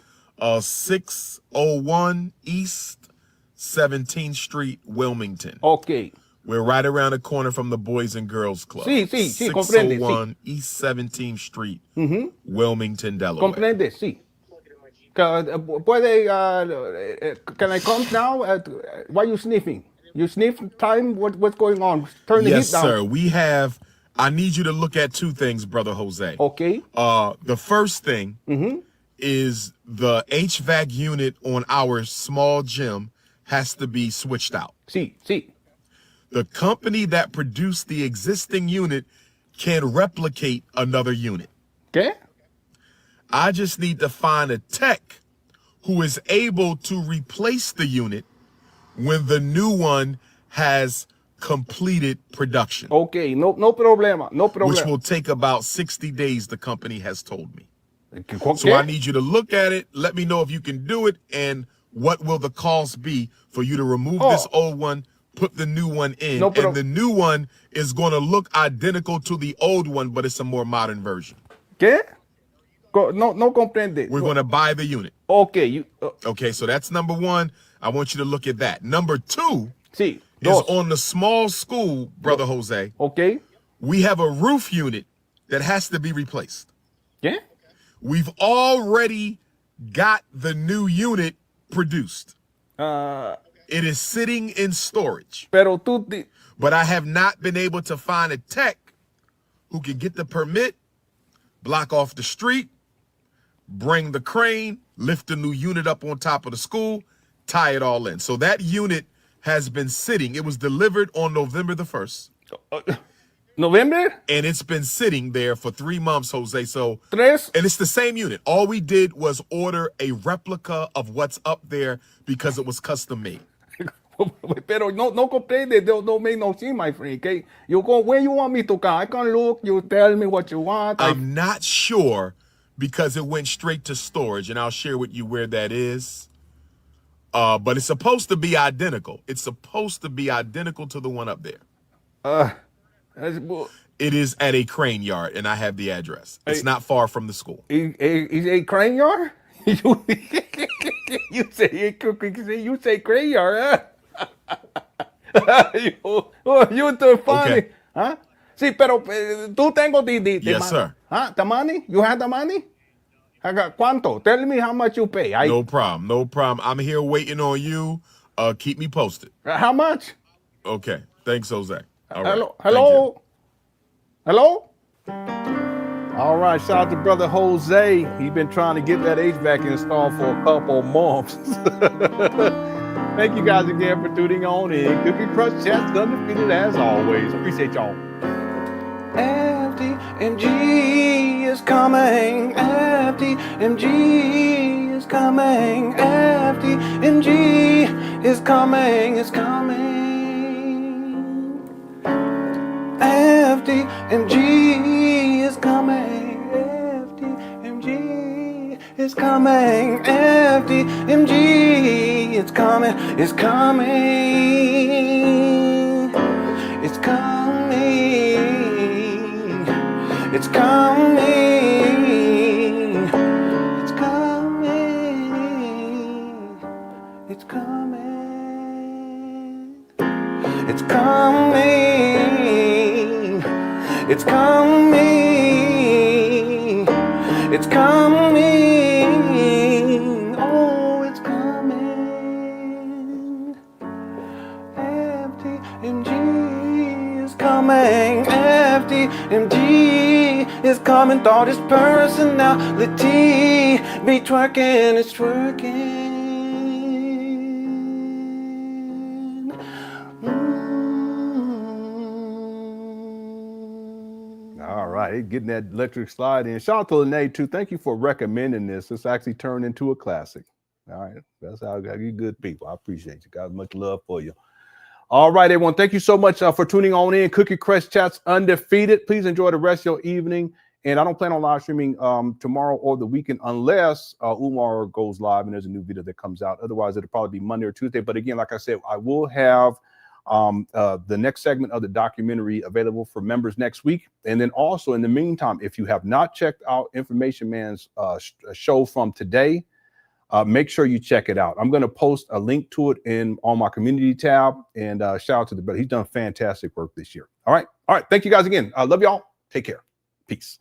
601 East 17th Street, Wilmington. Okay. We're right around the corner from the Boys and Girls Club. Sí, 601 East 17th Street, Wilmington, Delaware. Comprende, sí. Can I come now? Why are you sniffing? You sniff time? What's going on? Turn the heat down. Yes, sir. I need you to look at two things, Brother Jose. Okay. The first thing is the HVAC unit on our small gym has to be switched out. Sí. The company that produced the existing unit can replicate another unit. Okay. I just need to find a tech who is able to replace the unit when the new one has completed production. Okay, no problema. Which will take about 60 days, the company has told me. So I need you to look at it, let me know if you can do it, and what will the cost be for you to remove this old one, put the new one in, and the new one is going to look identical to the old one, but it's a more modern version. ¿Qué? No comprende. We're going to buy the unit. Okay. Okay, so that's number one. I want you to look at that. Number two is on the small school, Brother Jose. Okay. We have a roof unit that has to be replaced. Yeah. We've already got the new unit produced. It is sitting in storage. But I have not been able to find a tech who can get the permit, block off the street, bring the crane, lift the new unit up on top of the school, tie it all in. So that unit has been sitting. It was delivered on November the 1st. November? And it's been sitting there for 3 months, Jose. So, and it's the same unit. All we did was order a replica of what's up there because it was custom made. Pero no comprende, don't make no sense, my friend. Okay, you go where you want me to come. I can look. You tell me what you want. I'm not sure because it went straight to storage, and I'll share with you where that is. But it's supposed to be identical. It's supposed to be identical to the one up there. It is at a crane yard, and I have the address. It's not far from the school. Is a crane yard? You say crane yard, huh? You too funny. Okay. Huh? Sí, pero tú tengo the Yes, money. sir. Huh? The money? You have the money? I got cuánto? Tell me how much you pay. No problem. No problem. I'm here waiting on you. Keep me posted. How much? Okay. Thanks, Jose. All right. Hello? Thank you. Hello? Hello? All right, shout out to brother Jose. He's been trying to get that HVAC installed for a couple months. Thank you guys again for tuning on in. Cookie Crush Chat's undefeated as always. Appreciate y'all. FDMG is coming. FDMG is coming. FDMG is coming. It's coming. FDMG is coming. FDMG is coming. FDMG is coming. It's coming. It's coming. It's coming. It's coming. It's coming. It's coming. It's coming. It's coming. Oh, it's coming. FDMG is coming. FDMG is coming. Thought his personality be twerking. It's twerking. All right, getting that electric slide in. Shout out to Lene too. Thank you for recommending this. It's actually turned into a classic. All right, that's how I got you good people. I appreciate you guys. Much love for you. All right, everyone. Thank you so much for tuning on in. Cookie Crush Chats undefeated. Please enjoy the rest of your evening. And I don't plan on live streaming tomorrow or the weekend unless Umar goes live and there's a new video that comes out. Otherwise, it'll probably be Monday or Tuesday. But again, like I said, I will have the next segment of the documentary available for members next week. And then also in the meantime, if you have not checked out Information Man's show from today, make sure you check it out. I'm going to post a link to it on my community tab, and shout out to the brother. He's done fantastic work this year. All right. Thank you guys again. I love y'all. Take care. Peace.